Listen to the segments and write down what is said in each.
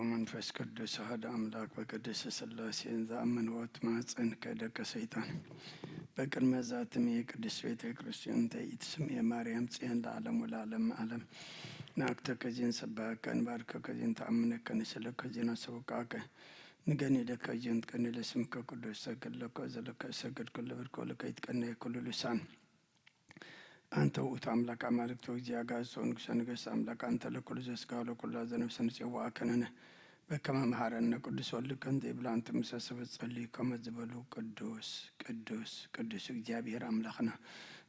መንፈስ ቅዱስ አሐዱ አምላክ በቅድስት ሥላሴ ዘአምን ወት ማፀን ከደቀ ሰይጣን በቅድመ ዛትም የቅድስት ቤተ ክርስቲያን ተይት ስም የማርያም ጽዮን ለዓለም ወለዓለም ዓለም ናክተ ከዚህን ሰባከን ባርከ ከዚህን ተአምነከን ስለከዚህን አሰብቃከ ንገኒ ደከዚህን ቀን ለስም ከቅዱስ ሰገድለከ ዘለከ ሰገድ ኩሉ ብርኮ ለከይት ቀን የኩሉ ልሳን አንተ ውእቱ አምላክ አማልክት ወእግዚአ ጋዞ ንጉሠ ነገሥት አምላክ አንተ ለኩሉ ዘሥጋ ለኩሉ ዘነፍስ ጽዋዕከነ በከመ መሐረነ ቅዱስ ወልድከ እንዘ ይብላ አንተ ምሰሰብ ጸልይ ከመ ዝበሉ ቅዱስ ቅዱስ ቅዱስ እግዚአብሔር አምላክና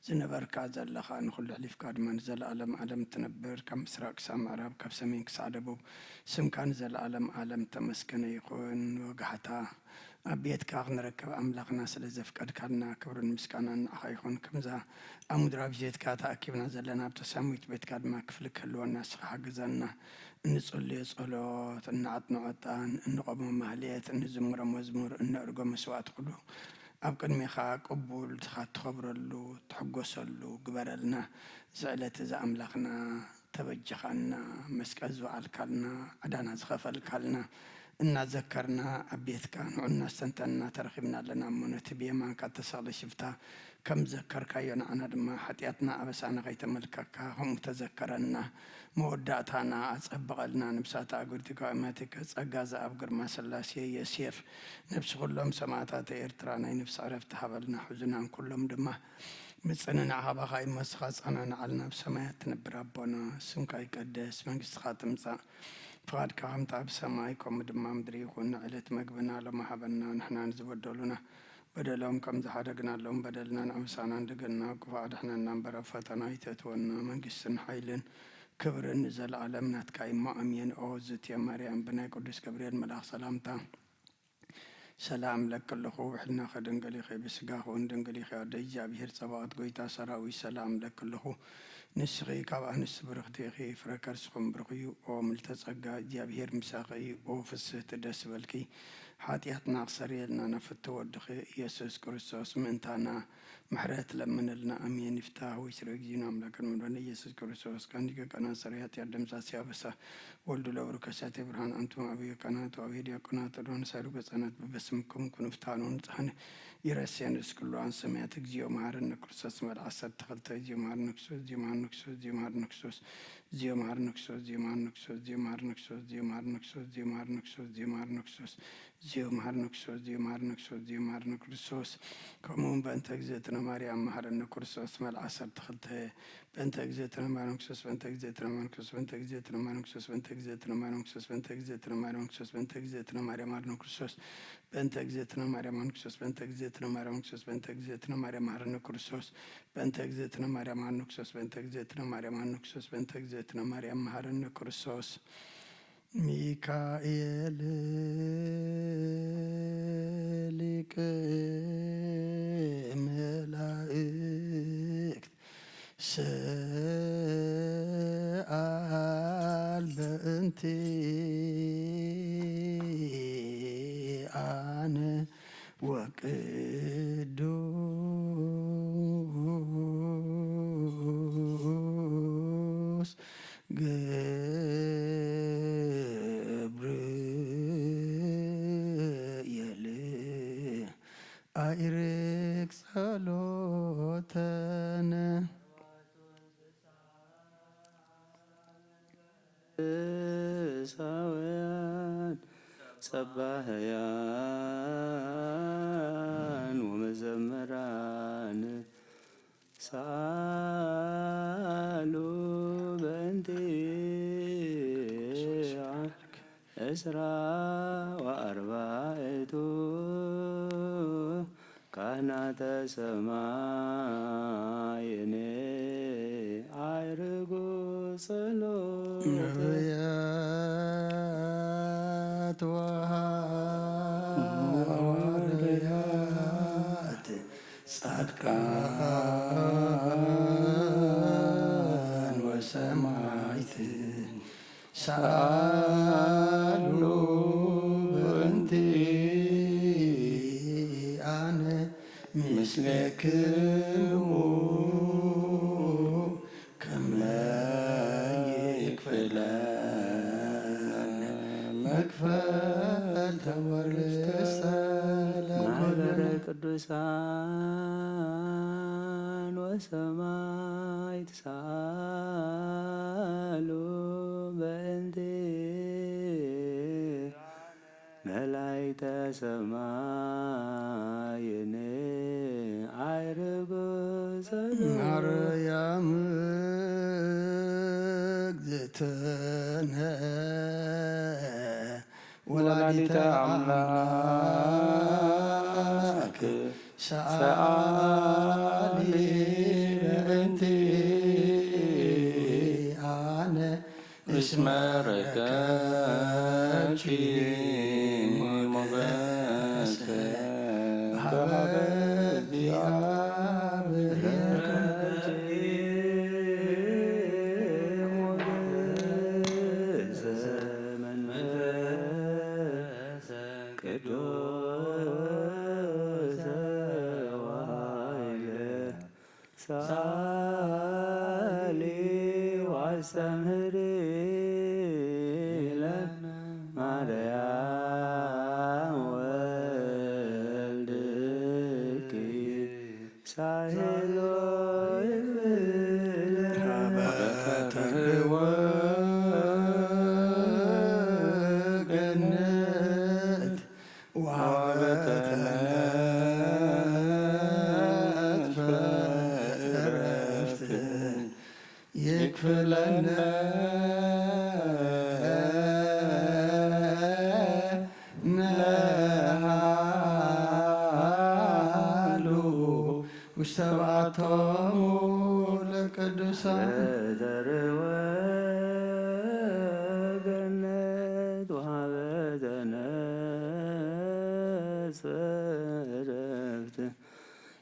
ዝነበርካ ዘለኻ ንኹሉ ሕሊፍካ ድማ ንዘለዓለም ዓለም ትነብር ካብ ምስራቅ ክሳብ ምዕራብ ካብ ሰሜን ክሳብ ደቡብ ስምካ ንዘለዓለም ዓለም ተመስገነ ይኹን። ወጋሕታ ኣብ ቤትካ ክንረከብ ኣምላኽና ስለ ዘፍቀድካልና ክብርን ምስጋናን ንዓኻ ይኹን። ከምዛ ኣብ ምድራዊ ቤትካ ተኣኪብና ዘለና ኣብቲ ሰማያዊት ቤትካ ድማ ክፍሊ ክህልወና ንስኻ ሓግዘና። እንጸልዮ ጸሎት እናዓጥንዖ ዕጣን እንቆሞ ማህሌት እንዝምሮ መዝሙር እነእርጎ መስዋዕት ኩሉ ኣብ ቅድሚኻ ቅቡል ትኸብረሉ ትሕጐሰሉ ግበረልና። ዝዕለት እዚ ኣምላኽና ተበጅኻልና መስቀል ዝወዓልካልና ዕዳና ዝኸፈልካልና እናዘከርና ኣብ ቤትካ ንዑና ስተንተና ተረኺብና ኣለና እሞነት ብየማንካ ተሰቕለ ሽፍታ ከም ዘከርካዮ ንዓና ድማ ሓጢኣትና ኣበሳና ከይተመልከካ ከምኡ ተዘከረና። መወዳእታና ኣጸብቐልና ንብሳታ ኣጉርቲካ እማቲከ ጸጋ ዘኣብ ግርማ ሥላሴ የሴፍ ነብሲ ኩሎም ሰማዕታት ኤርትራ ናይ ነብሲ ዕረፍቲ ሃበልና ሕዙናን ኩሎም ድማ ምጽንና ሃባኻ ይመስኻ ጸናና ዓልና ብሰማያት ትነብር ኣቦና ስምካ ይቀደስ መንግሥትኻ ትምጻእ ፍቃድካ ከምቲ ኣብ ሰማይ ከምኡ ድማ ምድሪ ይኹን። ዕለት መግብና ሎሚ ሃበና ንሕና ንዝበደሉና በደሎም ከም ዝሓደግናሎም በደልናን ኣምሳና እንደገና ክፉእ ኣድሕነና እምበር ኣብ ፈተና ይተእትወና። መንግስትን ሓይልን ክብርን ዘለዓለም ናትካ እሞ ኣሜን። ኦ እግዝእትየ ማርያም ብናይ ቅዱስ ገብርኤል መልኣኽ ሰላምታ ሰላም ለክለኹ ውሕልና ከድንግል ኢኸ ብስጋኹ ድንግል ኢኸ ወደ እግዚአብሔር ጸባኦት ጎይታ ሰራዊት ሰላም ለክለኹ ንስኺ ካብ ኣንስቲ ብርኽቲ ኢኺ ፍረ ከርስኹም ብርኽ እዩ። ኦ ምልዕተ ጸጋ እግዚአብሔር ምሳኺ ኦ ፍስሕቲ ደስ በልኪ ሓጢኣትና ክሰርየልና ነፍቲ ወድኺ ኢየሱስ ክርስቶስ ምእንታና ምሕረት ለምንልና ኣሜን። ይፍታሕ ወይስረ ጊዜና ኣምላክን መድኃኒነ ኢየሱስ ክርስቶስ ካንዲገ ቀናት ሰረይ ኃጢአት ደምሳስ ያበሳ ወልዱ ለብሩ ከሳቴ ብርሃን አንቱም አብየ ቀናት ወአብየ ዲያቆናት ዶን ሳይሩ ገጸናት በበስምኩም ኩን ፍታኑ ንጽሕን ይረስየን እስክሉዋን ሰማያት እግዚኦ መሐረነ ክርስቶስ መልአክ 12 እግዚኦ መሐረነ ክርስቶስ እግዚኦ መሐረነ ክርስቶስ እግዚኦ መሐረነ ክርስቶስ እግዚኦ መሐረነ ክርስቶስ እግዚኦ መሐረነ ክርስቶስ እግዚኦ መሐረነ ክርስቶስ እግዚኦ መሐረነ ክርስቶስ እግዚኦ መሐረነ ክርስቶስ እግዚኦ መሐረነ ክርስቶስ እግዚኦ መሐረነ ክርስቶስ እግዚኦ መሐረነ ክርስቶስ እግዚኦ መሐረነ ክርስቶስ ከምኡውን በእንተ እግዝእትነ ማርያም መሐረነ ክርስቶስ መልአክ 12 በእንተ እግዝእትነ ማርያም ክርስቶስ በእንተ እግዝእትነ ማርያም ክርስቶስ በእንተ እግዝእትነ ማርያም ክርስቶስ በእንተ እግዝእትነ ማርያም ክርስቶስ በእንተ እግዝእትነ ማርያም ክርስቶስ በእንተ እግዝእትነ ማርያም መሐረነ ክርስቶስ በእንተ እግዝእትነ ማርያም ክርስቶስ በእንተ እግዝእትነ ማርያም ክርስቶስ በእንተ እግዝእትነ ማርያም መሐረነ ክርስቶስ በእንተ እግዝእትነ ማርያም መሐረነ ክርስቶስ በእንተ እግዝእትነ ማርያም መሐረነ ክርስቶስ በእንተ እግዝእትነ ማርያም መሐረነ ክርስቶስ ሚካኤል ሊቀ መላእክት ሰአል በእንቲአነ ወቅዱስ ገብርኤል አይርግ ጸሎተነ ሳውያን ሰባህያን ወመዘመራን ሳሉ በእንቲአነ እስራ ወአርባዕቱ ካህናተ ሰማይን አይርጉ ጸሎተ ነቢያት ወሐዋርያት ጻድቃን ወሰማዕት ሰአሉ በእንቲአነ ምስሌክሙ ከመ ይክፈለነ መክፈልተ ወርእሰ ማኅበረ ቅዱሳን ወሰማዕት ተሳሃሉ በእንተ መላእክተ ሰማይን አይርጉ ማርያም እግዝእትነ ወላዲተ አምላክ ሰአሊ በእንቲአነ እስመ ረከብኪ ሞገሰ በኀበ ሳሊ ዋስተምህሪ ለነ ማርያም ወልድኪ ሳሄሎ ገነት ይክፍለነ ነሃሉ ውስተ በዓቶሙ ለቅዱሳን ዘርወ ገነት ወሀበ ዘነጽ ዕረፍት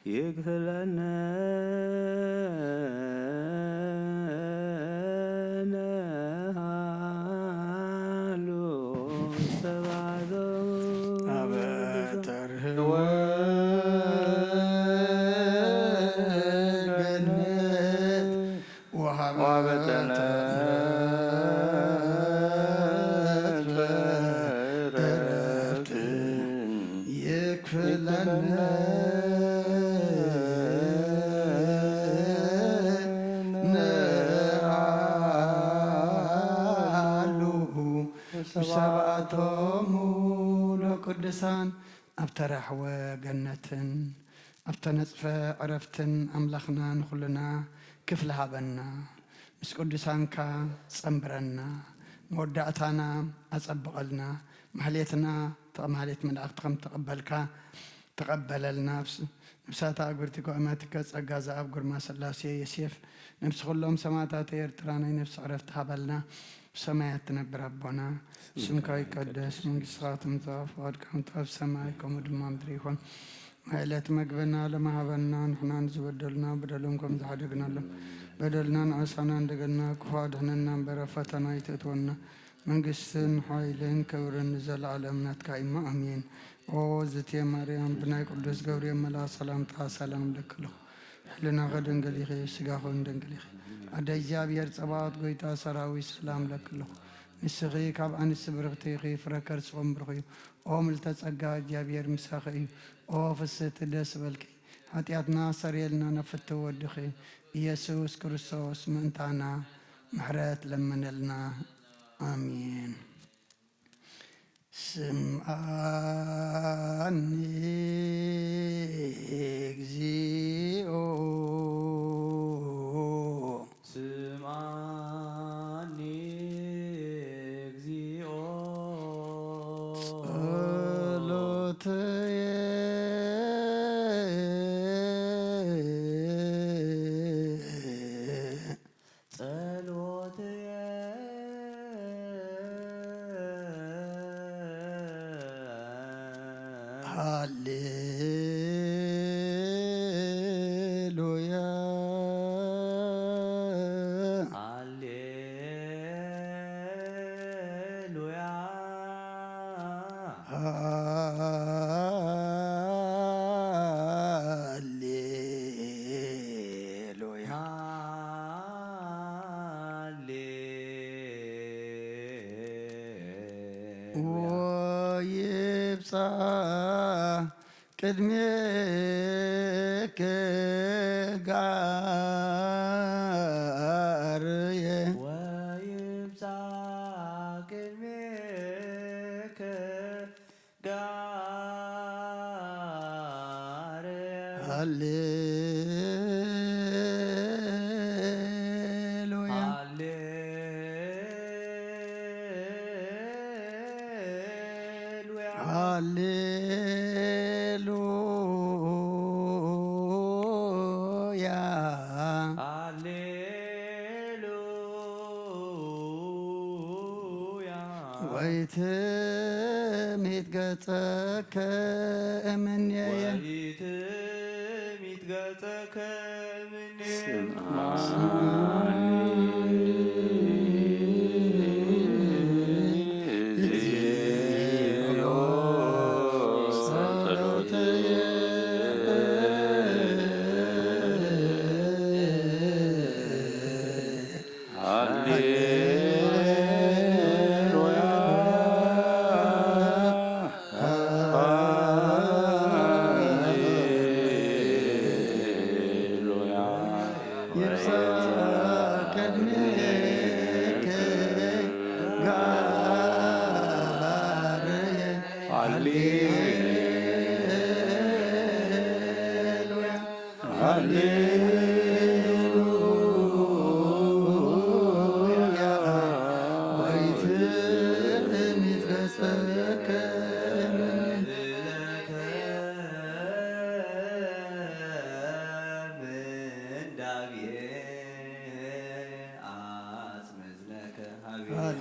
ይክፍለነ ሰብአቶሙ ለቅዱሳን ኣብተራሕወ ገነትን ኣብተነጽፈ ዕረፍትን ኣምላኽና ንኹልና ክፍሊ ሃበና ምስ ቅዱሳንካ ጸንብረና መወዳእታና ኣጸብቐልና ማሕሌትና ማሕሌት መላእኽቲ ከም ተቐበልካ ተቐበለልና ነብሳት ኣግብርቲ ኮእማቲከ ጸጋ ዘኣብ ግርማ ስላሴ ዮሴፍ ነብሲ ኩሎም ሰማዕታት ኤርትራ ናይ ነብሲ ዕረፍቲ ሃበልና ሰማያት ትነብር ኣቦና ስምካ ይቀደስ መንግሥትካ ትምጻእ ፈቃድካ ኣብ ሰማይ ከምኡ ድማ ምድሪ ይኹን ዕለት መግብና ለማሃበና ንሕና ንዝበደሉና በደሎም ከም ዝሓደግናሎም በደልና ንዕሳና እንደገና ክፉ ኣድሕነና እምበረ ፈተና ይተእትወና መንግሥትን ሓይልን ክብርን ዘለዓለም ናትካ ኢማ ኣሜን። ኦ ዝትየ ማርያም ብናይ ቅዱስ ገብርኤል መልአክ ሰላምታ ሰላም ለክለኹ ሕልና ኸደንገል ኢኺ ስጋኹን ደንገል ኢኺ ኣደ እግዚኣብሔር ጸባኦት ጎይታ ሰራዊት ሰላም ለክለኹ ንስኺ ካብ ኣንስቲ ብርኽቲ ኢኺ ፍረ ከርስኹም ብርኽ እዩ ኦ ምልዕተ ጸጋ እግዚኣብሔር ምሳኺ እዩ ኦ ፍስሕቲ ደስ በልኪ ኃጢአትና ሰሪየልና ነፍቲ ወድኺ ኢየሱስ ክርስቶስ ምእንታና ምሕረት ለመነልና አሜን። ስምዓኒ እግዚኦ ስምዓኒ እግዚኦ ጸሎትየ ጸሎትየ ሃሌሉያ ሃሌሉያ ሃሌሉያ ወይብፃ ቅድሜከ ጋርየ ወይብፃ ቅድሜከ ጋርየ ሃሌሉያ ሃሌሉያ ሃሌሉያ ወይትምሂት ገጸከ እምኔየ ወይትምሂት ገጸከ እምኔየ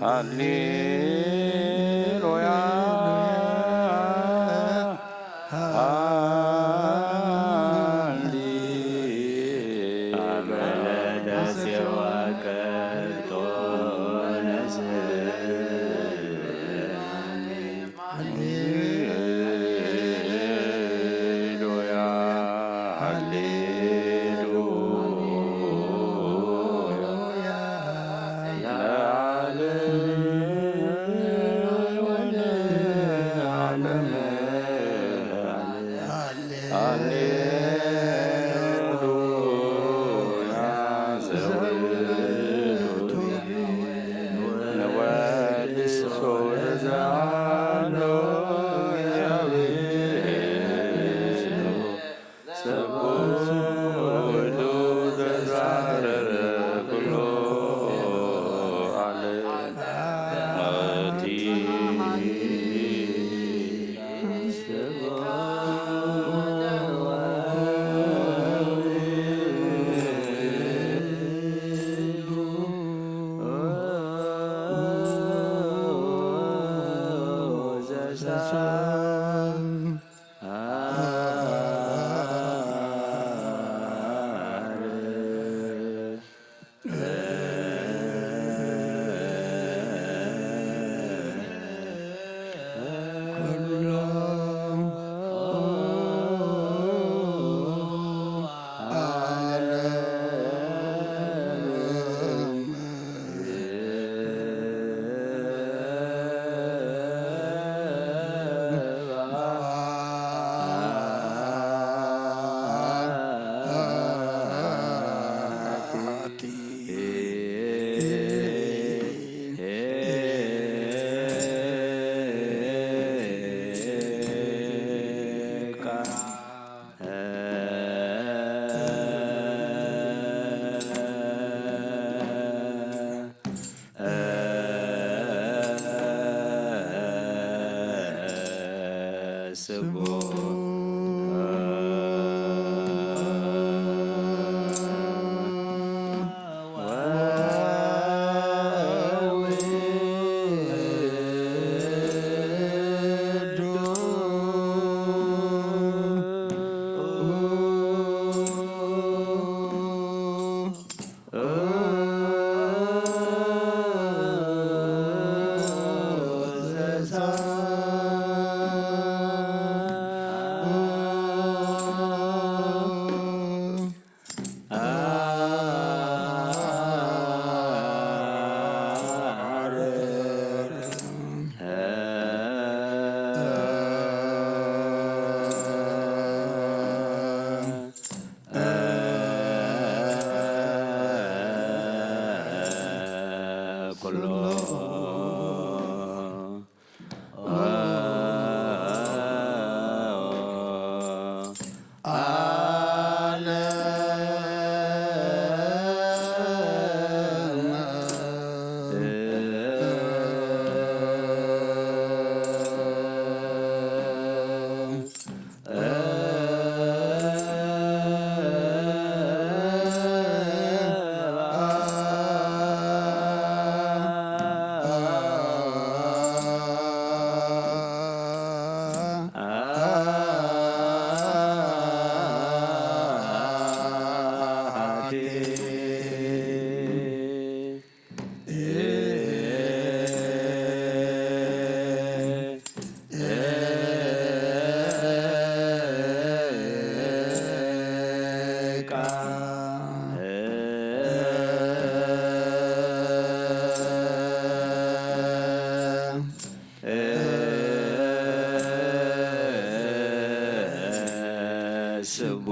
ሃሌሉያ ስቡ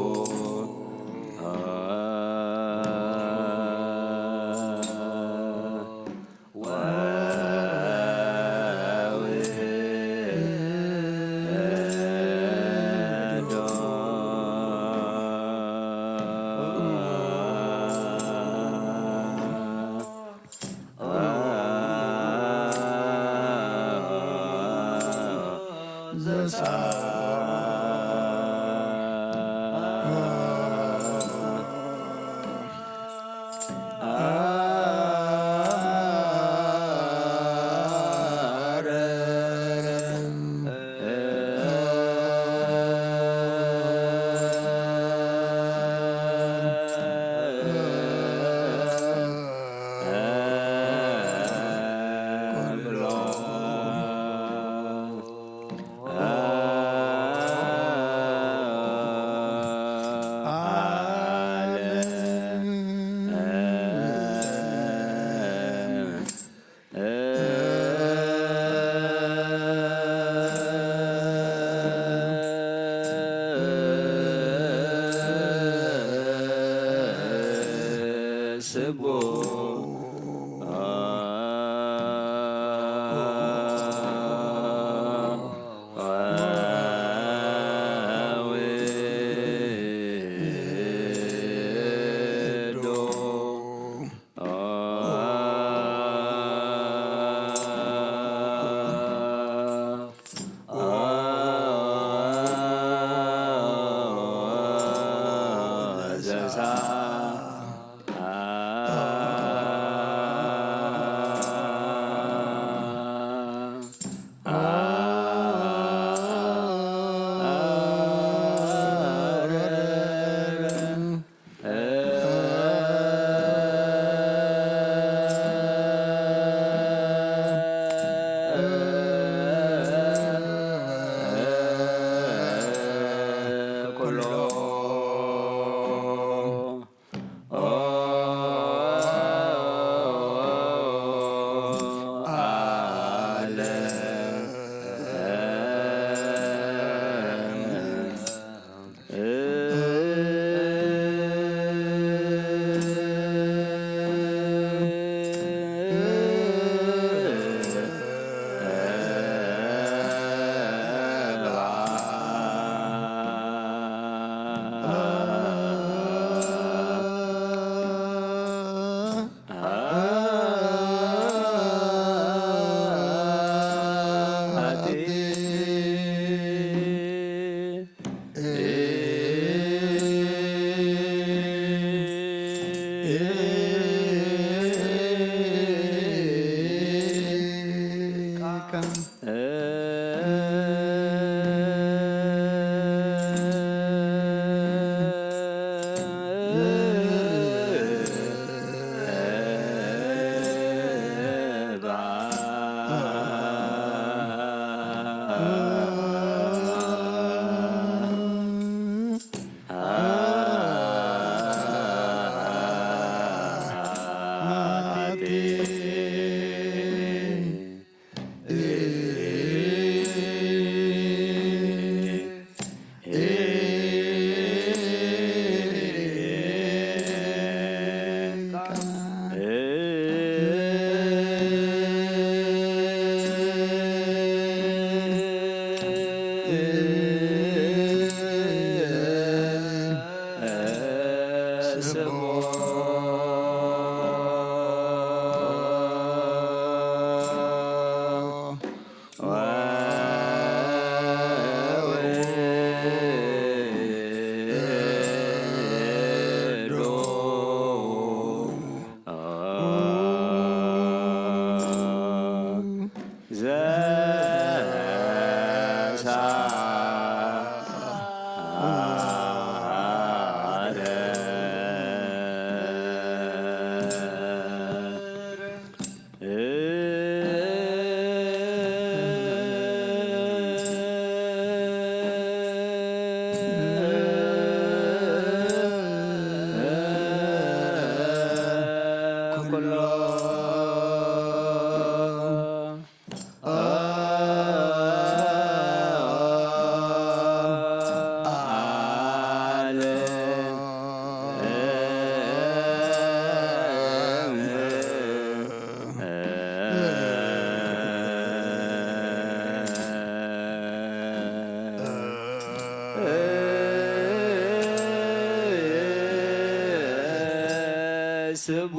ስቡ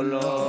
ኩሎ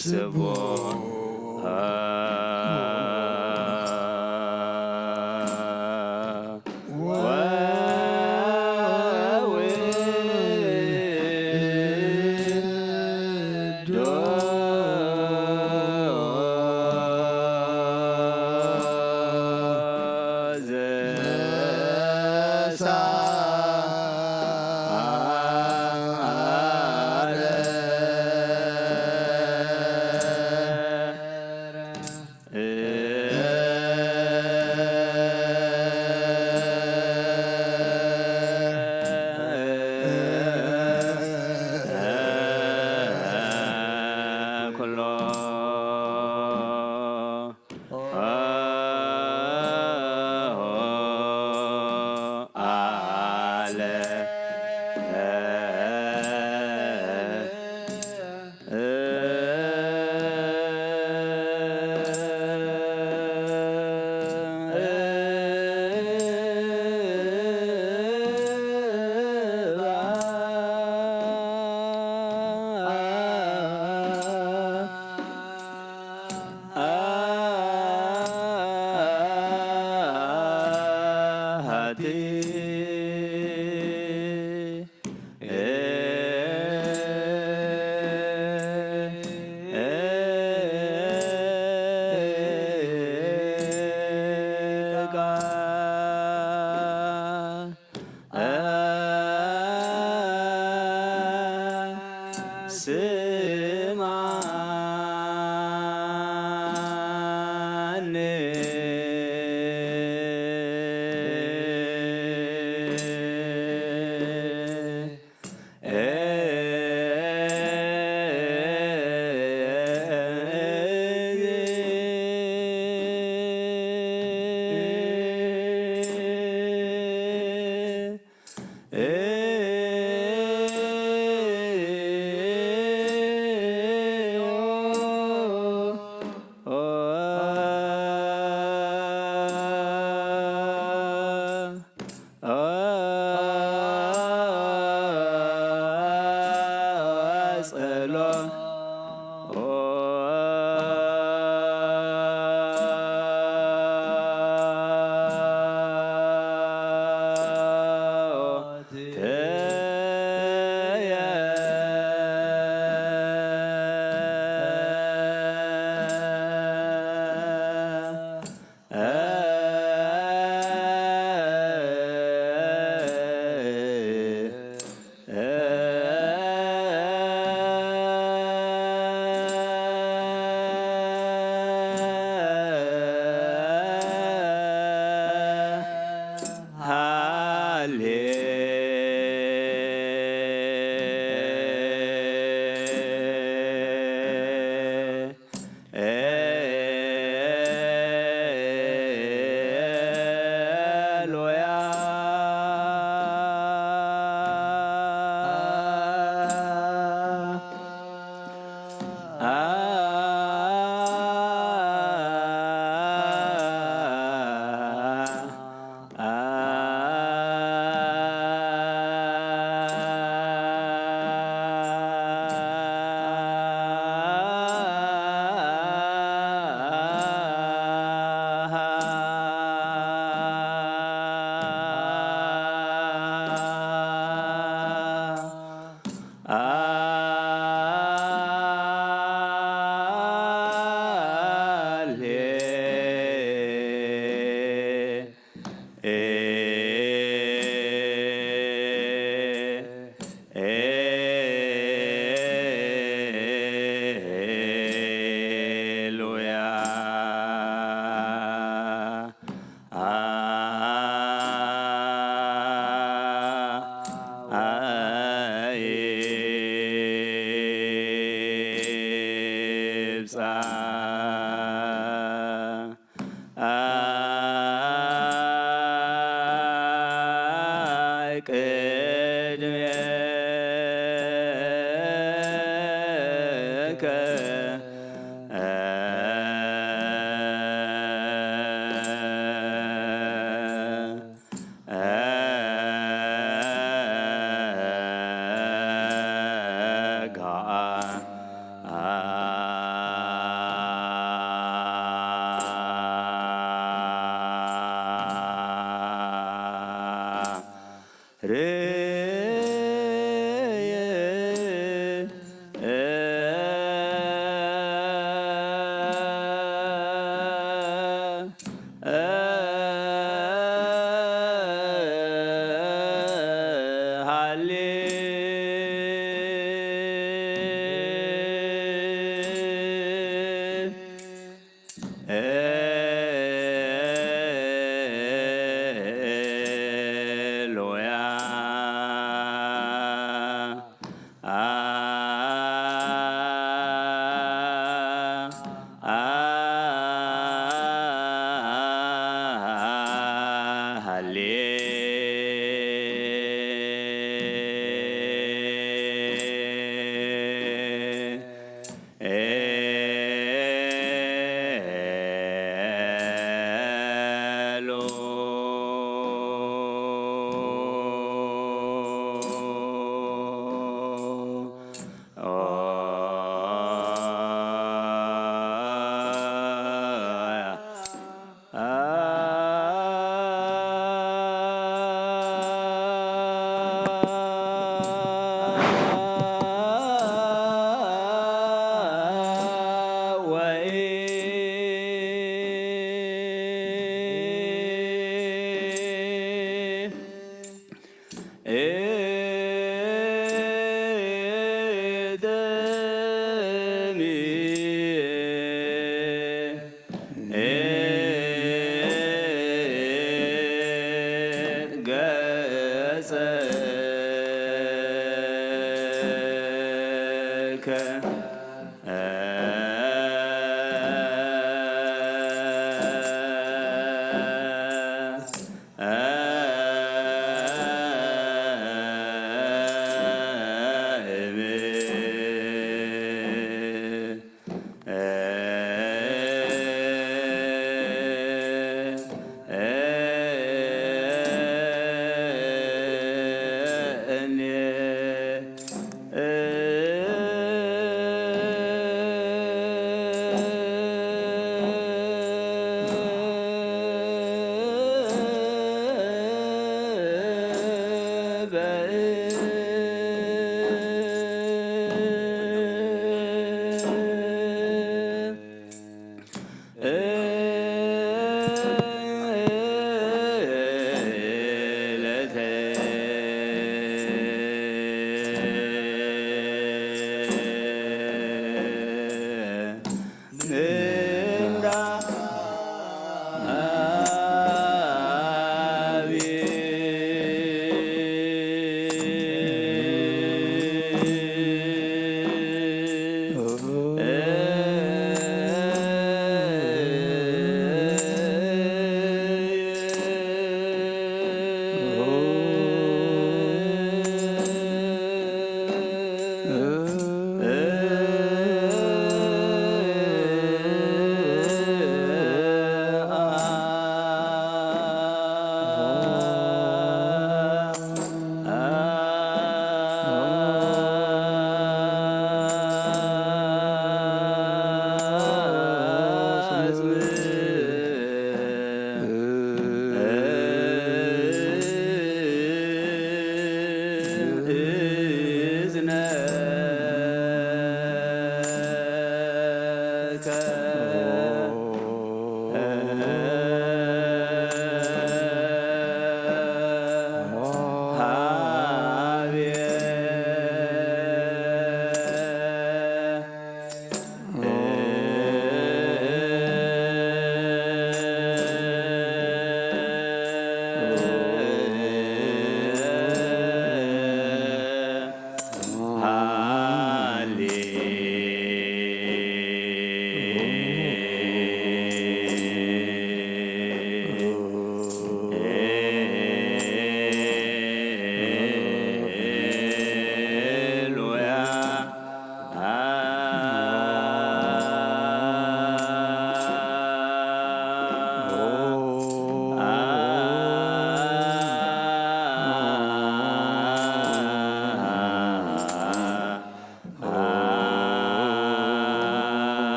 ስቦ ሃሌሉያ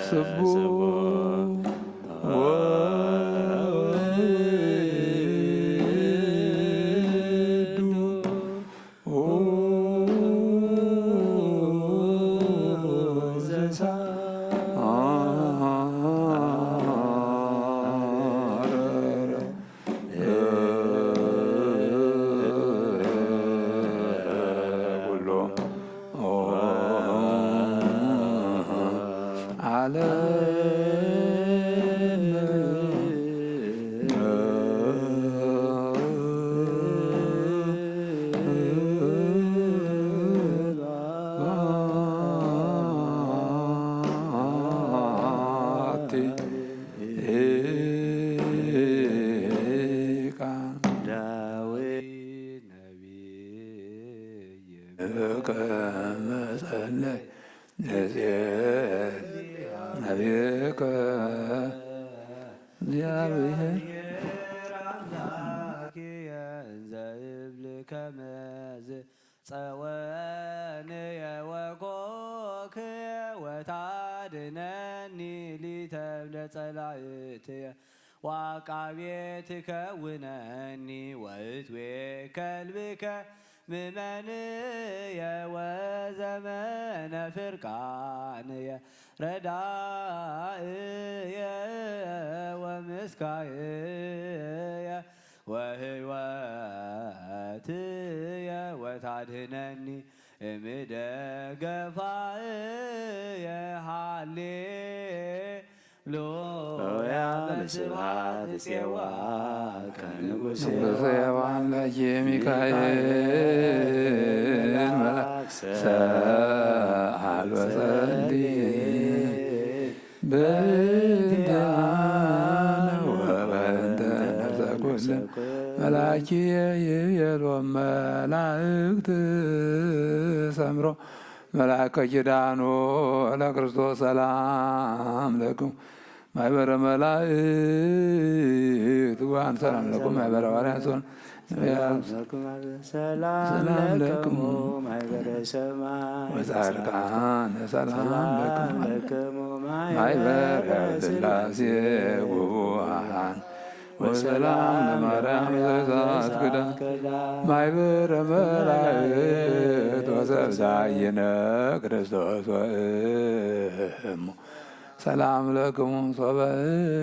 ስቡ ከመጸለይ ነቢከ እግዚአብሔር ዘእብል ከመዝ ጸወንየ ወኮክየ ወታድነኒ ሊተብለ ጸላእትየ ዋቃቤ ትከውነኒ ወእትዌ ከልብከ ምመንየ ወዘመነ ፍርቃንየ ረዳእየ ወምስካየ ወህይወትየ ወታድህነኒ እምደገፋየ ሃሌሉያ ስብሐት ጽዋ ከንጉሴ አምላኬ ሚካኤል መልአክ ሰአል ወጸልይ በእንቲአነ ወበእንተ ነፍሰ ኩሉ መላኪየ ይቤሎም መላእክት ሰምሮ መልአከ ኪዳኑ ለክርስቶስ ሰላም ለክሙ ማኅበረ መላእክት ዋን ሰላም ለክሙ ማኅበረ ሐዋርያት ሰላም ለክሙ ማኅበረ ሰማይ ወጻድቃን ሰላም ለክሙ ማኅበረ ሥላሴ ጉቡአን ወሰላም ለማርያም ዘዛት ክዳን ማኅበረ መላእክት ወሰብሳይነ ክርስቶስ ወእሙ ሰላም ለክሙ ሶበ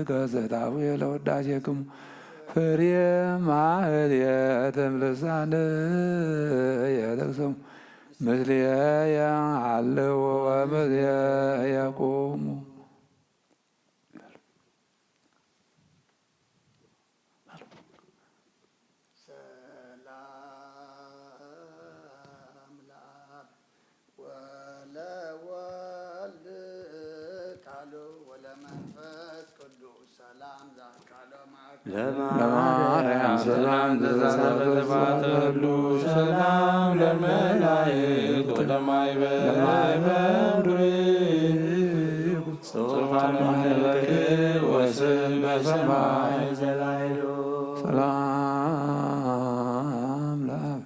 ገዘታሁ ለውዳሴክሙ ፍሬ ማህሌተ ልሳንየ ተክስሙ ምስሌየ አልዎ ወምስሌየ ቁሙ ለማርያም ሰላም ዘዛተባተሉ ሰላም ለመላእክት ወለማይበሩ ሶፋን መለክት ወስም በሰማይ ዘላይሉ ሰላም ለአብ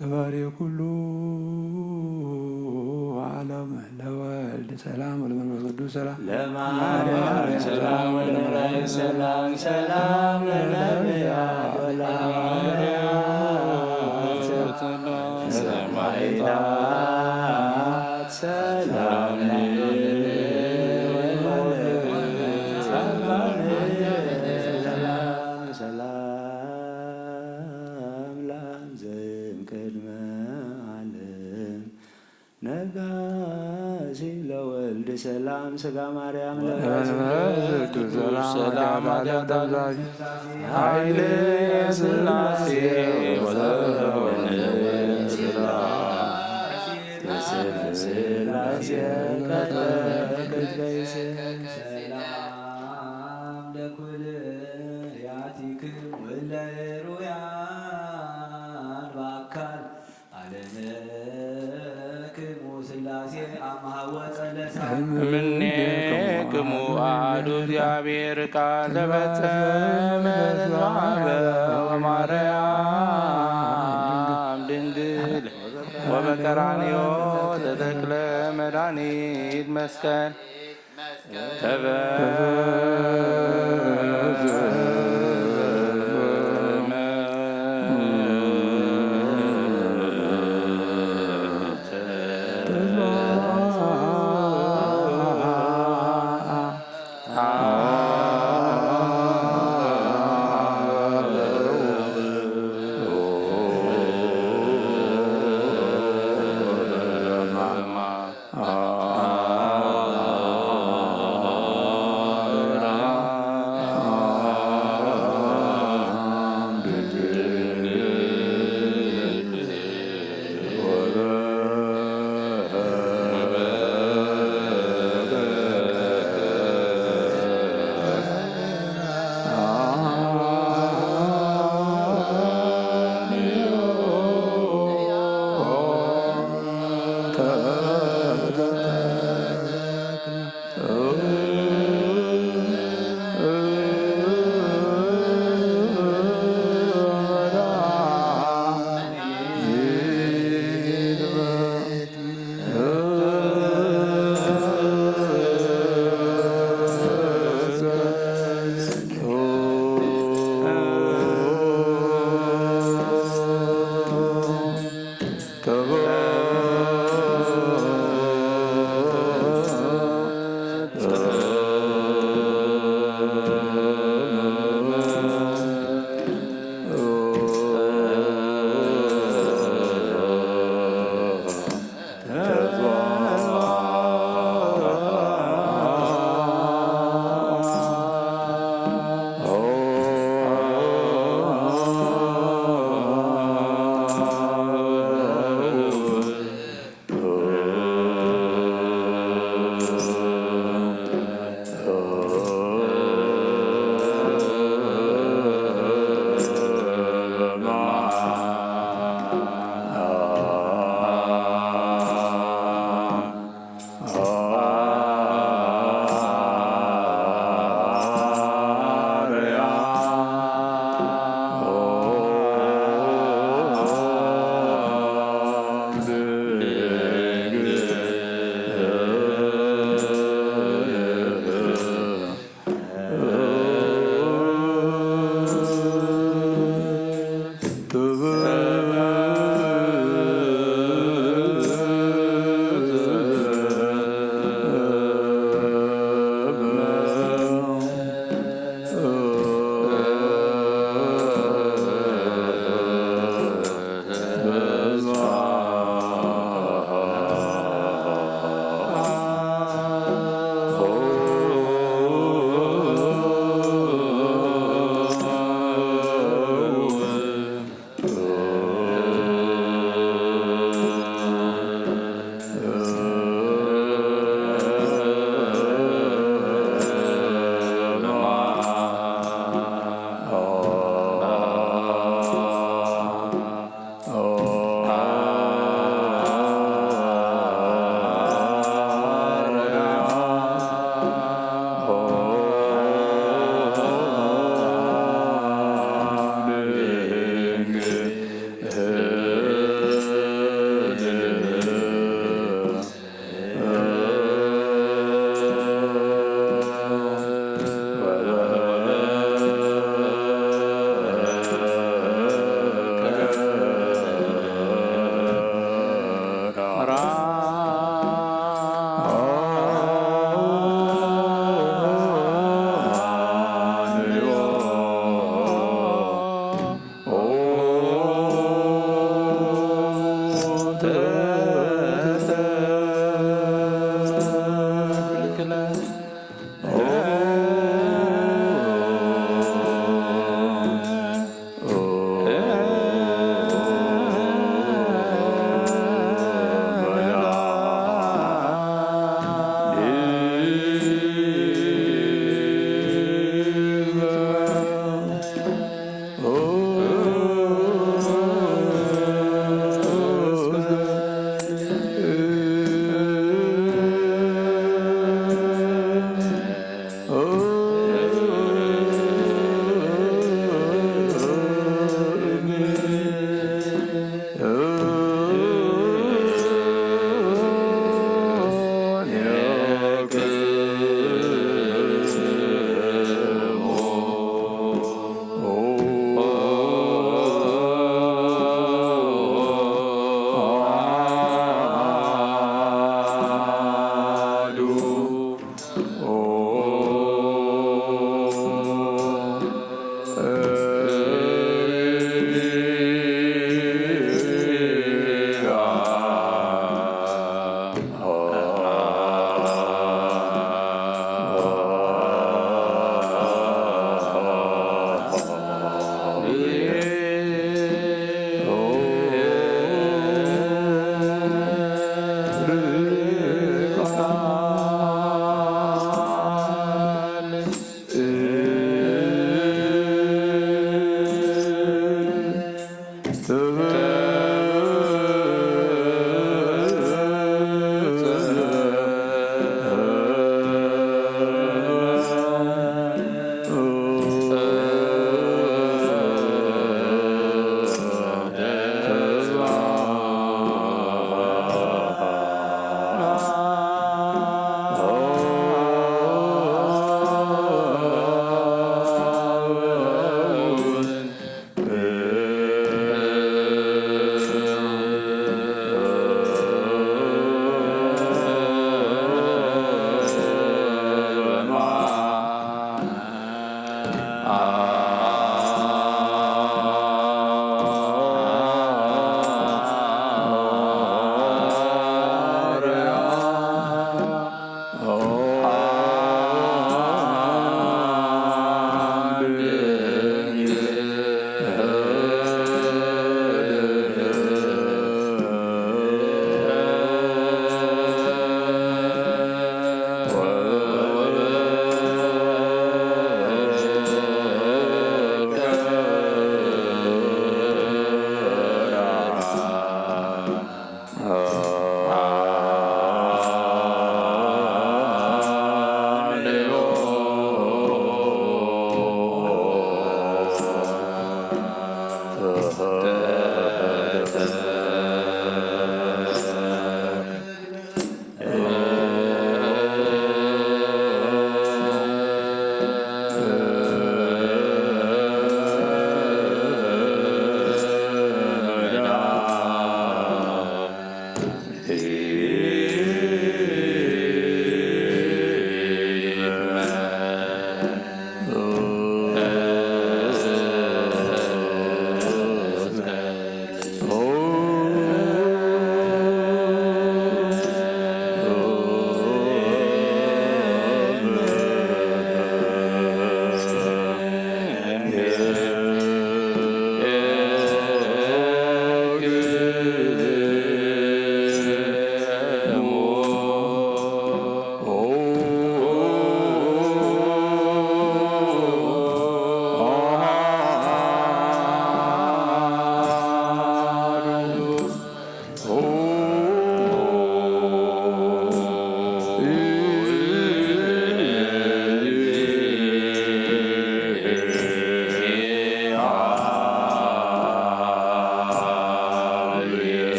ገባሬ ኩሉ ዓለም ለወልድ ሰላም ወለመንፈስ ቅዱስ ሰላም ለማርያም ሰላም ወለመላእክት ሰላም ሰላም ለነቢያት ወለሐዋርያት ሰማዕታት ሰላም ሰላም ለአብ ቅድመ ዓለም ነጋሲ ለወልድ ሰላም ሥጋ ማርያም ሰላም ኃይል የሥላሴ ስላሴ ሰላም ለኩልያቲክም ወለሩያን በአካል አለነክሙ ስላሴ አማወፀለሳ እምኔክሙ አሐዱ እግዚአብሔር ቃል ተፈጸመ ወማርያም ድንግል ወበቀራንዮ ተተክለ መድኃኒት መስቀል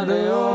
Oh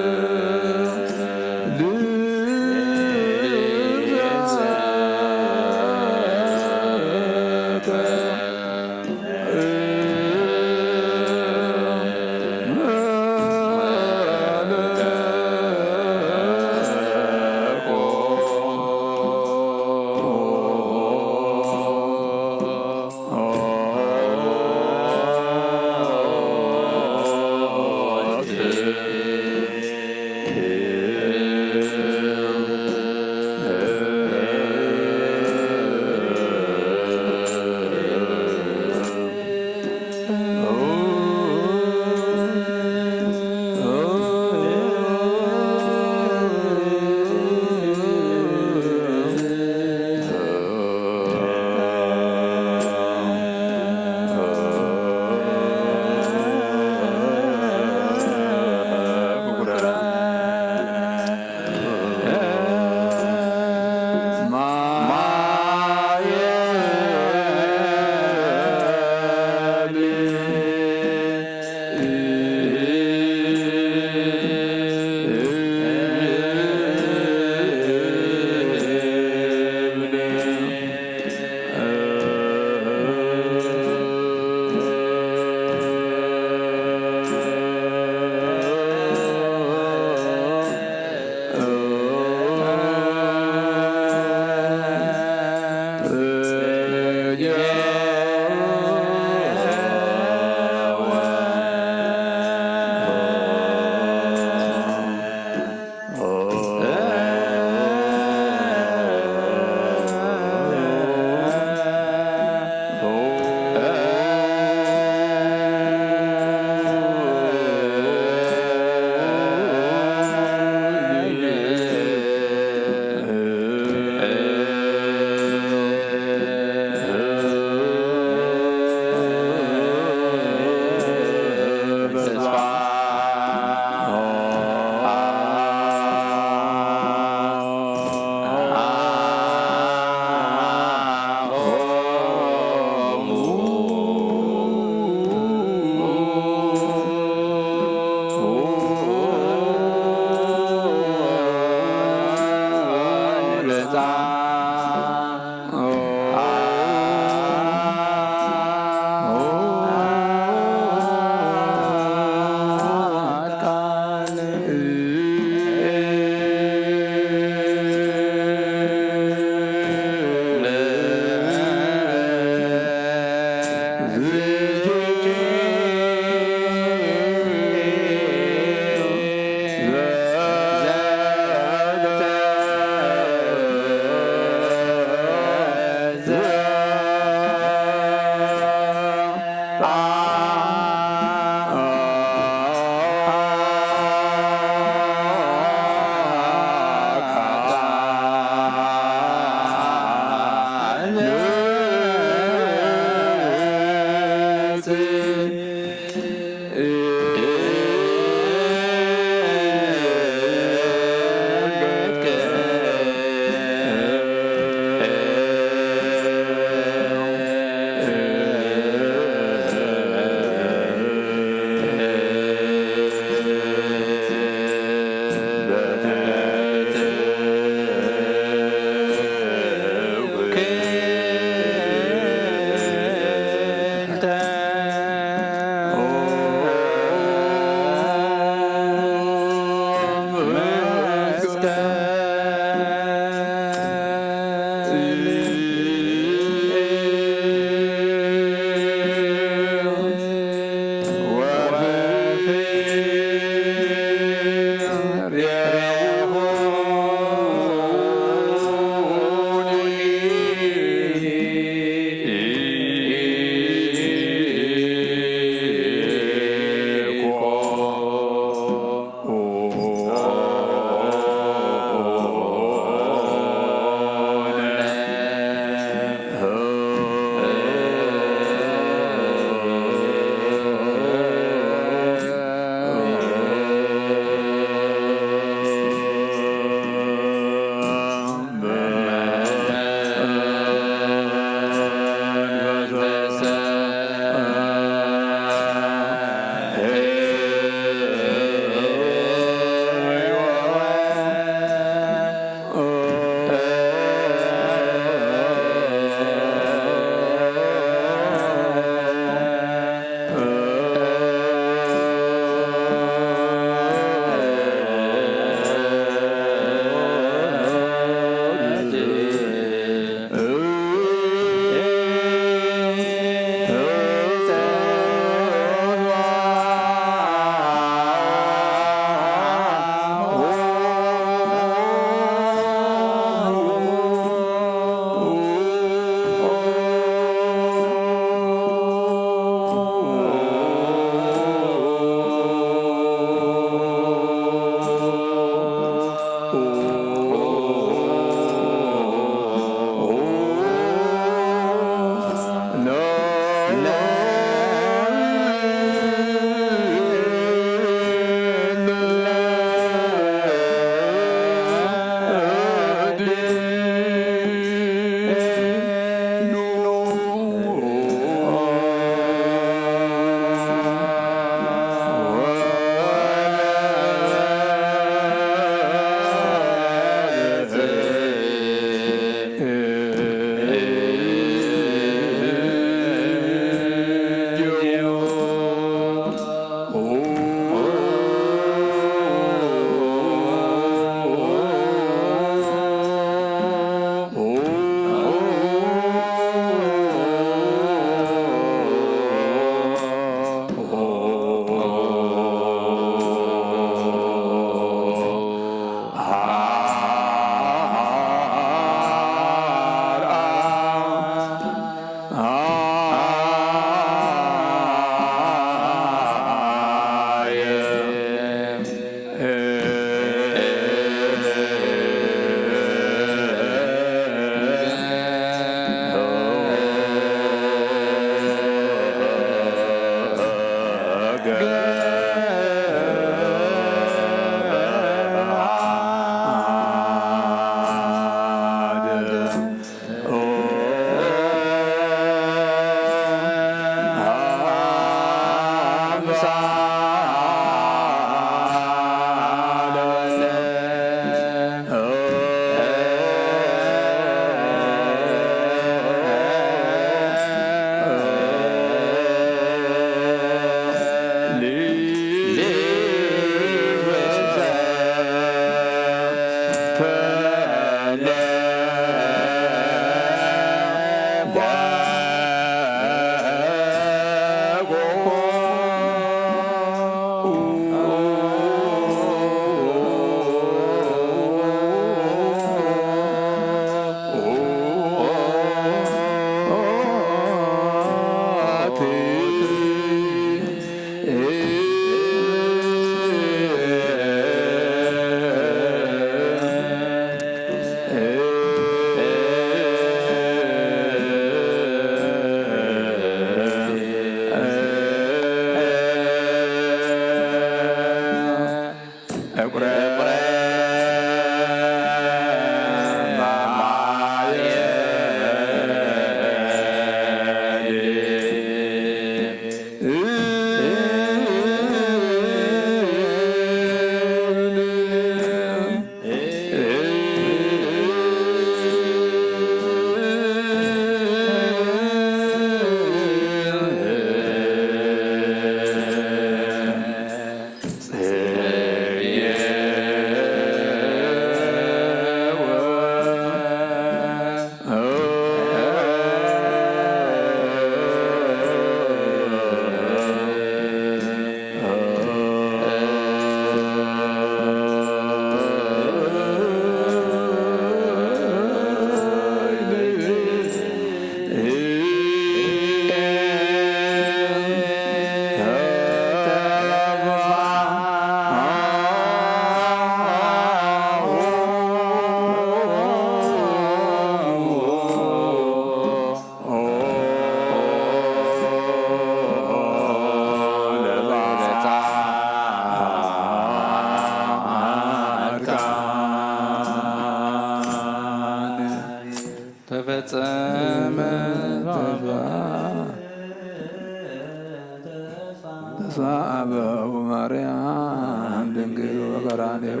ሳበው ማርያም ድንግል በቀራንዮ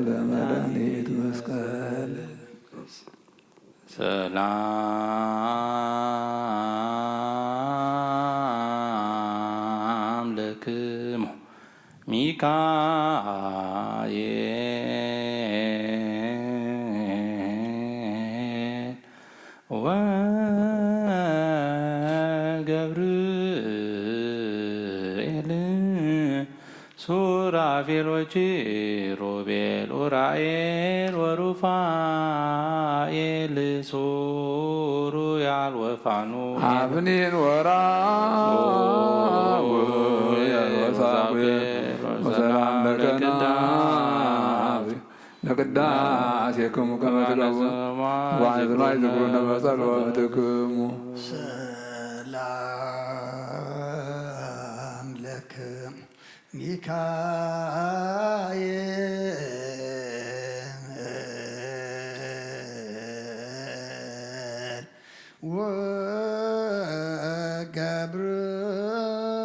ለመድኃኒት መስቀል ሰላም ለክሙ ሚካኤል ወገብርኤል ሱራፌል ወኪሩቤል ኡራኤል ወሩፋኤል ሱሩያል ወፋኑኤል አብኒን ወራውያን ወሳጉኤል ወሰላም ለቅዳሴክሙ ከመ ትቀቡ ዋዕዝማይ ዝክሩነ በጸሎትክሙ ሰላም ለክሙ ሚካኤል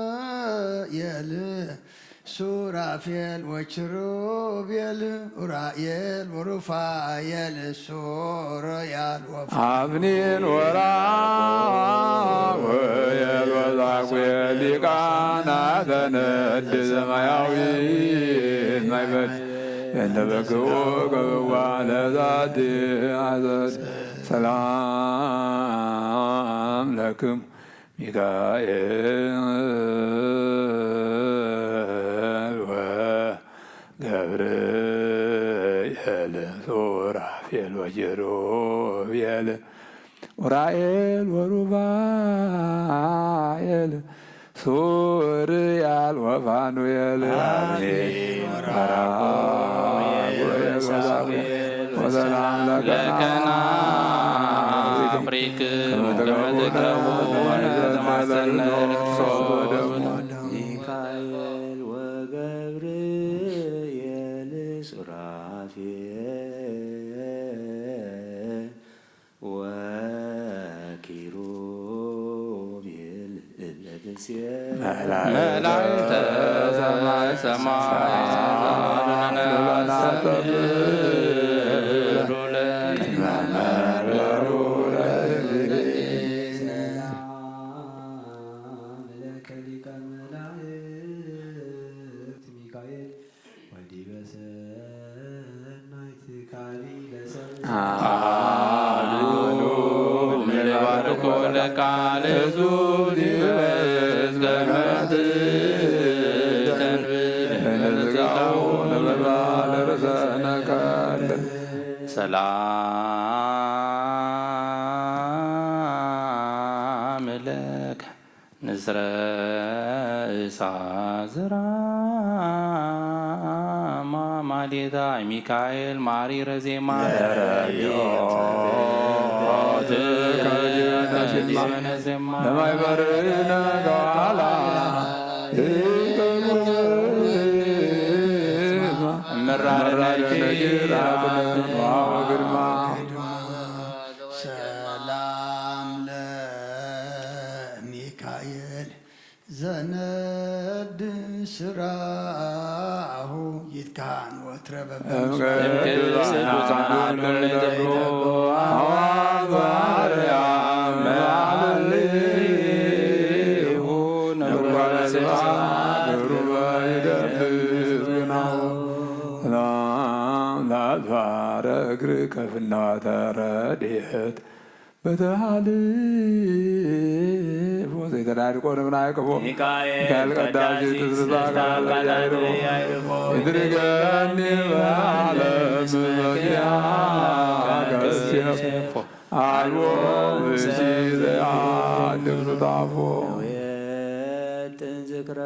ወገብርኤል ሱራፌል ወኪሩቤል ኡራኤል ወሩፋኤል ሱሩያል አብኒን ወራውያን ወሳጉኤል ሊቃናተ ነድ ሰማያዊት ማይበል እንተ በግዑ ገበዋ ለዛቲ አዘዝ ሰላም ለክሙ ሚካኤል ወገብርኤል ሱራፌል ወኪሩቤል ኡራኤል ወሩፋኤል ሱሩያል ወፋኑኤል ወሰላም ለከና አፍሪክሙ ከመ ትቀቡነ ተማሰነ ሚካኤል ወገብርኤል ሱራፌል ወኪሩቤል መላእክተ ሰማይ ቃል ዙሪ በዝገመት ሰላም ለከ ንስረ እሳዝራ ማማሌታ ሚካኤል ማሪረ ዜማ ለማይበርነ ከኋላ ግርማ ሰላም ለሚካኤል ዘነድ ስራሁ ይትካን ወትረ እግር ከፍና ተረድኤት በተሃልፎ ዘይተዳድቆ ንምናይቅፎ ሚካኤል ቀዳሲ ትዝታ ያይርፎ ይድርገኒ በዓለም መኪያ ገሴፎ አልቦ ብእሲ ዘያድም ስጣፎ ዝክረ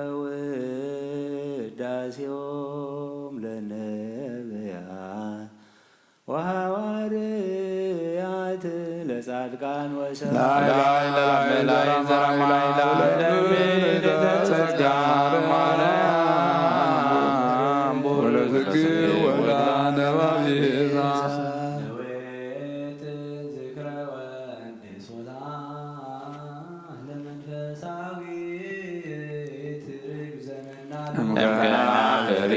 ውዳሴዮም ለነቢያት ወሐዋርያት ለጻድቃን እምከናፍሬ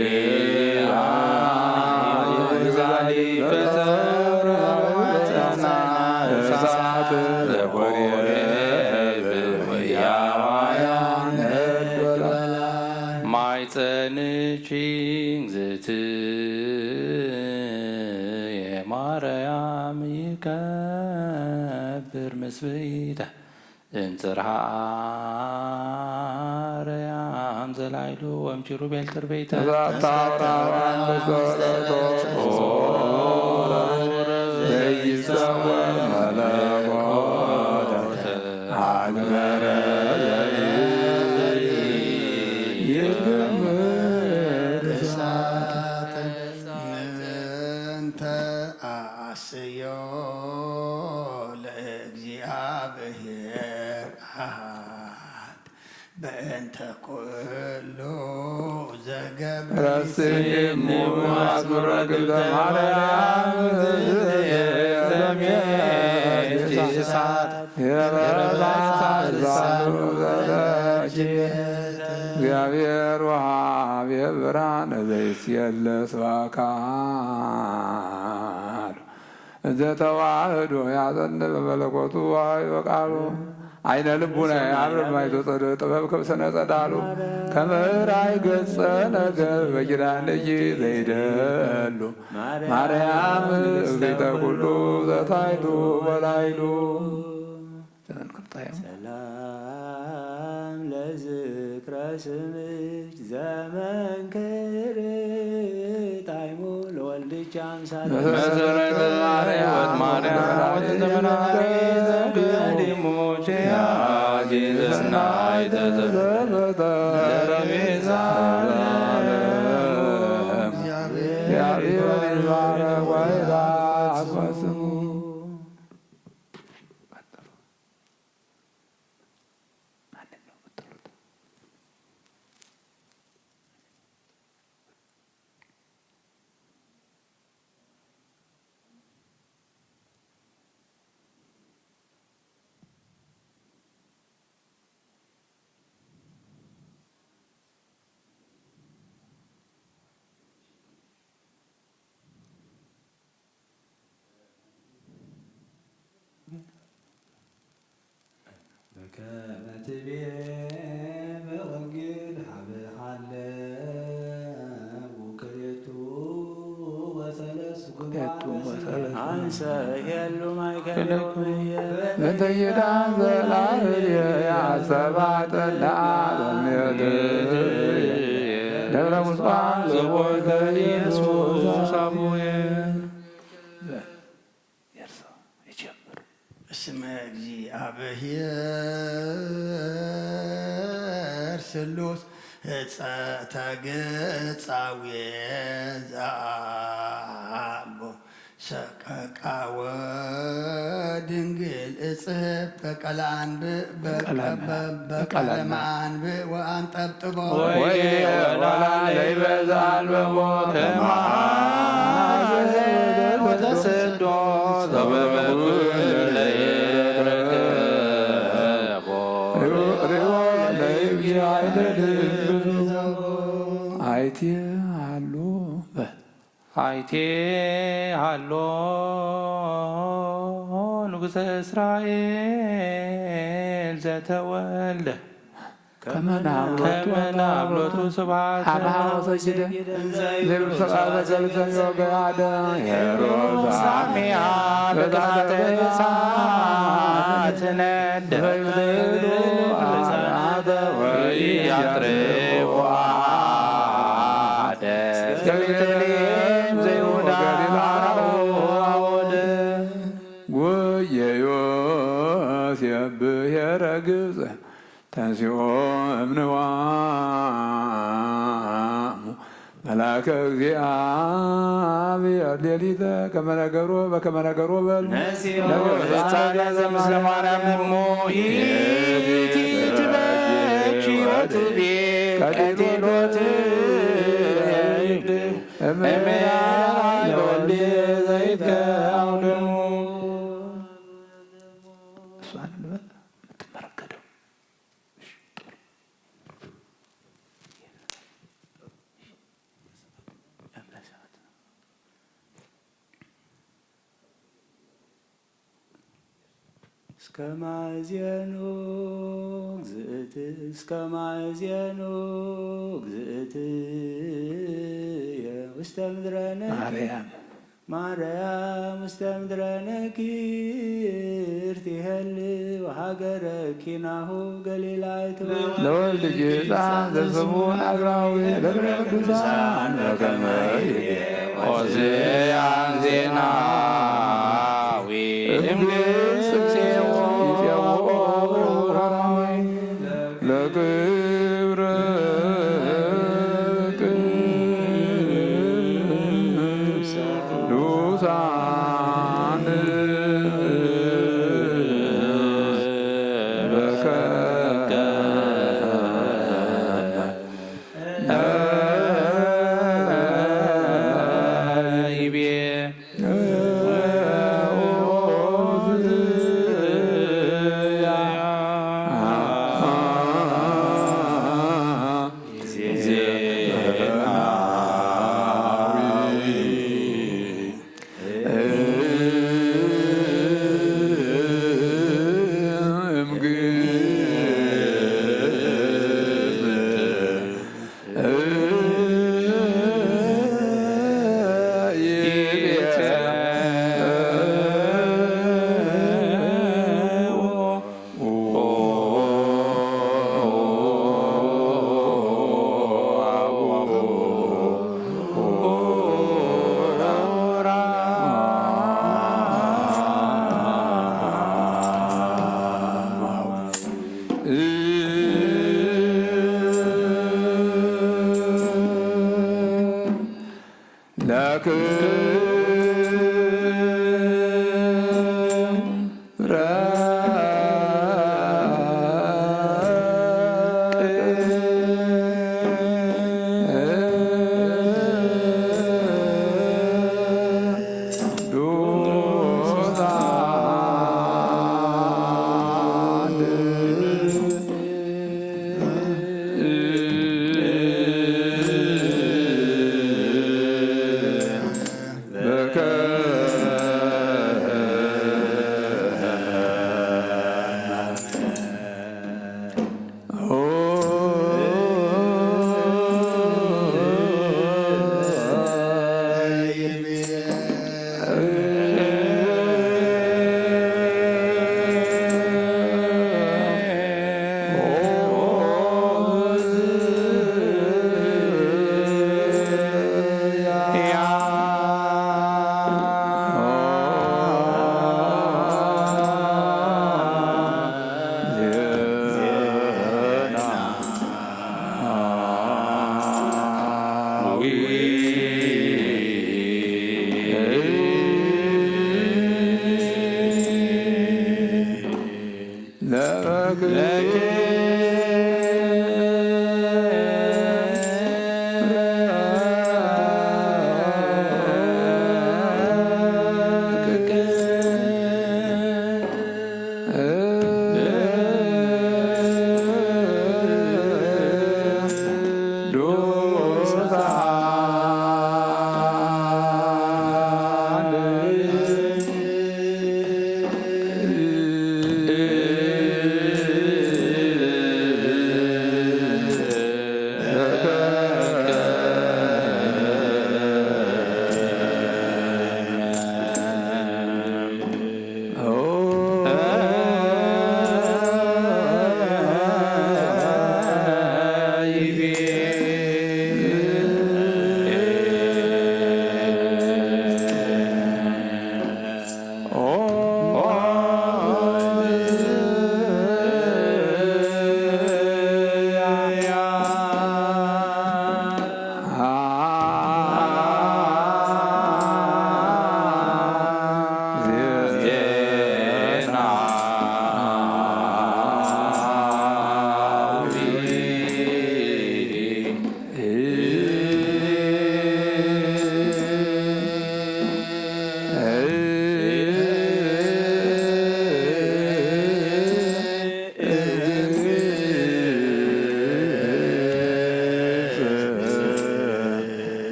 ይዛሊ በሰብረ ወፀና እሳት ዘኮሬብ ወያዋያን ማይፀንቺኝ ዝትየ ማርያም ይከብር ምስብይተ እንጽርሐ አርያም ዘላይሉ ወምጭሩ ቤልትር ቤተ ዘይሰወር መለኮት አግበረ ይትገምር እሳተ እንተ አስዮ ለእግዚአብሔር አሐድ በእንተ ኩሉ ዘገብር ረስሙ አስመረ ግብረ ማርያም እግዚአብሔር ወሀብ ብርሃነ ዘይስየለስ በአካል ዘተዋህዶ ያጸንዕ በመለኮቱ ዋሕዮ ቃሉ አይነ ልቡና ያብርም አይቶ ጥበብ ከብሰነ ጸዳሉ ከመራይ ገጸ ነገር በኪዳን ልጅ ዘይደሉ ማርያም እግዝእተ ኩሉ ዘታይሉ በላይሉ ሰላም ለዝክረ ስምች ዘመንክር ጣዕሙ ለወልድች አምሳለ መሰረተ ማርያም ማርያም ዘመናዊ ዘገዲሞች ያጌዘናይ ተዘበተ ለቤዛ እግዚአብሔር ይባረክ ወይባርክ ስሙ በከመ ትቤ በወንጌል ሀበሃለው ክልኤቱ ወሰለስቱ አንሰ የሉ ማእከሎምየ እንተ ይዳን ዘላህልየ ያሰባጠና በምድር ደብረ ሙስቋም ዘቦይከ ኢየሱስ ሳሙኤል እስመ እግዚአብሔር ስሉስ ህፀተ ገጻዌ ዘአልቦ ሰቀቃ ወድንግል እጽብ በቀለ አንብዕ ወአንጠብጥቦ ወይ ወላለ ይበዛል በሞት ወተሰዶ ዘበበኩል ለይረከቦ አይቲ አሉ አይቴ ሃሎ ንጉሠ እስራኤል ዘተወልደ ከመናብሎቱ ስብሐት ሳሚያ በቃተ እሳት ነደ ወኢያጥርቁ አሐደ ቤተልሔም ዘይሁዳ አወደ ወየዮሴፍ ብሔረ ግብፅ ተንሥኦ እምንዋሙ መላከ እግዚአብሔር ሌሊተ ከመ ነገሮ በከመ ነገሮ በሉ ዘምስለ ማርያም እሞ ይእቲ ትበኪ ወትቤ ቀቴሎት እምያ ለወልድ ዘይትከአውድሙ እስከ ማእዜኑ እግዝእትየ ውስተ ምድረነ ማርያም ውስተ ምድረነ ኪርቲሄል ወሀገረ ኪናሁ ገሊላይቱ ለወልድ ጌታ ዘስሙ ናዝራዊ ለእግረ ቅዱሳን በከመ ኦዝያን ዜናዊ እምግብጽ ይፄውኦ ብርሃናዊ ለክብረ ቅዱሳን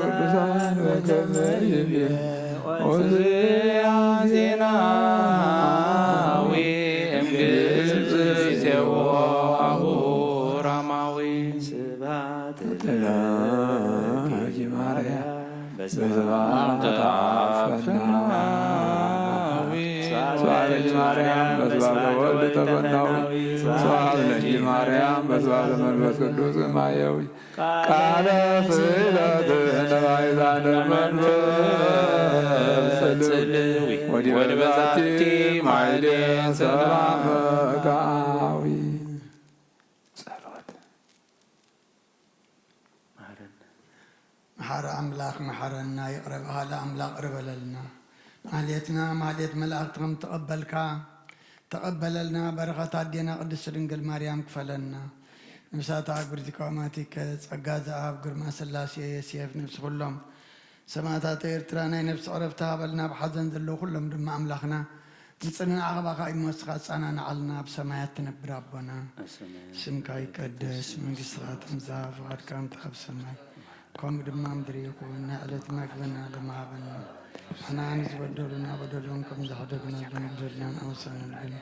ቅዱሳን በከመ ይቤ ኦዝያ ዜናዊ እምግብፅ ይፄውዖ አሁራማዊ ስብሐት ለኪ ማርያም በስብሐት ተአፍናዊ ስብሐት ለኪ ማርያም በስብሐተ ወልድ ተፈናዊ ስብሐት ለኪ ማርያም በስብሐተ መንፈስ ቅዱስ ማየዊ ቃለ ስእለት ለባይዛነ መንፈስ ጽልዊ ወዲበዛቲ ማይሌን ሰላም ቃዊ ጸሎት መሐረ አምላክ መሐረና ይቅረብ ኻለ አምላክ ቅርበለልና ማህሌትና ማህሌት መላእክት ከም ተቀበልካ ተቀበለልና በረኸት አዴና ቅድስት ድንግል ማርያም ክፈለና ነፍሳት አግብርቲ ቃማቲከ ጸጋ ዘአብ ግርማ ስላሴ የሴፍ ነፍሲ ኩሎም ሰማዕታት ኤርትራ ናይ ነፍሲ ዕረፍቲ ሃበልና ብሓዘን ዘለዉ ኩሎም ድማ ኣምላኽና ንፅንን ዓቕባኻ ይመወስኻ ፃናንዓልና ብሰማያት ትነብር ኣቦና ስምካ ይቀደስ መንግስትኻ ትምጻእ ፍቓድካ እምትኻ ብሰማይ ከምኡ ድማ ምድሪ ይኹን ናይ ዕለት መግብና ለማሃበና ንሕና ንዝበደሉና በደሎም ከም ዝሕደግናሎም በደልናን ኣወሳንን ግን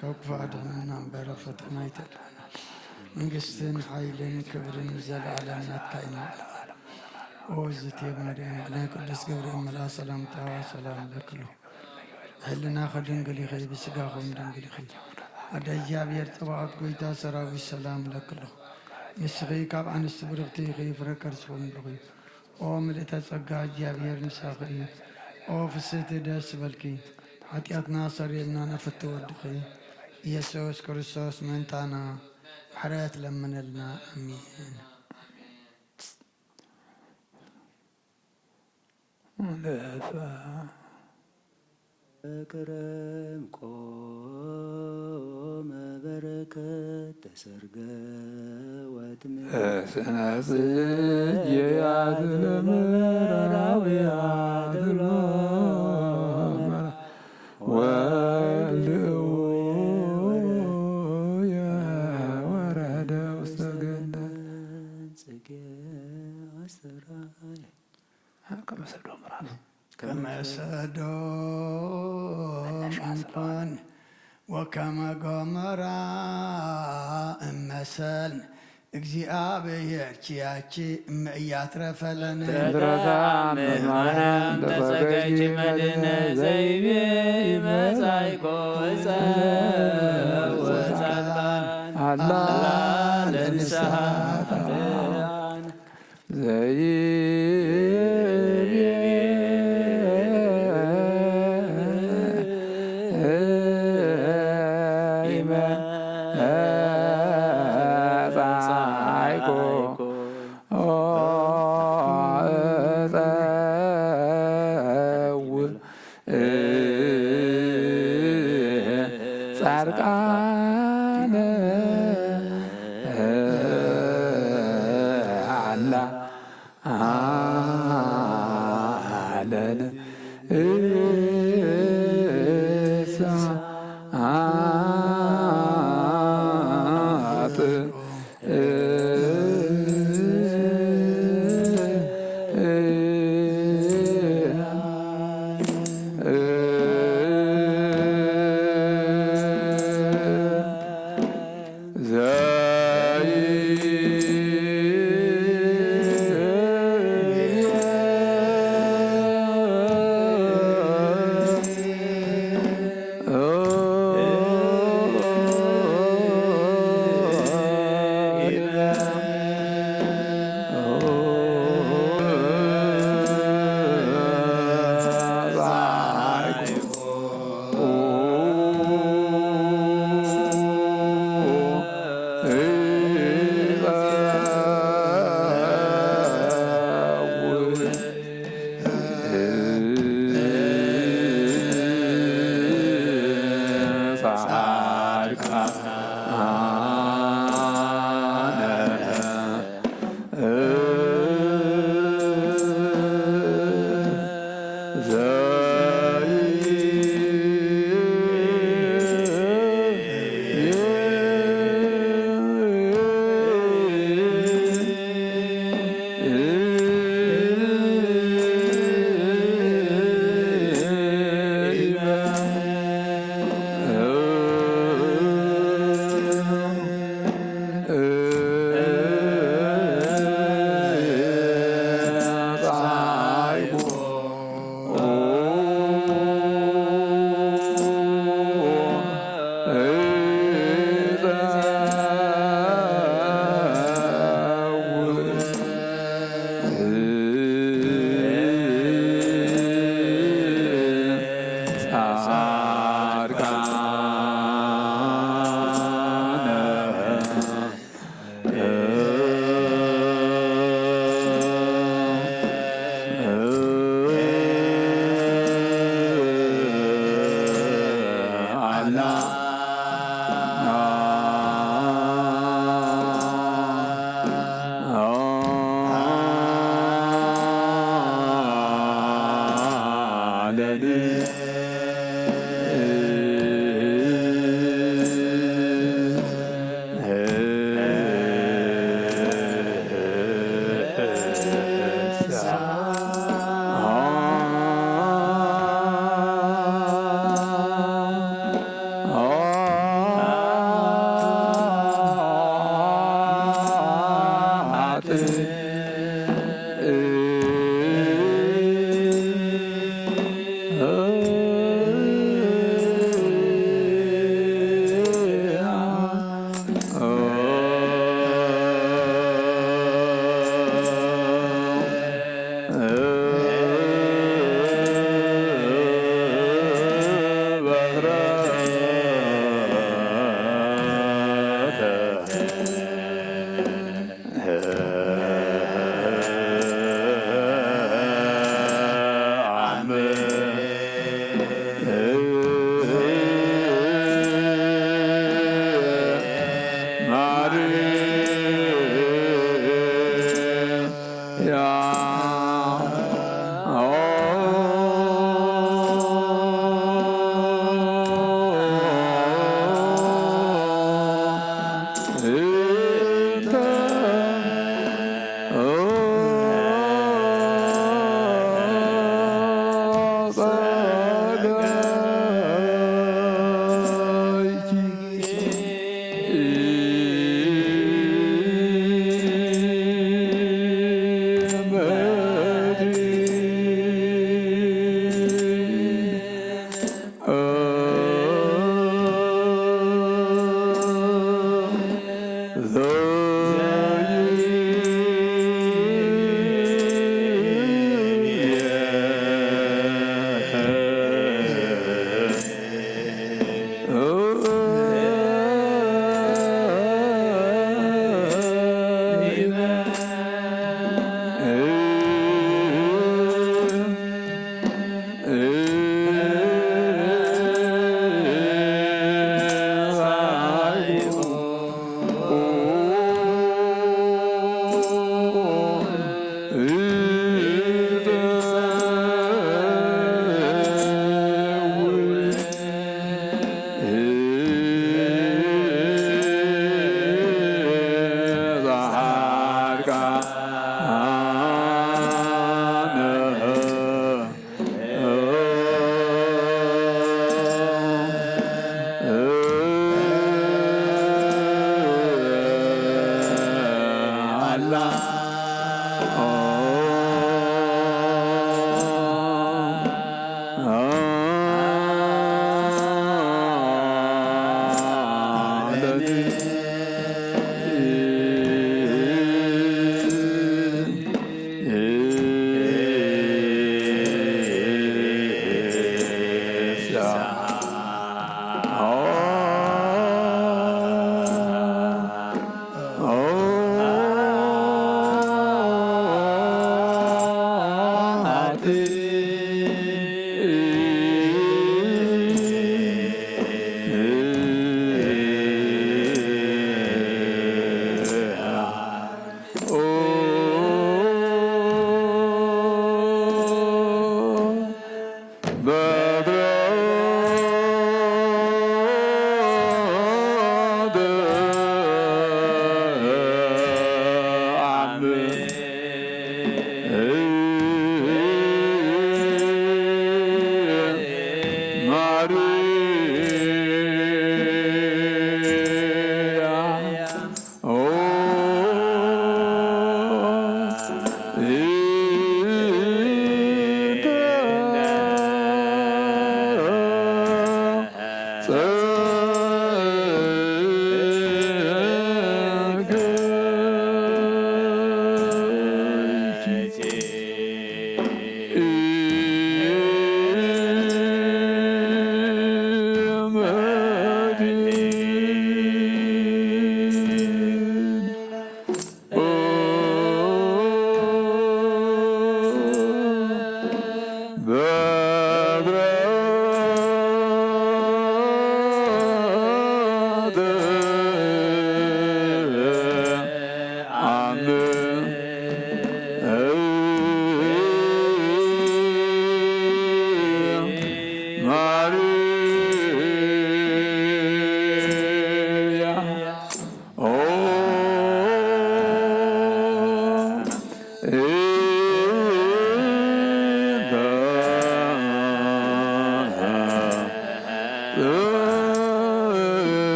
ካብ ክፉ ኣድሕነና እምበር ኣብ ፈተና ይተልአና መንግስትን ሓይልን ክብርን ዘለዓለም ናትካ ኢና ኦ እግዝእቴ ማርያም ናይ ቅዱስ ገብርኤል መልአክ ሰላምታ ሰላም ለክሉ ሕልና ከድንግል ኢኺ ብስጋኹም ድንግል ኢኺ ኣደ እግዚኣብሔር ፀባዖት ጎይታ ሰራዊት ሰላም ለክሉ ንስኺ ካብ ኣንስቲ ብርክቲ ኢኺ ፍረ ከርስኹም ኢኺ ኦ ምልእተ ጸጋ እግዚኣብሔር ንሳኺ እዩ ኦ ፍስሕቲ ደስ በልኪ ሓጢኣትና ሰሪልና ነፍቲ ወድኺ ኢየሱስ ክርስቶስ ምንታና ምሕረት ለምነልና ኣሚን በክረም ቆመ በረከት ተሰርገ ወትምር ስነ ጽጌያት ለመራውያት ወልድውየ ወረደ ውስተ ገነት ጽጌ አስተርአየ ከመ ሰዶም እንኳን ወከመ ገሞራ እመሰልን እግዚአብሔር ቺያቺ እያትረፈለን ማርያም ተጸገይች መድነ ዘይቤ መጻይቆ ወጻድቃን አላ ለንስሐ ኃጥኣን ጻድቃነ አላ አለን እሳት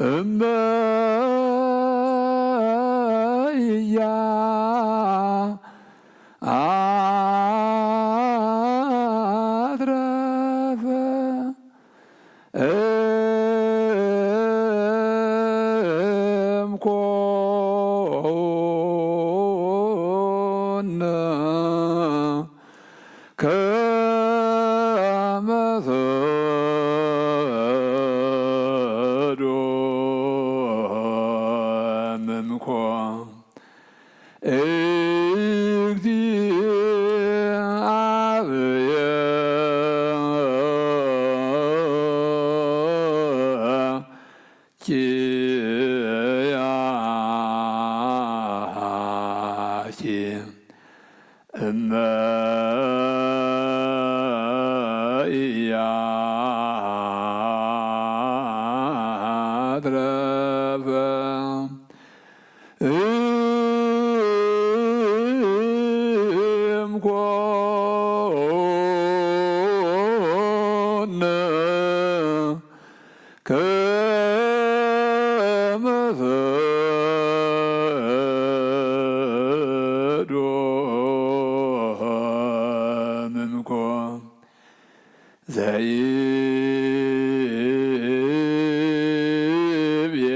እመ አትረፈ እምኮነ ከመ ፈዶም እምኮ ዘይብየ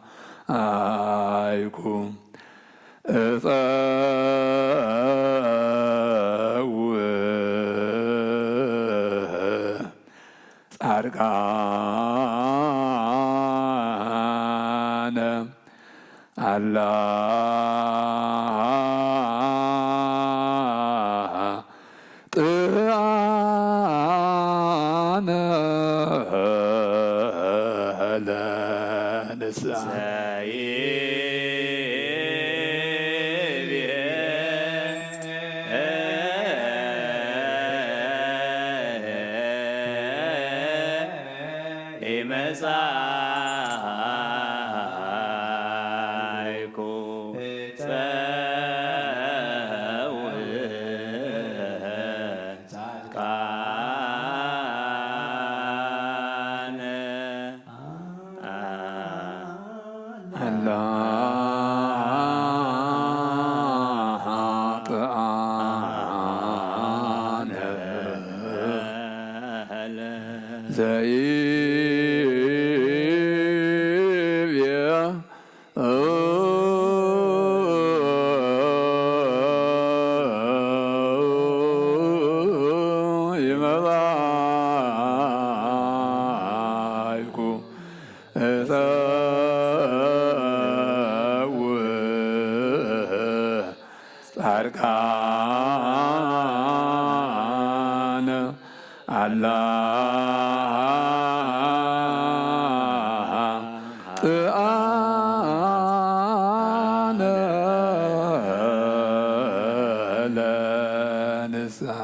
ይመዛይኩ ጻድቃነ አላ ጥአነ ለንስሐ መጻይኩ ጻድቃነ አላ ጥአነ ዘይብየ ይመዛይኩ ጻድቃነ አላ ጥአነ ለንስሐ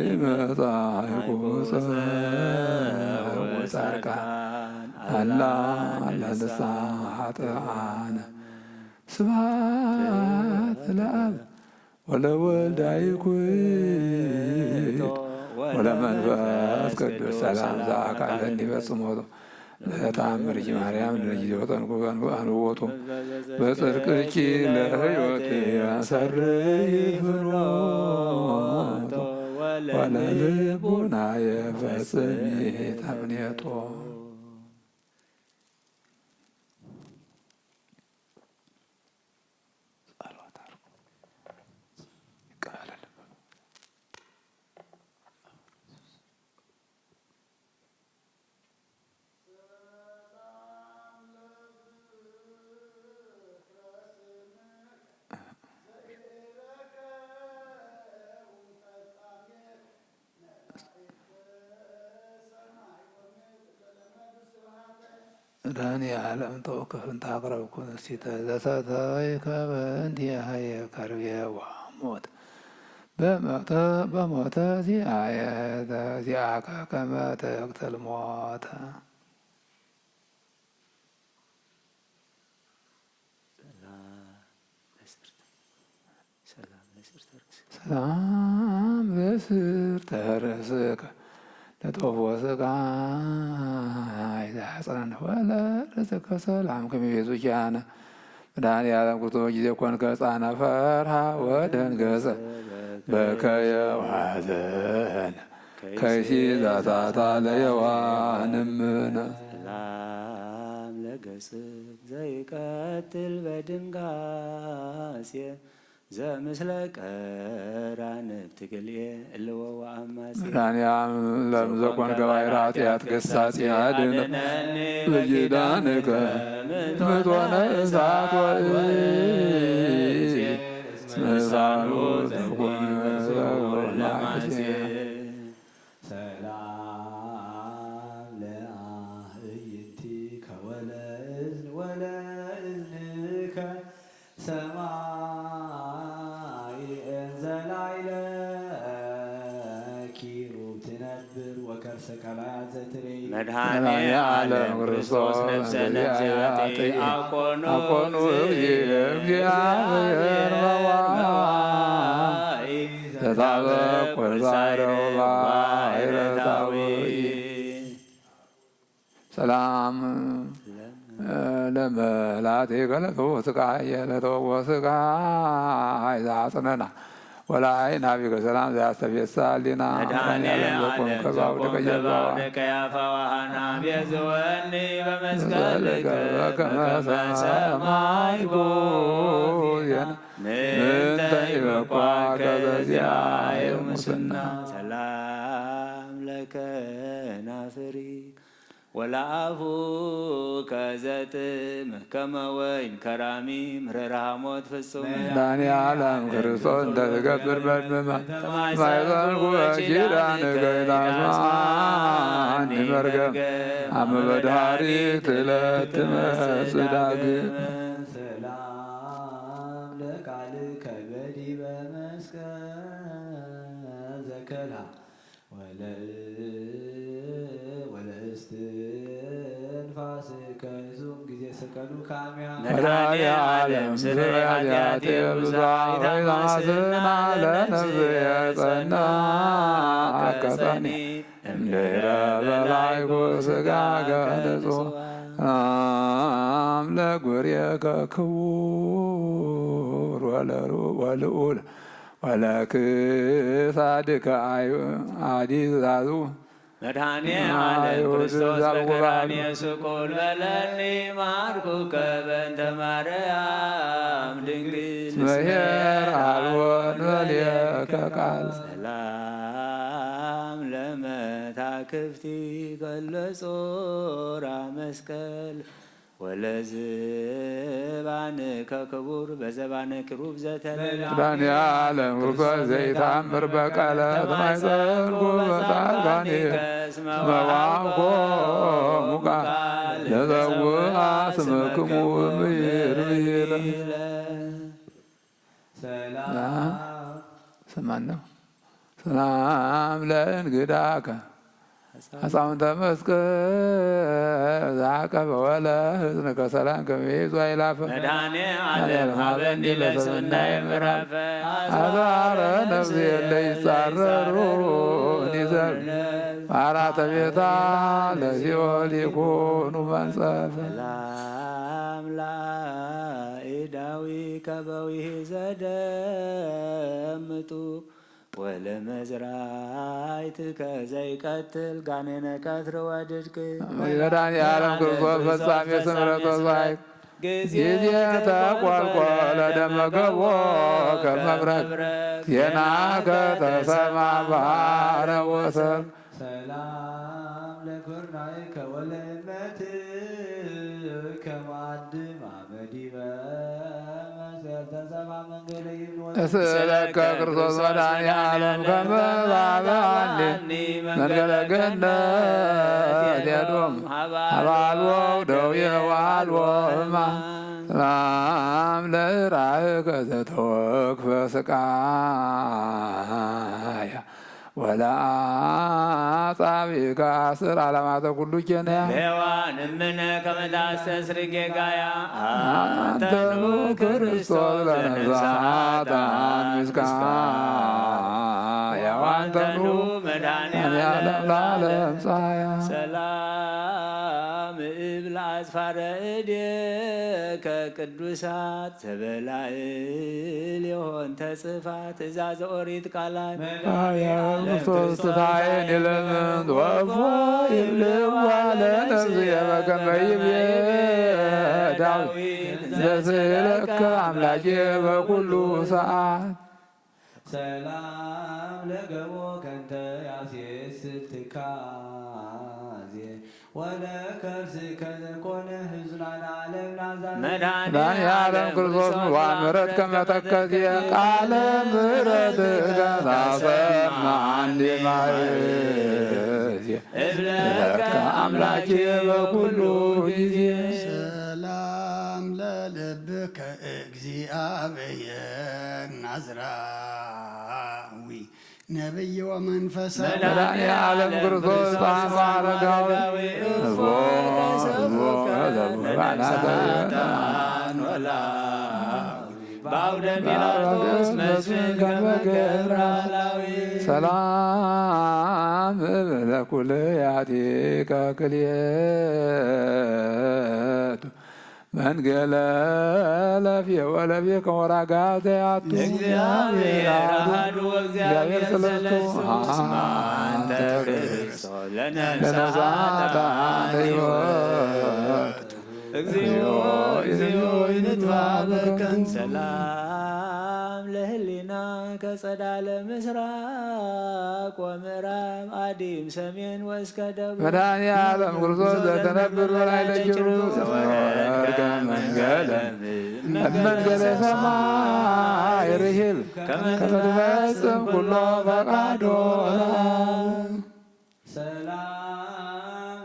ዘይመጻእኩ ወጻድቃን አላ ለንስሐ ኃጥኣን ስብሐት ለአብ ወለወልድ አይኩን ወለመንፈስ ቅዱስ ሰላም ዘአካለ እንዲፈጽሞቱ ለተአምር ማርያም ለጊዜው ጠንቁ አንወጡ በጽድቅኪ ለሕይወት ያሰርይ ፍኖቶ ወለልቡና የፈጽሚ ተምኔቶ ዳኒ ዓለም ተወከፍን ታቅረብ ኩንስቲተ ዘተተይ ከበንቲያየ ከርቤ ወሞት በሞተ ዚአየ ዚአከ ከመ ተቅትል ሞተ ሰላም ለስርተ ርእስከ ለተወስጋ አይዛጽረን ወለርእስከ ሰላም ከመቤዙኪያነ መድኃኔዓለም ክርስቶስ ጊዜ ኮንከ ሕፃነ ፈርሃ ወደንገጸ በከየ ወሐዘነ ከይሲ ዛታታ ለየዋህንምነ ሰላም ለገጽክ ዘይቀትል በድንጋጼ ዘምስለ ቀራንብ ትግልየ እልወ ወአማጺ መድኃኔዓለም ዘኮንከ ባሕረ ኃጢአት ገሳጺ አድኅነነ በኪዳንከ ምትወነ እሳት ወእሳት ምሳሉ ዘኮንከ ወለማሴ ሰላም ለአህይንቲከ ወለእዝንከ ሰማይ እንዘላይለ ኪሩብ ትነብር ወከርሰ ቀላያት ዘትሬይ መድኃኔዓለም ክርስቶስ ነፍሰ ነፍሳት አኮኑ እግዚአብሔር መዋይ ተጣበቅ ወዛረው ባሕረ ታውይ ሰላም ለመላቴከ ለተወስቃየ ዘአጽነና ወላይን ሀቢከ ሰላም ዘያስተፌሳ ሊና መድኃኔዓለም ዘኮንከ ባውደቀ ያፈዋሃና ቤዝወኒ በመስቀልከ በከመ ሰማይኩ ምንተ ይበቋከ በዚአየ ሙስና ሰላም ለከ ናፍሪክ ወላአፉ ከዘጥምህ ከመ ወይን ከራሚ ምሕረረ ሐሞት ፍጹም መድኃኔዓለም ክርስቶስ እንተ ትገብር በድምመ ማይፀንኩ በኪዳንከ ኢታስማኒ መርገም አመ በድኃሪት ዕለት ትመጽእ ዳግም ሰላም ለቃልከ በዲበ መስቀል ዘከላ ወለእስትንፋስከ ይዙም ጊዜ ሰቀሉ ካሚያ መድኃኔዓለም ስርየ ኃጢአቴ ብዙኃት ወይዛስና ለነፍስየ ጸናዐከኒ እምድኅረ በላዕኩ ሥጋከ ንጹሕ ለጉርየከ ክቡር ወልዑል ወለክሳድከ አዲዛዙ መድኃኔዓለም ክርስቶስ በቀራንዮ ስቁል በለኒ ማርኩከ በእንተ ማርያም ድንግል መሄር አልቦን በልየከ ቃል ሰላም ለመታክፍቲ ከለጾራ መስቀል ወለዝባንከ ክቡር በዘባነ ክሩብ ዘተለላ መድኃኔዓለም ክርስቶስ ዘይታምር በቀለ ማይፀንኩ በጻድቃኒከ መዋዕኮሙ ቃል ለዘውአ ስምክሙ ምይር ምይለ ስማን ነው። ሰላም ለእንግዳከ አጻውንተ መስቀል ዘአቀበ ወለ ሕዝንከ ሰላም ከመይዙ አይላፈ መድኃኔ ዓለም ሀበኒ ለስምናየ ምዕራፈ አዛረ ነፍስ የለ ይጻረሩ ኒዘር አራተ ቤታ ለሲኦል ይኩኑ መንጸፈ ሰላም ላኢዳዊ ከበዊህ ዘደምጡ ወለመዝራዕትከ ዘይቀትል ጋኔነ ቀትር ወድድቅ መድኃኔዓለም ክርስቶስ ፈጻሜ ስምረተ ጻድቅ ጊዜ ተቆልቆለ ደመ ገቦ ከመብረቅ ዜናከ ተሰማ ባህረ ወሰብ ሰላም ለኩርናይከ ወለእመትከ ማዕድም አመዲበ መሰልተሰማ መንገለ ይብን እስእለከ ክርስቶስ መድኃኔዓለም ከመ ባብአኒ መንገለ ገነት የዶም አባልዎ ደዌ ወአልቦ ሕማም ሰላም ለራእከ ዘተወክፈ ስቃያ ወለአጻብዕከ አስር ዓለማተ ኩሉ ኬንያ ሔዋን እምነ ከመ ታስተስርይ ጌጋያ አንተኑ ክርስቶስ ለነፍሳት ምስጋያ አንተኑ መድኃኔዓለም ለዓለም ፀሐያ ሰላም እብል አጽፋረ እዴከ ቅዱሳት ዘበላዕል የሆን ተጽፋ ትእዛዘ ኦሪት ቃላት ክርስቶስ ታየን ይለምን ወፎ ይብልዋ ለነፍስየ በከመ ይቤ ዳዊት ዘስእለከ አምላኬ በኩሉ ሰዓት ሰላም ለገቦ ከንተ ያሴስል ትካዜ ወለከርስከ ዘኮነ ሕዙናን ዓለም ናዛዝ መድኃኔዓለም ክርስቶስ ምሕረት ከመ ተከዝየ ቃለ ምሕረትከ ታሰምዐኒ ማእዜየ እብለከ አምላኬ በኩሉ ጊዜ ሰላም ለልብከ እግዚአብሔር ናዝራዊ ነቢይ ወመንፈሰ መድኃኔዓለም ክርስቶስ ጣዕመ አረጋዊ በአውደ ጲላጦስ መስፍን ከመ ገብረ ላዊ ሰላም ለኩልያቲከ ክልኤቱ መንገለ ለፍየ ወለፍየ ከወራጋተ ያቱ እግዚአብሔር አሐዱ ወእግዚአብሔር ሰለስቱ አንተ ክርስቶስ ለነፍሳት ሕይወት እግዚኦ እግዚኦ ይንትባበከን ሰላም ለህሊና ከጸዳለ ምስራቅ ወምዕራብ አዲም ሰሜን ወእስከ ደቡብ መድኃኔዓለም ክርስቶስ ዘተነብር በላይ ለጅሩ ዘወረድከ መንገለ ሰማይ ርሂብ ከመ ትፈጽም ኩሎ ፈቃዶ ሰላም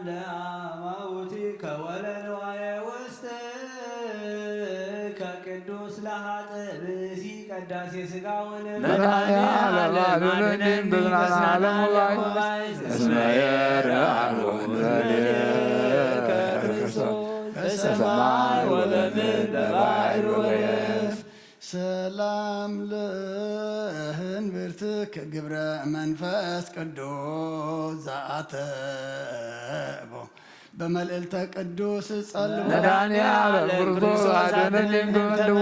ለአማውቲከ ወለንዋየ ውስጥከ ቅዱስ ለኃጥእ ብእሲ ቀዳሴ ሥጋ ወደም መድኃኔዓለም አድኅነኒ በዝናነ ዓለም ወባይ እስመ የርአዮ ዘሌከ ክርስቶስ በሰማይ ወበምድር በባሕር ወየብስ ሰላም ለህንብርትከ ግብረ መንፈስ ቅዱስ ዘአተቦ በመልዕልተ ቅዱስ ጸልቦ መድኃኔዓለም ክርስቶስ አድኅነኒ በምድቦ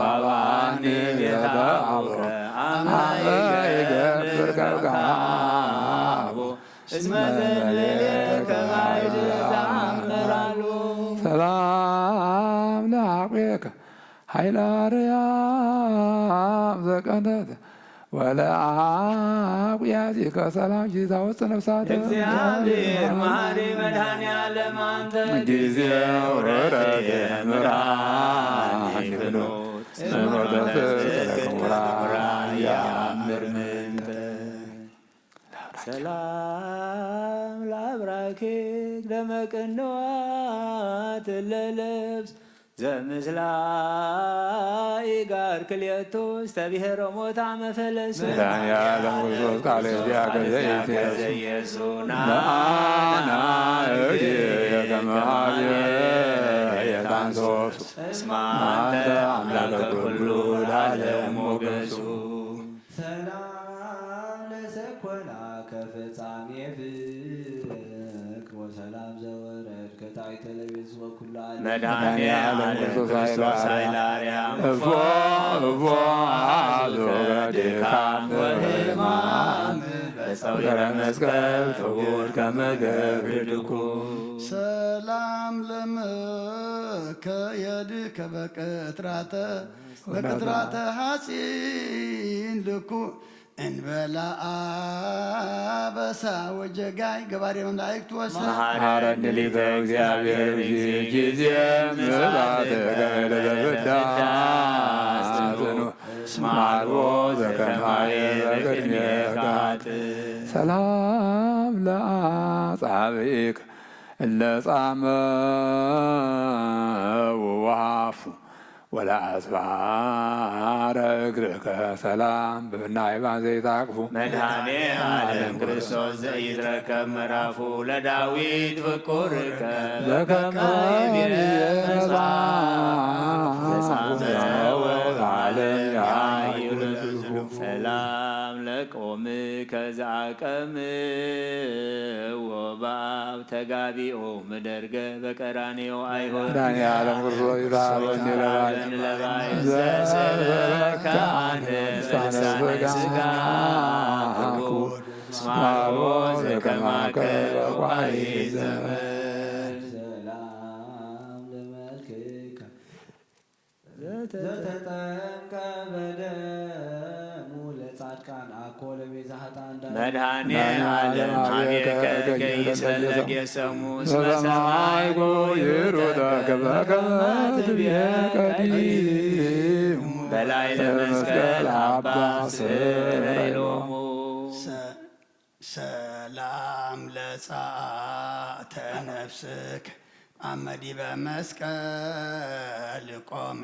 አባኒ ቤተ አብሮ አመ ይገብር ከብካቦ እስመ ዘንበሌከ ባዕድ ዘአምራሉ ሰላም ለአቁየከ ኃይለ አርያም ዘቀነት ወለአቁያቲከ ሰላም ጊዜታወፅ ነፍሳተ እግዚአብሔር መሐሪ መድኃኔዓለም አንተ ጊዜው ረረቴ ምራን ፍኖት ስምረተ ስለክሙራን ያምር ምንተ ሰላም ለአብራኬ ደመቅንዋት ለልብስ ዘምስላይ ጋር ክልኤቱ ዝተብሔሮ ሞታ መፈለሱ መድኃኒዓለም ክርስቶስ ቃለ እግዚአብሔር ዘኢየሱስ ናና እግየ ከመ የታንሶሱ እስመ አንተ አምላከ ኩሉ ለዓለም ሞገሱ ሰላም ለሰኮና ከፍጻሜ ፍቅር ወሰላም ዘወረድ ከታሕተ ለቤዝ ወኩሉ ዓለም መድኃኒዓለም ክርስቶስ ኃይለ አርያም እፎ አዞገዴካም ወሕማም በፀዊረ መስቀል ትውር ከመ ገብር ድኩም ሰላም ለመከ የድከ በቅጥራተ ሐጺን ልኩ እንበላ አበሳ ወጀጋይ ገባሬ መላእክት ወሰ መሐረኒ ሊተ እግዚአብሔር ጊዜ ምጽአተ ገለዘብዳ ጽኑ ስማርቦ ዘከማየ በቅድሜካት ሰላም ለአጻብዕከ እለ ጻመው ወሃፉ ወለአስባረ እግርከ ሰላም በብናይ ዘይታቅፉ መድኃኔዓለም ክርስቶስ ዘኢትረከብ ምዕራፉ ለዳዊት ፍቁርከ በከመ ዓለም ያዩ ሰላም ለቆም ከዛቀም ወባብ ተጋቢኦ ምደርገ በቀራኔዮ አይሆን መድኃኒዓለም ክርስቶስ ይታበኒ ለባይ ዘሰበከ አንተ በልሳነ ሥጋ ስማሮ ዘከማከ በቋይ ዘመን ሰላም ለመልክከ ዘተጠምቀ በደሙ ለጻድቃን አኮ ለቤዛ ኃጥአን መድኃኔዓለም ኀቤከ ከይሰለቅ የሰሙ እስመ ሰማዕኩ ይሩደከ በከመ ትቤቀዲሙ በላይ ለመስቀል አባ ስረይሎሙ ሰላም ለጻእተ ነፍስከ አመዲበ መስቀል ቆመ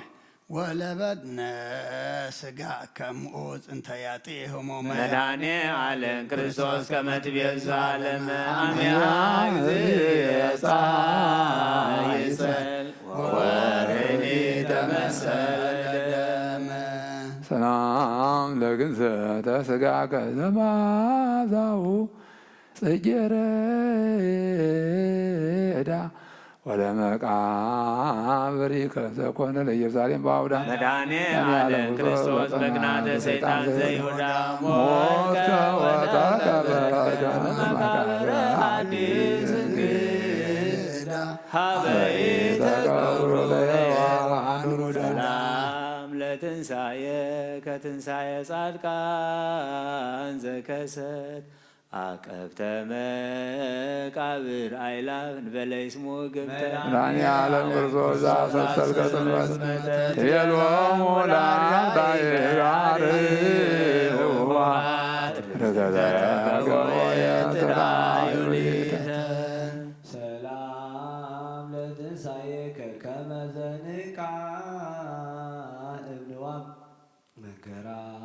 ወለበድነ ሥጋ ከሙዑዝ እንተ ያጢሆሙ መድኃኔዓለም ክርስቶስ ከመ ትቤዛ ዓለመ አምያ ይጸል ወወርኅኒ ተመሰለ ደመ ሰላም ለግንዘተ ሥጋከ ዘመዓዛሁ ጽጌረዳ ወለመቃብሪከ ዘኮነ ለኢየሩሳሌም በአውዳ መድኃኔዓለም ክርስቶስ በቅናተ ሰይጣን ዘይሁዳ ሞተ ወተቀበረ መቃብረ ሐዲስ እንግዳ ሀበ ተቀብሮ ለሕያዋን ውሉደ ሰላም ለትንሣኤ ከትንሣኤ ጻድቃን ዘከሰት አቀብተ መቃብር አእላፍ እንበለ ይስሙ ገብተ መድኃኒዓለም ክርስቶስ ዘአሰሰልከ ጽልመት ትቤሎሙ ለአርዳኢሃርኅዋ ርተዘገቦ የትራዩ ሊተ ሰላም ለትንሣኤከ ከመ ዘንቃ እብንዋም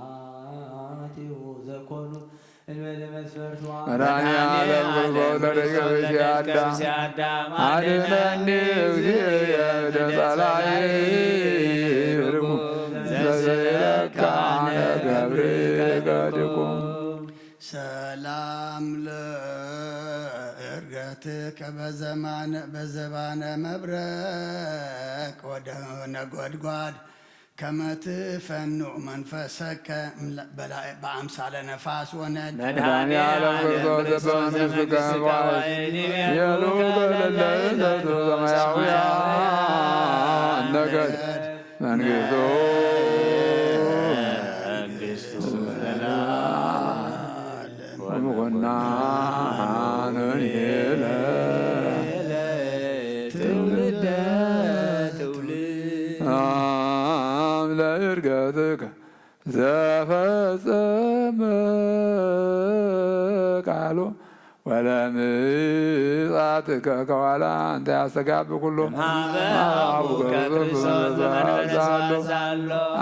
መከራቲሁ ዘኮኑ እንበለ መስፈርቱ መድኃኒዓለም ክርስቶስ ለደቂቀ ብእሲ አዳም አድኅነኒ እግዚእየ እምጸላኢ ርጉም ዘሰይለካነ ገብርከ ድኩም ሰላም ለዕርገትከ በዘባነ መብረቅ ወደ ነጎድጓድ ከመ ትፈንዑ መንፈሰከ በአምሳለ ነፋስ ወነድ መድኃኒዓለም ክርስቶስ በመንግሥትከ የሉከ ለለዕለቱ ሰማያውያን ነገድ መንግሥቱ ወምኩናን ትውልደ ትውልድ ለዕርገትከ ዘፈጸመ ቃሎ ወለምጻትከ ከኋላ እንተ ያስተጋብ ኩሉ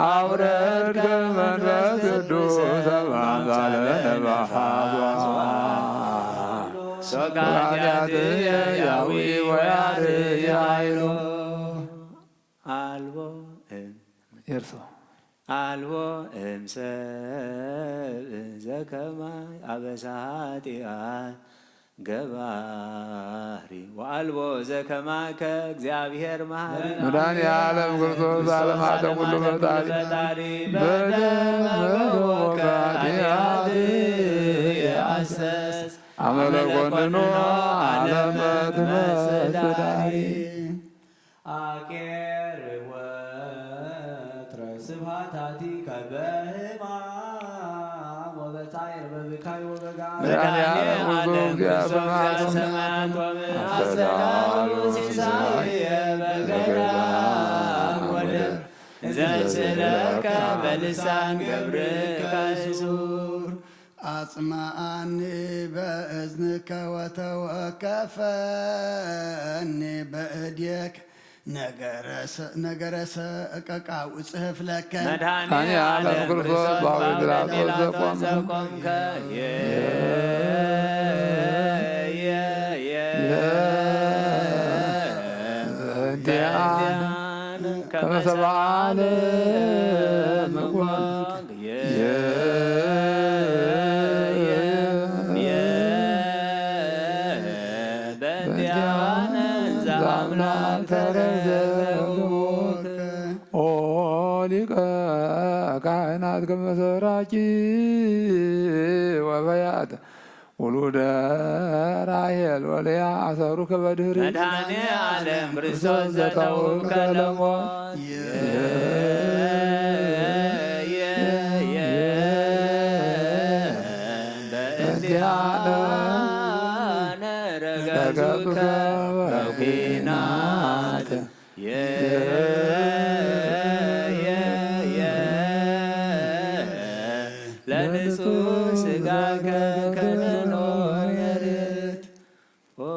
አውረድ ከመንፈስ ቅዱስ በአምሳለ ነፋስ ሶጋትያትየ ያዊ ወያርይ ኃይሎ አልቦ የርሶ አልቦ እምሰብ ዘከመ አበሳ ኃጢአት ገባሪ ወአልቦ ዘከማከ እግዚአብሔር መሐሪ መድኃኔዓለም ክርስቶስ ዓለማተ ኩሉ ፈጣሪ በደመ ወኃጢአት የአሰስ አመለኮንኖ ዓለመ ትመስዳሪ አቄር ወትረ ስብሐታቲከ በሕማም ወበጻዕር በብካይ ወበጋር መድኃኔዓለም ክርስቶስ ሰማያት ወምድር ሲሳየ በገዳም ወደር ዘስለከ በልሳን ገብርከ ሱር አጽማአኒ በእዝንከ ወተወከፈኒ በእድየከ ነገረ ሰቀቃ ውጽሕፍ ለከ መድኃኔዓለም ክርስቶስ በጲላጦስ ዘቆምከ እንዲያን ከመሰብዓለ መጓንግ በእንዲያነ ዘአምላክ ተረዘቦከ ኦ ሊቀ ካህናት ከመሰራቂ ወበያት ውሉደ ራሔል ወልያ አሰሩ ከበድህሪ መድኃኔዓለም ክርስቶስ ዘተውከ ለሞት በእንቲአነ ረገዙከ በኩናት ለንጹሕ ሥጋከ ከመኖር የርት ኦ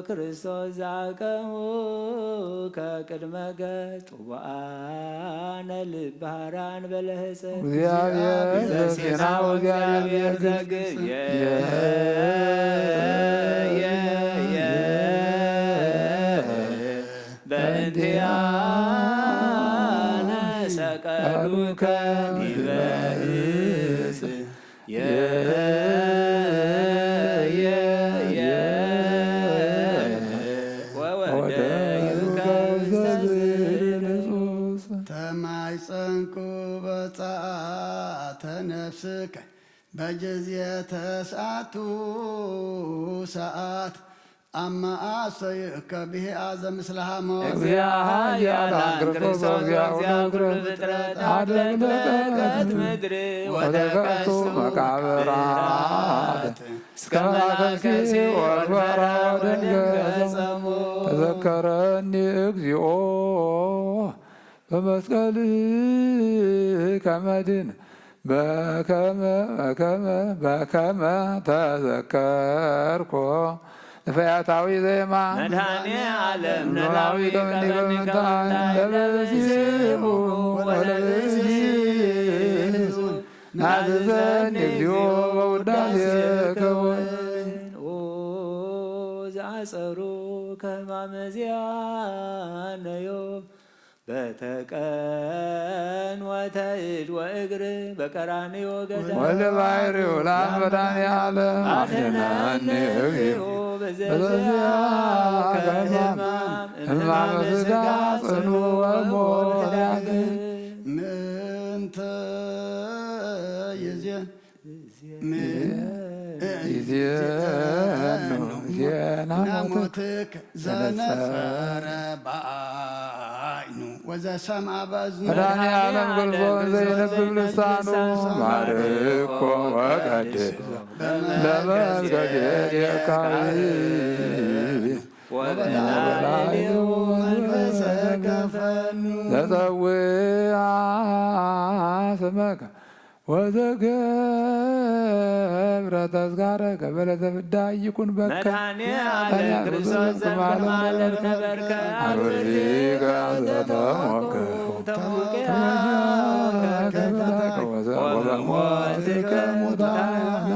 ክርስቶስ ዛቀሙ ከቅድመ ገጽ ወአነ ልባራን በለህፀት እግዚአብሔር ዘሴና ወእግዚአብሔር ዘግየ በእንቲአነ ሰቀሉከ ዲበ ዕፅ ወወደዩከ ውስተ ዝንጹስ ተማይፀንኩ በፀአተ ነፍስከ በጊዜተ ሰዓቱ ሰዓት አማ አሰይከ ብሂአዘ ምስለ ሐሞት እግዚአብሔር ክርስቶስ እግዚአብሔር ፍጥረት አድለቀት ምድር ወተከሱ መቃብራት እስከ መላከሲ ወልፈራ ወደንገጸሙ ተዘከረኒ እግዚኦ በመስቀል ከመድን በከመ ተዘከርኮ ፈያታዊ ዜማ መድኃኔዓለም ኖላዊ ቀመኒበምንታን ለበሲሙ ወለበሲሱ ናዝዘን እግዚኦ በውዳሴከ ኦ ዘአጸሩ ከማመዚያነ ዮም በተቀን ወተእድ ወእግር በቀራንዮ ገዳም ወለባሕርዩ ለመድኃኔዓለም አድኅነኒ እግዚኦ በዚያ ከሕማም ሕማመ ሥጋ ጽኑ ወሞት ዳግም ምንተ ይዜኑ ዜና ሞትከ ዘነፈረ በዓይኑ ወዘሰምዐ በእዝኑ መድኃኔዓለም ክርስቶስ ዘይነብብ ልሳኑ ባርኮ ወቀድስ ለመስገድ ወበላዕሌሁ መንፈሰከ ፈኑ ዘጸውዐ ስመከ ወዘገብረ ግብረ ተዝካረ ገበለተ ፍዳ ይኩን በከ መድኃኔ ዓለም ክርስቶስ ዘእንበለ ዓለም ነበርከ አርበሪከ ዘተሞከ ተሞቅያ ወበሞትከ ሙታነ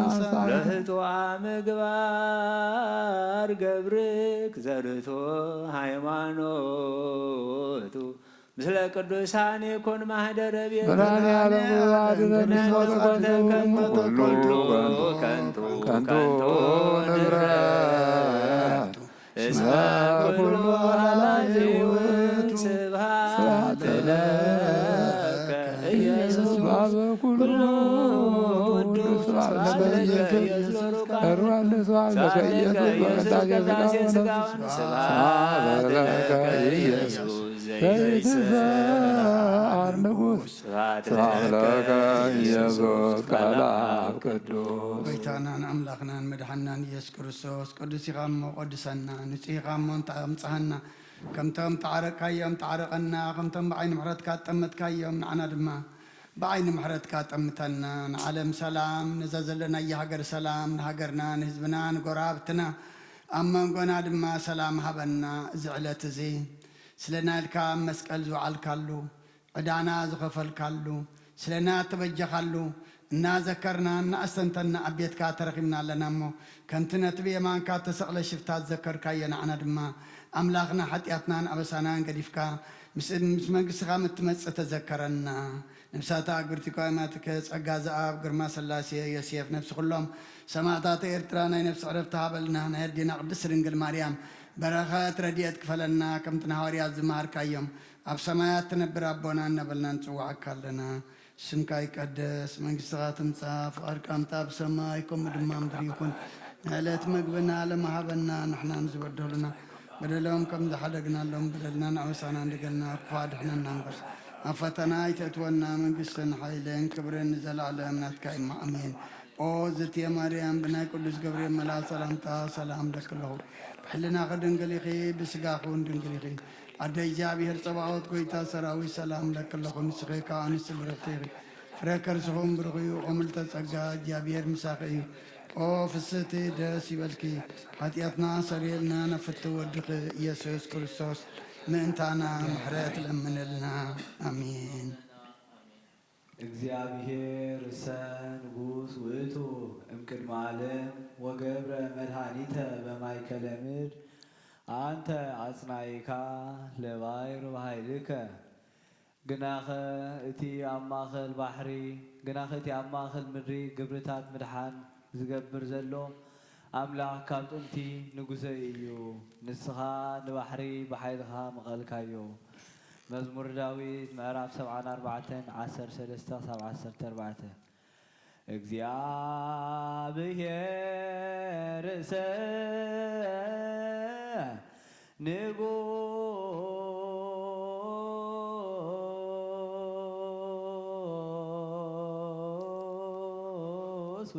ለህጥዋ ምግባር ገብርክ ዘርቶ ሃይማኖቱ ምስለ ቅዱሳን ይኩን ማህደረ ቤት ብርሃነ ዓለም ሁሉ ከንቱ ንብረቱ እስመ ኩሉ ኃላፊ ውእቱ ስብሐት ለከ ኢየሱስ ኩሉ ቅዱስ ዘይትዘአር ንጉሥ ስብሐት ለከ ኢየሱስ ቃለ አብ ቅዱስ ጎይታናን አምላኽናን መድሓናን ኢየሱስ ክርስቶስ ቅዱስ ኢኻ እሞ ቀድሰና ንጹሕ ኢኻ እሞ እንተምፅሐና ከምቶም ተዓረቅካዮም ተዓረቐና ከምቶም ብዓይኒ ምሕረትካ ጠመትካዮም ንዓና ድማ ብዓይኒ ምሕረትካ ጠምተና ንዓለም ሰላም ነዛ ዘለና የሃገር ሰላም ንሃገርና ንህዝብና ንጎራብትና ኣብ መንጎና ድማ ሰላም ሃበና እዚ ዕለት እዚ ስለና ኢልካ መስቀል ዝወዓልካሉ ዕዳና ዝኸፈልካሉ ስለና ተበጀኻሉ እናዘከርና እናእስተንተና ኣብ ቤትካ ተረኺብና ኣለና እሞ ከምቲ ነቲ ብየማንካ ተሰቕለ ሽፍታት ዘከርካዮ ንዓና ድማ ኣምላኽና ሓጢኣትናን ኣበሳናን ገዲፍካ ምስ መንግሥትኻ ምትመጽእ ተዘከረና ነብሳታ ኣግብርቲ ቋይማትከ ጸጋ ዘኣብ ግርማ ስላሴ ዮሴፍ ነፍሲ ኩሎም ሰማዕታት ኤርትራ ናይ ነፍሲ ዕረፍቲ ሃበልና ናይ ኣዴና ቅድስት ድንግል ማርያም በረኸት ረድኤት ክፈለና ከምቲ ንሃዋርያት ዝመሃርካዮም ኣብ ሰማያት ትነብር ኣቦና እናበልና ንጽዋዓካ ኣለና ስምካ ይቀደስ መንግሥትኻ ትምጻእ ፍቓድካ ምጽእ ብሰማይ ከምኡ ድማ ምድሪ ይኹን ንዕለት መግብና ለመሃበና ንሕና ንዝበደሉና በደሎም ከም ዝሓደግናሎም በደልናን ኣበሳና እንደገልና ክፉ ኣድሕነና እምበር ኣብ ፈተና ይተእትወና መንግሥትን ሓይልን ክብርን ንዘለዓለም ናትካ ኢማ ኣሜን ኦ ዝትየ ማርያም ብናይ ቅዱስ ገብርኤል መልኣክ ሰላምታ ሰላም ለክለኹ ብሕልናኸ ድንግል ኢኺ ብስጋኹ ድንግል ኢኺ ኣደ እግዚኣብሔር ፀባዖት ጎይታ ሰራዊት ሰላም ለክለኹ ንስኺ ካብ ኣንስቲ ብርኽቲ ኢኺ ፍረ ከርስኹም ብርኽ እዩ ኦ ምልዕተ ጸጋ እግዚኣብሔር ምሳኺ እዩ ኦ ፍስቲ ደስ ይበልኪ ኃጢአትና ሰሪየልና ነፍቲ ወድኽ ኢየሱስ ክርስቶስ ምእንታና ምሕረት ለምንልና አሜን። እግዚአብሔር እሰ ንጉሥ ውእቱ እምቅድመ ዓለም ወገብረ መድኃኒተ በማእከለ ምድር አንተ አጽናኢካ ለባሕር በኃይልከ ግናኸ እቲ ኣብ ማእኸል ባሕሪ ግናኸ እቲ ኣብ ማእኸል ምድሪ ግብርታት ምድሓን ዝገብር ዘሎ ኣምላኽ ካብ ጥንቲ ንጉሰይ እዩ ንስኻ ንባሕሪ ብሓይልኻ መቐልካዮ መዝሙር ዳዊት ምዕራፍ 74 13-14 እግዚአብሔር ርእሰ ንጉሥ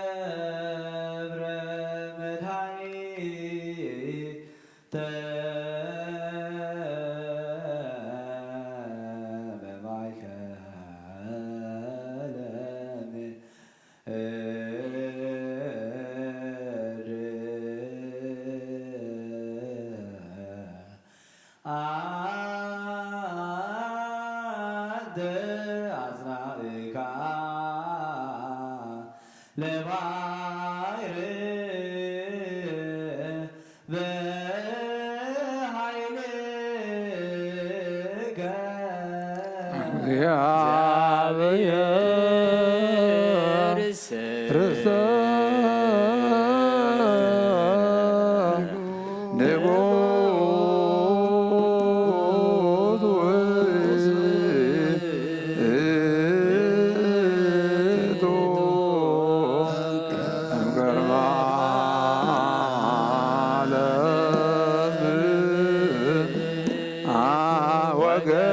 ወገብረ መድኃኒተ በማእከለ አንተ አጽናኢካ ለባሕር በኃይልከ እግዚአብሔር ርእሰ ንጉሥ ውእቱ እምቅድመ ዓለም ወገብረ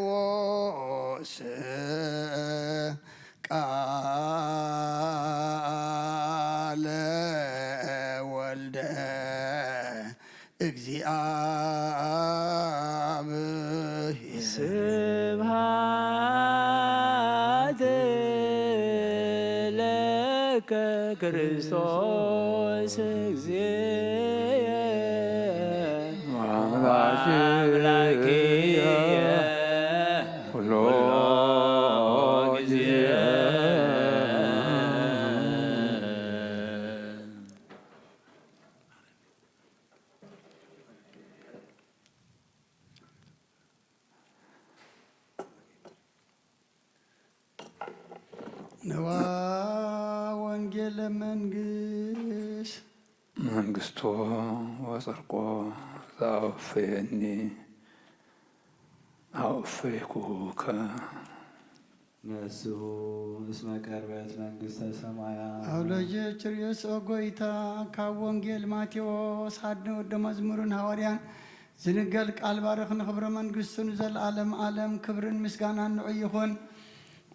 ማቴዎስ ቃለ ወልደ እግዚአብሔር ስብሐት ለከ ክርስቶስ እግዚእ አምላክየ ሁሉ ጊዜ ነዋ ወንጌለ መንግሥት መንግስቶ ወጽድቆ ዘአውፍየኒ አውፍኩከ ነስሑ እስመ ቀርበት መንግሥተ ሰማያት አውለጀች ርእስ ጎይታ ካብ ወንጌል ማቴዎስ ሓድነ ወደ መዝሙርን ሐዋርያን ዝንገል ቃል ባርኽ ንኽብረ መንግሥቱን ዘለዓለም ዓለም ክብርን ምስጋናን ንዑ ይኹን።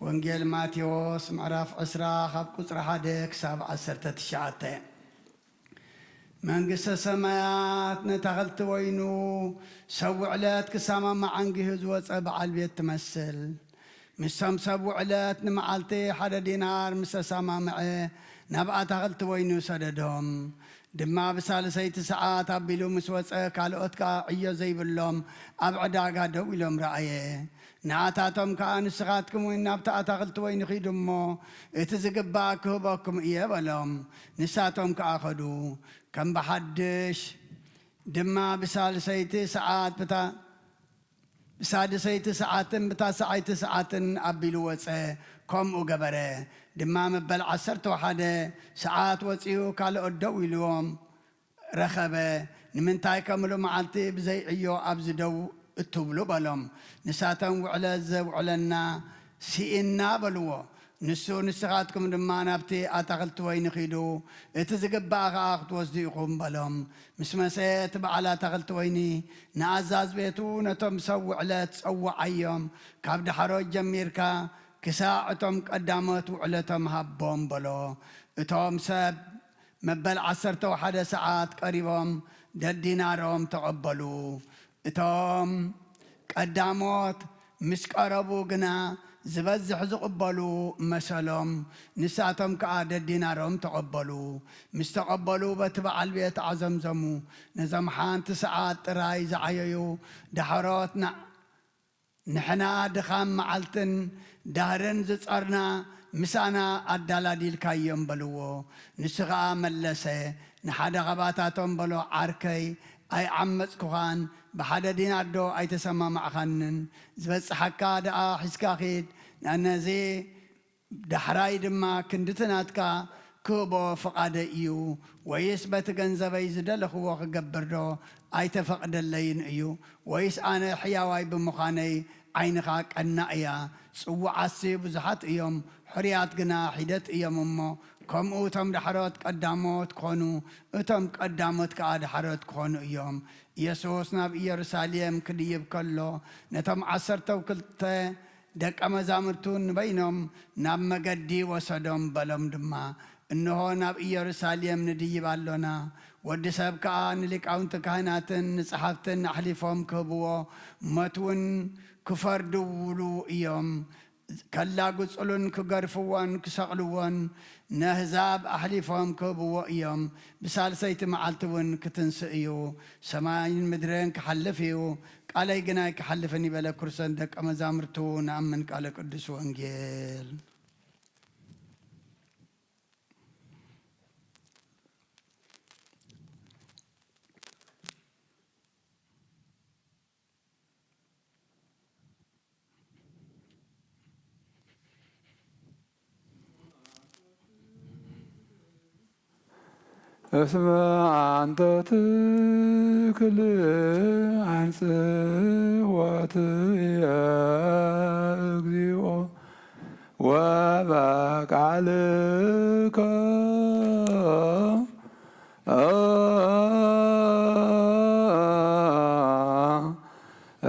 ወንጌል ማቴዎስ ምዕራፍ 20 ካብ ቁፅሪ 1 ክሳብ 19 መንግሥተ ሰማያት ነተኸልቲ ወይኑ ሰብ ውዕለት ክሰማማዕ አንጊሁ ዝወፀ በዓል ቤት ትመስል። ምስቶም ሰብ ውዕለት ንመዓልቲ 1 ዲናር ምስ ተሰማምዐ ናብ ኣታኽልቲ ወይኑ ሰደዶም። ድማ ብሳልሰይቲ ሰዓት ኣቢሉ ምስ ወፀ ካልኦት ከዓ ዕዮ ዘይብሎም ኣብ ዕዳጋ ደው ኢሎም ረአየ። ንኣታቶም ከዓ ንስኻትኩም ወይ ናብቲ ኣታኽልቲ ወይኒ ኺዱ እሞ እቲ ዝግባእ ክህበኩም እየ በሎም። ንሳቶም ከዓ ኸዱ። ከም ብሓድሽ ድማ ብሳልሰይቲ ሰዓትን ብታሰዓይቲ ሰዓትን ኣቢሉ ወፀ። ከምኡ ገበረ። ድማ መበል 11 ሰዓት ወፂኡ ካልኦት ደው ኢልዎም ረኸበ። ንምንታይ ከምሉ መዓልቲ ብዘይ ዕዮ ኣብዚ ደው እትብሉ በሎም። ንሳቶም ውዕለት ዘውዕለና ሲኢና በልዎ። ንሱ ንስኻትኩም ድማ ናብቲ ኣታኽልቲ ወይኒ ኺዱ እቲ ዝግባእ ከዓ ክትወስዱ ኢኹም በሎም። ምስ መሰየት በዓል ኣታኽልቲ ወይኒ ንኣዛዝ ቤቱ ነቶም ሰብ ውዕለት ፀዋዓዮም። ካብ ዳሕሮት ጀሚርካ ክሳዕ እቶም ቀዳሞት ውዕለቶም ሃቦም በሎ። እቶም ሰብ መበል 11 ሰዓት ቀሪቦም ደዲናሮም ተቐበሉ። እቶም ቀዳሞት ምስ ቀረቡ ግና ዝበዝሕ ዝቕበሉ መሰሎም። ንሳቶም ከዓ ደዲናሮም ተቐበሉ። ምስ ተቐበሉ በቲ በዓል ቤት ኣዘምዘሙ። ነዞም 1 ሰዓት ጥራይ ዝዓየዩ ዳሕሮት ንሕና ድኻም መዓልትን ዳህርን ዝጸርና ምሳና ኣዳላዲልካዮም በልዎ። ንሱ ከዓ መለሰ ንሓደ ኸባታቶም በሎ ዓርከይ ኣይዓመፅኩኻን ብሓደ ዲናር ዶ ኣይተሰማማዕኻንን ዝበፅሓካ ደኣ ሒዝካ ኺድ ነዚ ዳሕራይ ድማ ክንድትናትካ ክህቦ ፍቓደ እዩ ወይስ በቲ ገንዘበይ ዝደለኽዎ ክገብር ዶ ኣይተፈቕደለይን እዩ ወይስ ኣነ ሕያዋይ ብምዃነይ ዓይንኻ ቀና እያ ጽዋዓሲ ብዙሓት እዮም ሕርያት ግና ሒደት እዮም እሞ ከምኡ እቶም ዳሕሮት ቀዳሞት ክኾኑ እቶም ቀዳሞት ከዓ ዳሕሮት ክኾኑ እዮም። ኢየሱስ ናብ ኢየሩሳሌም ክድይብ ከሎ ነቶም 12 ደቀ መዛሙርቱ ንበይኖም ናብ መገዲ ወሰዶም። በሎም ድማ እንሆ ናብ ኢየሩሳሌም ንድይብ ኣሎና። ወዲ ሰብ ከዓ ንሊቃውንቲ ካህናትን ንጸሓፍትን ኣሕሊፎም ክህብዎ ሞት እውን ክፈርድውሉ እዮም። ከላጉጽሉን ክገርፍዎን ክሰቕልዎን ነህዛብ ኣሕሊፎም ክህብዎ እዮም። ብሳልሰይቲ መዓልቲ እውን ክትንስእ እዩ። ሰማይን ምድርን ክሓልፍ እዩ ቃለይ ግና ክሓልፍን ይበለ ክርስቶስ ደቀ መዛሙርቱ ንኣምን ቃለ ቅዱስ ወንጌል እስመ አንተ ትክል አንጽሖትየ እግዚኦ ወበቃልከ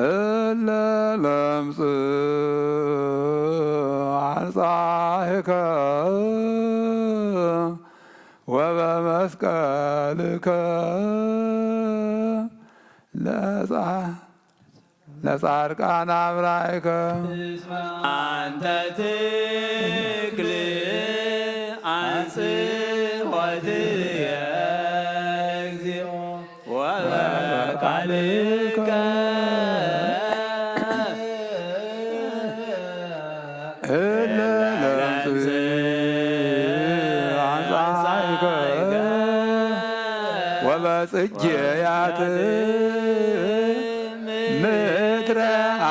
እለ ለምጽ አንጻሕከ ወበመስቀልከ ለጻድቃን አብራይከ አንተ ትክል አንጽሖትየ እግዚኦ ወበቃልከ እለ ለምጽ አንጻሕከ ወበጽጌያት ምድረ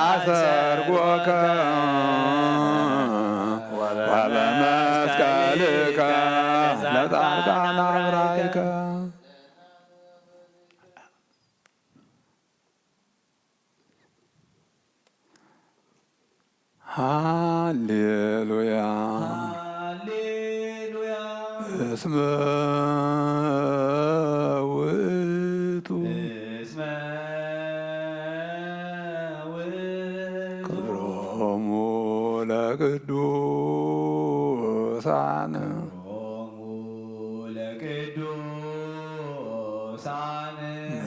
አሰርጎከ ወበመስቀልከ ለጻድቃን አብራይከ ሃሌሉያ ሃሌሉያ እስመ ውእቱ እስመ ውእቱ ክብሮሙ ለቅዱሳን ሮሙ ለቅዱሳን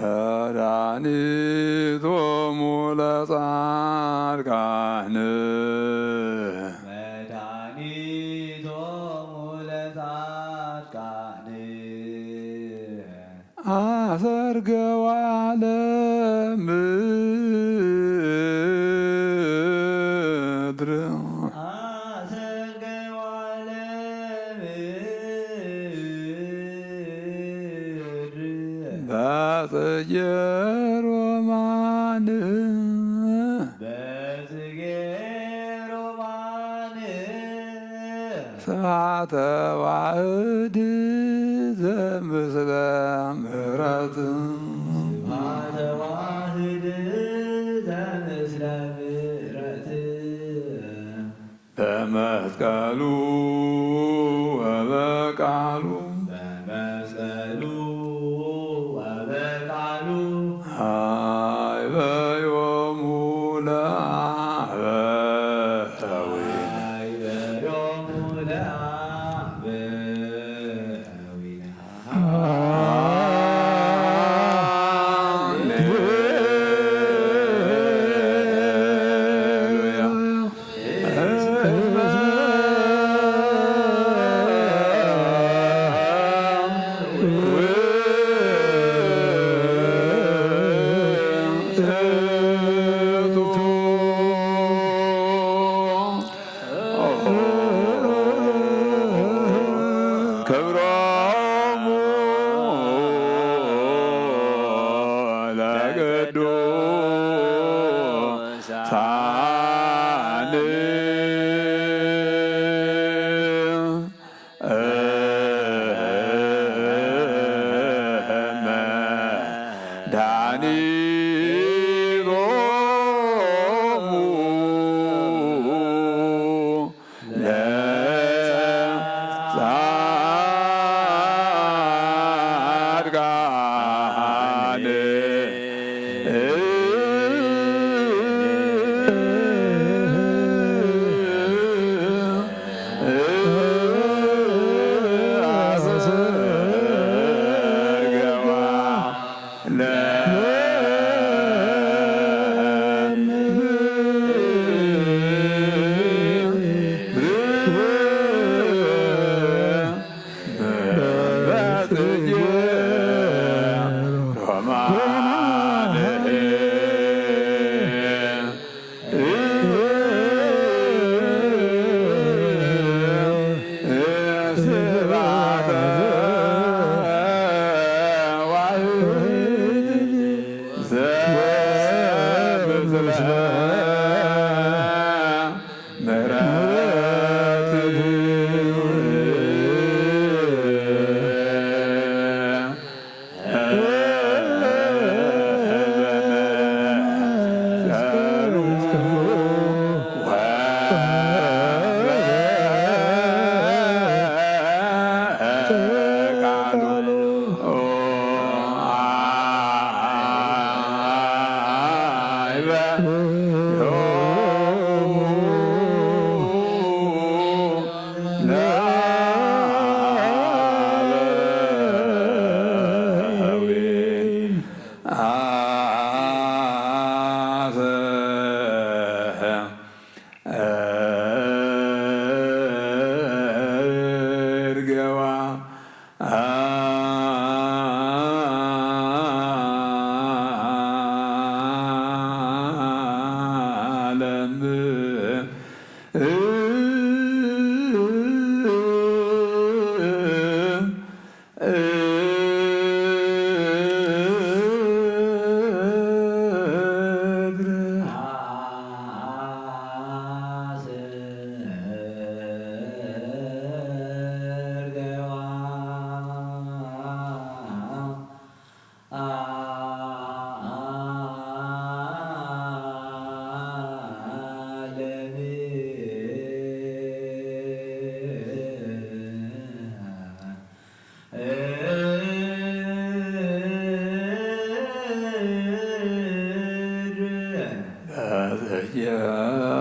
መድኃኒቶሙ ለጻድቃን መድኃኒቶሙ ለጻድቃን አሰርገዋ ለምድር አሰርገዋ ለምድር በጽጌ ሮማን በጽጌ ሮማን ስብሐተ ዋህድ ዘምስለ ምሕረት ስብሐተ ዋህድ ዘምስለ ምሕረት በመስቀሉ ወበቃሉ በመስቀሉ ወበቃሉ ሀይበዮሙ ለአበዊነ አይበዮሙ ለአበዊነ ሃሌሉያ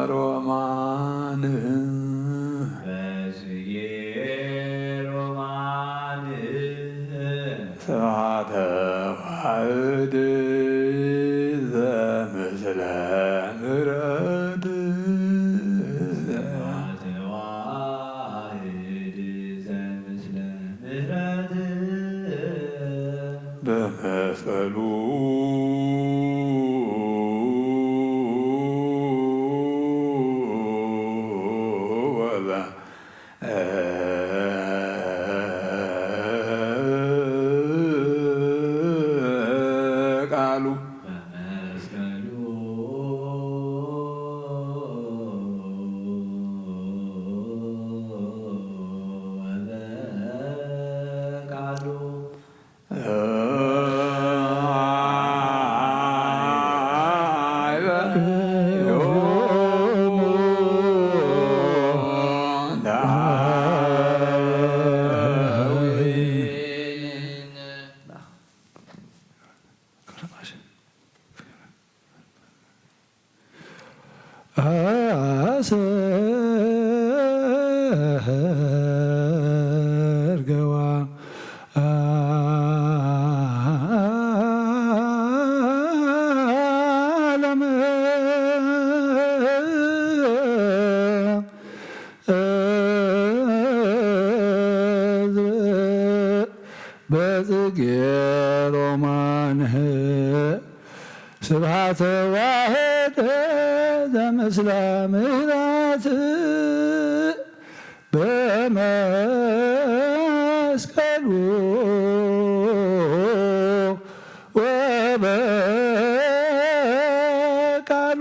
ሮማን ስብሐተ ዋሕድ ዘምስለ ምሕረት በመስቀሉ ቃሉ አሰርገዋ ዓለመ በጽጌ ሮማንህ ስብሐተ ዋሕድ ዘምስለ ምሕረት በመስቀሉ ወበቃሉ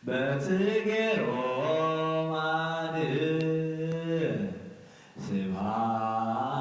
በጽጌ ሮማን ስብሐተ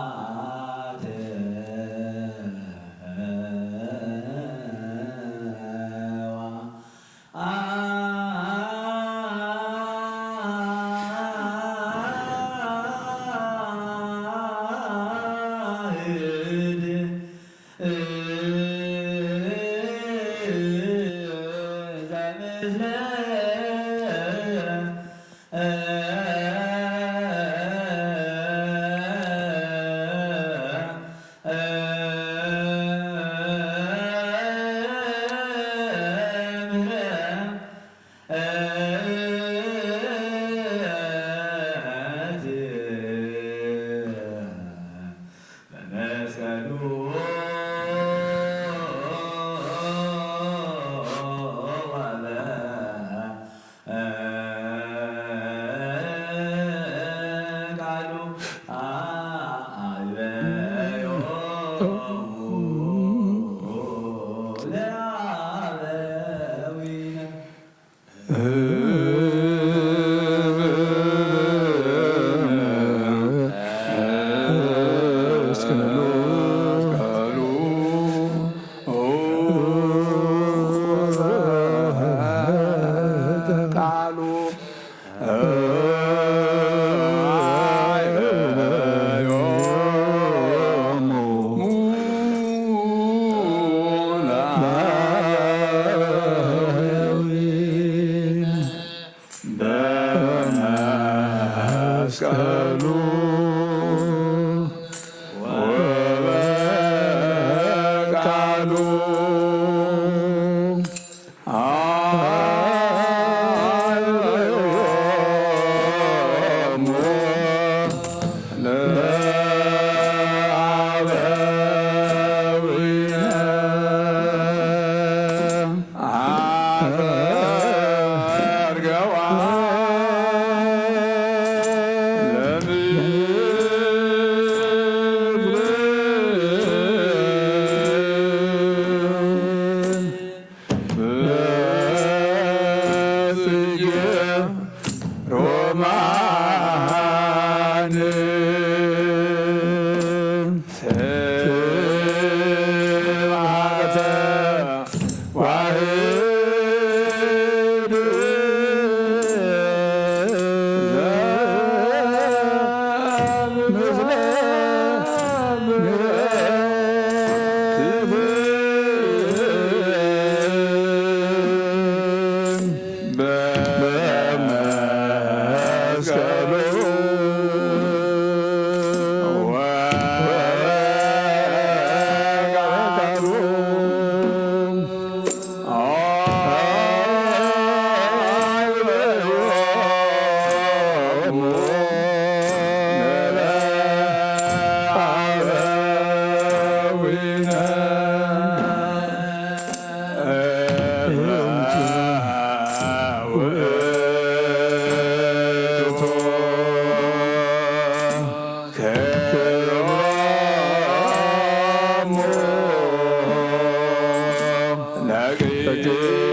ቅዱሳን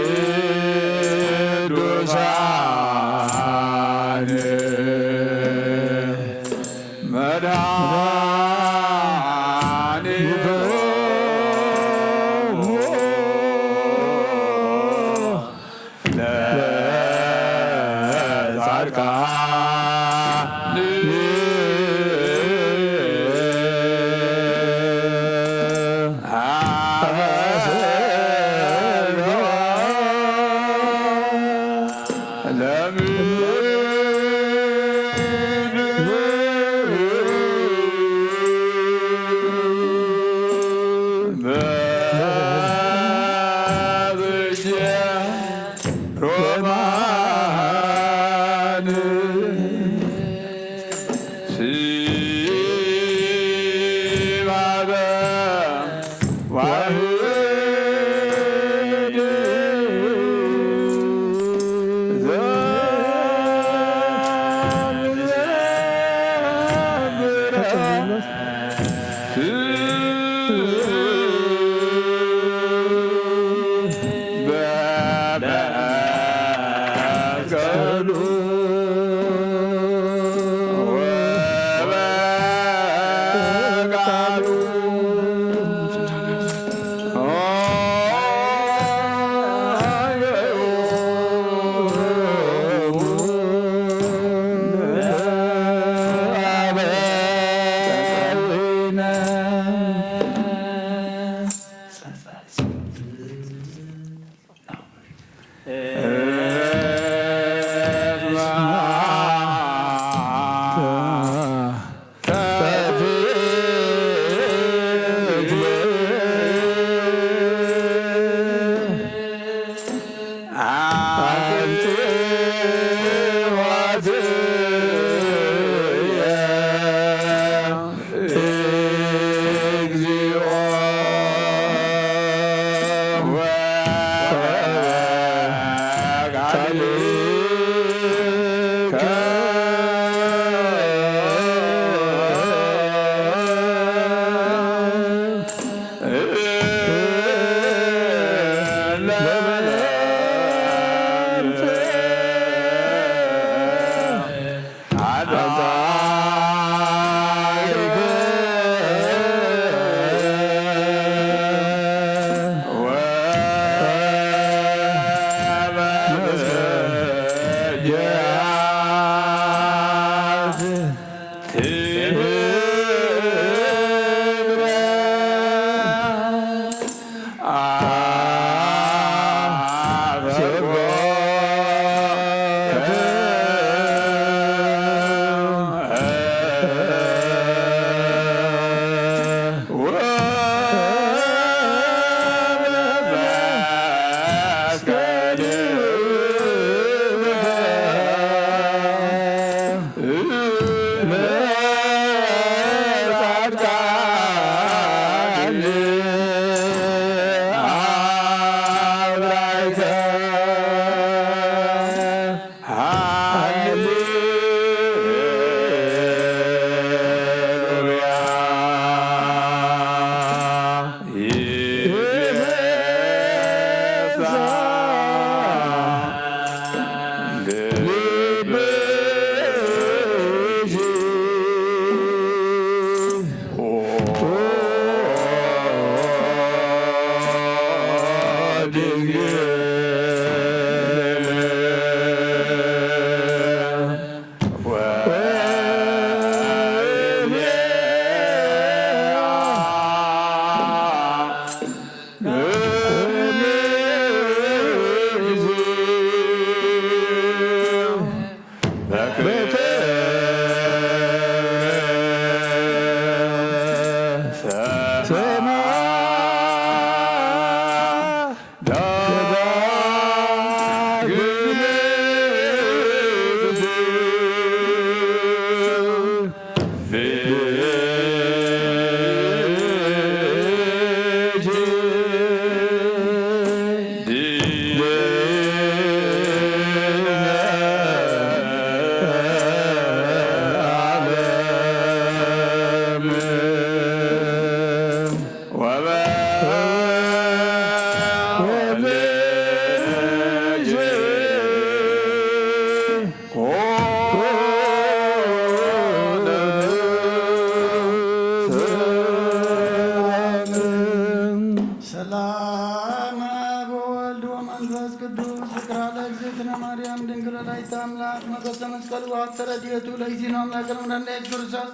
ስብሐት ተረድኤቱ ለእግዚእነ አምላክነ ወለወላዲቱ ክርስቶስ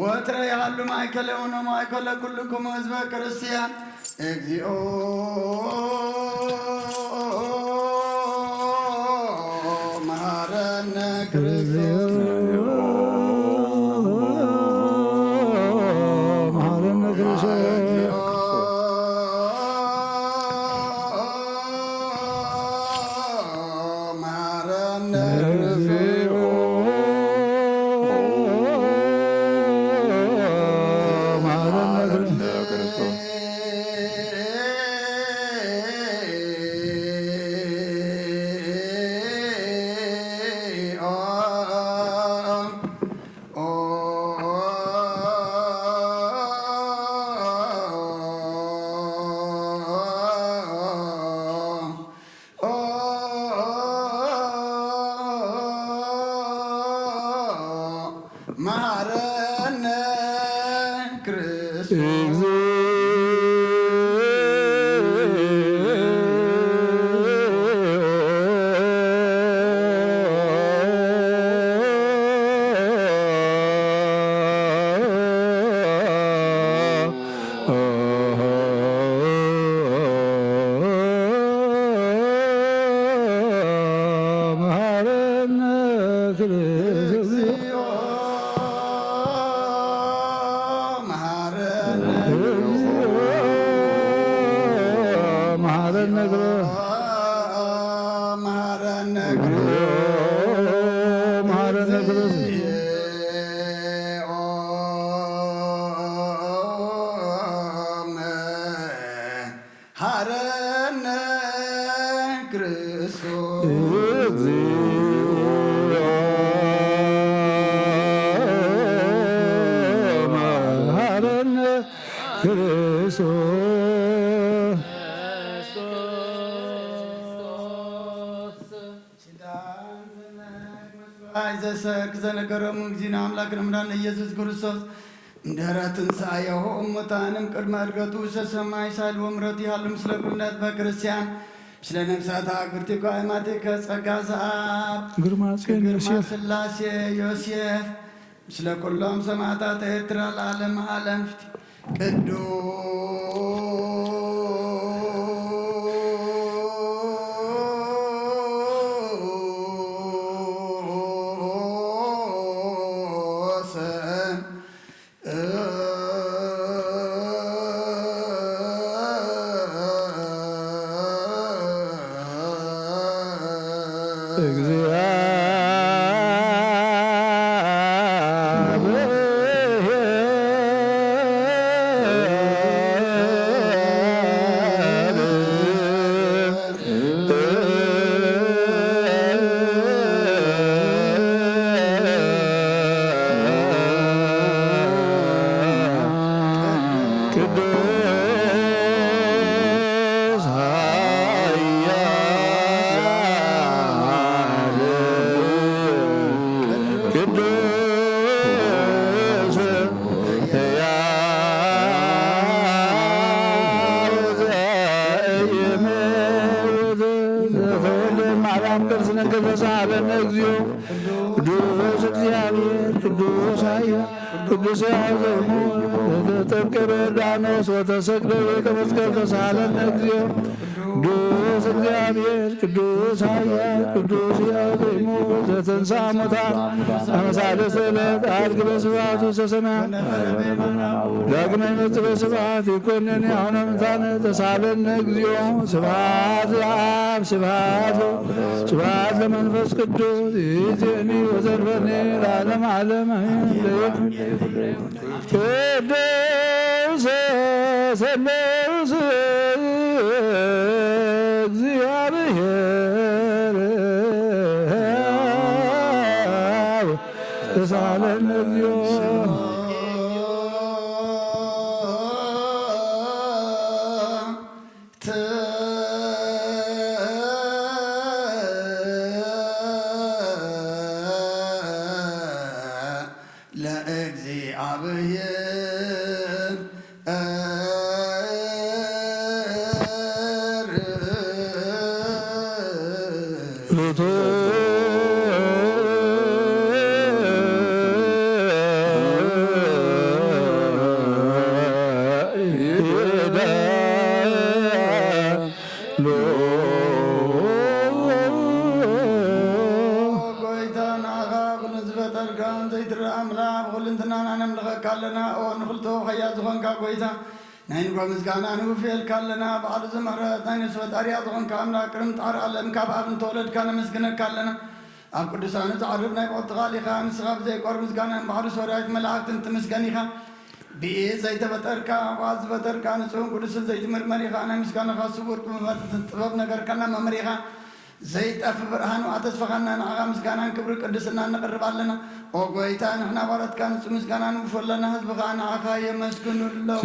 ወትረ ያሉ ማእከለ የሆነ ማእከለ ኩልክሙ ሕዝበ ክርስቲያን እግዚኦ መሐረነ ክርስቶስ መሐረነ ክርስቶስ መሐረነ ክርስቶስ መሐረነ ክርስቶስ መሐረነ ዘሰርክ ዘነገረሙ እግዚእነ አምላክነ መድኃኒነ ኢየሱስ ክርስቶስ እንድኅረ ትንሣኤሁ እሙታንም ቅድመ ዕርገቱ ውስተ ሰማይ ሳልዎ ምሕረቱ ይሃሉ ምስለ ኩልነ በክርስቲያን ምስለ ነፍሳት አግብርቲከ አእማቲከ ጸጋ ዘአብ ግርማ ሥላሴ ዮሴፍ ምስለ ኩሎም ሰማዕታተ ኤርትራ ለዓለመ ዓለም ቅዱስ እግዚአብሔር ቅዱስ ኃያል ቅዱስ ያዘሙ ተጠምቀ በዮርዳኖስ ወተሰቅለ ቤተ መስቀል ተሳሃለነ እግዚኦ ቅዱስ እግዚአብሔር ቅዱስ ኃያል ቅዱስ ያዘሙ ዘተንሥአ እሙታን አመሳለሰ ዕለት አድግ በስብሐቱ ውስተ ሰማያት ዳግመ ይመጽእ በስብሐት ይኰነን አሁነ ሙታነ ተሳሃለነ እግዚኦ ስብሐት ለአብ ስብሐት ስብሐት ለመንፈስ ቅዱስ ይእዜኒ ወዘልፈኒ ለዓለመ ዓለም ቅዱስ ሥሉስ እግዚአብሔር ተሳሃለነ እግዚኦ نخلطو خيا زخون كا قويتا نين قوم مسكانا نوفيل كالنا بعد زمرة نين سوت أريا زخون كامنا كرم تار علم كابار نتولد كان مسكنا كالنا أب قدسان تعرفنا يبغى تغالي خان سغاب زي قرب مسكانا بعد سوريات ملاك تنت مسكاني خان بي زيت بتركا واز بتركا نسون قدس زيت مرمري خان مسكانا خاصور كم طبب نجار كنا ممري خان زيت أفبرهان وأتصفقنا نعم مسكانا كبر قدسنا نقرب علينا وقويتا نحنا ورد كان مسكانا نفلنا هذبغانا عخايا مسكن الله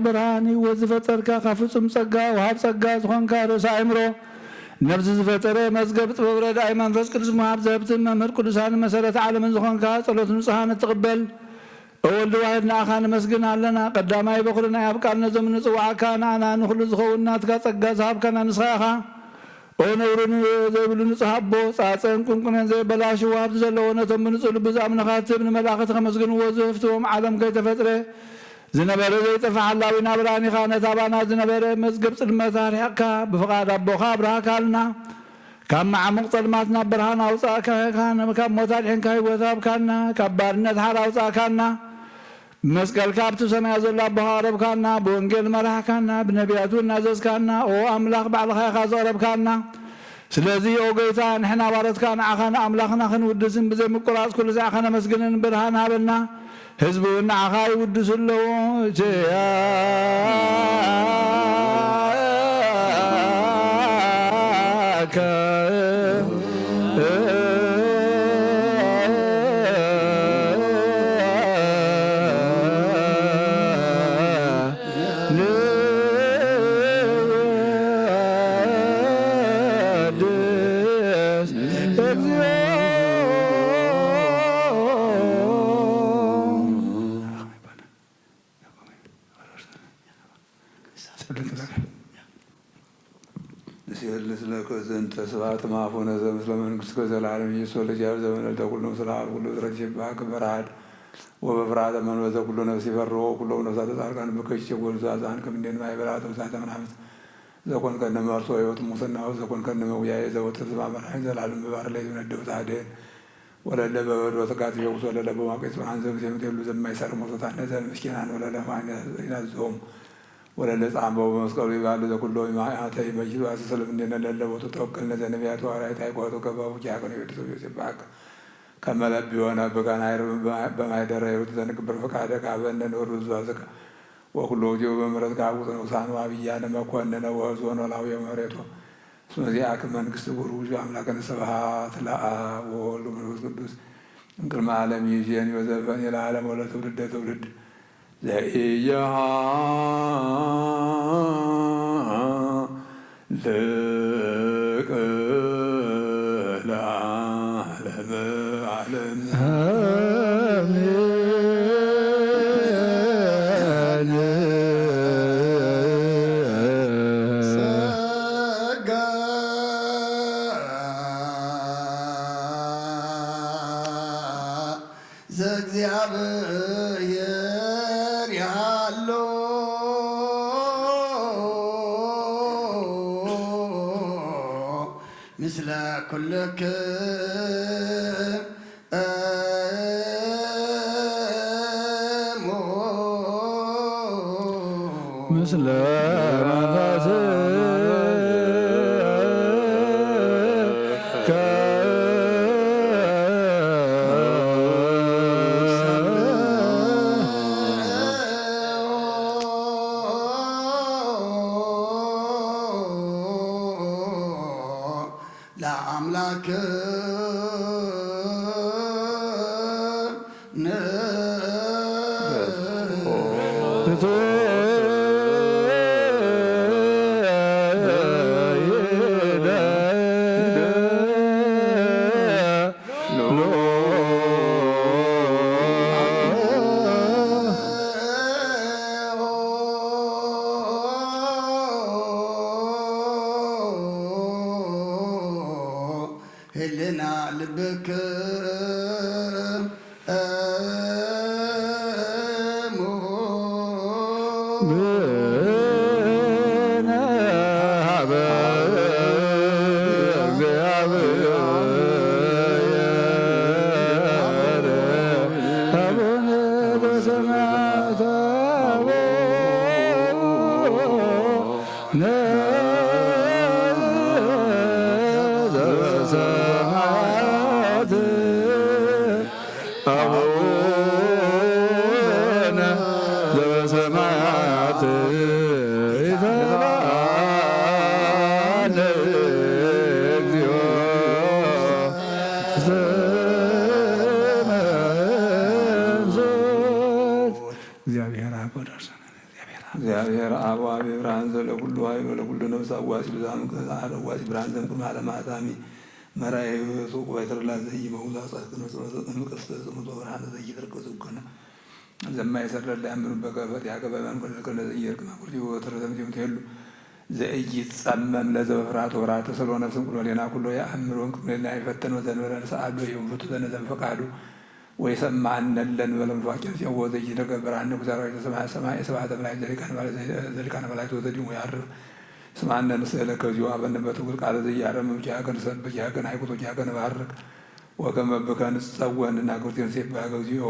برهاني وزفترك خفصم صقا وهاب صقا زخون كارس عمرو نفس زفتره مزقب طبرد ايمان فس قدس محاب زبط ممر قدسان مسرت عالم زخون كا صلوت نصحان تقبل اول واحدنا اخان مسجنا لنا قداماي بخرنا يبقالنا زمن صواعكان انا نخل زخونات كا صقا صحاب كان نصحاخا ونورن زبل نصحابو صاصن كنكن زي بلاش وهاب زلونه تمن صلب بزامن خاتم ملاخت خمسجن وزفتهم عالم كي تفطره زنبر زي طفع الله ونابراني خانة تابانا زنبر مزقب المسارحكا بفقاد أبوخا براكالنا كم مع مقتلمات نبرهانا وصاكا كان كم متالحين كاي وثاب كانا كبارنت حارا وصاكانا مسكال كابتو سمع زل أبوها رب كانا بونجل مرح كانا بنبياتو النازز كانا او أملاخ بعد خيخا زورب كانا سلازي اوغيتا نحنا وارد كان عخانا أملاخنا خنودسن بزي مقراس كل زي عخانا مسجنن برهانا بلنا حزبنا عخاي ودس له سبعة معفونة مثل من قصة العالم يسوع لجاب زمن الدكول نصرع كل درجة بعك براد وبفراد من وذا كل نفس فروا كل نفس هذا كان بكشف كل زازان كم دين ما يبراد وساعة من حمد إذا كان كنا مرسوا يوت مصنع وإذا كان كنا وياه إذا وتسمع من حمد العالم ببار ليه من الدوت عادين ولا لبا وثقات يوصل ولا لبا ما قيس عن زم زم تلو زم ما يسر مصطع نزل مسكين عن ولا لا عن ينزهم ولا لسعم ومسكوا بعد ذا كله ما يعطي مجد وأساس لمننا للا وتتوكل نزل نبيات وعلى تايقوات وكبا وجاك نيوتسو يوسف باك كما لبي وانا بكان عير بما يدرى يوتسنك برفقادك عبنا نور الزوازك وكله جو بمرض كعبوتنا وصان وعبيانا ما كواننا وهزون ولا يوم ريتو سمزيعك من كستبور وجو عملاك نسبحات لا وولو من القدس انكر ما عالم يجيني وزفاني العالم ولا تولد زيها لك العالم مثل كلك مثل لأملاك ልብክ እግዚአብሔር አብ ወአብ ብርሃን ዘለኩሉ ኃይል ወለኩሉ ነፍስ አዋሲ ብዛም አዋሲ ብርሃን ዘንኩም አለማታሚ መራይ ሱቅ ባይተርላ ዘይ መውዛ ጻድቅ ነው ዘመን ቀስተ ዘመቶ ብርሃን ዘይ ተርከዙ ከነ ዘማይ ሰረላ ያምሩ በከፈት ያከበባን ከነ ዘይ ይርክማ ኩሪ ወተረዘም ይምተሉ ዘይ ጸመም ለዘፍራቶ ወራተ ሰሎ ነፍስም ኩሎ ለና ኩሎ ያምሩን ኩለና ይፈተነው ዘንበረን ሰዓዱ ይወፍቱ ዘነዘም ፈቃዱ ويسمعنا لن ولم فاكر في أول ذي نقبر عنه وزارة سماء سبعة ملاك ذلك أنا ملاك وذي ويعرف سمعنا نسألك جوابا نبتقول على ذي يعرف مجاك نسأل بجاك نعيقظ جاك نبارك وكما بكى نستوى أن نقول تنسيب بها قوزي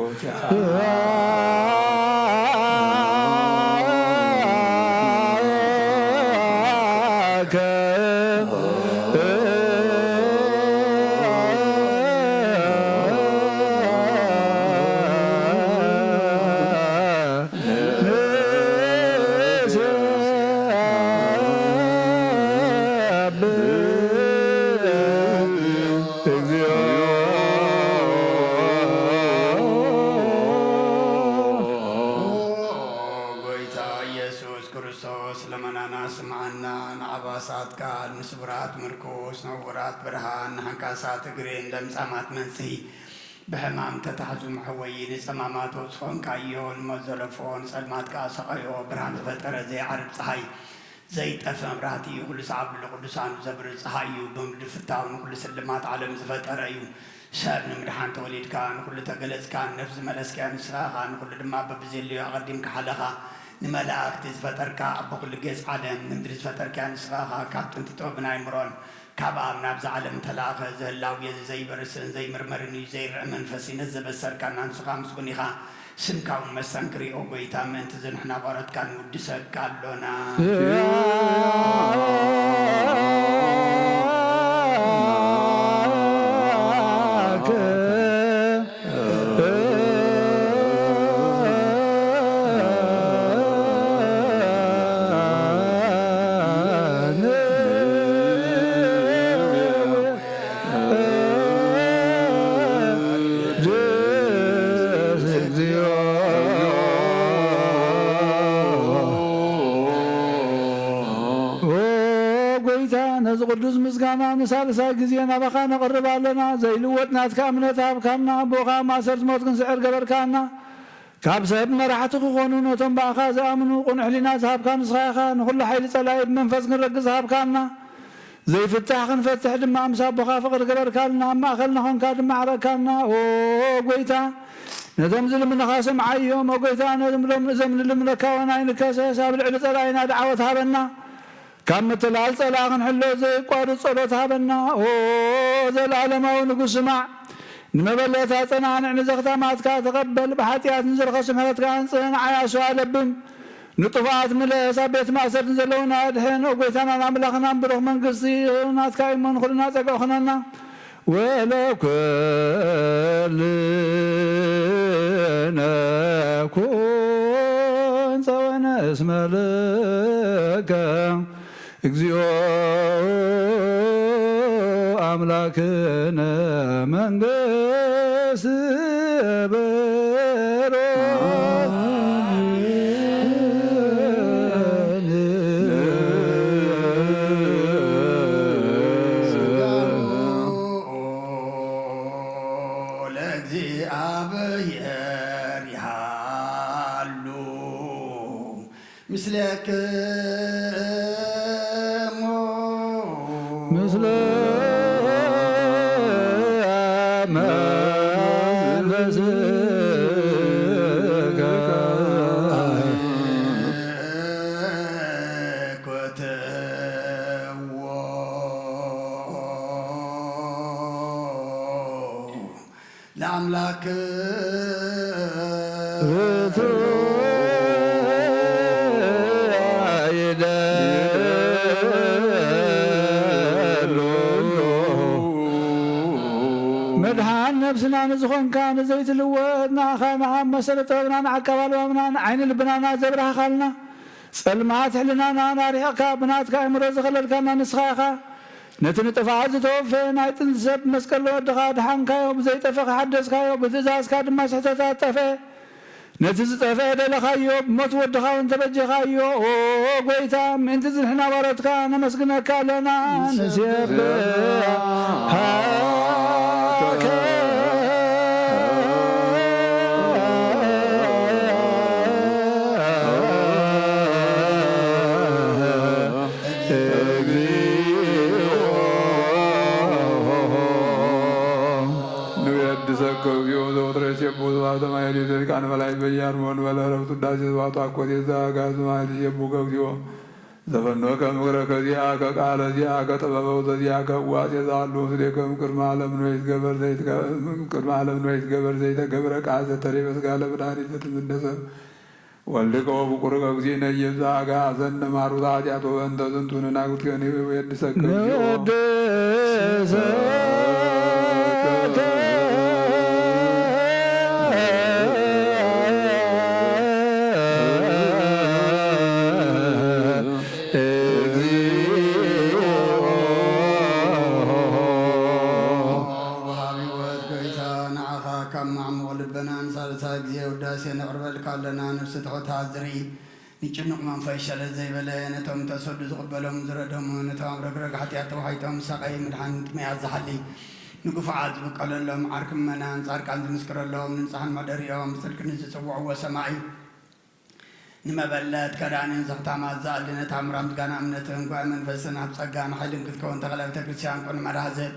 ስብራት ምርኮስ ነውራት ብርሃን ሐንካሳት እግሬን ለምጻማት መንጽይ በሕማም ተታሕዙ መሕወይን ጸማማት ወጽፎን ካዮን መዘለፎን ጸልማት ካሰቀዮ ብርሃን ዝፈጠረ ዘይዓርብ ፀሓይ ዘይጠፍ መብራህቲ እዩ ኩሉ ሰዓብ ለቅዱሳን ዘብር ፀሓይ እዩ ብምድር ፍታው ንኩሉ ስልማት ዓለም ዝፈጠረ እዩ ሰብ ንምድሓን ተወሊድካ ንኩሉ ተገለጽካ ነፍሲ መለስክያ ንስኻኻ ንኩሉ ድማ በብዘልዮ ኣቐዲምካ ሓለኻ ንመላእክቲ ዝፈጠርካ ኣብ ኩሉ ገጽ ዓለም ንምድሪ ዝፈጠርካ ንስኻኻ ካብ ጥንቲ ጥበብን ኣይምሮን ካብ ኣብ ናብዚ ዓለም ተላኸ ዝህላው የዚ ዘይበርስን ዘይምርመርን እዩ ዘይርአ መንፈሲነት ዘበሰርካና ንስኻ ምስጉን ኢኻ ስምካ እውን መስተንክር ኦ ጎይታ ምእንቲ ዝንሕና ቆረትካ ንውድሰካ ኣሎና ቅዱስ ምስጋና ንሳልሳይ ጊዜ ናባኻ ነቕርብ ኣለና ዘይልወጥ ናትካ እምነት ሃብካና ቦኻ ማእሰርቲ ሞት ክንስዕር ገበርካና ካብ ሰብ መራሕቲ ክኾኑ ነቶም ባእኻ ዝኣምኑ ቁኑዕ ሕሊና ዝሃብካ ንስኻ ኢኻ ንኩሉ ሓይሊ ጸላኢ ብመንፈስ ክንረግዝ ሃብካና ዘይፍታሕ ክንፈትሕ ድማ ምስ ኣቦኻ ፍቕሪ ገበርካልና ኣብ ማእኸልና ኾንካ ድማ ዓረግካልና ኦ ጎይታ ነቶም ዝልምነኻ ሰምዓዮም ኦ ጎይታ ነዞም ንልምነካ ወናይ ንከሰስ ኣብ ልዕሊ ጸላኢና ድዓወት ሃበና ካብ ምትላል ጸላእ ክንሕሎ ዘይቋርፅ ጸሎት ሃበና ኦ ዘለዓለማዊ ንጉስ ስማዕ ንመበለታ ጸናንዕ ንዘኽታማትካ ተቐበል ብሓጢኣት ንዝረኸሱ ምሕረትካ አንጽህን ዓያሱ ኣለብን ንጡፋት ምለስ ኣብ ቤት ማእሰርቲ ዘለውና ድሕን ኦ ጎይታናን ኣምላኽናን ብሩኽ መንግስቲ ናትካ እሞን ኩልና ጸጋኡ ኽነና ወለኩልነ ኩን ጸወነ እስመ ለከ እግዚኦ አምላክነ መንግሥት በሮ ለእግዚአብሔር ይሃሉ ምስለከ ለአምላክ መድኃን ነብስና ንዝኾንካ ንዘይትልወጥና ኻና ኣብ መሰረት ጥበብና ንዓቀባል ባብና ንዓይኒ ልብናና ዘብራህኻልና ጸልማት ሕልናና ናሪሕካ ብናትካ እምሮ ዝኸለልካና ንስኻ ኢኻ ነቲ ንጥፍዓት ዝተወፈ ናይ ጥንቲ ሰብ መስቀል ወድኻ ድሓንካዮ ብዘይጠፍእ ሓደስካዮ ብትእዛዝካ ድማ ስሕተታት ጠፍአ ነቲ ዝጠፍአ ደለኻዮ ብሞት ወድኻ እውን ተበጂኻዮ ኦ ጐይታ ምእንቲ ዝንሕና ባሮትካ ነመስግነካ ኣለና ንስየብሃከ ቃን በላይ በያርሞን በለረብቱ ዳሴ ስባቱ አኮቴዛ ጋዝ ማል የቡከ እግዚኦ ዘፈኖ ከምክረ ከዚያ ከቃለ ዚያ ከጥበበው ዘዚያ ከዋሴ ዛሉ ስሌከም ቅድመ ዓለም ነው ይትገበር ዘይተገብረ ቃል ዘተሬ መስጋ ለብዳሪት ትምደሰብ ወልድከ ወብቁር ከጊዜ ነየዛ ጋዘነ ማሩታ ኃጢአቶ በእንተ ዝንቱን ናጉትከኒ የድሰከ ካለና ነፍስ ተሆታ ዝሪ ንጭንቕ መንፈስ ሸለዝ ዘይበለ ነቶም ተሰዱ ዝቕበሎም ዝረደሙ ነቶም ረግረግ ሓጢአት ተባሂቶም ሰቐይ ምድሓኒት መያዝ ዝሓሊ ንጉፍዓት ዝብቀለሎም ዓርክም መናን ጻድቃን ዝምስክረሎም ንንጽሓን መደሪኦም ብጽድቅን ዝጽውዕዎ ሰማይ ንመበለት ከዳንን ዘኽታማት ዝኣሊ ነታ ምራም ዝጋና እምነትን ጓዕ መንፈስን ኣብ ጸጋን ሓይልን ክትከውን ተኸላ ቤተ ክርስቲያን ቆን መድሃዘብ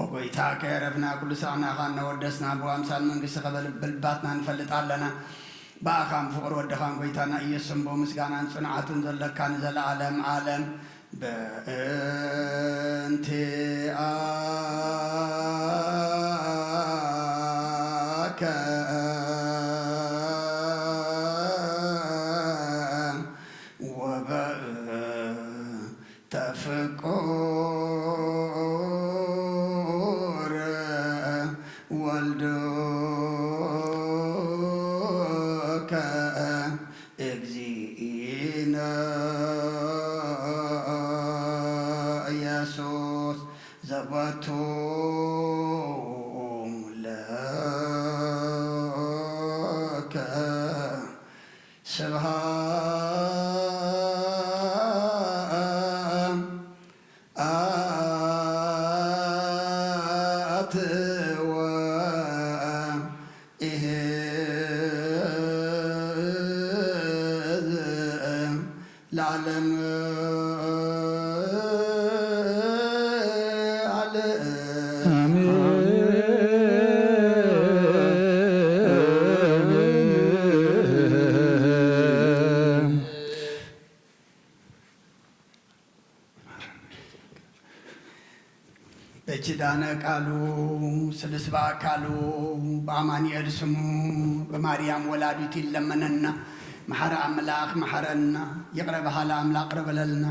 ወጎይታ ከረፍና ኩሉ ሰዓናኻ እናወደስና ብኣምሳል መንግስቲ ኸበልባትና ንፈልጥ ኣለና በአኻም ፍቅር ወደኻን ጎይታና ኢየሱስም በምስጋናን ጽንዓትን ዘለካ ንዘለዓለም ዓለም በእንቲ አከ ወበእንተ ፍቁር ወልድ ኢየሱስ ዘወቱ ለከ ስብሐት ለዓለም በኪዳነ ቃሉ ስልስባ አካሉ በአማኑኤል ስሙ በማርያም ወላዲት ይለመነና መሐረ አምላክ መሐረና ይቅረበሃላ አምላክ ቅረበለልና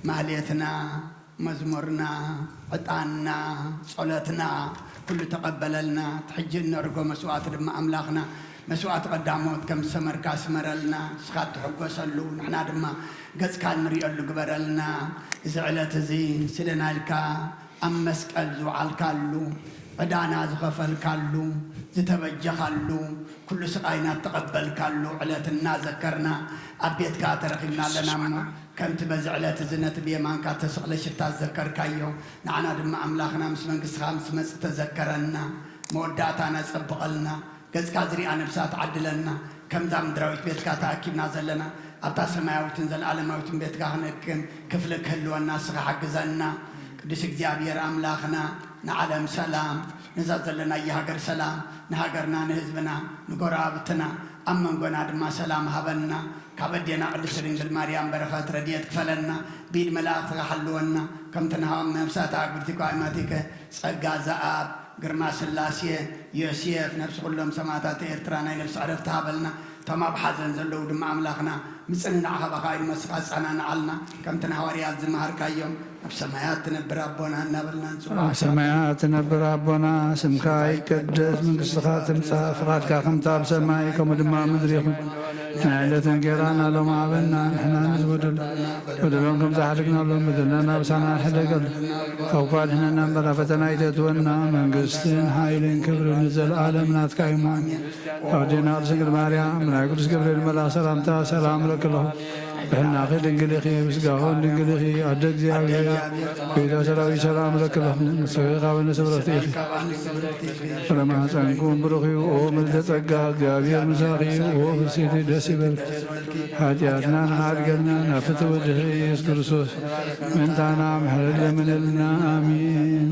ማህሌትና መዝሙርና ዕጣንና ጸሎትና ኩሉ ተቀበለልና ትሕጂ ነርጎ መስዋዕት ድማ አምላክና መስዋዕት ቀዳሞት ከም ሰመርካ ስመረልና እስኻ ትሕጎሰሉ ንሕና ድማ ገጽካ ንሪእየሉ ግበረልና እዚ ዕለት እዚ ስለናልካ ኣብ መስቀል ዝውዓልካሉ ዕዳና ዝኸፈልካሉ ዝተበጀኻሉ ኩሉ ስቃይና ተቐበልካሉ ዕለትና ዘከርና ኣብ ቤትካ ተረኺብና ኣለና እሞ ከምቲ በዚ ዕለት እዚ ነቲ ብየማንካ ተሰቕለ ሽፍታ ዘከርካዮ ንዓና ድማ ኣምላኽና ምስ መንግስትኻ ምስ መፅእ ተዘከረና መወዳእታና ፀብቐልና ገጽካ ዝሪኣ ነብሳት ዓድለና ከምዛ ምድራዊት ቤትካ ተኣኪብና ዘለና ኣብታ ሰማያዊትን ዘለዓለማዊትን ቤትካ ክንክን ክፍሊ ክህልወና ስኻ ሓግዘና ቅዱስ እግዚአብሔር አምላክና ንዓለም ሰላም ነዛ ዘለና የሃገር ሰላም ንሃገርና ንህዝብና ንጎራብትና ኣብ መንጎና ድማ ሰላም ሃበና ካብ ኣዴና ቅድስት ድንግል ማርያም በረኸት ረድኤት ክፈለና ብኢድ መላእኽትካ ሓልወና ከምቲ ንሃቦም ነብሳት ኣግብርቲካ ኣማቲከ ጸጋ ዘኣብ ግርማ ስላሴ ዮሴፍ ነፍሲ ኩሎም ሰማዕታት ኤርትራ ናይ ነፍሲ ዕረፍቲ ሃበልና እቶም ኣብ ሓዘን ዘለዉ ድማ ኣምላኽና ምፅንናዕ ኸባኻ ይመስኻ ጸናንዓልና ከምቲ ንሃዋርያት ዝመሃርካዮም ኣብ ሰማያት ትነብር ኣቦና እናበልና ንጽዋዕ ኣብ ሰማያት ትነብር ኣቦና ስምካ ይቀደስ መንግሥትኻ ትምጻእ ፍቓድካ ከምቲ ኣብ ሰማይ ከምኡ ድማ ምድሪ ይኹን ናይ ዕለት እንጀራና ሎሚ ሃበና ንሕና ንዝበደሉ በደሎም ከም ዝሓልግናሎም በደልና ናብሳና ንሕደገሉ ካብ እኳ ድሕነና እምበራ ፈተና ይተትወና መንግሥትን ሓይልን ክብርን ንዘለኣለም ናትካ እዩ ኣዴና ቅድስት ድንግል ማርያም ናይ ቅዱስ ገብርኤል መልኣኽ ሰላምታ ሰላም ለክለኹ ብሕናኺ ድንግል ኢኺ ምስጋኹን ድንግል ኢኺ ኣደ እግዚኣብሔር ቤተ ሰራዊት ሰላም ለክለኹ ንስኺ ካብ ንስብረት ኢኺ ረማፀንኩም ብሩኽ እዩ ኦ ምልዕተ ጸጋ እግዚኣብሔር ምሳኺ ኦ ፍስቲ ደስ ይበልክ ሓጢኣትና ንሓድገልና ናብ ፍትሒ ወድኺ ኢየሱስ ክርስቶስ ምንታና ምሕረት ለምንልና ኣሚን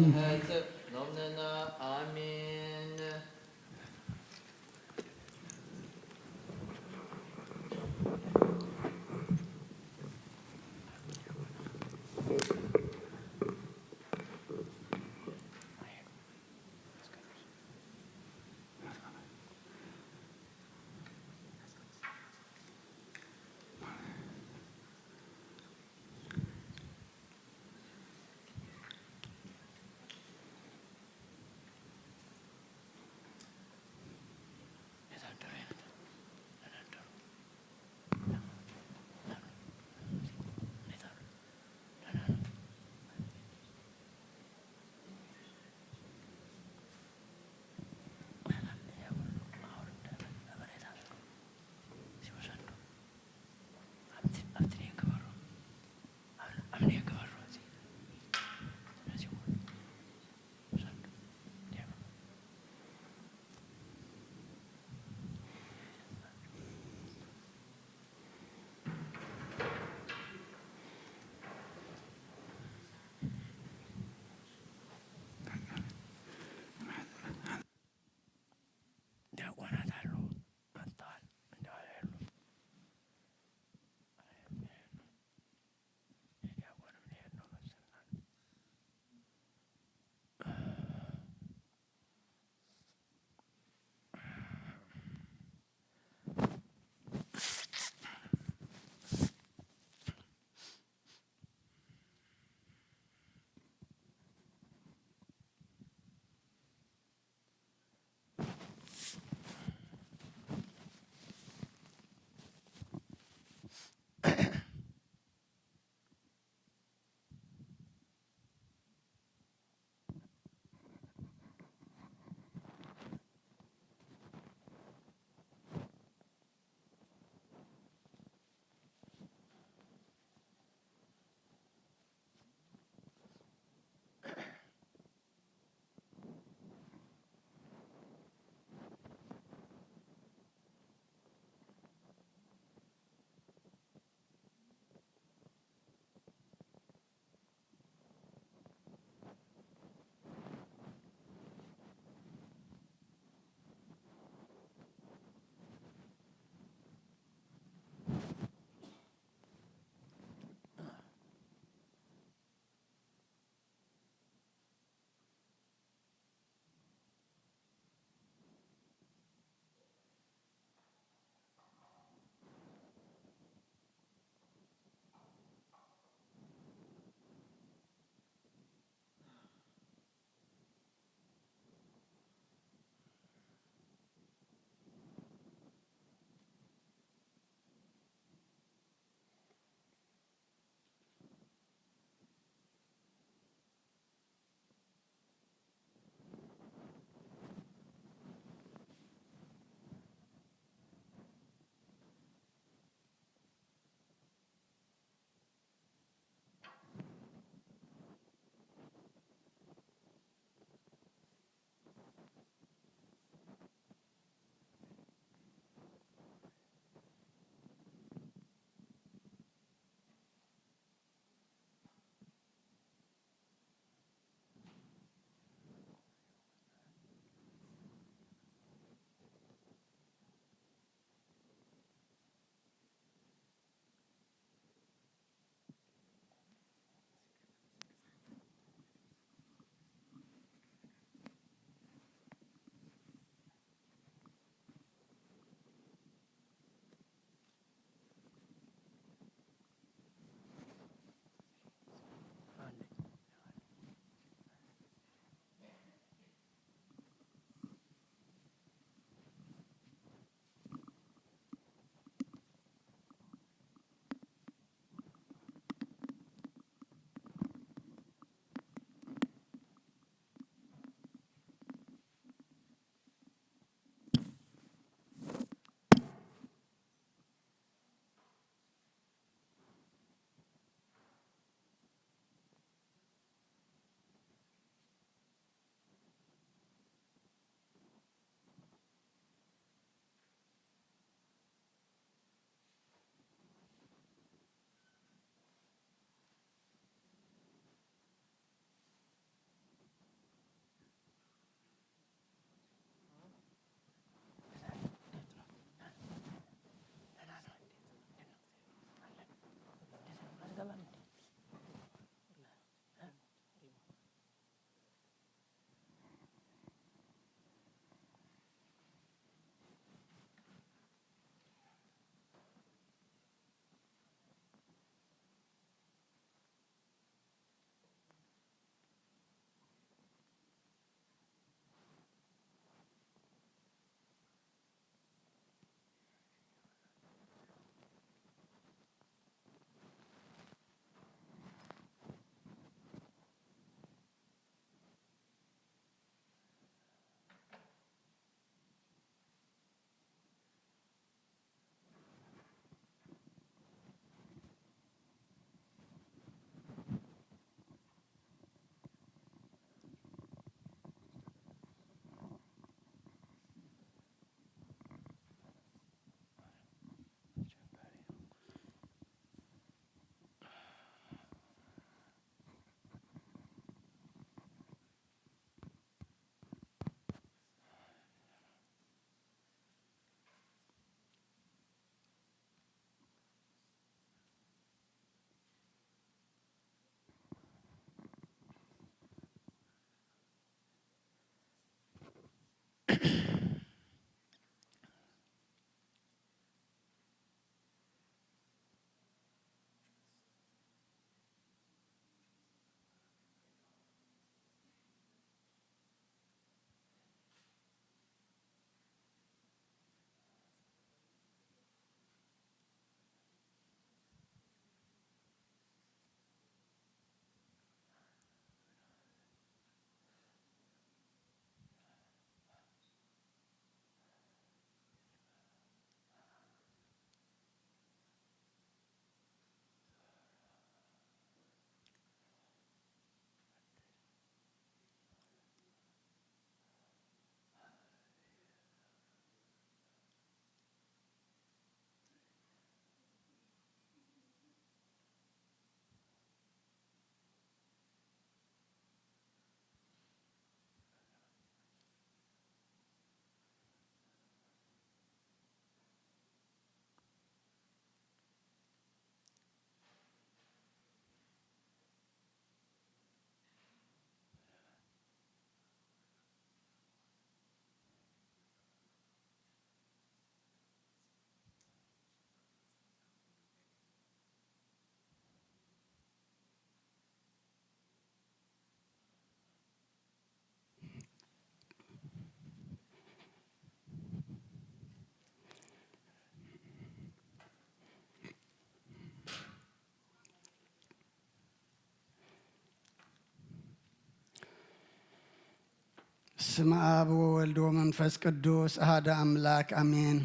በስመ አብ ወወልድ ወመንፈስ ቅዱስ አሐዱ አምላክ አሜን።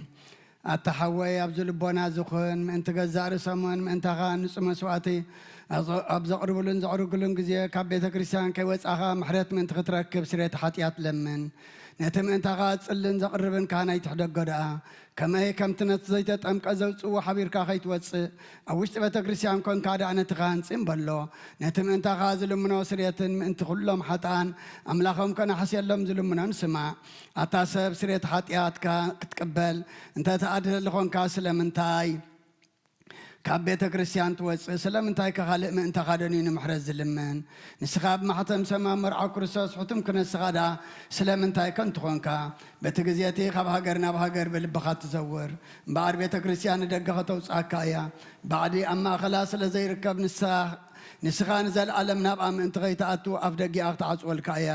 አተሐወይ ኣብ ዝልቦና ዝኹን ምእንቲ ገዛእ ርእሶምን ምእንታኻ ንጹህ መስዋዕቲ ኣብ ዘቕርብሉን ዘዕርግሉን ግዜ ካብ ቤተ ክርስቲያን ከይወፃኻ ምሕረት ምእንቲ ክትረክብ ስርየት ሓጢኣት ለምን። ነቲ ምእንታኻ ጽልን ዘቕርብን ካህናይ ትሕደጎ ደኣ ከመይ ከምቲ ነቲ ዘይተጠምቀ ዘውፅዎ ሓቢርካ ከይትወፅእ ኣብ ውሽጢ ቤተ ክርስቲያን ኮንካ ደኣ ነቲ ካህንፅም በሎ ነቲ ምእንታኻ ዝልምኖ ስርየትን ምእንቲ ኩሎም ሓጥኣን ኣምላኾም ከናሕስየሎም ዝልምኖን ስማዕ። ኣታ ሰብ ስርየት ሓጢኣትካ ክትቅበል እንተተኣድለሊ ኮንካ ስለምንታይ ካብ ቤተ ክርስቲያን ትወፅእ? ስለምንታይ ካኻልእ ምእንታኻ ደንዩ ንምሕረት ዝልምን? ንስኻ ብማሕተም ሰማ መርዓዊ ክርስቶስ ሕቱም ክነስኻ ደኣ ስለምንታይ ከንቱ ኮንካ? በቲ ግዜቲ ካብ ሃገር ናብ ሃገር ብልብኻ ትዘውር እምበኣር ቤተ ክርስቲያን ንደገ ከተውፅኣካ እያ። ባዕዲ ኣብ ማእኸላ ስለ ዘይርከብ ንስኻ ንዘለኣለም ናብኣ ምእንቲ ከይተኣቱ ኣፍ ደጊኣ ክትዓፅወልካ እያ።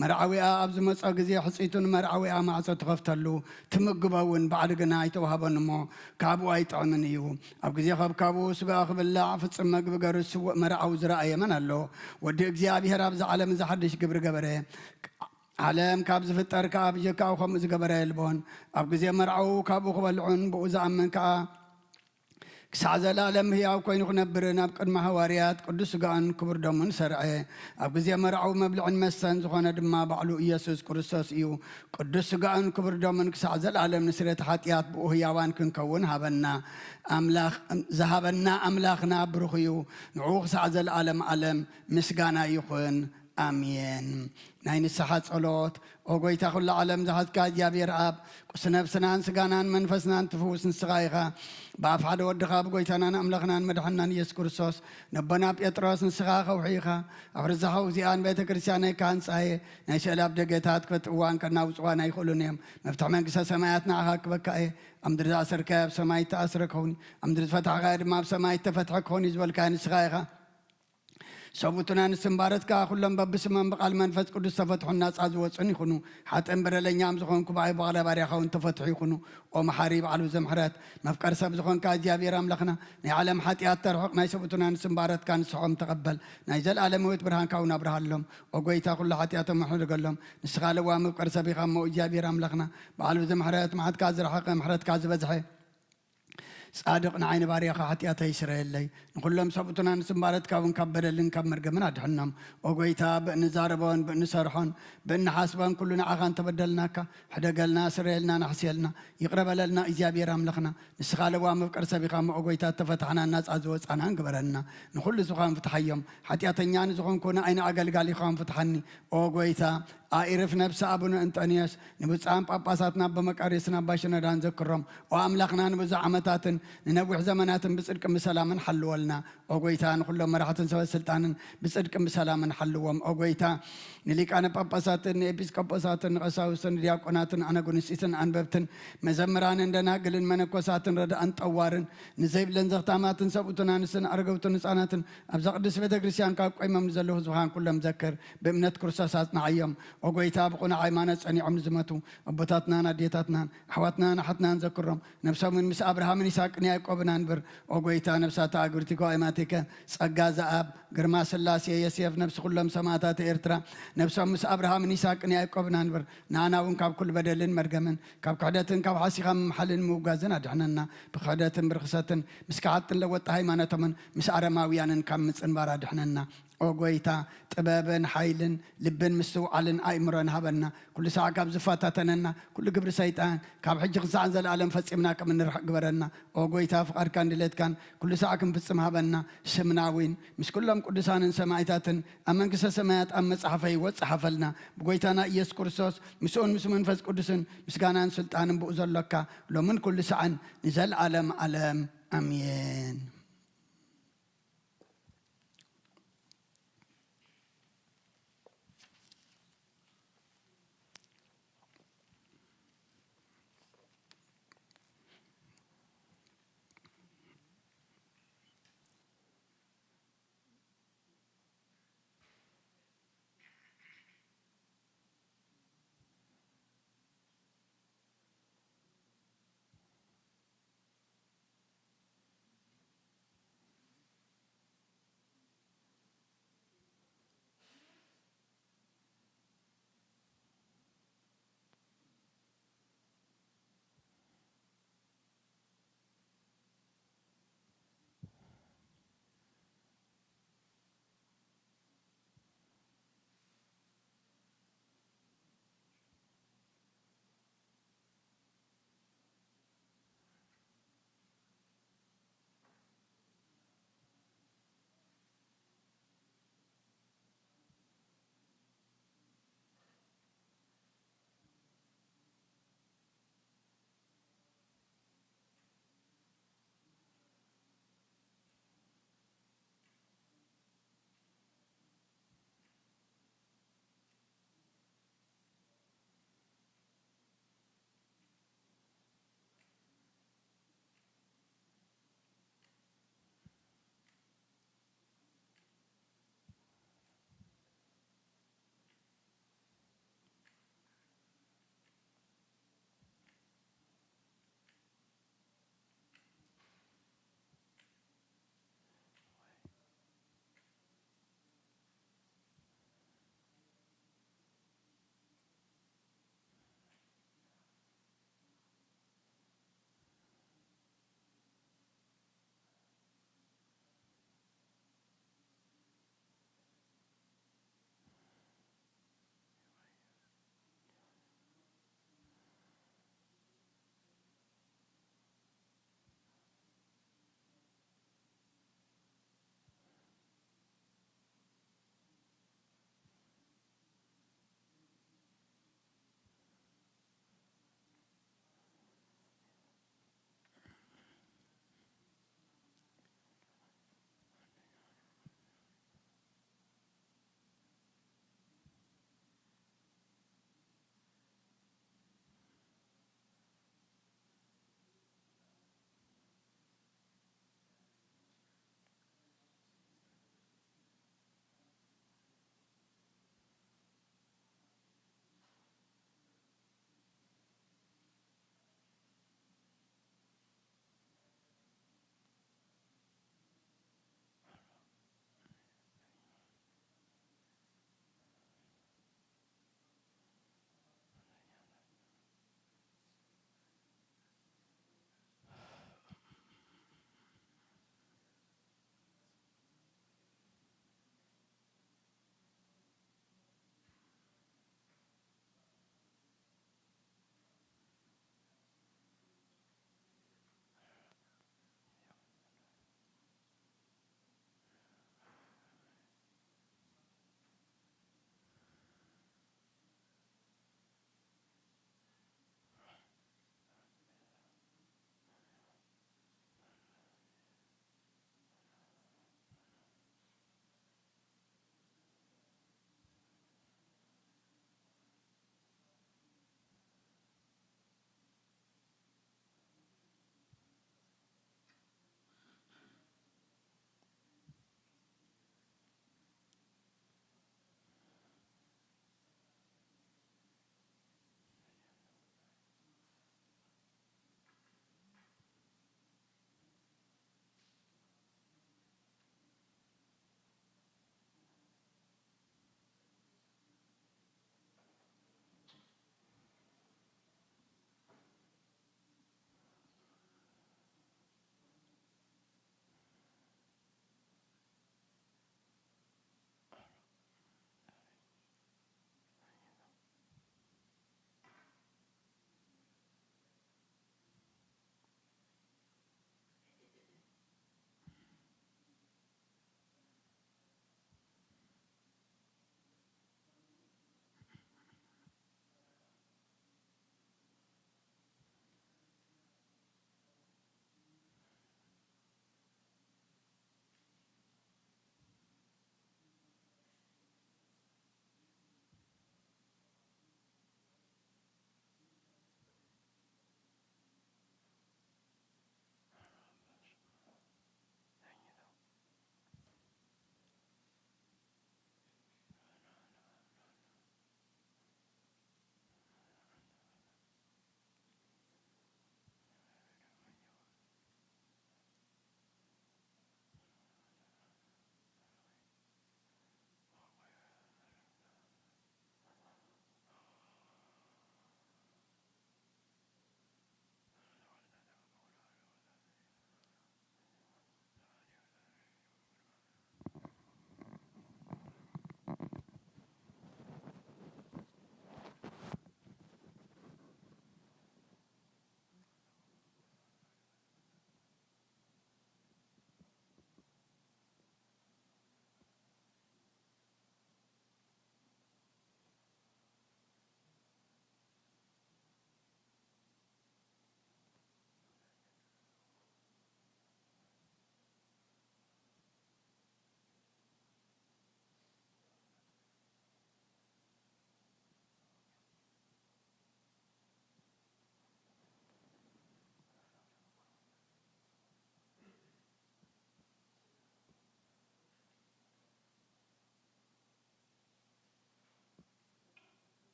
መርዓዊኣ ኣብ ዝመፀ ግዜ ሕፂቱን መርዓዊኣ ማዕፆ ትኸፍተሉ ትምግቦ እውን ባዕዲ ግና ኣይተዋህበን እሞ ካብኡ ኣይጥዕምን እዩ። ኣብ ግዜ ከብካቡ ስጋኣ ክብላዕ ፍፅም መግቢ ገሩ ዝስውእ መርዓዊ ዝረኣየ መን ኣሎ? ወዲ እግዚኣብሔር ኣብዚ ዓለም ዝሓድሽ ግብሪ ገበረ። ዓለም ካብ ዝፍጠር ከዓ ብጀካኡ ከምኡ ዝገበረ የልቦን። ኣብ ግዜ መርዓዊ ካብኡ ክበልዑን ብኡ ዝኣምን ከዓ ክሳዕ ዘለኣለም ህያው ኮይኑ ክነብር ናብ ቅድሚ ሃዋርያት ቅዱስ ስጋኡን ክቡር ደሙን ሰርዐ። ኣብ ግዜ መርዓዊ መብልዕን መስተን ዝኾነ ድማ ባዕሉ ኢየሱስ ክርስቶስ እዩ። ቅዱስ ስጋኡን ክቡር ደሙን ክሳዕ ዘለኣለም ንስርየት ሓጢኣት ብኡ ህያዋን ክንከውን ዝሃበና ኣምላኽና ብሩኽ እዩ። ንዑ ክሳዕ ዘለኣለም ዓለም ምስጋና ይኹን ኣሜን። ናይ ንስሓ ጸሎት። ኦ ጎይታ ኩሉ ዓለም ዝሓዝካ እግዚኣብሔር ኣብ ቁስ ነብስናን ስጋናን መንፈስናን ትፍውስ ንስኻ ኢኻ። ብኣፍ ሓደ ወድኻ ብጎይታናን ኣምላኽናን መድሓናን ኢየሱስ ክርስቶስ ነቦና ጴጥሮስ ንስኻ ኸውሒ ኢኻ። ኣብ ርዛኻው እዚኣን ቤተ ክርስቲያን ካህንፃየ ናይ ስእሊ ኣብ ደገታት ክፈትእዋን ከናውፅዋን ኣይኽእሉን እዮም። መፍትሒ መንግስተ ሰማያት ንዓኻ ክበካ እየ። ኣብ ምድሪ ዝኣሰርካዮ ኣብ ሰማይ ተኣስረ ክኸውን፣ ኣብ ምድሪ ዝፈታሕካዮ ድማ ኣብ ሰማይ ተፈትሐ ክኸውን እዩ ዝበልካዮ ንስኻ ኢኻ። ሰቡቱና ንስምባረትካ ኩሎም በብስመን ብቓል መንፈስ ቅዱስ ተፈትሑን ናፃ ዝወፅን ይኹኑ። ሓጥን በደለኛም ዝኾንኩ ብኣይ በቕለ ባርያኻውን ተፈትሑ ይኹኑ። ኦ መሓሪ በዓሉ ዘምሕረት መፍቀር ሰብ ዝኾንካ እግዚኣብሔር ኣምላኽና ናይ ዓለም ሓጢኣት ተርሑቕ ናይ ሰቡቱና ንስምባረትካ ንስሖም ተቐበል። ናይ ዘለኣለም ህይወት ብርሃንካውን ኣብርሃሎም። ኦ ጎይታ ኩሉ ሓጢኣቶም ኣሕድገሎም። ንስኻ ለዋ መፍቀር ሰብ ኢኻ እሞ እግዚኣብሔር ኣምላኽና በዓሉ ዘምሕረት መዓትካ ዝረሓቐ ምሕረትካ ዝበዝሐ ጻድቕ ንዓይኒ ባርያኻ ሓጢኣተይ ይስረየለይ። ንኩሎም ሰብኡትና ንስምባረትካ እውን ካብ በደልን ካብ መርገምን ኣድሕኖም። ኦ ጎይታ ብእንዛረቦን ብእንሰርሖን ብእንሓስቦን ኩሉ ንዓኻ እንተበደልናካ ሕደገልና ስረየልና ናሕስየልና ይቕረበለልና እግዚኣብሔር ኣምላኽና ንስኻ ለዋ መፍቀር ሰብ ኢኻ እሞ ኦ ጎይታ ተፈታሕና ናፃ ዝወፃናን ግበረልና። ንኩሉ ዝኻን ፍትሓዮም ሓጢኣተኛ ንዝኾንኩ ንዓይኒ ኣገልጋሊ ኢኻን ፍትሓኒ። ኦ ጎይታ ኣኢርፍ ነብሲ ኣቡነ እንጠንዮስ ንብፃን ጳጳሳትና በመቃርዮስን ኣባ ሽነዳን ዘክሮም። ኦ ኣምላኽና ንብዙሕ ዓመታትን ንነዊሕ ዘመናትን ብፅድቂ ብሰላምን ሓልወልና። ኦ ጎይታ ንኩሎም መራሕትን ሰበት ስልጣንን ብፅድቂ ብሰላምን ሓልዎም። ኦ ጎይታ ንሊቃነ ጳጳሳትን ንኤጲስቆጶሳትን ንቐሳውስትን ንዲያቆናትን ኣነጉንስቲትን ኣንበብትን መዘምራንን ደናግልን መነኮሳትን ረዳእን ጠዋርን ንዘይብለን ዘኽታማትን ሰብኡትን ኣንስትን ኣረገውትን ህፃናትን ኣብዛ ቅዱስ ቤተ ክርስቲያን ካብ ቆይሞም ንዘለዉ ህዝብኻን ኩሎም ዘክር። ብእምነት ክርስቶስ ኣጽናዓዮም። ኦ ጎይታ ብቑና ሃይማኖት ጸኒዖም ንዝመቱ ኣቦታትናን ኣዴታትናን ኣሕዋትናን ኣሓትናን ዘክሮም። ነብሶምን ምስ ኣብርሃምን ይስሐቅን ያዕቆብን አንብር። ኦ ጎይታ ነብሳታ ኣግብርቲ ጓይማቲከ ጸጋ ዘኣብ ግርማ ስላሴ የሴፍ ነብሲ ኩሎም ሰማዕታት ኤርትራ ነብሶም ምስ ኣብርሃምን ይስሐቅን ያዕቆብን አንብር። ንኣና እውን ካብ ኩሉ በደልን መርገምን ካብ ክሕደትን ካብ ሓሲኻ ምምሓልን ምውጋዝን ኣድሕነና። ብክሕደትን ብርክሰትን ምስ ክዓጥን ለወጣ ሃይማኖቶምን ምስ ኣረማውያንን ካብ ምፅንባር ኣድሕነና። ኦ ጎይታ ጥበብን ሓይልን ልብን ምስትውዓልን ኣእምሮን ሃበና። ኩሉ ሰዓ ካብ ዝፋታተነና ኩሉ ግብሪ ሰይጣን ካብ ሕጂ ክሳዕን ዘለኣለም ፈፂምና ከም እንርሕቕ ግበረና። ኦ ጎይታ ፍቓድካን ድሌትካን ኩሉ ሰዓ ክንፍፅም ሃበና። ስምናዊን ምስ ኩሎም ቅዱሳንን ሰማዕታትን ኣብ መንግስተ ሰማያት ኣብ መፅሓፈይ ወፅሓፈልና። ብጎይታና ኢየሱስ ክርስቶስ ምስኡን ምስ መንፈስ ቅዱስን ምስጋናን ስልጣንን ብኡ ዘሎካ ሎምን ኩሉ ሰዓን ንዘለኣለም ዓለም ኣሜን።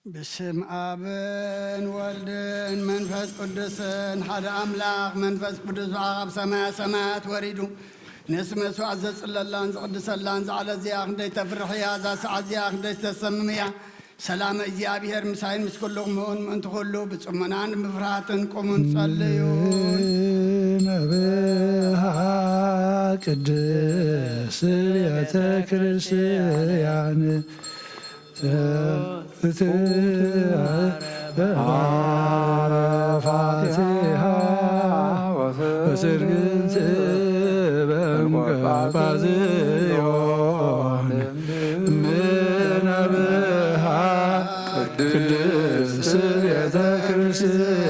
بسم آبن والدن منفس قدسن حد أملاق منفس قدس وعقب سماء سماء وريدو نسمة سعزز الله قدس الله على زياخ دي تفرح يا ذا سعد زياخ دي تسمية سلام إزيابير مساين مسكلهم من منتخلو بسمنان مفراتن قومن صليون نبيها قدس يتكرسيان عرفاتها وسرقت بمقبازيون من أبها قدس يتكرسيان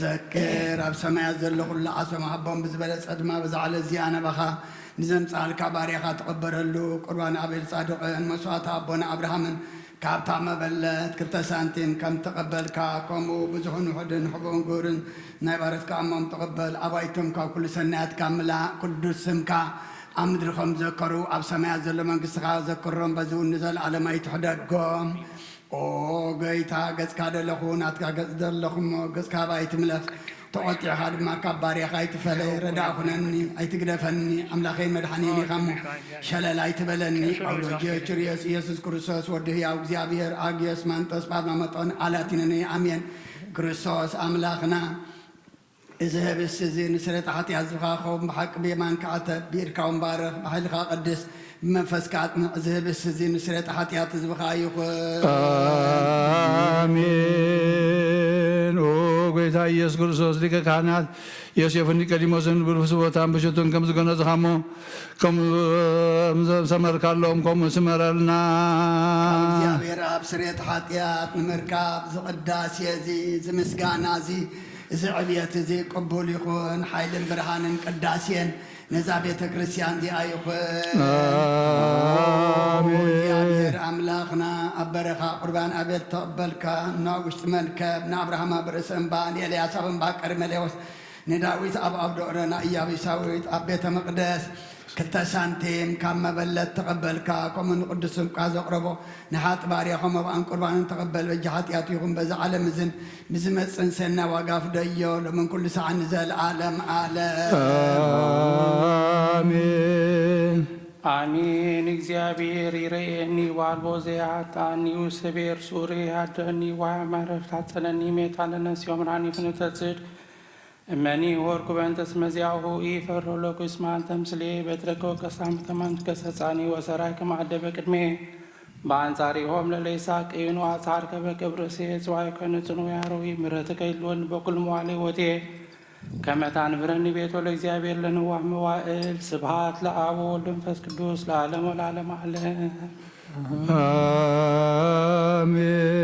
ذكر بسماء زل كل عصم حبهم بزبلة صدمة بزعل الزيانة بخا نزم سال كباريخا تقبر له قربان أبي الصادق مسوات أبونا أبراهام كابتا مبلت كرتا سانتين كم تقبل كاكمو بزهن حدن حبون قورن نايبارت كامم تقبل أبايتم كل سنات كاملة قدس سمكا أمدركم ذكروا أب سماء زل من قصة ذكرهم بزون نزل على ما يتحدقهم أو جيتا جس كذا لخون أتكا جس در لخون جس كابا يتملك تقطع هذا ما كباري خايت فلي ردا خنني أيتقدر فني أملاخين مدحنيني خمو شلل أيتبلني أولو جيتريس يسوع كريستوس ورده يا وزيابير أجيس من تصبح مطن على تنني أمين كريستوس أملاخنا إذهب السزين سرت حتى أزغا خوم بحق بيمان كعتب بيركاوم بارخ بحلق قدس منفس كاتنا ذهب السزين سرت حتى تزبخا يخوي آمين وقيت يسوع كريستوس لك كانت يوسف نيكوديموسن بالفسوتام بشتون كم زغنا زخامو كم سمر كالوم كم سمرلنا يا بيراب سرت حتى نمركاب زقداس يزي زمسكانا زي زعبيت زي قبول يكون حيل برهان قداسين نزابيت كريستيان دي ايخوين آمين أملاخنا أبرخا قربان أبيت تقبلك ناقشت منكب نابرهما برسم بان يلي أصابن باكر مليوس نداويت أب دورنا إيابي ساويت أبيت مقدس كتا سانتيم كم بلت تقبلك كمن قدسم كازو قربو نحات باريخم وان قربان تقبل وجهات ياتيكم بزعل مزن بزمت سنسنا وقاف ديو لمن كل ساعة نزل عالم آمين آمين እግዚአብሔር ይሬኒ ዋልቦ ዘያታኒ ወሰቤር ሱሪ አደኒ ወማረፍ ታጸነኒ ሜታለነ ሲዮምራኒ ፍነተጽድ እመኒ ወርኩ በእንተስ መዚያሁ ይፈሮ ለኩስ ማንተም ስሌ በትረኮ ከሳም ተማንት ከሰጻኒ ወሰራይ ከማደበ ቅድሜ በአንጻሪ ሆም ለለይሳቅ ይኑ አጻር ከበቅብር ሲጽዋይ ከነጽኑ ያሮዊ ምረት ከይሎን በኩል ሟሌ ወቴ ከመታን ብረኒ ቤቶ ለእግዚአብሔር ለንዋህ መዋዕል ስብሐት ለአብ ወወልድ ወመንፈስ ቅዱስ ለዓለሙ ለዓለም ዓለም آمين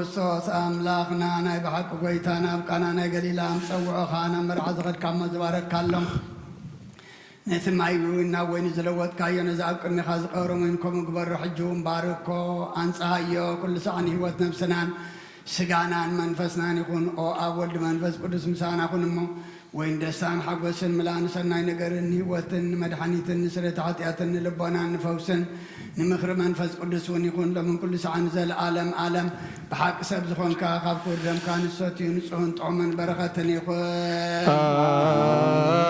ክርስቶስ ኣምላኽና ናይ ብሓቂ ጎይታና ኣብቃና ናይ ገሊላ ምፀውዖኻ ናብ መርዓ ዝኸድካ እሞ ዝባረካሎም ነቲ ማይ ናብ ወይኒ ዝለወጥካዮ ነዚ ኣብ ቅድሚኻ ዝቐብሮም ወይን ከምኡ ግበሮ ሕጂ እውን ባርኮ ኣንፅሃዮ ኩሉ ሰዓን ህይወት ነብስናን ስጋናን መንፈስናን ይኹን ኦ ኣብ ወልዲ መንፈስ ቅዱስ ምሳና ኩን እሞ ወይን ደስታን ሓጎስን ምላእን ሰናይ ነገርን ህይወትን መድሓኒትን ንስረት ሓጢኣትን ንልቦናን ንፈውስን ንምኽሪ መንፈስ ቅዱስ እውን ይኹን ሎምን ኩሉ ሰዓን ዘለዓለም ዓለም ብሓቂ ሰብ ዝኾንካ ካብ ክቡር ደምካ ንሰትዩ ንጹህን ጥዑምን በረኸትን ይኹን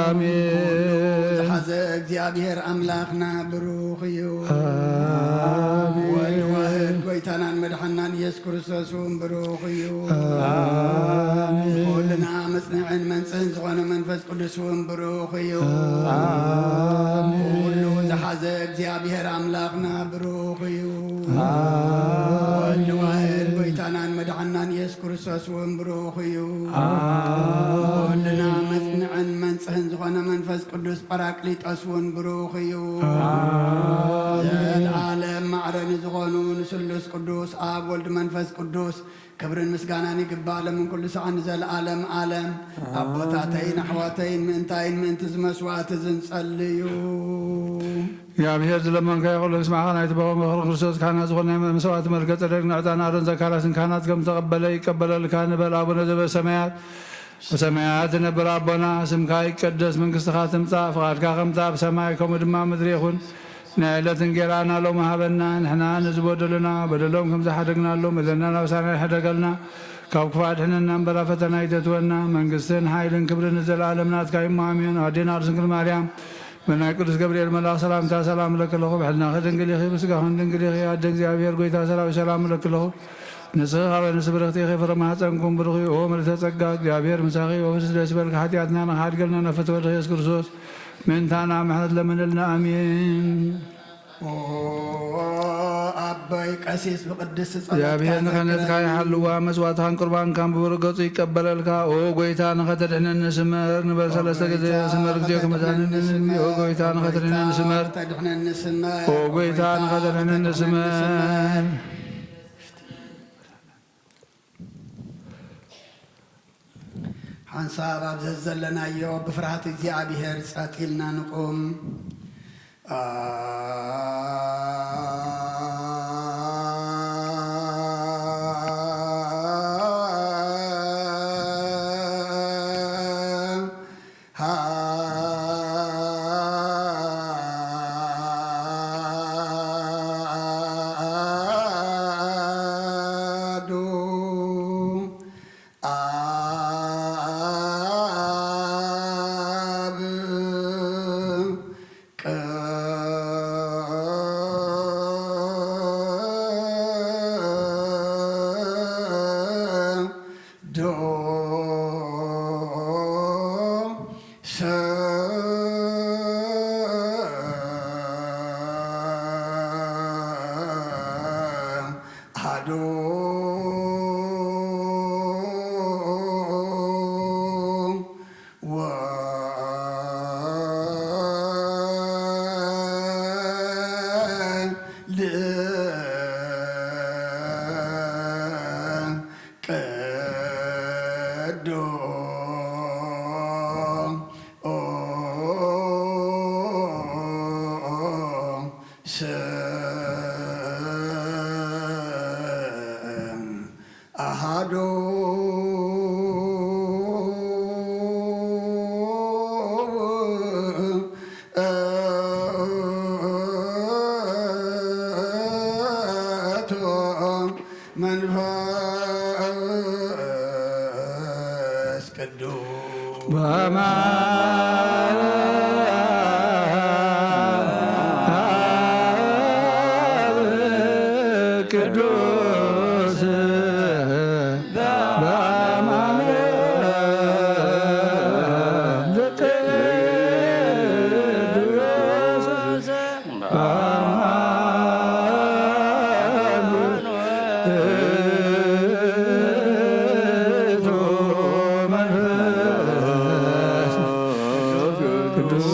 አሜን። ዝሓዘ እግዚአብሔር ኣምላኽና ብሩኽ እዩ። ወልድ ዋህድ ጎይታናን መድሓናን ኢየሱስ ክርስቶስ እውን ብሩኽ እዩ። ኩልና መጽንዕን መንጽህን ዝኾነ መንፈስ ቅዱስ እውን ብሩኽ እዩ። ኩሉ ዝሓዘ እግዚአብሔር ኣምላኽና ብሩኽ እዩ። ወልድ ዋህድ ጎይታናን መድሓናን ኢየሱስ ክርስቶስ እውን ብሩኽ እዩ። ኩልና መጽንዕን መንጽህን ዝኾነ መንፈስ ቅዱስ ጰራቅሊጦስ እውን ብሩኽ እዩ። ዘለዓለም ማዕረኒ ዝኾኑ ንስሉስ ቅዱስ ኣብ ወልድ መንፈስ ቅዱስ ክብርን ምስጋናን ይግባእ ለምን ኩሉ ሰዓን ዘለዓለም ዓለም ኣቦታተይን ኣሕዋተይን ምእንታይን ምእንቲ ዝመስዋዕቲ ዝንጸልዩ እግዚአብሔር ዝለመንካ ይኹሉ ስማዕኻ ናይቲ በቆም ምኽሪ ክርስቶስ ካህናት ዝኾነ መስዋዕቲ መልከ ጸደቅ ንዕጣን ኣሮን ዘካርያስን ካህናት ከም ተቐበለ ይቀበለልካ ንበል ኣቡነ ዘበሰማያት በሰማያት ዝነብር ኣቦና ስምካ ይቀደስ መንግሥትኻ ትምጻእ ፍቓድካ ከምታ ኣብ ሰማይ ከምኡ ድማ ምድሪ ይኹን ናይ ዕለት እንጀራና ሎሚ ሃበና ንሕና ንዝበደሉና በደሎም ከም ዝሓደግናሎም በደልና ናብሳና ይሕደገልና ካብ ክፉእ ድሕነና እምበራ ፈተና ይተትወና መንግሥትን ሓይልን ክብርን ዘለዓለም ናትካ እዩ ኣሜን። ኣዴና ድንግል ማርያም በናይ ቅዱስ ገብርኤል መልኣኽ ሰላምታ ሰላም ለክለኹ ብሕልናኸ ድንግል ኢኺ ምስጋኹን ድንግል ኢኺ ኣደ እግዚአብሔር ጎይታ ሰራዊት ሰላም ለክለኹ ንስኽ ኣብ ንስ ብርኽቲ ኢኺ ፍረ ማኅፀንኩም ብሩኽ ኦ ምልዕተ ጸጋ እግዚአብሔር ምሳኺ ወፍስ ደስ ይበልካ ሓጢኣትና ንኻድገልና ነፈተ ወልደ ኢየሱስ ክርስቶስ ምእንታና ምሕረት ለምንልና አሜን። ኣባይ ቀሲስ ብቅድስ እግዚአብሔር ንኸነትካ ይሓልዋ መስዋዕትኻን ቁርባንካን ብብሩህ ገጹ ይቀበለልካ ኦ ጎይታ ንኸተድሕነኒ ስመር ንበል ሰለስተ ግዜ ስመር እግዚኦ ክመዛንኒ ኦ ጎይታ ንኸተድሕነኒ ስመር ኦ ጎይታ ንኸተድሕነኒ ስመር ሓንሳብ ኣብ ዘለናዮ ብፍርሃት እግዚአብሔር ጸጥ ኢልና ንቁም። መንፈስ ቅዱስ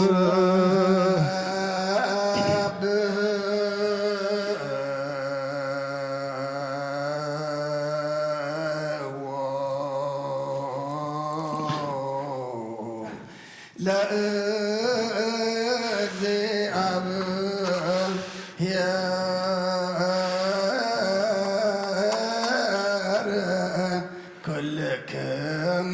ለእግዚአብሔር ኩልክሙ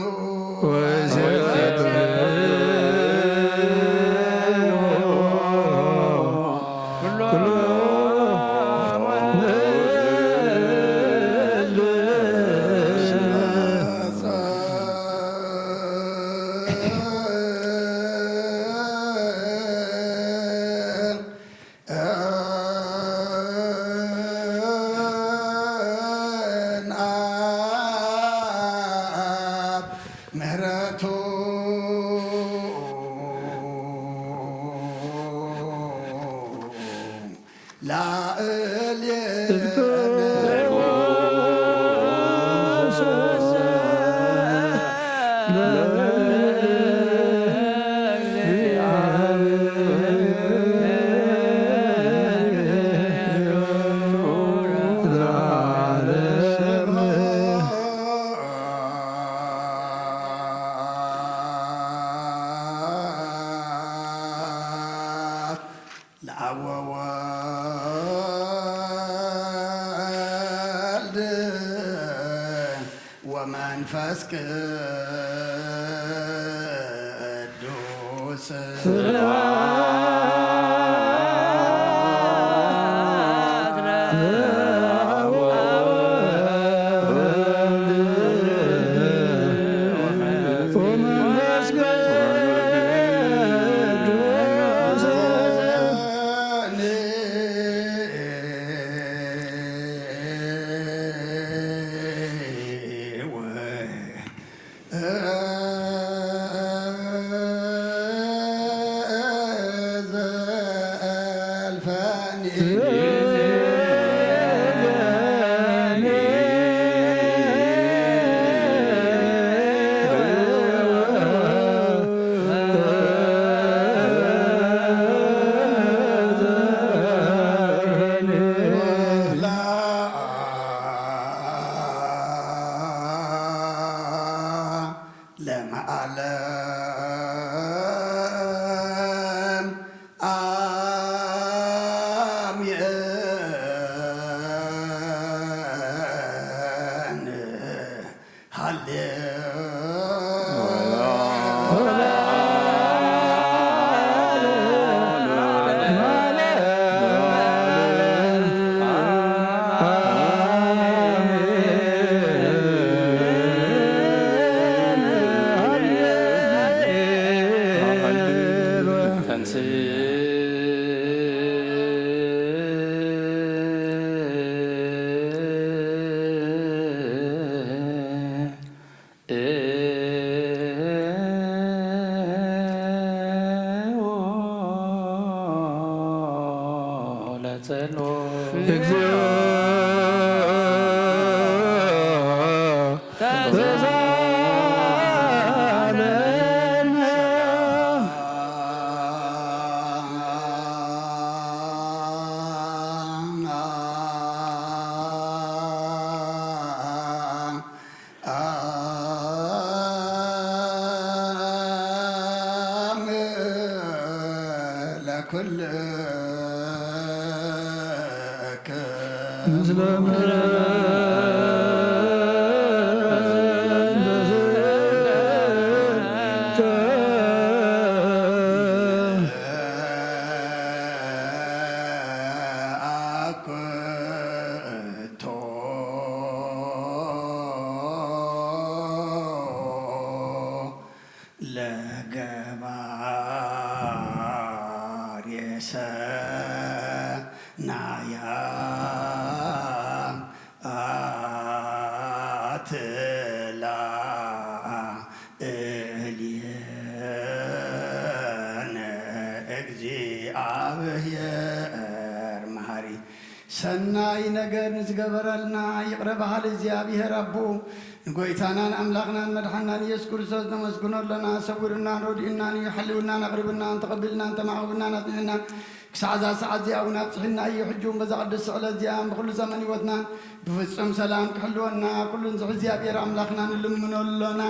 ምህረቱ ለአብ ወወልድ ወመንፈስ ቅዱስ ለመዓለም አሜን። ሰናይ ነገር ንዝገበረልና ይቅረባሃል እግዚአብሔር አቦ ንጎይታናን አምላኽናን መድሓናን ኢየሱስ ክርስቶስ ነመስግኖ ኣለና ሰውርናን ረዲእናን ይሓልውናን ኣቕሪብናን ተቐቢልናን ተማዕብናን ኣፅኒሕናን ክሳዕ እዛ ሰዓት እዚኣ እውን ኣብፅሒና እዩ ሕጁን በዛ ቅዱስ ስቕለት እዚኣ ብኩሉ ዘመን ህይወትናን ብፍፁም ሰላም ክሕልወና ኩሉን ዝሕ እግዚኣብሔር ኣምላኽና ንልምኖ ኣሎና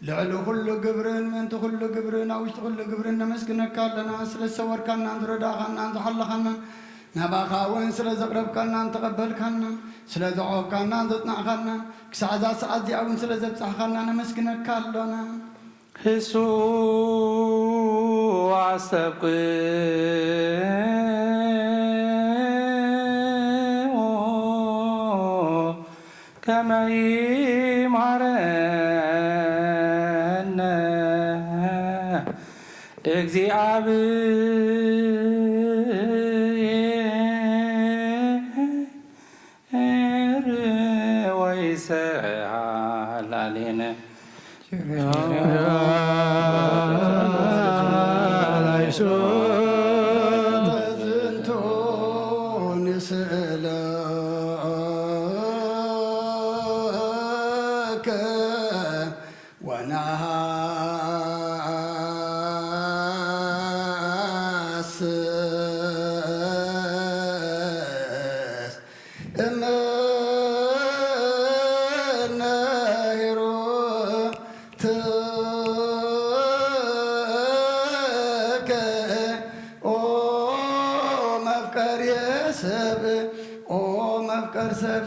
لعلو كل قبرن من كل قبرن أو كل قبرن نمسكنك لنا سلسور كنا نردا كنا نحل كنا نباخا وين سلزقرب كنا نتقبل كنا سلزعوب كنا نطنع كنا كسعدا سعدي أو سلزبصح كنا نمسكنك لنا يسوع عسبك كما እግዚአብሔር ወይሰዓል አሌነ ተዝንቶን ስእለከ ወናሃ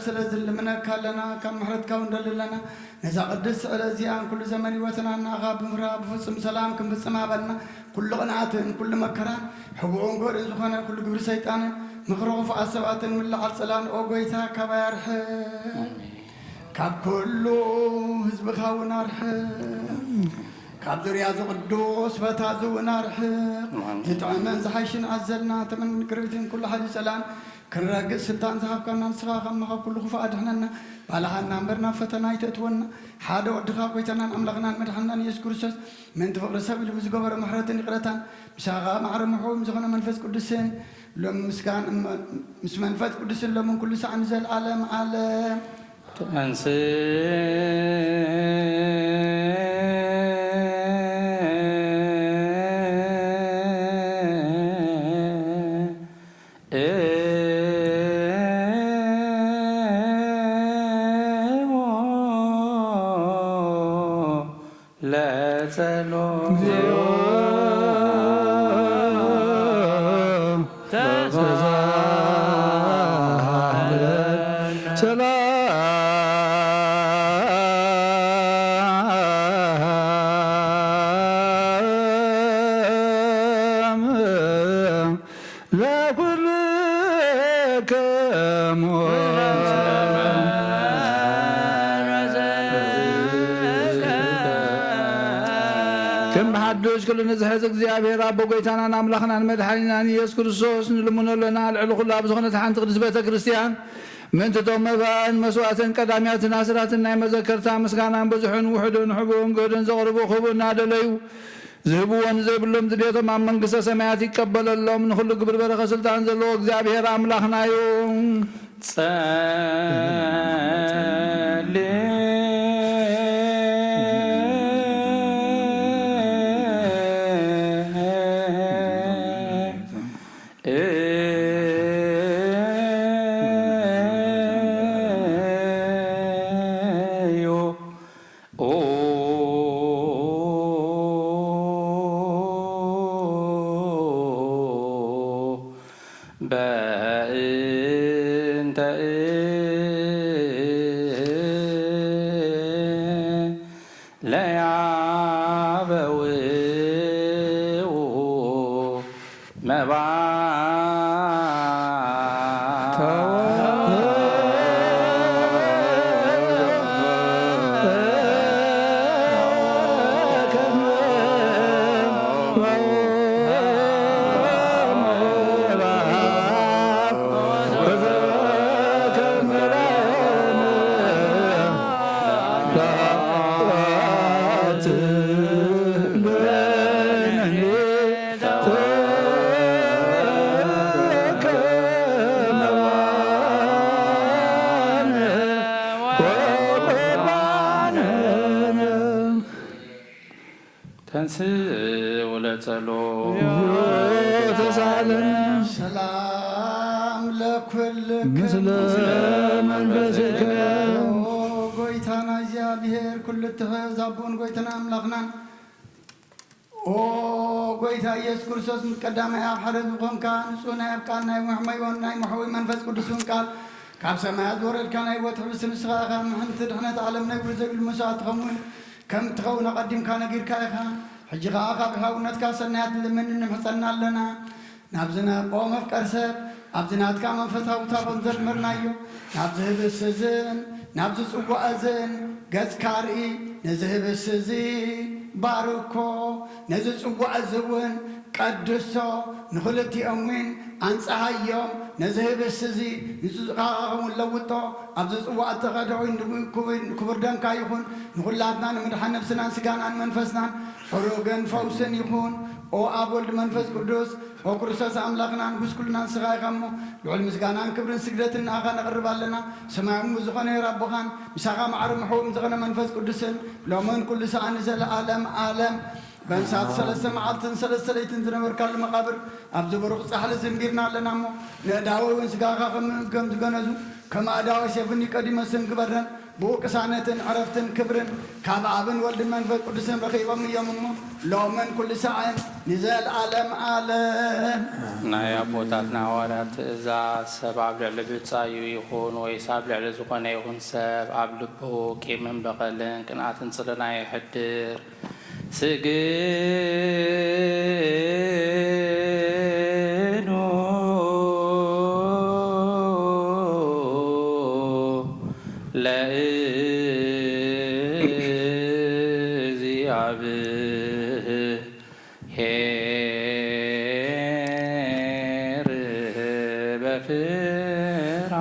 ስለዚህ ልምነካለና ከመሕረት ካውንደልለና ነዛ ቅድስ ስለዚያን ኩሉ ዘመን ይወተናና ጋብምራ በፍጹም ሰላም ክንፍጽም አበልና ኩሉ ቅንዓትን ኩሉ መከራን ሕቡኡን ጎድን ዝኾነ ኩሉ ግብሪ ሰይጣንን ምክሮ ክፉኣት ሰብኣትን ምልዓል ፀላን ኦ ጎይታ ካባ ያርሕቕ ካብ ኩሉ ህዝብኻ እውን ኣርሕቕ ካብ ዙርያ ዝቕዱስ ፈታት እውን ኣርሕቕ ዝጥዕመን ዝሓይሽን ኣዘልና ተመን ቅርቢትን ኩሉ ሓዲ ፀላን كنرجع ستان ذهب كنا نسخا خم خا كل خفاء دهنا بالها نمبرنا فتنا يتأتونا حدا ودخا قيتنا أملاقنا مدحنا يسكرسس من تفقر سبيل وزجبر محرتين قرتان مشاغا معرم حوم زغنا منفس قدسين لم مسكان مش منفس قدسين لم كل ساعة نزل عالم عالم تنسي كم حدوش كل نزحز እግዚአብሔር አቦ ጎይታናን አምላኽናን መድኃኒናን ኢየሱስ ክርስቶስ ንልሙነለና ልዕሉ ኩላ ብዝኾነት ሓንቲ ቅድስት ቤተ ክርስቲያን ምንትቶም መባእን መስዋዕትን ቀዳሚያትን ኣስራትን ናይ መዘከርታ ምስጋናን ብዙሕን ውሕዱን ሕቡእን ጎድን ዘቕርቡ ክቡእ እናደለዩ ዝህብዎን ዘይብሎም ድሌቶም ኣብ መንግስተ ሰማያት ይቀበለሎም ንኩሉ ግብር በረኸ ስልጣን ዘለዎ እግዚአብሔር ኣምላኽና እዩ ጸልይ ወለጸሎት ተሳለን ሰላም ለኩልክም ምስለ መንፈስከ ጎይታና እግዚአብሔር ኩሉ ትኽእል ዛቦን ጎይታና አምላኽናን ኦ ጎይታ ኢየሱስ ክርስቶስ ቀዳማይ ኣብ ሓደ ዝኾንካ ንጹህ ናይ ኣብ ቃል ናይ ምሕመዮን ናይ መሕወይ መንፈስ ቅዱስን ቃል ካብ ሰማያት ዝወረድካ ናይ ሕይወት ሕብሲ ንስኻ ኢኻ ምሕንቲ ድሕነት ዓለም ነግብር ዘይብሉ መስዋዕት ትኸውን ከም ትኸውን ኣቐዲምካ ነጊርካ ኢኻ ሕጂ ከዓ ካብ ሃውነትካ ሰናያት ንልምን ንምሕፀና ኣለና ናብ ዝነቆ መፍቀር ሰብ ኣብ ዝናትካ መንፈሳዊ ታቦት ዘድመርናዮ ናብ ዝህብስ እዝን ናብ ዝፅዋዕ እዝን ገጽካ ርኢ ነዚ ህብስ እዚ ባርኮ ነዚ ጽዋዕ እዚ እውን ቀድሶ ንኽልቲኦም እውን ኣንፀሃዮም ነዚ ህብስ እዚ ንፅቃኸውን ለውጦ ኣብዚ ጽዋዕ እተኸደዑ ክቡር ደምካ ይኹን ንኹላትና ንምድሓን ነብስናን ስጋናን መንፈስናን ሕሩግን ፈውስን ይኹን ኦ ኣብ ወልዲ መንፈስ ቅዱስ ኦ ክርስቶስ ኣምላኽና ንጉስ ኩልና ንስኻ ኢኻ እሞ ልዑል ምስጋናን ክብርን ስግደትን ንኣኻ ነቕርብ ኣለና ሰማያዊ ዝኾነ ረብኻን ምሳኻ ማዕረ ምሕውም ዝኾነ መንፈስ ቅዱስን ሎምን ኩሉ ሰዓት ንዘለኣለም ዓለም በንሳት ሰለስተ መዓልትን ሰለስተ ለይትን ዝነበርካሉ መቃብር ኣብዚ ብሩኽ ፃሕሊ ዝንቢርና ኣለና እሞ ንእዳወይ እውን ስጋኻ ከም ዝገነዙ ከም ኣዳወይ ሴፍኒ ቀዲመስን ግበረን ብኡ ቅሳነትን ዕረፍትን ክብርን ካብ ኣብን ወልድን መንፈስ ቅዱስን ረኺቦም እዮም እሞ ሎምን ኩሉ ሰዓን ንዘለኣለም ዓለም ናይ ኣቦታትና ሐዋርያት ትእዛዝ ሰብ ኣብ ልዕሊ ብፃዩ ይኹን ወይስ ኣብ ልዕሊ ዝኾነ ይኹን ሰብ ኣብ ልቡ ቂምን በቐልን ቅንኣትን ፅልና ይሕድር ስግኑ ለእግዚአብሔር በፍርሃት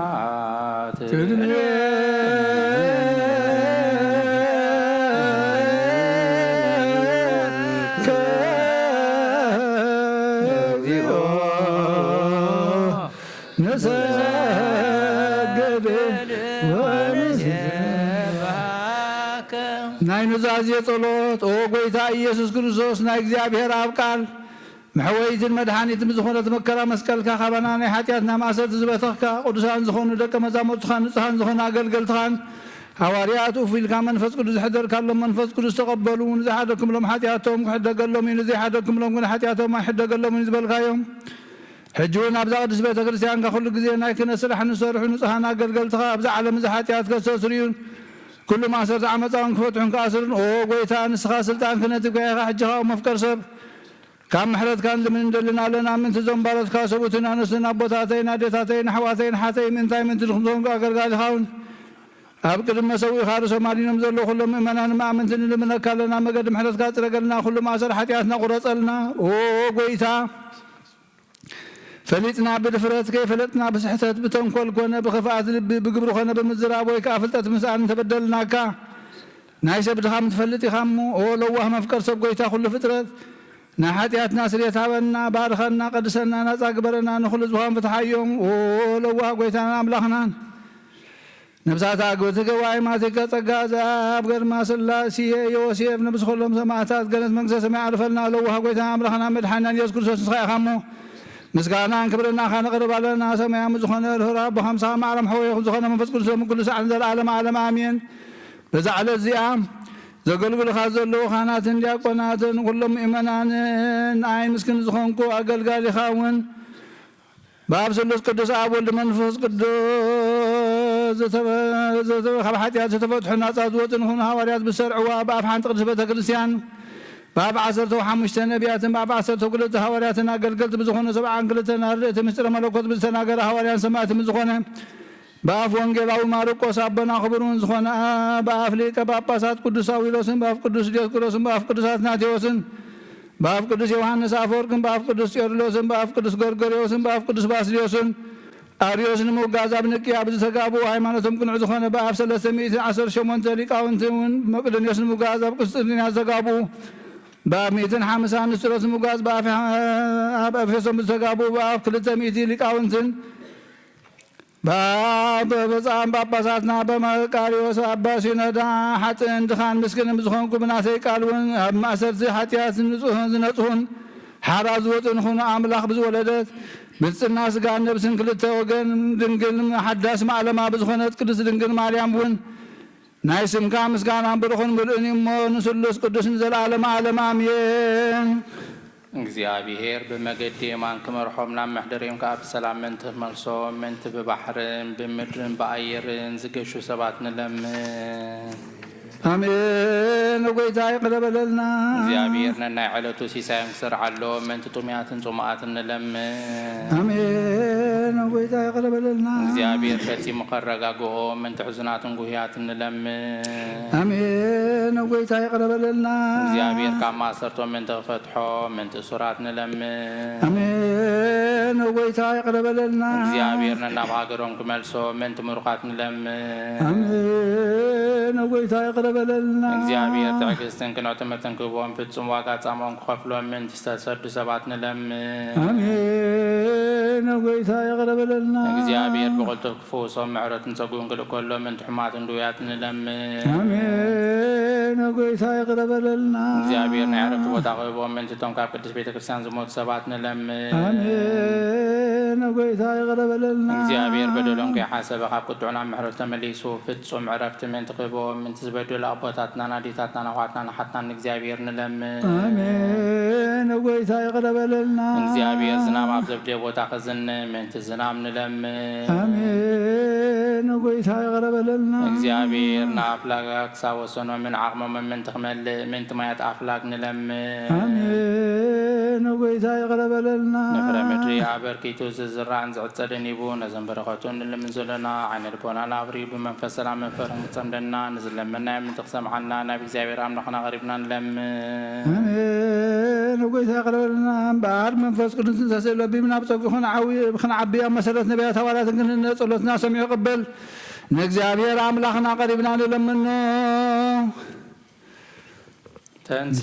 ናይ ኑዛዜ ጸሎት ኦ ጎይታ ኢየሱስ ክርስቶስ ናይ እግዚአብሔር ኣብ ቃል መሕወይትን መድኃኒትን ዝኾነት መከራ መስቀልካ ካባና ናይ ሓጢአትና ማእሰርቲ ዝበተኽካ ቅዱሳን ዝኾኑ ደቀ መዛሙርትኻን ንጹሓን ዝኾኑ ኣገልገልትኻን ሐዋርያት እፉኢልካ መንፈስ ቅዱስ ዝሕደርካሎም መንፈስ ቅዱስ ተቐበሉ ንዘይሓደግኩምሎም ሓጢአቶም ክሕደገሎም እዩ ንዘይሓደግኩምሎም ግን ሓጢአቶም ኣይሕደገሎም እዩ ዝበልካዮም ሕጂ እውን ኣብዛ ቅዱስ ቤተ ክርስቲያንካ ኩሉ ግዜ ናይ ክህነት ስራሕ ንሰርሑ ንጹሓን ኣገልገልትኻ ኣብዛ ዓለም እዚ ሓጢአት ከስተስር እዩን ኩሉ ማእሰርቲ ዓመፃውን ክፈትሑን ከኣስርን ኦ ጎይታ ንስኻ ስልጣን ክህነት ይኳይኻ ሕጂኻ መፍቀር ሰብ ካብ ምሕረትካ ንልምን እንደልና ኣለና ምንቲ ዞም ባሮትካ ሰቡትን ኣነስትን ኣቦታተይን ኣዴታተይን ኣሕዋተይን ሓተይ ምንታይ ምንቲ ንኹምዞም ኣገልጋሊኻውን ኣብ ቅድመ ሰዊኻ ርእሶም ኣዲኖም ዘሎ ኩሎም ምእመናን ማእምንቲ ንልምነካ ኣለና መገዲ ምሕረትካ ፅረገልና ኩሉ ማእሰር ሓጢአትና ቁረፀልና ኦ ጎይታ ፈሊጥና ብድፍረት ከይፈለጥና ብስሕተት ብተንኮል ኮነ ብኽፍኣት ልቢ ብግብሪ ኮነ ብምዝራብ ወይ ከዓ ፍልጠት ምስኣን ተበደልናካ ናይ ሰብ ድኻም ትፈልጥ ኢኻ እሞ ኦ ለዋህ መፍቀር ሰብ ጎይታ ኩሉ ፍጥረት ናይ ሓጢአትና ስርየት ሃበና ባርኸና ቀድሰና ነፃ ግበረና ንኹሉ ዝዃን ፍትሓዮም ኦ ለዋህ ጎይታና ኣምላኽናን ነብሳታ ግብቲ ገዋይ ማቲከ ጸጋ ዘኣብ ገርማ ስላሴ ዮሴፍ ንብስ ኩሎም ሰማዕታት ገነት መንግስተ ሰማይ ኣልፈልና ለዋህ ጎይታና ኣምላኽና መድሓኒና ኢየሱስ ክርስቶስ ንስኻ ኢኻ እሞ ምስጋናን ክብርናኻ ነቕርብ ኣለና ሰማያዊ ዝኾነ ርህራ ብኸምሳ ማዕረም ሕወይኹም ዝኾነ መንፈስ ቅዱስ ኩሉ ሰዓት ዘለዓለም ዓለም ኣሜን በዛ ዕለት እዚኣ ዘገልግሉኻ ዘለዉ ካህናትን ዲያቆናትን ኩሎም ምእመናንን ንኣይ ምስኪን ዝኾንኩ ኣገልጋሊኻ እውን ብኣብ ስሉስ ቅዱስ ኣብ ወልዲ መንፈስ ቅዱስ ካብ ሓጢአት ዝተፈትሑ ናፃ ዝወፁ ንኹኑ ሐዋርያት ብሰርዕዋ ብኣፍ ሓንቲ ቅዱስ ቤተ ክርስቲያን باب 15 ነቢያትን باب 12 ሐዋርያትን አገልገልት ብዝኾነ 72 አርድእቲ ምስጢረ መለኮት ብዝተናገረ ሐዋርያን ሰማዕትን ብዝኾነ በአፍ ወንጌላዊ ማርቆስ አበና ክብሩን ዝኾነ በአፍ ሊቀ ጳጳሳት ቅዱስ ሳዊሮስን በአፍ ቅዱስ ዲዮስቆሮስን በአፍ ቅዱስ አትናቴዎስን በአፍ ቅዱስ ዮሐንስ አፈወርቅን በአፍ ቅዱስ ጤርሎስን በአፍ ቅዱስ ጎርጎርዮስን በአፍ ቅዱስ ባስልዮስን አርዮስን ሙጋዝ ኣብ ንቅያ ብዝተጋቡ ሃይማኖቶም ቅኑዕ ዝኾነ በአፍ 318 ሊቃውንትን መቅደንዮስን ሙጋዝ ኣብ ቅስጥንጥንያ ዘጋቡ በአፍ 150 ንስጥሮስ ሙጋዝ በአፍ ኤፌሶን ብዝተጋቡ በአፍ 200 ሊቃውንትን በበጻም ጳጳሳትና በመቃሪዎስ አባ ሲኖዳ ሓጥን ድኻን ምስክንን ብዝኾንኩ ብናተይ ቃል እውን ኣብ ማእሰርቲ ሓጢኣት ንጹህን ዝነጽሁን ሓራ ዝወፅን ኹኑ ኣምላኽ ብዝወለደት ብልፅና ስጋን ነብስን ክልተ ወገን ድንግል ሓዳስ ማዕለማ ብዝኾነት ቅድስት ድንግል ማርያም እውን ናይ ስምካ ምስጋናን ብርኹን ምልእን እሞ ንስሉስ ቅዱስን ዘለዓለመ ዓለም ኣሜን። እግዚአብሔር በመገድ የማን ክመርሖም ናብ መሕደሪዮም ከዓ ብሰላም ምንቲ ክመልሶም ምንቲ ብባሕርን ብምድርን ብኣየርን ዝገሹ ሰባት ንለምን። አሜን። ጎይታ ይቅር በለልና። እግዚአብሔር ነናይ ዕለቱ ሲሳይም ክሰርዓሎ ምንቲ ጡምያትን ጹማኣትን ንለምን። አሜን። ጎይታ ይቅር በለልና። እግዚአብሔር ፈጺሙ ከረጋግኦ ምንቲ ሕዙናትን ጉህያትን ንለምን። አሜን። ጎይታ ይቅር በለልና። እግዚአብሔር ካብ ማእሰርቶም ምንቲ ክፈትሖ ምንቲ እሱራት ንለምን። አሜን። ጎይታ ይቅር በለልና። እግዚአብሔር ነናብ ሃገሮም ክመልሶ ምንቲ ምሩኻት ንለምን። አሜን። ጎይታ ይቅር በለልና። እግዚአብሔር ትዕግስትን ክንዑ ትምህርትን ክህቦም ፍጹም ዋጋ ጻሞም ክኸፍሎም ምንቲ ዝተሰዱ ሰባት ንለምን። አሜን። ጎይታ ይቅር በለልና። እግዚአብሔር ብቕልጡፍ ክፍውሶም ምሕረትን ጸጉን ክልከሎ ምንቲ ሕማትን ድውያት ንለምን። አሜን። ጎይታ ይቅር በለልና። እግዚአብሔር ናይ ዕረፍቲ ቦታ ክህቦም ምንቲ እቶም ካብ ቅድስት ቤተ ክርስቲያን ዝሞቱ ሰባት ንለምን። አሜን። ጎይታ ይቅር በለልና። እግዚአብሔር በደሎም ከይሓሰበ ካብ ቅጡዕና ምሕረቱ ተመሊሱ ፍጹም ዕረፍቲ ምንቲ ክህቦም ምንቲ ዝበደሉ ኣቦታትና ናዴታትና ኣሕዋትና ሓትና እግዚአብሔር ንለምን። አሜን። ጎይታ ይቅር በለልና። እግዚአብሔር ዝናብ ኣብ ዘብድዮ ቦታ ክዝንብ ምንቲ ዝናብ ንለምን። አሜን። ጎይታ ይቅር በለልና። እግዚአብሔር ንኣፍላጋ ክሳብ ወሰኖም ምን ዓቕሞም ምንቲ ክመልእ ምንቲ ማያት ኣፍላግ ንለምን። አሜን። ጎይታ ይቅር በለልና። ንፍረ ምድሪ ኣበርኪቱ ዝዝራዕን ዝዕፀድን ይቡ ነዘን በረኸቱ ንልምን ዘለና ዓይነ ልቦናና ኣብሪ ብመንፈስ ሰላም መንፈርን ክፀምደና ንዝለመናዮ ምንቲ ክሰምዓና ናብ እግዚአብሔር ኣምላኽና ቀሪብና ንለምን። አሜን። ጎይታ ይቅር በለልና። እምበኣር መንፈስ ቅዱስን ተሰለቢም ናብ ፀጉ ክንዓቢ ኣብ መሰረት ነቢያት ሃዋርያትን ክንህነ ጸሎትና ሰሚዑ ይቕበል ንእግዚአብሔር ኣምላኽና ቀሪብና ንለምኖ። ተንስ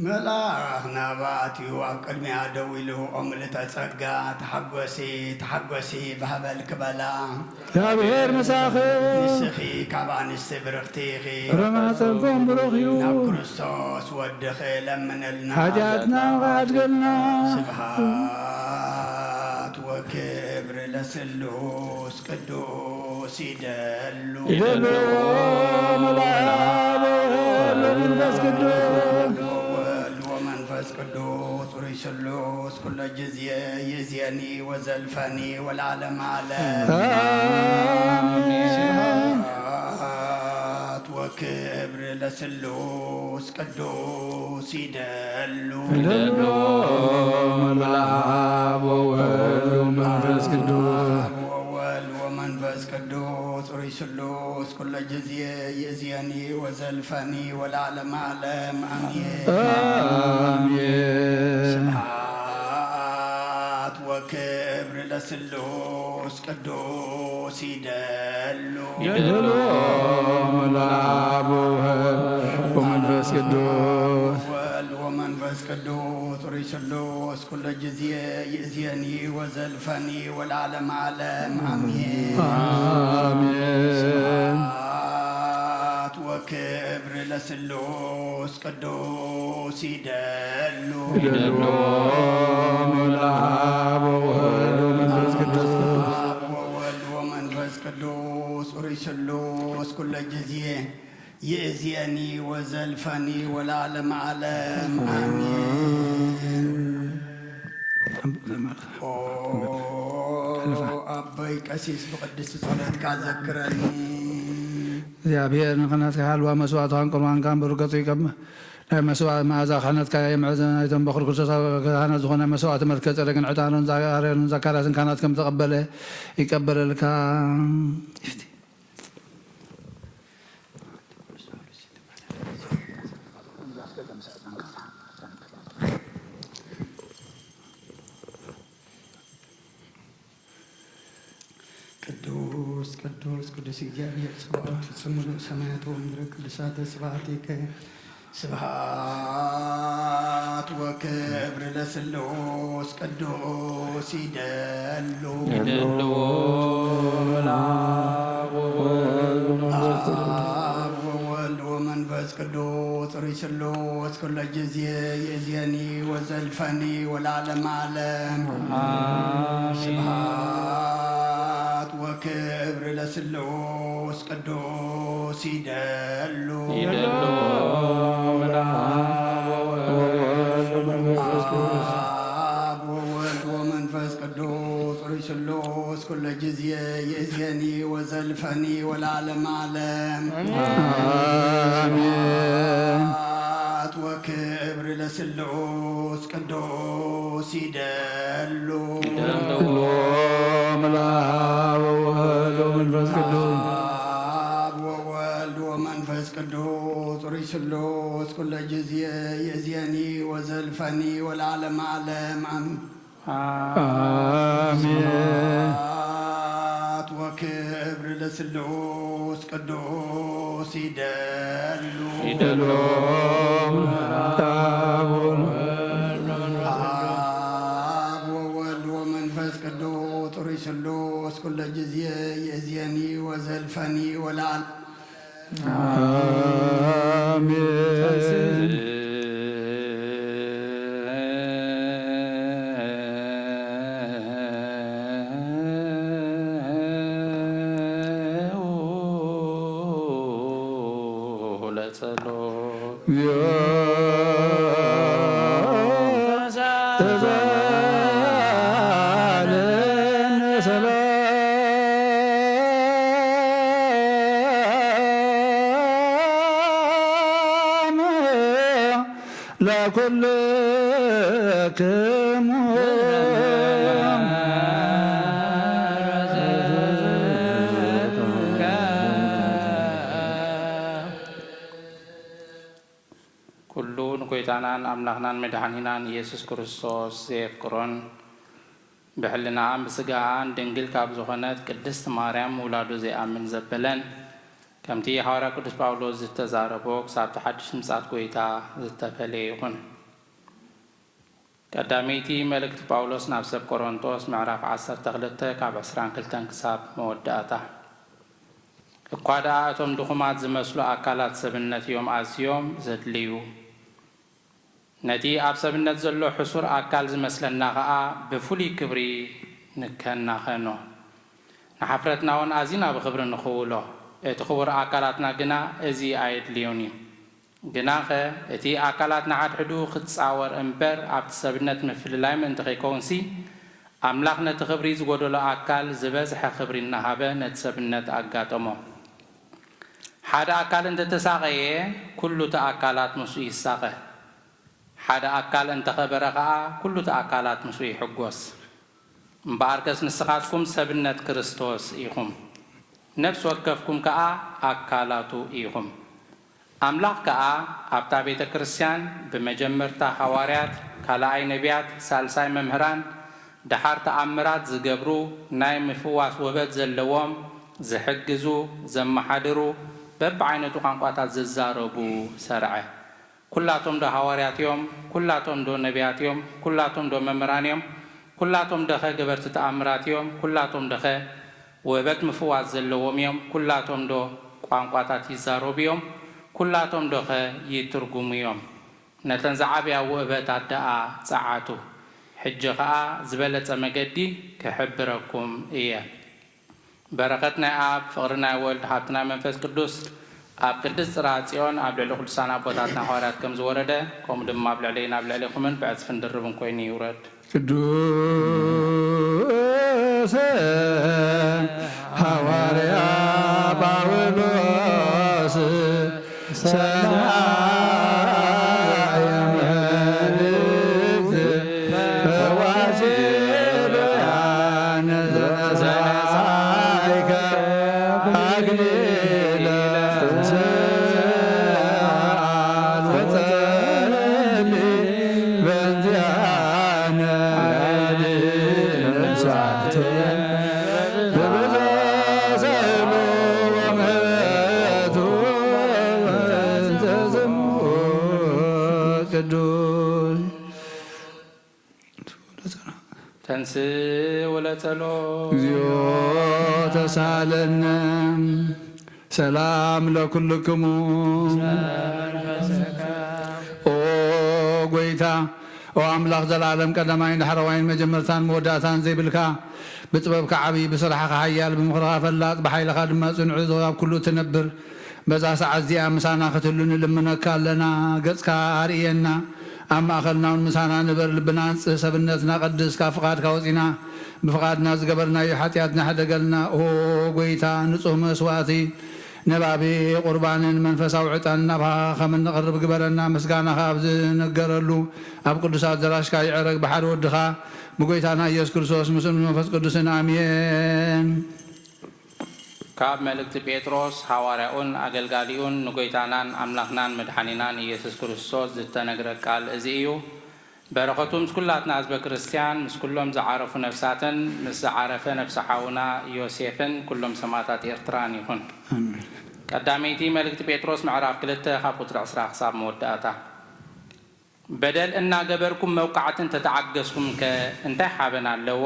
መልአክ ናባእትዩ ኣብ ቅድሚያ ደው ኢሉ ኦምልተ ጸጋ ተሓጐሲ ባህበል ክበላ እግዚአብሔር መሳኺ ንስኺ ካብ ኣንስቲ ብርኽቲ ኢኺ ረማፀንኩም ብሩኽ እዩ ናብ ክርስቶስ ወድኺ ለምንልና ሓጢኣትና ኣድገልና ስብሃት ወክብሪ ለስሉስ ቅዱስ ይደሉ መልአክ መንፈስ ቅዱስ ሩይ ስሉስ ኩሎ ጊዜ ይእዜኒ ወዘልፈኒ ወለዓለመ ዓለም ስብሐት ወክብሪ ለስሉስ ቅዱስ ይደሉ መልአክ ወወልድ ወመንፈስ ቅዱስ ወመንፈስ ቅዱስ ሩይ ስሉስ ኩሎ ጊዜ ይእዜኒ ወዘልፈኒ ወለዓለመ ዓለም አሜን። ስብሐት ወክብሪ ለስሉስ ቅዱስ ይደሉ መልአክ ወወልድ ወመንፈስ ቅዱስ ወመንፈስ ቅዱስ ሩይ ስሉስ ኩሎ ጊዜ ይእዜኒ ወዘልፈኒ ወለዓለመ ዓለም አሜን። ስብሐት ወክብሪ ለስሉስ ቅዱስ ይደሉ መልአክ ወወልድ ወመንፈስ ቅዱስ سلوس كل جزية يأذيني وزلفني والعالم عالم آمين. أبي كسيس بقدس صلاتك ذكرني يا بير نخناتك حلوة مسوات عن قرآن كان برقطي كم لا مسوات ما إذا خناتك يا معزنا يتم بخر كل شيء كان زخنا مسوات مركز لكن عتان زكارين زكارات كانت كم تقبله يقبل لك قدوس قدوس قدوس إجابي سبحانه سمو سماوات ومدر قدسات سبحاتك سبحات وكبر لسلوس قدوس يدلو آب وولد ومنفس قدوس ريسلوس كل جزية يزيني وزلفني والعالم عالم سبحات وكبر لسلوس قدوس يدلو آب وولد ومنفس قدوس ريسلوس كل جزية يزيني وزلفني والعالم عالم سبحات وكبر لسلوس قدوس يدلو آب وولد ومنفس قدوس ريسلوس كل جزية يزيني وزلفني والعالم عالم آمين سبحات وكبر لسلوس قدوس يدلو آب وولد ومنفس قدوس ريسلوس كل جزية يزيني وزلفني والعالم آمين لكلكم كلون كويتانان أملاخنان مدحنينان يسوس كريستوس يفكرون بحلنا عام بسجعان دنجل كابزوخنات قدست مريم ولادو زي آمن زبلن كمتي حوارا قدس باولوس زتا زاربوك سابت حدش مساعد كويتا زتا فليقون قداميتي ملكت باولوس نفسب كورنتوس معرف عصر تغلطة كاب عسران كلتن كساب موداتا القادة آتهم دخمات زمسلو أكالات سبنت يوم آسيوم زدليو نتي أب سبنت زلو حصور أكال زمسلنا غا بفولي كبري نكنا خنو نحفرتنا ون أزينا بخبر نخولو اتخبر أكالاتنا جنا ازي آيت ليوني جنا خي اتي أكالاتنا عاد حدو ختصاور امبر عبد سبنت مفللاي من تخيكونسي أملاخنا تخبري زغودو لأكال زبزح خبري النهابة نتسبنت أقاتمو حدا أكال انت تساقيه كل تأكالات مسوي الساقه حدا أكال انت خبرقا كل تأكالات مسوي حقوس مباركس نسخاتكم سبنت كريستوس إيهم نفس وكفكم كأ أكالاتو إيهم أملاك كأ أبتا بيت كريستيان بمجمرتا حواريات كالاي نبيات سالساي ممهران دحار تأمرات زقبرو ناي مفواس وبد زلوام زحقزو زمحادرو ببعينتو قنقواتات ززاربو سرعه كلاتهم دو حواريات يوم كلاتهم دو نبيات يوم كلاتهم دو ممران يوم كلاتهم دخل قبرت تأمرات يوم كلاتهم دخل وبد مفواس زلوام يوم كلاتهم دو قنقواتات يزاربو يوم كلاتهم دخل يترقم يوم نتنزعبيا وبد عداء ساعاتو حجة زبالة مجدي كحبركم إياه بركتنا آب فقرنا ولد حبتنا منفس قدوس آب قدس راتيون آب لعلي خلصانا بوتاتنا حوارات كم زوردة كم دم آب لعلينا آب لعلي خمن بعد فندربن كويني يورد ቅዱስ ሐዋርያ ጳውሎስ ሰናየ መልእክት ወዋሲልያነ ዘነሣእከ አክሊለ ስብሐት ወጸልይ በእንቲአነ تنسي ولا تلو እግዚኦ ተሳለነ ሰላም ለኩልክሙ ኦ ጎይታ ኦ አምላኽ ዘላለም ቀዳማይን ዳሕረዋይን መጀመርታን መወዳእታን ዘይብልካ ብጥበብካ ዓብይ ብስራሕካ ሓያል ብምኽርኻ ፈላጥ ብሓይልኻ ድማ ጽንዑ ኣብ ኩሉ ትነብር በዛ ሰዓት እዚኣ ምሳና ክትህሉ ንልምነካ ኣለና ገጽካ ኣርእየና ኣብ ማእኸልናውን ምሳና ንበር ልብና ንጽህ ሰብነትና ቀድስካ ፍቓድካ ወፂና ብፍቓድና ዝገበርናዮ ሓጢኣትና ሓደገልና ኦ ጎይታ ንጹህ መስዋእቲ ነባቤ ቁርባንን መንፈሳዊ ዕጣን ናብኻ ከም እንቐርብ ግበረና ምስጋናኻ ኣብ ዝነገረሉ ኣብ ቅዱሳት ዘራሽካ ይዕረግ ብሓደ ወድኻ ብጎይታና ኢየሱስ ክርስቶስ ምስሉ መንፈስ ቅዱስን አሜን። ካብ መልእክቲ ጴጥሮስ ሐዋርያኡን አገልጋሊኡን ንጎይታናን አምላኽናን መድኃኒናን ኢየሱስ ክርስቶስ ዝተነግረ ቃል እዚ እዩ። በረኸቱ ምስ ኩላትና ህዝበ ክርስቲያን ምስ ኩሎም ዝዓረፉ ነፍሳትን ምስ ዝዓረፈ ነፍሲ ሓውና ዮሴፍን ኩሎም ሰማዕታት ኤርትራን ይኹን። ቀዳመይቲ መልእክቲ ጴጥሮስ ምዕራፍ 2 ካብ ቁጥሪ 10 ክሳብ መወዳእታ በደል እናገበርኩም መውቃዕትን ተተዓገስኩም እንታይ ሓበን ኣለዎ?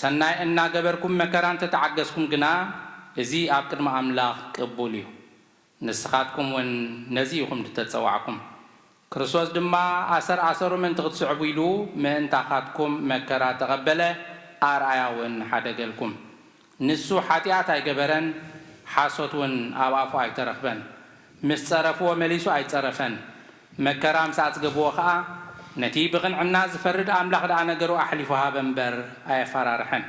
ሰናይ እናገበርኩም መከራን ተተዓገስኩም ግና እዚ ኣብ ቅድሚ ኣምላኽ ቅቡል እዩ። ንስኻትኩም እውን ነዚ ኢኹም ትተፀዋዕኩም። ክርስቶስ ድማ ኣሰር ኣሰሩ ምእንቲ ክትስዕቡ ኢሉ ምእንታኻትኩም መከራ ተቐበለ ኣርኣያ እውን ሓደገልኩም። ንሱ ሓጢኣት ኣይገበረን ሓሶት እውን ኣብ ኣፉ ኣይተረኽበን። ምስ ፀረፍዎ መሊሱ ኣይፀረፈን። መከራ ምሳዕ ዝገብዎ ከዓ ነቲ ብቕንዕና ዝፈርድ ኣምላኽ ደኣ ነገሩ ኣሕሊፉ ሃበ እምበር ኣየፈራርሐን።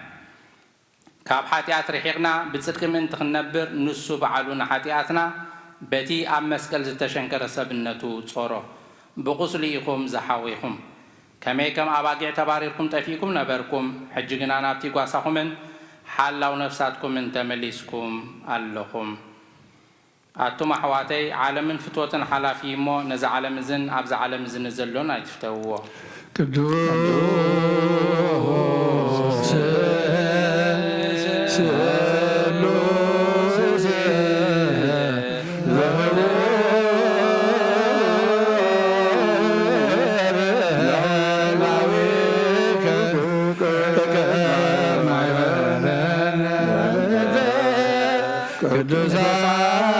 ካብ ሓጢኣት ርሒቕና ብጽድቂ ምእንቲ ክንነብር ንሱ በዓሉ ንሓጢኣትና በቲ ኣብ መስቀል ዝተሸንከረ ሰብነቱ ጾሮ ብቁስሊ ኢኹም ዝሓዊኹም። ከመይ ከም ኣባጊዕ ተባሪርኩም ጠፊእኩም ነበርኩም። ሕጂ ግና ናብቲ ጓሳኹምን ሓላው ነፍሳትኩምን ተመሊስኩም ኣለኹም። ኣቱም ኣሕዋተይ ዓለምን ፍትወትን ሓላፊ እሞ ነዚ ዓለም እዝን ኣብዚ ዓለም እዝን ዘሎን ኣይትፍተውዎ። ቅዱስ ስሉስ ቅዱሳን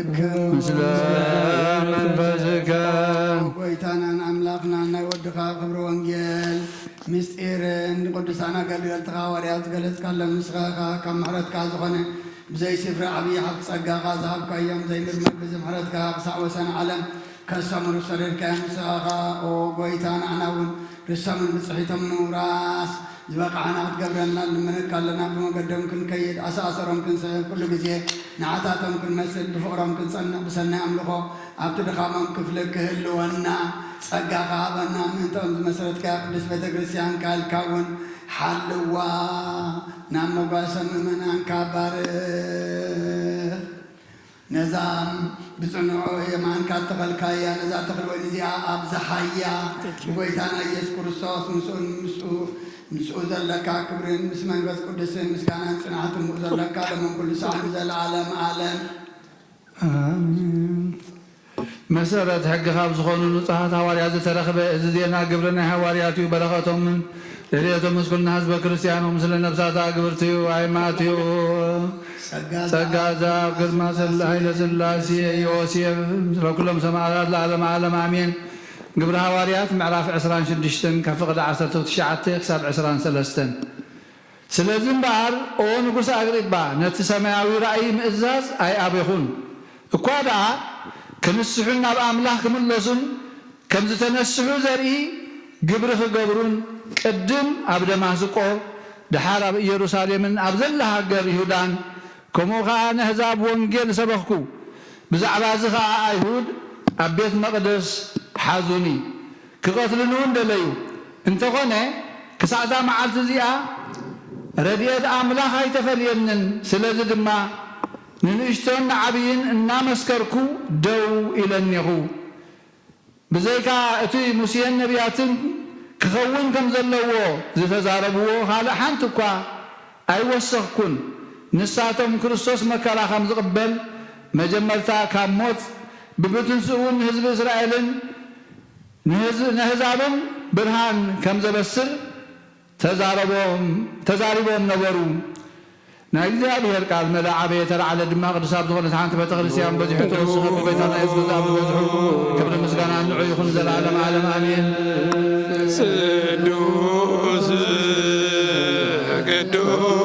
አዳይከ ምስለ መንፈስከ ጎይታናን አምላክናን ናይ ወድኻ ክብሪ ወንጌል ምስጢርን ቅዱሳን አገልገልትኻ ሐዋርያት ዝገለጽካሎም ንስኻ ካብ ምሕረትካ ዝኾነ ብዘይ ስፍሪ ዓብዪ ሓብቲ ጸጋኻ ዝሃብካዮም ዘይምርመር ብዝምሕረትካ ክሳዕ ወሰን ዓለም ከሰምሩ ሰደድካዮም ንስኻ ኦ ጎይታ ንዓና እውን ርሰምን ብፅሒቶም ንምውራስ ዝበቃዕና ክትገብረና ንመነካ ኣለና። ብመገዶም ክንከይድ ኣሰኣሰሮም ክንስሕብ ኩሉ ግዜ ንዓታቶም ክንመስል ብፍቕሮም ክንጸንቕ ብሰናይ ኣምልኾ ኣብቲ ድኻሞም ክፍሊ ክህልወና ጸጋኻ ሃበና። ምእንቶም ዝመሰረትካ ቅዱስ ቤተ ክርስቲያን ካልካ እውን ሓልዋ ናብ መጓሰ ምእመናንካ ባርኽ። ነዛ ብጽኑዕ የማንካ ተኸልካያ ነዛ ተኽል ወይን እዚኣ ኣብዝሓያ ብጎይታና ኢየሱስ ክርስቶስ ምስኡ ዘለካ ክብርን ምስ መንፈስ ቅዱስን ምስጋናን ጽንዓትን ምኡ ዘለካ ለመን ኩሉ ሰዓት ዘለዓለም ዓለም መሰረት ሕጊ ካብ ዝኾኑ ንጹሓት ሃዋርያት ዝተረኽበ እዚ ዜና ግብሪ ናይ ሃዋርያት እዩ። በረኸቶምን ረድኤቶም ምስኩልና ህዝበ ክርስቲያኖም ምስለ ነብሳት ግብርቲ እዩ። ሃይማኖት እዩ። ጸጋ ዛብ ግርማ ኃይለ ሥላሴ ዮሴፍ ምስለ ኩሎም ሰማዕታት ለዓለመ ዓለም አሜን። ግብሪ ሃዋርያት ምዕራፍ 26 ካብ ፍቕዲ 19 ክሳብ 23 ስለዚ እምበኣር ኦ ንጉስ ኣግሪጳ ነቲ ሰማያዊ ራእይ ምእዛዝ ኣይኣበኹን እኳ ደኣ ክንስሑን ናብ ኣምላኽ ክምለሱን ከም ዝተነስሑ ዘርኢ ግብሪ ክገብሩን ቅድም ኣብ ደማስቆ ድሓር ኣብ ኢየሩሳሌምን ኣብ ዘላ ሃገር ይሁዳን ከምኡ ከዓ ንሕዛብ ወንጌል ሰበኽኩ። ብዛዕባ እዚ ከዓ ኣይሁድ ኣብ ቤት መቕደስ ሓዙኒ ክቐትልኒ እውን ደለዩ። እንተኾነ ክሳዕታ መዓልቲ እዚኣ ረድኤት ኣምላኽ ኣይተፈልየንን። ስለዚ ድማ ንንእሽቶን ንዓብይን እናመስከርኩ ደው ኢለኒኹ። ብዘይካ እቲ ሙሴን ነቢያትን ክኸውን ከም ዘለዎ ዝተዛረብዎ ካልእ ሓንቲ እኳ ኣይወሰኽኩን። ንሳቶም ክርስቶስ መከራ ከም ዝቕበል መጀመርታ ካብ ሞት ብብትንስኡን ህዝቢ እስራኤልን ንህዛብን ብርሃን ከም ዘበስር ተዛሪቦም ነበሩ። ናይ እግዚአብሔር ቃል መላእ ዓበየ ተረዓለ ድማ ቅዱሳት ዝኾነት ሓንቲ ቤተ ክርስቲያን በዚሑ ተወስኸ ብጎይታና የሱስ ክርስቶስ በዚሑ ክብሪ ምስጋና ንዑ ይኹን ዘለዓለም ዓለም አሜን። ቅዱስ ቅዱስ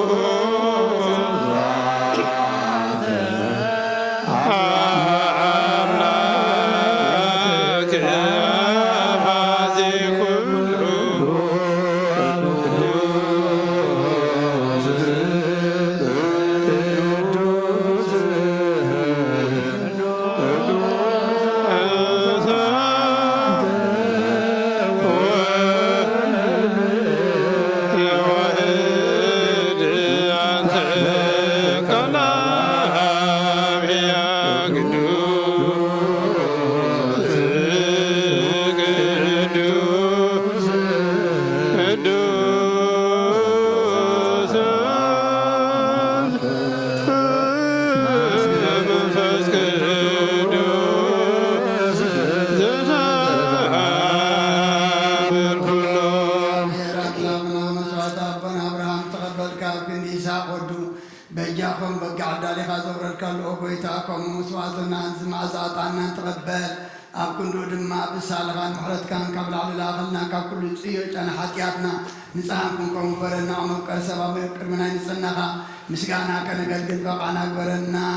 سالغان محرت كان قبل على الأغلنا كل شيء أنا حكياتنا نسأهم كم فرنا عمر كسباب كرمنا نسناها مسكانا كان قلبي بقعنا برنا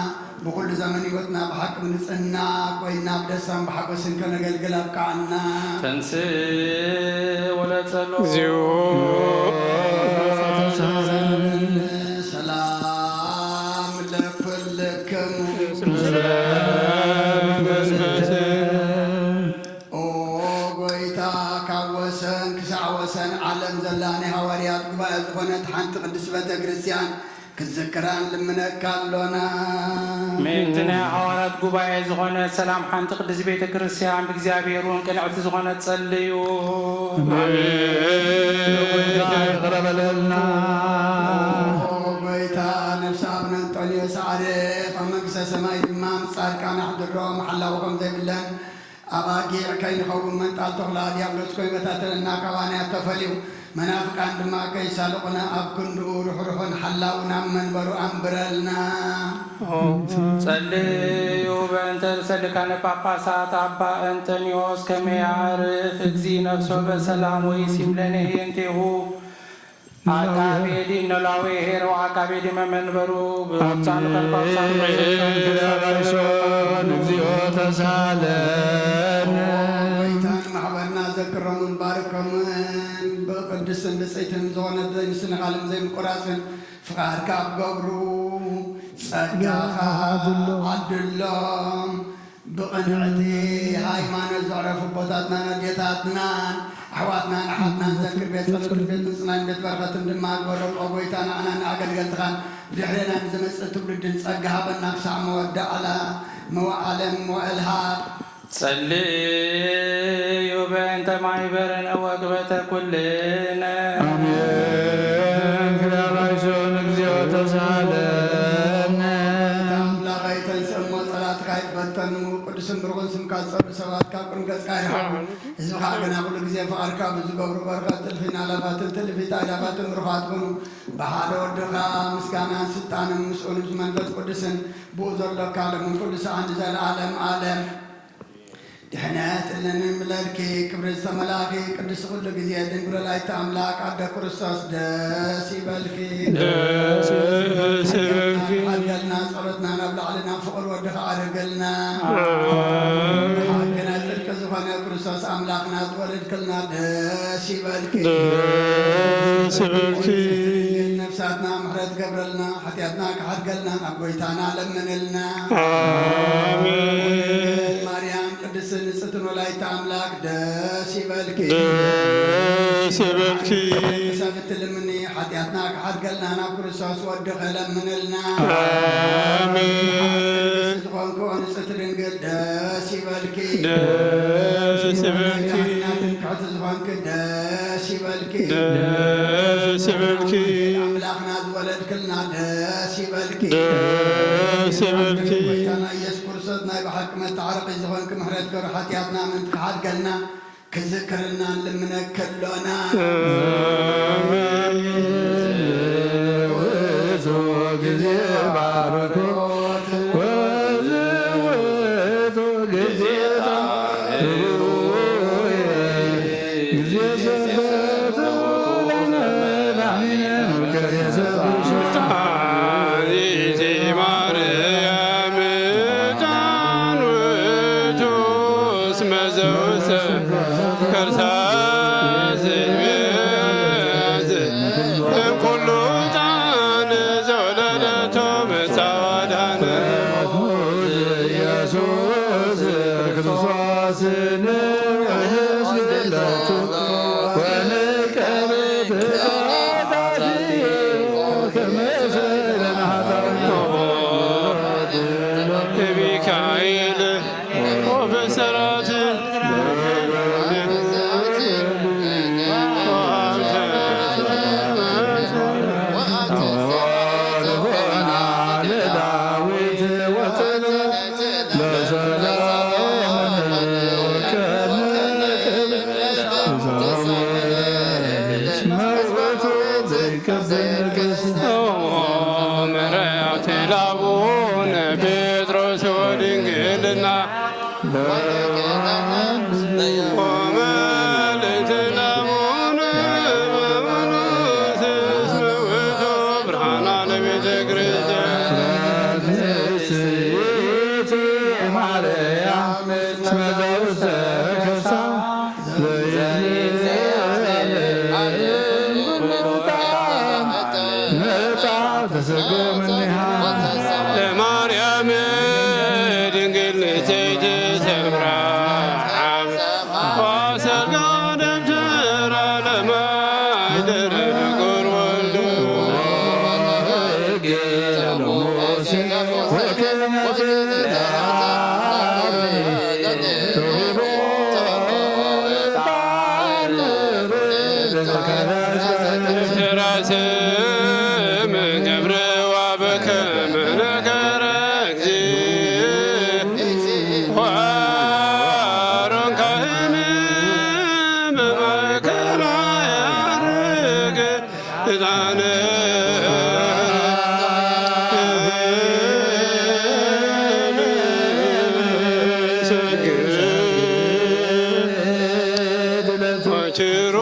بكل زمن يقولنا بحق نسنا كوينا بدسام بحق سنكنا قلبي بقعنا تنسي ولا تلو سلام لكلكم عالم زلاني هواريات قبائل زخونت حانت قدس بيت كريستيان كذكران لمنك كالونا ميتنا هواريات قبائل زخونت سلام حانت قدس بيت كريستيان بكزابيرون كنعت زخونت صليو آمين غرب لنا وبيتا نفسابنا انطوليو سعرف ومكسى سماي دمام صار كان أحد الروم حلا وقم ذي بالله أباقي كاين خوم من تالتغلا ديابلس كوي بتاتلنا كواني التفليو منافق عندما كي سالقنا أبكن روح حلاونا من برو أمبرلنا صلي وبنت رسلك أنا بابا سات أبا أنتونيوس كم يعرف اجزي نفسه بسلام ويسيم لنا ينتهو عكابيدي نلاوي هيرو عكابيدي من برو بابسان كالبابسان نجزيو تسالنا محبرنا ذكرهم مباركهم بقدس بسيتهم زونا زي مسنا عالم زي مقراسن فقار كاب قبرو صدقها عدلهم بقنعتي هاي ما نزعرف بوتاتنا نديتاتنا أحواتنا نحطنا نذكر بيت صلوات بيت نسنا بيت بركة دماغ ورب أبويتنا أنا نعقل قلتخان بحرنا نزمس تبرد نسقها بالنقص مودع على موعلم وإلهاب صلي وبنت معبرنا وقبة كلنا آمين كلا رأيشون اجزيو تسالنا لغاية نسمى صلاة غاية بطن وقدس برغن ስምካ ዝፀሩ ሰባት ካብ ቅድሚ ገጽካ ይርሓቁ ህዝብኻ ግና ኩሉ ግዜ ፍቓድካ ብዝገብሩ በረኸት ጥልፊን ኣላፋትን ትልፊት ኣእላፋትን ምሩኻት ኮኑ ብሓደ ወድኻ ምስጋናን ስልጣንን ምስኡን መንፈስ ቅዱስን ብኡ ዘሎካ ለምን ኩሉ ሰዓን ዘለዓለም ዓለም ድሕነት እንምለልኪ ክብሪ ዝተመላኺ ቅዱስ ኩሉ ግዜ ድንግሎ ላይተ ኣምላክ ኣደ ክርስቶስ ደስ ይበልኪ ሓልገልና ጸሎትና ናብ ላዕልና ፍቕሪ ወድኻ ኣድርገልና ሓልገና ጽድቂ ዝኾነ ክርስቶስ ኣምላኽና ዝወለድክልና ደስ ይበልኪ ነፍሳትና ምሕረት ገብረልና ሓጢኣትና ክሓድገልና ናብ ጎይታና ለምንልና ማርያም ቅድስት ንጽሕት ወላዲተ አምላክ ደስ ይበልኪ ሰብ እትልምኒ ሓጢኣትና ክሓድገልና ናብ ክርስቶስ ወድኸ ለምንልና ዝኾንኩ ንጽሕት ድንግል ደስ ይበልኪ ትንክሕቲ ዝኾንክ ደስ ይበልኪ ኣምላኽና ዝወለድክልና ደስ ይበልኪ ጎይታና ኢየሱስ ክርስቶስ ናይ ብሓቂ መተዓረቂ ዝኾንክ ምሕረት ገሩ ሓጢኣትና ምንቲ ክሓድገልና ክዝክርና ልምነከሎና ውእቱ ግዜ ባርኮት ውእቱ ግዜ Cherubim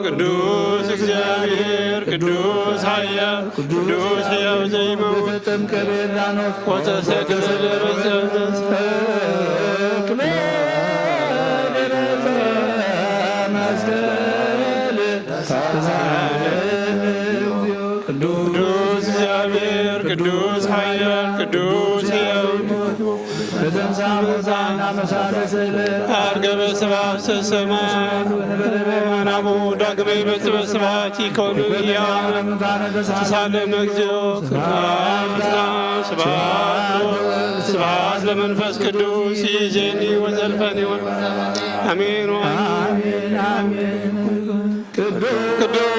ቅዱስ እግዚአብሔር ቅዱስ ኃያል ቅዱስ ሕያው ዘይመውት ተጠምቀ በዮርዳኖስ ወተሰቅለ ቅዱስ እግዚአብሔር ቅዱስ ኃያል ቅዱስ ሕያው አርገበ ስብሐት ዘሰማይ ወናሁ ዳግመ ይመጽእ በስብሐት ይኮኑ እያለ ተሳለመ እግዚኦ ስብሐት ለመንፈስ ቅዱስ ይእዜኒ ወዘልፈኒ አሜን አሜን ቅዱስ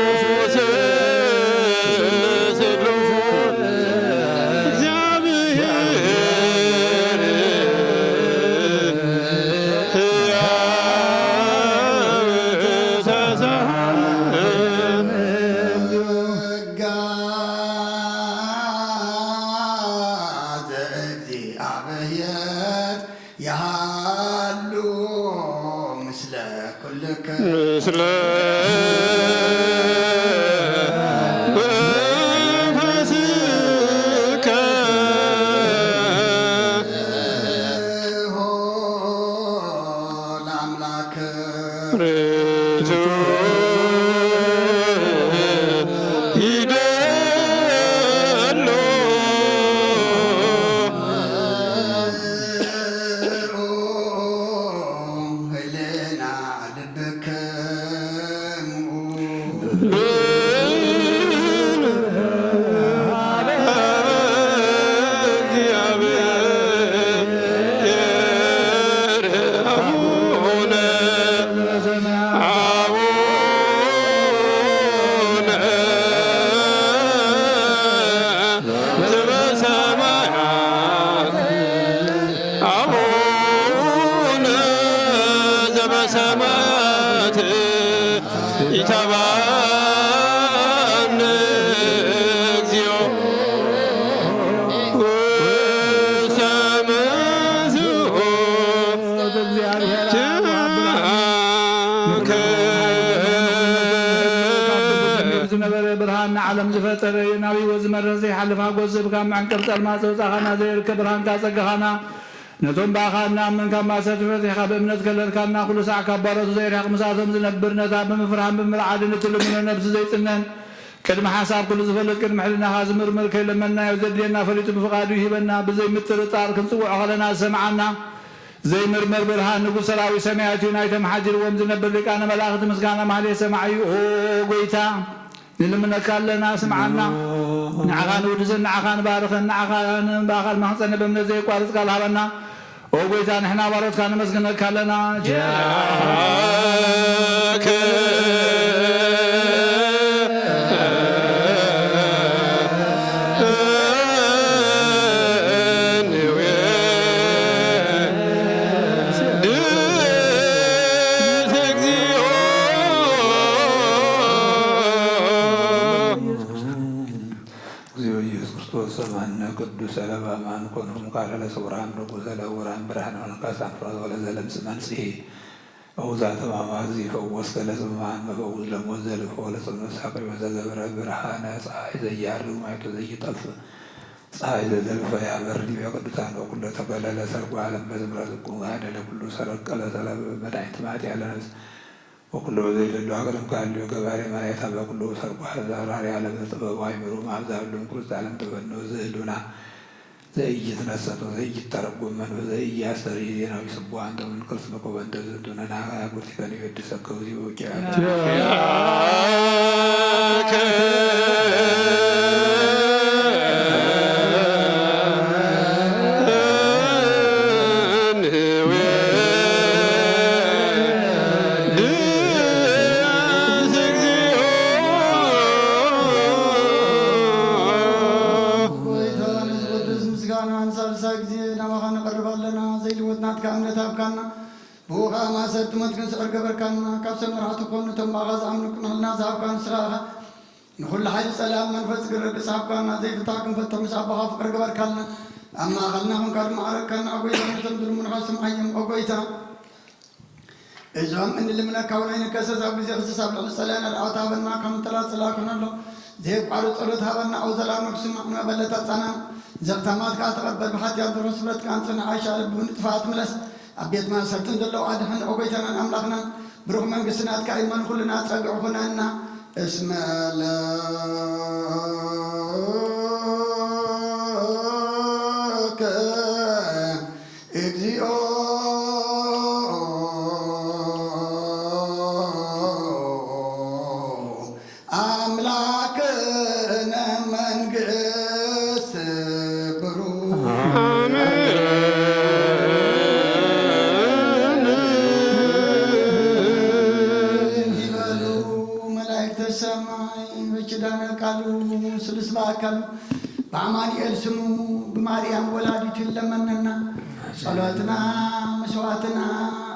ዓለም ዝፈጠረ ናቢ ወዝመረዘ ይሓልፋ ጎዝብ ካብ ማዕንቀር ጸልማ ዘውፃኻና ዘይርከብ ብርሃንካ ጸጋኻና ነቶም ባኻና ምን ካብ ማሰር ፈቲሕካ ብእምነት ከለልካና ኩሉ ሰዕ ካብ ባሮቱ ዘይርሕቕ ምሳቶም ዝነብር ነታ ብምፍርሃን ብምልዓድን እትልምኖ ነብሲ ዘይጽነን ቅድሚ ሓሳብ ኩሉ ዝፈልጥ ቅድሚ ሕልናኻ ዝምርምር ከይለመናዮ ዘድልየና ፈሊጡ ብፍቓዱ ይሂበና ብዘይምጥርጣር ክንጽውዖ ከለና ዝሰምዓና ዘይምርምር ብርሃን ንጉሥ ሰራዊት ሰማያት እዩ ናይቶም ሓጂርዎም ዝነብር ሊቃነ መላእኽቲ ምስጋና ማህሌት ሰማዕ እዩ ኦ ጎይታ ንልምነካ ኣለና ስምዓና ንዓኻ ንውድስን ንዓኻ ንባርኽን ንዓኻ ንባኻል ማህፀነ በእምነት ዘይቋርፅ ቃል ሃበና ኦ ጎይታ ንሕና ባሮትካ ነመስግነካ ኣለና ቅዱስ ለባማን ኮኑም ቃለ ለስውራን ርጉዘ ለውራን ብርሃን ወንካሳን ፍራት ወለዘለም ስመንጽሔ አውዛተ ማማዝ ይፈወስከ ለጽማን መፈውዝ ለሞት ዘልፎ ለጽኑዕ ሳቅሪ ወዘዘብረ ብርሃነ ፀሐይ ዘያርግ ማይቶ ዘይጠፍ ፀሐይ ዘዘልፈ ያበር ዲበ ቅዱሳን ወኩሎ ተበለለ ሰርጎ ዓለም በዝምረ ዝቁም ጋደለ ኩሉ ሰረቀለ ሰለበ መድኃኒት ማት ያለነስ ወኩሎ ዘይደሉ አቅደም ካሉ ገባሬ መላእክት በኩሎ ሰርጎ ዛራሪ ዓለም ጥበብ አይምሮ ማብዛሉን ኩሉ ዓለም ተበነው ዘህሉና ዘይትነሰቶ ዘይተረጎም መንፈስ ዘይያስተሪ ዜናዊ ስቡሐ አንተ ምን ቅርስ መቆበንተ ዘቱነና አጉርቲ ከኒ ወድሰከው ዚወቂያ متكن سعر قبر كان كابسل مرات كون تم باغاز عمل كنا زاب كان سراها نقول حاجة سلام من فس قرب ساب كان زي تاكم فتم ساب بخاف قبر كان أما غلناهم كان معرك كان أقوي لهم تمدل من خاصم أيام أقويتا እዞም እንልምነካ ውናይን ከሰሳብ ጊዜ ክስሳብ ለምሳሌና ርአውት ሃበና ከም ጥላት ጽላኩን ኣሎ ዘይቋሉ ጸሎት ሃበና ኣው ዘላም ንክስማዕ ንመበለታ ጻናን ዘብታማት ከዓ ተቐበል ብሓትያ ድሮስ ብረት ቃንፅን ዓሻ ልብን ጥፋት ምለስ ኣብ ቤት ማሰርትን ዘለዉ ኣድሕን ኦጎይተናን ኣምላኽናን ብሩኽ መንግስትናትካ ኢልመን ኩልና ጸግዑ ኩነና እስመ ለከ እግዚኦ አምላክነ መንግስት ብሩህ ይበሉ መላእክተ ሰማይ በኪዳነ ቃሉ ስሉስ በአካሉ በአማኑኤል ስሙ በማርያም ወላዲቱ ይለመነና ጸሎትና መስዋዕትና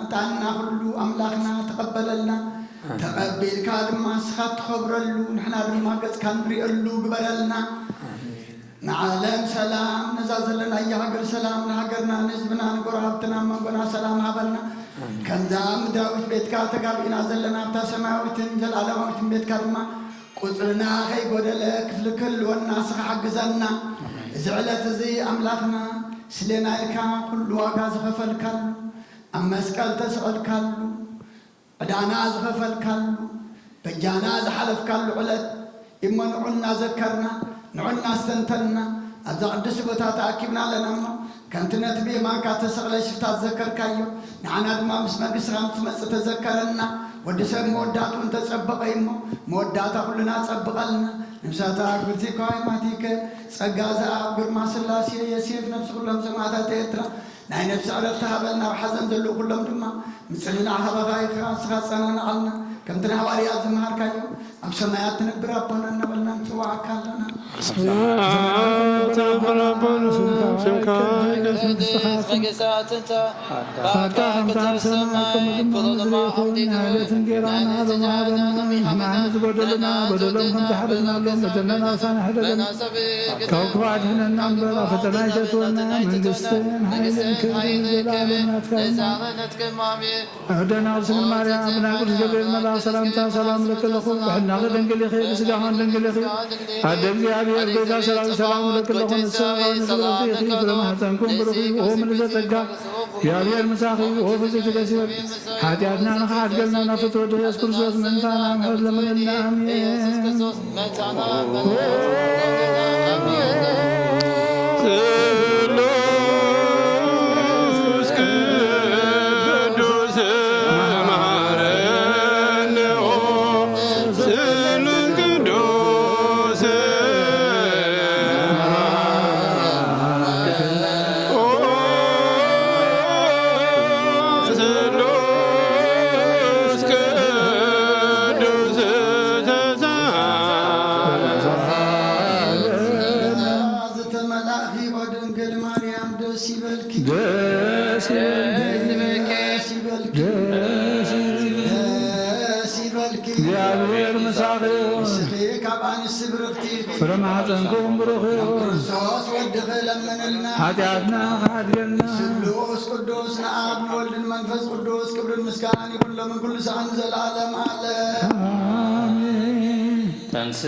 ዕጣንና ሁሉ አምላክና ተቀበለልና ተቀቢልካ ድማ እስኻ ትኸብረሉ ንሕና ድማ ገጽካ ንሪእሉ ግበረልና ንዓለም ሰላም ነዛ ዘለና የሃገር ሰላም ንሃገርና ንህዝብና ንጎረሃብትና መንጎና ሰላም ሃበልና ከምዛ ምድራዊት ቤትካ ተጋቢእና ዘለና ኣብታ ሰማያዊትን ዘለዓለማዊትን ቤትካ ድማ ቁፅርና ከይጎደለ ክፍሊ ክህልወና እስኻ ሓግዘና እዚ ዕለት እዚ ኣምላኽና ስለና ኢልካ ኩሉ ዋጋ ዝኸፈልካሉ ኣብ መስቀል ተሰቐልካሉ ዕዳና ዝኸፈልካሉ በጃና ዝሓለፍካሉ ዕለት እሞ ንዑና ዘከርና ንዑና ዝተንተልና ኣብዛ ቅዱስ ቦታ ተኣኪብና ኣለና እሞ ከምቲ ነቲ ብየማንካ ተሰቕለ ሽፍታት ዘከርካዮ ንዓና ድማ ምስ መንግስትኻ ምትመፅእ ተዘከረና ወዲ ሰብ መወዳቱ እንተጸበቐ እሞ መወዳታ ኩልና ጸብቐልና ነብሳታ ግብርቲ ከዋይማቲከ ጸጋ ዘኣብ ግርማ ስላሴ የሴፍ ነብሲ ኩሎም ሰማዕታት ኤርትራ ናይ ነብሲ ዕረፍቲ ሃበልና ኣብ ሓዘን ዘለዉ ኩሎም ድማ ምፅልና ሃበኻ ኢኻ ንስኻ ጸናንዓልና ከምቲ ንሃዋርያት ዝመሃርካዮ ኣብ ሰማያት ትነብር ኣቦና እናበልና ንፅዋዓካ ኣለና سلامتا سلام لك لكم وحنا غدا نقول لك بسقاها نقول لك هذا እግዚአብሔር ጌታ ሰላም ለክ ለሆነ ሰው ንዘለዚህ ፍለማህተንኩም ብሩኺ ወሆ ምልዘጠጋ እግዚአብሔር ምሳኺ ወሆ ፍጽት ገሲበር ኃጢአትና ንኻድገልና ናፍቶ ወደ ኢየሱስ ክርስቶስ መንታና ምሕረት ለመለና አሜን እግዚአብሔር ምሳኺ ፍለማህፀንኩም ብሩኽ ክርስቶስ ወድኸ ለመነና ኃጢአትና ካድገና ስሉስ ቅዱስ ንአብ ንወልድን መንፈስ ቅዱስ ክብርን ምስጋናን ይሁን ለምን ኩሉ ሰዓን ዘለዓለም አለ አሜን ተንስ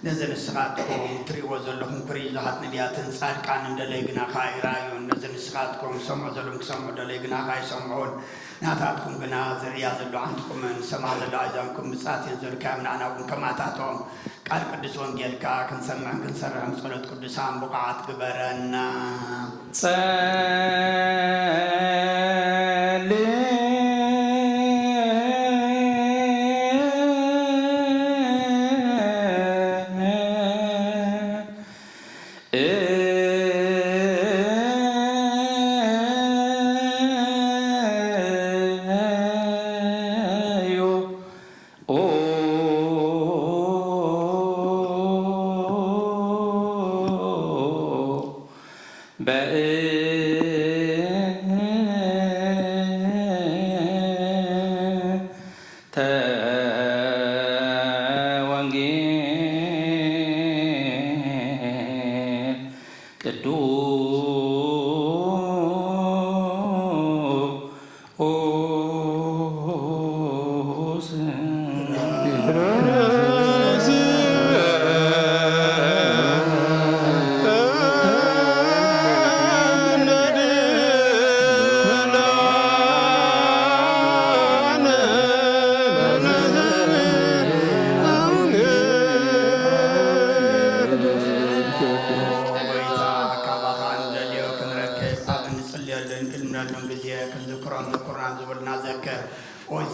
ነዚ ንስኻትኩም ትሪእዎ ዘለኹም ኩሪ ዙሓት ነቢያትን ጻድቃን እንደለይ ግና ኸ ይረኣዩን ነዚ ንስኻትኩም ሰምዑ ዘለኹም ክሰምዑ ደለይ ግና ኸ ይሰምዑን ናታትኩም ግና ዝርያ ዘሎ ዓንትኩምን ሰማ ዘሎ ኣእዛንኩም ብጻት እየን ዘልካዮም ንዓና እውን ከማታቶም ቃል ቅዱስ ወንጌልካ ክንሰምዕን ክንሰርሕን ጸሎት ቅዱሳን ብቕዓት ግበረና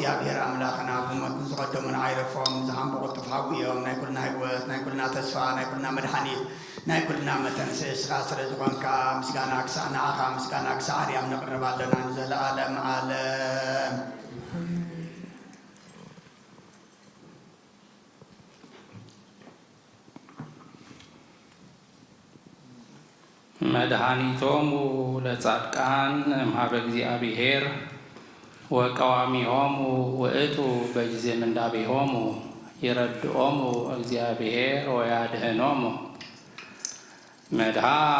እግዚአብሔር አምላኽና ብሞት ዝቐደሙን ዓይረፎም ዝሃንበቑ ጥፍሓዊዮም ናይ ኩልና ህይወት ናይ ኩልና ተስፋ ናይ ኩልና መድሓኒት ናይ ኩልና መተንስእ እስኻ ስለ ዝኾንካ ምስጋና ክሳዕ ንዓኻ ምስጋና ክሳዕ ኣርያም ነቕርብ ኣለና ንዘለኣለም ዓለም መድኃኒቶሙ ለጻድቃን እምኀበ እግዚአብሔር ወቀዋሚሆሙ ውእቱ በጊዜ ምንዳቤሆሙ ይረድኦሙ እግዚአብሔር ወያድኅኖሙ መድኃኒቶ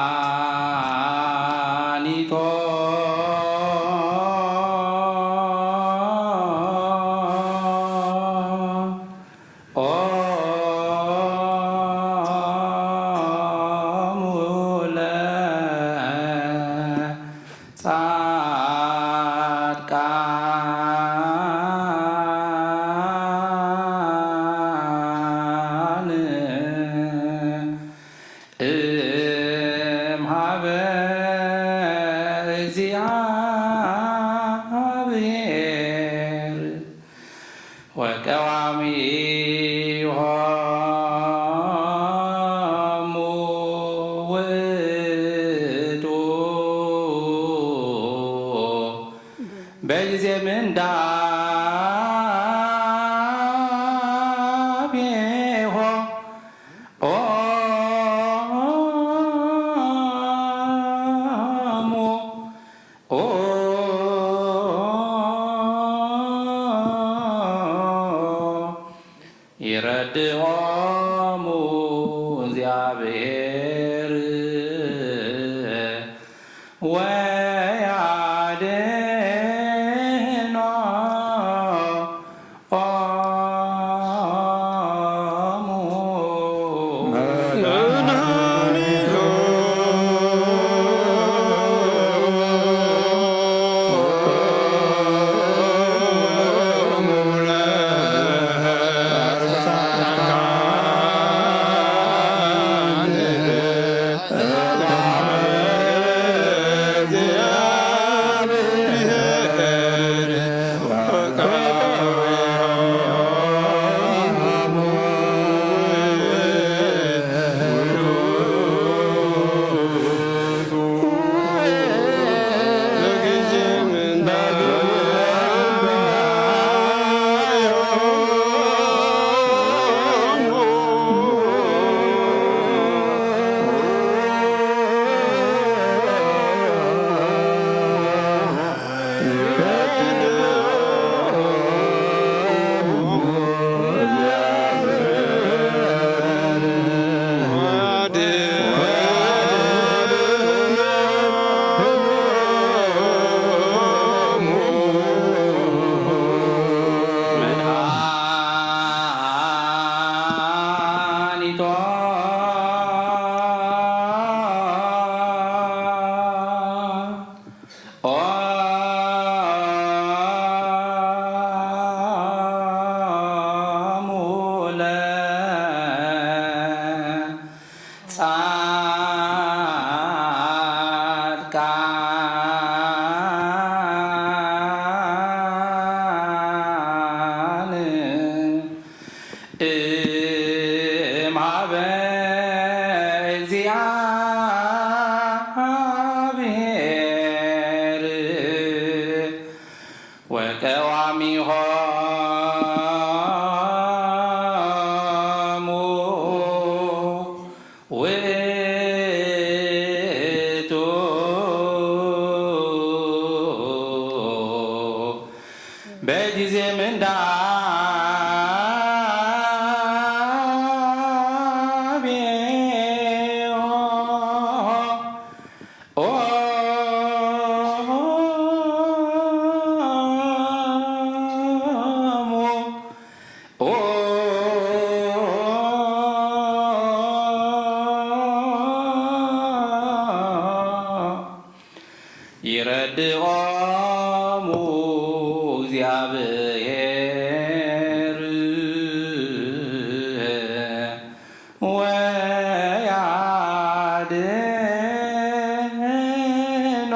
ይረድኦሙ እግዚአብሔር ወቀዋሚሆሙ ውእቱ በጊዜ ይረድኦሙ እግዚአብሔር ወያድኅኖ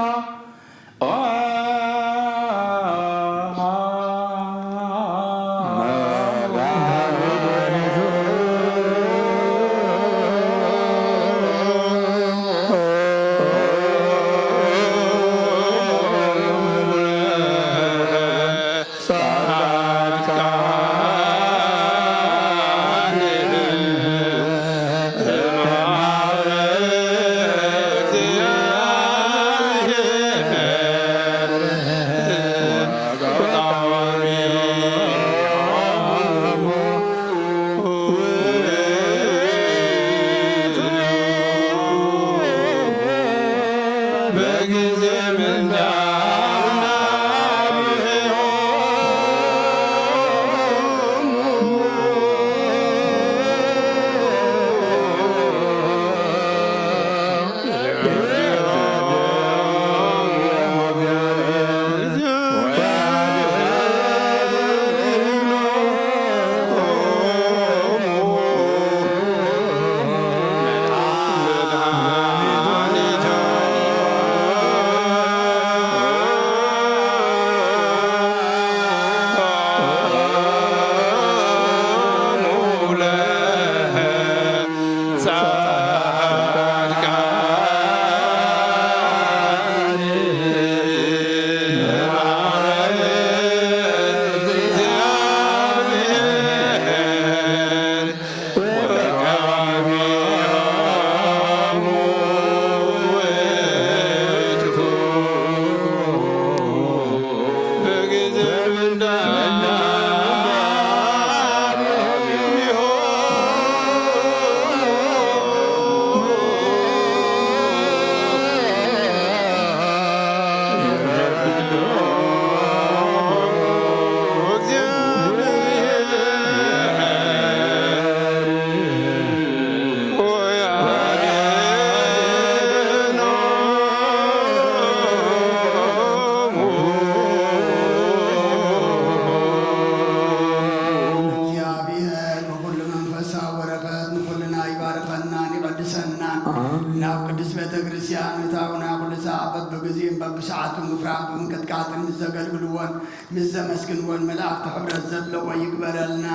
ናብ ቅዱስ ቤተ ክርስቲያን ምእታውና ኩሉ ሰዓት በጊዜም በብሰዓቱም ምፍራቱም ቅጥቃጥን ዘገልግልዎን ምዘመስግንዎን መላእክቲ ሕብረት ዘለዎ ይግበረልና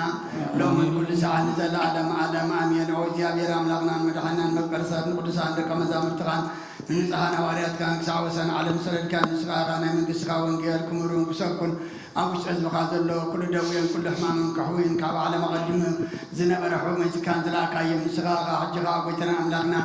ሎምን ኩሉ ሰዓት ንዘለዓለም ዓለም አሜን። ኦ እግዚአብሔር አምላክናን መድኃኒናን መቅደሳትን ቅዱሳን ደቀ መዛሙርትኻን ንንጽሐን ሐዋርያትካን ክሳብ ወሰን ዓለም ሰደድካን ንስኻኻ ናይ መንግሥትካ ወንጌል ክምሩን ክሰብኩን ኣብ ውሽጢ ህዝብኻ ዘሎ ኩሉ ደዌን ኩሉ ሕማምን ክሕውይን ካብ ዓለም ኣቐዲሙ ዝነበረ ሕመይትካን ዝለኣካዮም ንስኻኻ ሕጂኻ ጐይተና ኣምላኽና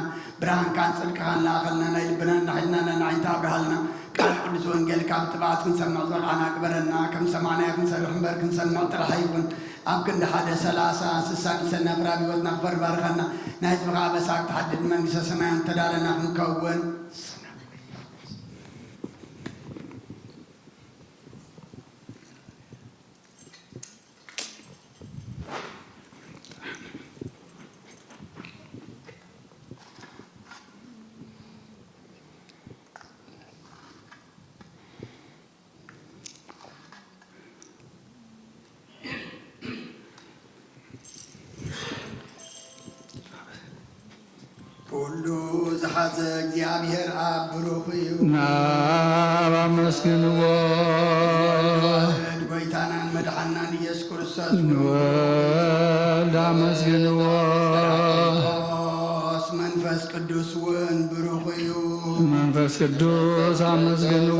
ብርሃንካን ጽድቅኻን ለኣኸልና ናይ ልብናን ናሒድናን ናዓይንታ ኣብርሃልና ቃል ቅዱስ ወንጌል ካብ ጥባኣት ክንሰምዕ ዝበልዓና ግበረና ከም ሰማንያ ክንሰርሕ እምበር ክንሰምዕ ጥራሕ ይኹን ኣብ ክንዲ 1 30 60 ሰነፍራብ ህይወትና ክፈር ባርኸና ናይ ህዝብኻ በሳቅ ተሓድድ መንግሥተ ሰማያን ተዳለና ክንከውን ሁሉ ዝሓዘ እግዚአብሔር ኣብ ብሩኽ እዩ ናብ ኣመስግንዎ ጐይታናን መድኃናን ኢየሱስ ክርስቶስ ንወልድ ኣመስግንዎ መንፈስ ቅዱስ እውን ብሩኽ እዩ መንፈስ ቅዱስ ኣመስግንዎ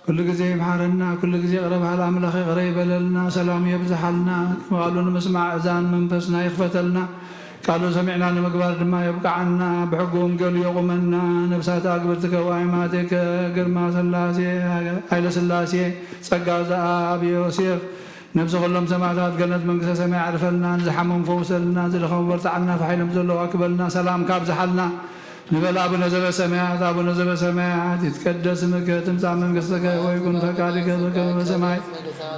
كل جزء يمحرنا كل جزء قرب على أملاخ غريب لنا سلام يبزحلنا قالوا نسمع أذان منفسنا يخفتلنا قالوا سمعنا لمقبار ما يبقى عنا بحقهم قالوا يقومنا نفسات أقبرتك وعماتك قرما سلاسي عيل سلاسي سقاز أبي يوسف نفس كلهم سماعات قلت من قصة سمع عرفلنا نزحمهم فوسلنا زلخهم ورتعنا فحيلهم زلوا أكبلنا سلام كابزحلنا ንበል አቡነ ዘበሰማያት አቡነ ዘበሰማያት ይትቀደስ ስምከ ትምጻእ መንግሥትከ ወይኩን ፈቃድከ በከመ በሰማይ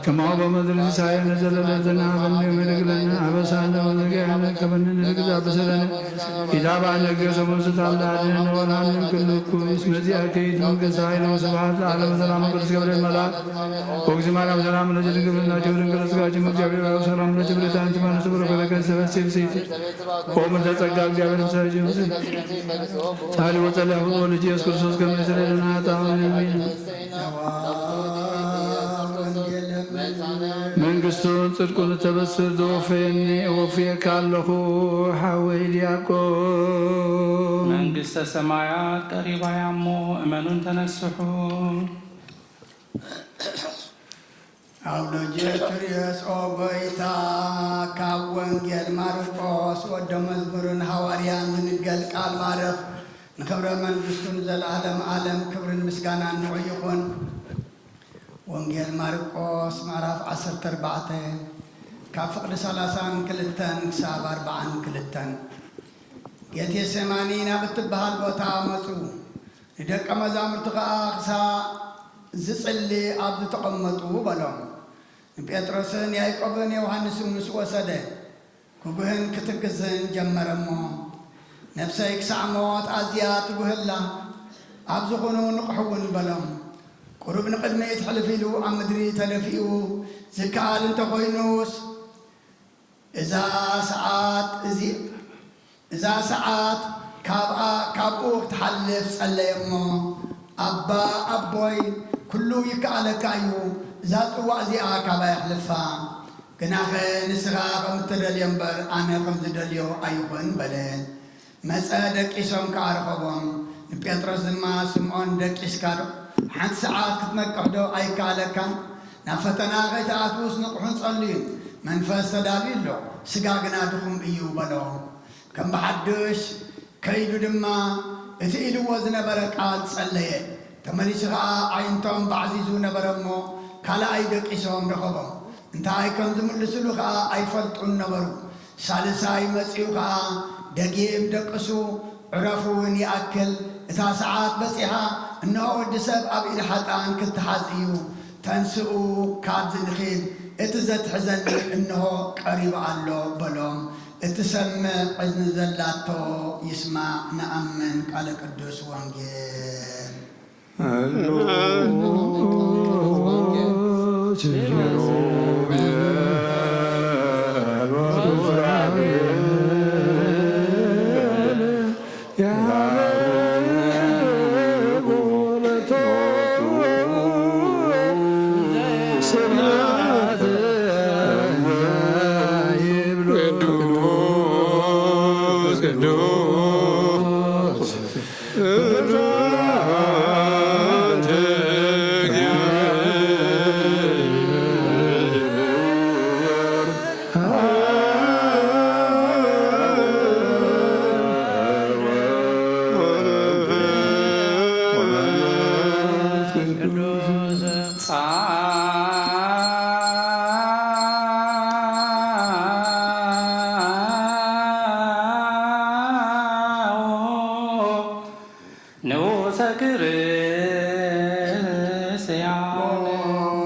ከማሁ በምድር ሲሳየነ ዘለለዕለትነ ሀበነ ዮም ወኅድግ ለነ አበሳነ ወጌጋየነ ከመ ንሕነኒ አበሰለነ ኢታብአነ ገሰሙን ስታምነ አድኅነነ ወናብርነ ኩሉ እኩይ እስመ ዚአከ ይእቲ መንግሥት ኃይል ወስብሐት ለዓለመ ሰላም ቅዱስ ገብርኤል መልአክ ወእግዝእትነ ማርያም ሰላም ለኪ ድንግል ናቸው ድንግል ሥጋችን እግዚአብሔር አብ ሰላም ለኪ ብለታን ትመነሱ በረከት ሰበስብ ሲቲ ቆም ተጸጋ እግዚአብሔር ሰጅ ሳሊ ወጸላ ሁሉ ልጅ ኢየሱስ ክርስቶስ ከመሰለና ታውን አሜን። መንግሥቱን ጽድቁን ተበስር ዶፌኒ ወፌ ካለሁ ሐወይ ዲያቆን መንግሥተ ሰማያት ቀሪባ ያሞ እመኑን ተነስሑ አውሎጀትርየስ ኦጎይታ ካብ ወንጌል ማርቆስ ወደ መዝሙርን ሐዋርያን ዝንገል ቃል ባረኽ ንክብረ መንግሥቱን ዘለዓለም ዓለም ክብርን ምስጋና ንዑ ይኹን። ወንጌል ማርቆስ ምዕራፍ 14 ካብ ፍቕዲ 32 ክሳብ 42 ጌቴሴማኒ ናብ እትበሃል ቦታ መፁ። ንደቀ መዛሙርቲ ከዓ ክሳብ ዝጽሊ ኣብ ዝተቐመጡ በሎም። ጴጥሮስን ያዕቆብን ዮሐንስን ምስ ወሰደ ክጉህን ክትግዝን ጀመረሞ። ነፍሰይ ክሳዕ ሞት ኣዝያ ትጉህላ ኣብ ዝኾኑ ንቕሕውን በሎም። ቁሩብ ንቅድሚ ትሕልፍ ኢሉ ኣብ ምድሪ ተለፊኡ ዝከኣል እንተኾይኑስ እዛ ሰዓት ካብኡ ክትሓልፍ ጸለየ እሞ ኣባ ኣቦይ ኩሉ ይከኣለካ እዩ እዛ ጽዋዕ እዚኣ ካባ የሕልፋ ግናኸ ንስኻ ከም እትደልዮ እምበር ኣነ ከም ዝደልዮ ኣይኹን በለን። መፀ ደቂሶም ከዓ ረኸቦም። ንጴጥሮስ ድማ ስምዖን ደቂስካ ሓንቲ ሰዓት ክትነቅሕ ዶ ኣይከኣለካን? ናብ ፈተና ከይተኣትውስ ንቑሑን ጸልዩን መንፈስ ተዳልዩ ኣሎ ስጋ ግና ድኹም እዩ በሎም። ከም ብሓድሽ ከይዱ ድማ እቲ ኢልዎ ዝነበረ ቃል ጸለየ። ተመሊሱ ከዓ ዓይንቶም ባዕዚዙ ነበረ እሞ ካልኣይ ደቂሶም ረኸቦም። እንታይ ከም ዝምልስሉ ከዓ ኣይፈልጡን ነበሩ። ሳልሳይ መጺኡ ከዓ ደጊም ደቅሱ ዕረፉውን ይኣክል እታ ሰዓት በፂሓ እነሆ ወዲ ሰብ ኣብ ኢድ ሓጣን ክትሓዝ እዩ ተንስኡ ካብ ዝንኺል እቲ ዘትሕዘኒ እንሆ ቀሪቡ ኣሎ በሎም። እቲ ሰምዕ ዕዝኒ ዘላቶ ይስማዕ። ንኣምን ቃለ ቅዱስ ወንጌል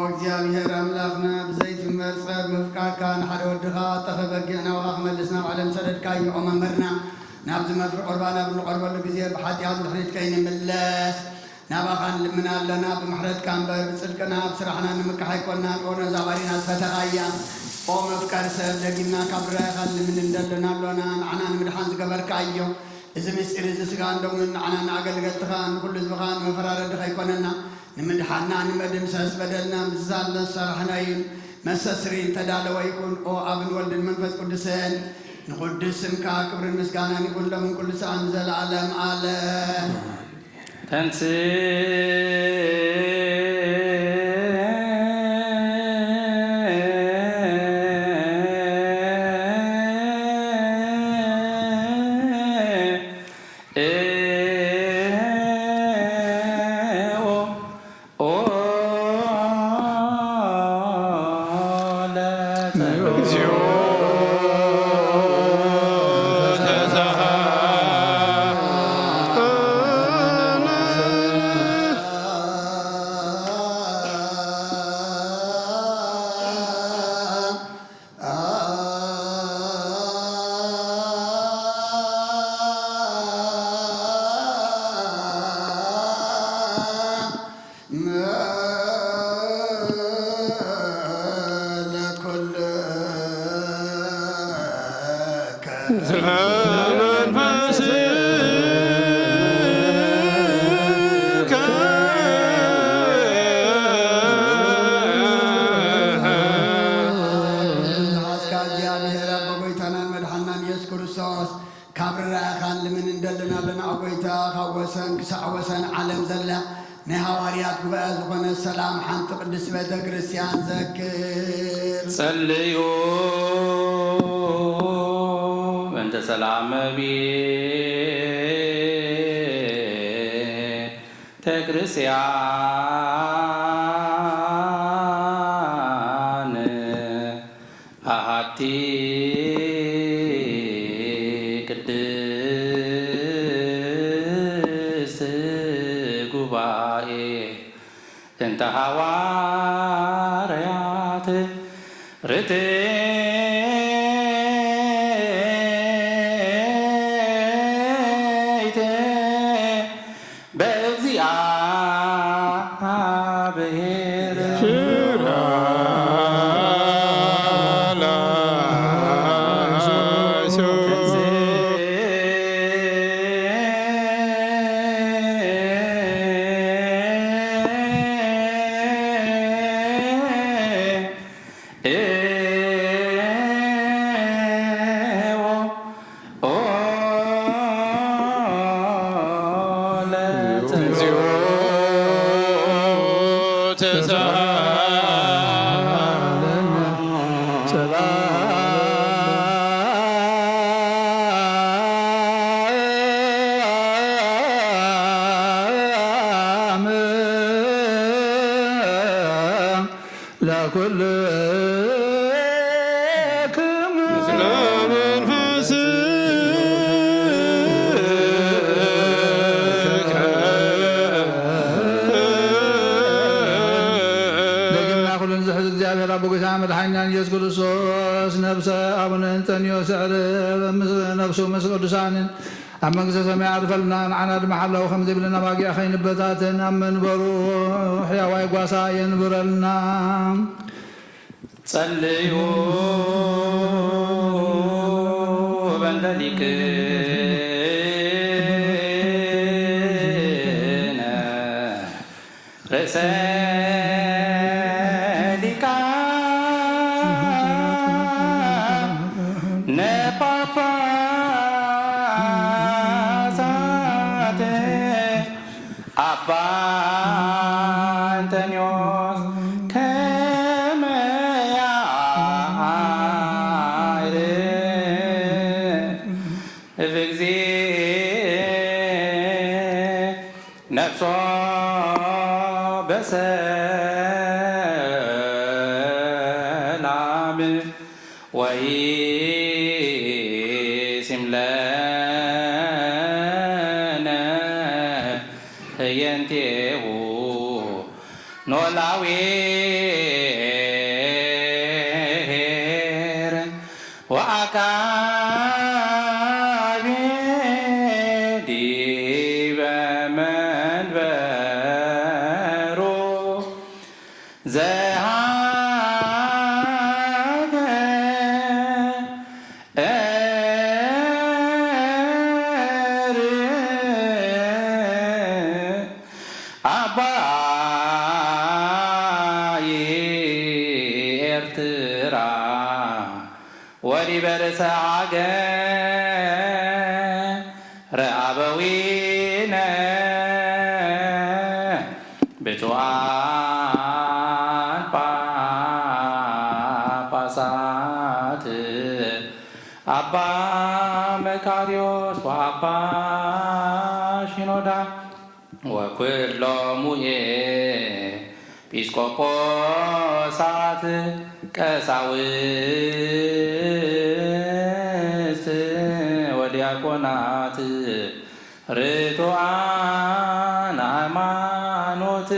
እግዚአብሔር አምላክና ብዘይት መርፀብ ምፍቃድካ ንሓደ ወድኻ ተኸበጊዕና ወኻ ክመልስና ባዕለም ሰደድካዮ መምህርና ናብ ዝመፍሪ ቁርባና ብንቆርበሉ ግዜ ብሓጢኣት ድሕሪት ከይንምለስ ናባኻ ንልምና ኣለና ብምሕረትካ እምበር ብፅድቅና ብስራሕና ንምካሕ ኣይኮንና ንኦነ ዛባሪና ዝፈተኻያ ኦ መፍቀሪ ሰብ ደጊምና ካብ ራእኻ ልምን እንደለና ኣሎና ንዓና ንምድሓን ዝገበርካ እዮ እዚ ምስጢር እዚ ስጋ እንደምን ንዓና ንኣገልገልትኻ ንኩሉ ህዝብኻ ንመፈራረድኻ ኣይኮነና ንምድሓና ንመድምሰስ በደልና ምዝዛለ ዝሰራሕና እዩ መሰስሪ ተዳለወ ይኩን ኦ ኣብን ወልድን መንፈስ ቅዱስን ንቅዱስ ስምካ ክብርን ምስጋናን ይኩን ሎምን ኩሉ ሰዓት ንዘለዓለም ዓለም ተንስ ብራኻን ልምን እንደልና ለና ጎይታ ካወሰን ክሳዕወሰን ዓለም ዘላ ናይ ሃዋርያት ጉባኤ ዝኾነ ሰላም ሓንቲ ቅድስት ቤተ ክርስቲያን ዘክር ጸልዩ እንተ ሰላም ቤተ ክርስቲያን አሐቲ ቅድስት ጉባኤ እንተ ሐዋርያት ርትዕት በእግዚአብሔር ኢየሱስ ክርስቶስ ነብሰ አቡነ እንጦንዮስ ነብሱ ምስ ቅዱሳንን ኣብ መንግስተ ሰማያት ፈልና ንዓና ድማ ሓላው ከም ዘይብለና ባጊያ ኸይንበታትን ኣብ መንበሩ ሕያዋይ ጓሳ የንብረልና ጸልዩ በእንተ ሊቅነ ርእሰ አባ አንቶንዮስ ከመ ያዕርፍ እግዚእ ነፍሶ በሰላም ወይሲምለነ ህየንቴሁ ኖላዊ ወአካቤ ዲበ መንበሮ ኤርትራ ወዲበ ርእሰ አገረ አበዊነ ብፁዓን ጳጳሳት አባ መካርዮስ ወአባ ሽኖዳ ወኩሎሙ ኤጲስቆጶሳት ቀሳውስት ወዲያቆናት ርቱዓን ሃይማኖት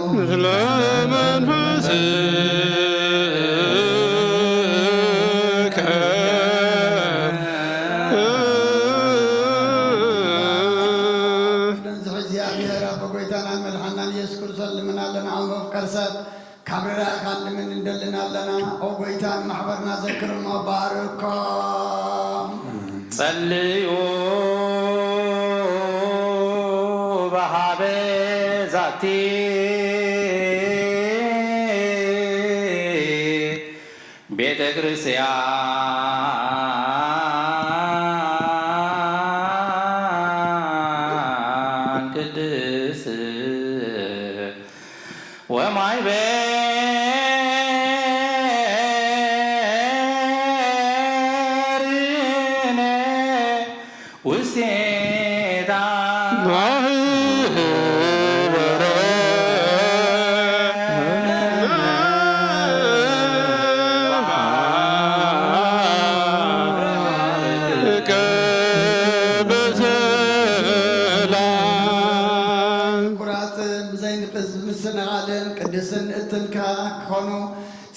مثل منفسك እግዚአብሔር በጎይታና መልሐናን ኢየሱስ ክርስቶስ ልምናለና አሁን በፍቀርሰት ካብረራ ካል ምን እንደልናለና ኦ ጎይታን ማህበርና ዘክርና ባርኮ ጸልዩ በሃበ ዛቲ ቤተ ክርስቲያን ቅድስ ወማይበ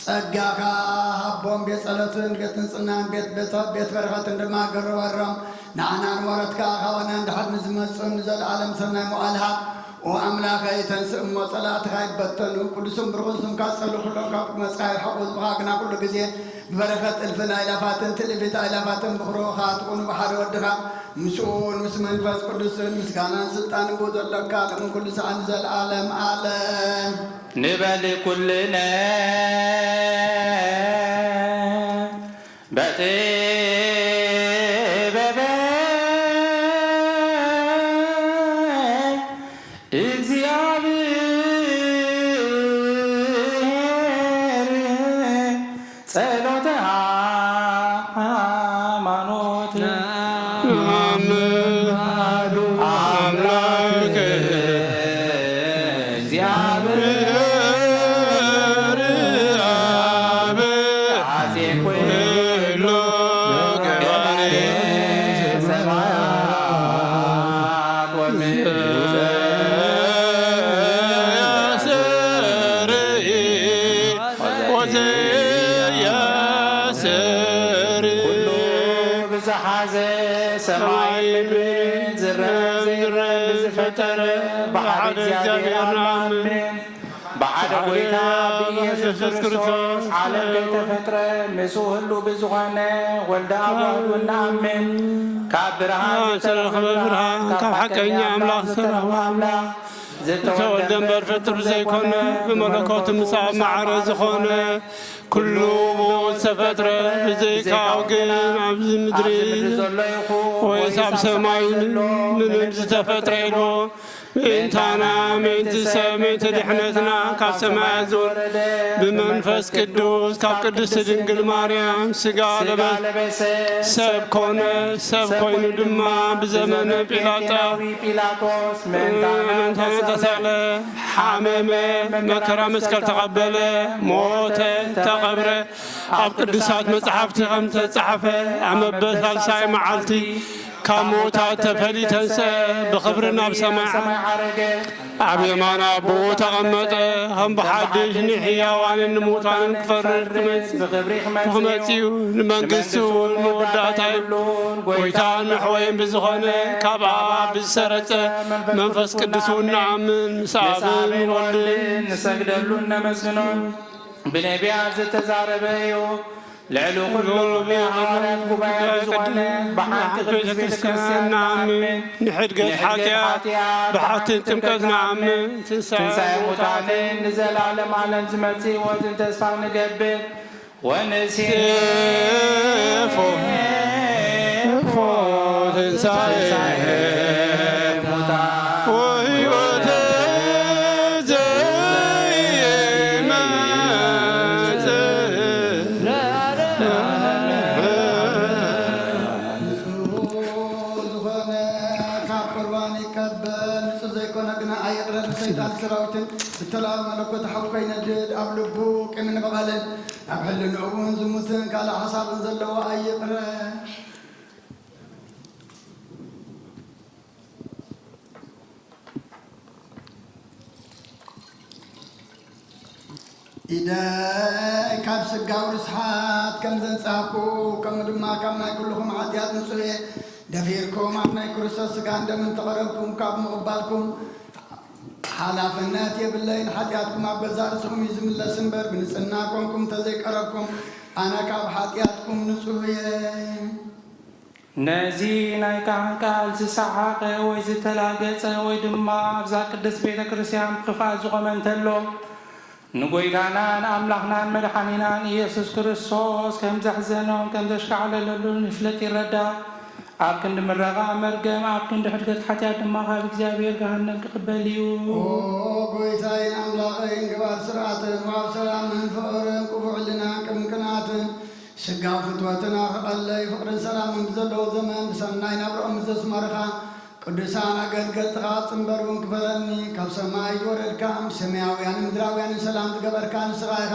ጸጋካ ሀቦም ቤት ጸሎትን ቤት ንጽናን ቤት በረኸት እንደማገረባራም ንዓናን ሞረትካ ካዋና እንዳሓድሚ ዝመፁን ዘለዓለም ሰናይ መዋልሃ ወአምላኸ ተንስእ እሞ ጸላእትካ ይበተኑ ቅዱስም ብርኹስም ካጸሉ ኩሎም ካብ መጽሓይ ሓቁ ዝብኻግና ኩሉ ግዜ ብበረኸት እልፍን ኣይላፋትን ትልፊት ኣይላፋትን ብኽሩኻ ትኩኑ ብሓደ ወድኻ ምስኡን ምስ መንፈስ ቅዱስን ምስጋናን ስልጣንን ብኡ ዘለካ ሎሚ ኩሉ ሰዓን ዘለዓለም ዓለም ንበል ኩልነ በጥበበ እግዚአብሔር ጸሎተ ሃይማኖት አምላክ ሰማይ ምድርን ዝረብ ዝፈጠረ በሓደ እግዚአብሔር አሜን። በሓደ ጎይታ ብኢየሱስ ክርስቶስ ዓለም ከይተፈጥረ ንሱ ህሉ ብዝኾነ ወልደ አብ ዋህዱ እናአምን ካብ ብርሃን ዝተረኸበ ብርሃን ካብ ሓቀኛ ኣምላኽ ዝተረኸበ ኣምላኽ ዝተወልደ እምበር ፍጡር ዘይኮነ ብመለኮት ምስ ኣብ ማዕረ ዝኾነ ኩሉ ዝተፈጥረ ብዘይካው ግን ኣብዚ ምድሪ ወይስ ኣብ ሰማይ ምንም ዝተፈጥረ ኢልዎ ምእንታና ምእንቲ ሰብ ምእንቲ ድሕነትና ካብ ሰማያት ዝወረደ ብመንፈስ ቅዱስ ካብ ቅድስቲ ድንግል ማርያም ስጋ ለበሰ ሰብ ኮነ። ሰብ ኮይኑ ድማ ብዘመነ ጲላጦስ ምእንታና ተሰቕለ፣ ሓመመ፣ መከራ መስቀል ተቐበለ፣ ሞተ፣ ተቐብረ። ኣብ ቅዱሳት መጽሓፍቲ ከም ተጻሕፈ ኣብ መበል ሳልሳይ መዓልቲ ካብ ሞታት ተፈሊዩ ተንሥአ ብኽብሪ ናብ ሰማይ ዓረገ። ኣብ የማነ ኣቦኡ ተቐመጠ። ከም ብሓድሽ ንሕያዋንን ንሙታንን ክፈርድ ክመጽኡ ንመንግሥቱ ንመወዳእታ ይብሉን ጎይታን መሕወይን ብዝኾነ ካብ ኣብ ብዝሰረጸ መንፈስ ቅዱስ ንኣምን ምስ ኣብን ወልድን ንሰግደሉን ነመስግኖን ብነቢያት ዝተዛረበ እዩ። ልዕሊ ኩሉ ብሓባራት ጉባኤ ዝኾነ ብሓንቲ ቅድስት ቤተ ክርስቲያን ንኣምን ንሕድገት ሓጢኣት ብሓቲን ጥምቀት ንኣምን ትንሣኤ ሙታንን ንዘላለም ዓለም ዝመጽእ ሕይወትን ተስፋ ንገብር ወንሴፎ ትንሣኤ ወሕይወተ ሰይጣን ሰራዊትን ብተላዊ መለኮት ሓውኮ ይነድድ ኣብ ልቡ ቂምን በቐልን ኣብ ሕልንኡ እውን ዝሙትን ካልእ ሓሳብን ዘለዎ ኣይቕረ። إذا كاب سجاو رسحات كم زنساكو كم دما كم ناي كلكم عاديات نصوي دفيركم عم ناي كرسوس سجان دم تقربكم كاب مقبالكم حلافنات يبلين حاتياتكم أبزاركم يزم الله سنبر بنسناكم كم تذكركم أنا كاب حاتياتكم نصوي نزينا كان قال سسحاق ويزتلاقص ويدما ابزا قدس بيت كريستيان خفاز قمنتلو نقويتانا املاحنا مدحانينا يسوع كريستوس كم زحزنهم كم تشكعل للو نفلت الردا عبكن مرغا مرغم عبكن دحدت حتى دما خاب እግዚአብሔር ገሃነም ተቀበልዩ قويتاين املاحين قبار سرعه وسلام من فقرن قبولنا كمكنات شقاو فتوتنا خقلي فقر سلام من بزلو زمن بسناي نبرو مزس مرخا ቅዱሳን አገልገልትኻ ጽንበሩን ክፈለኒ ካብ ሰማይ ወረድካም ሰማያውያን ምድራውያን ሰላም ትገበርካ ንስራይኻ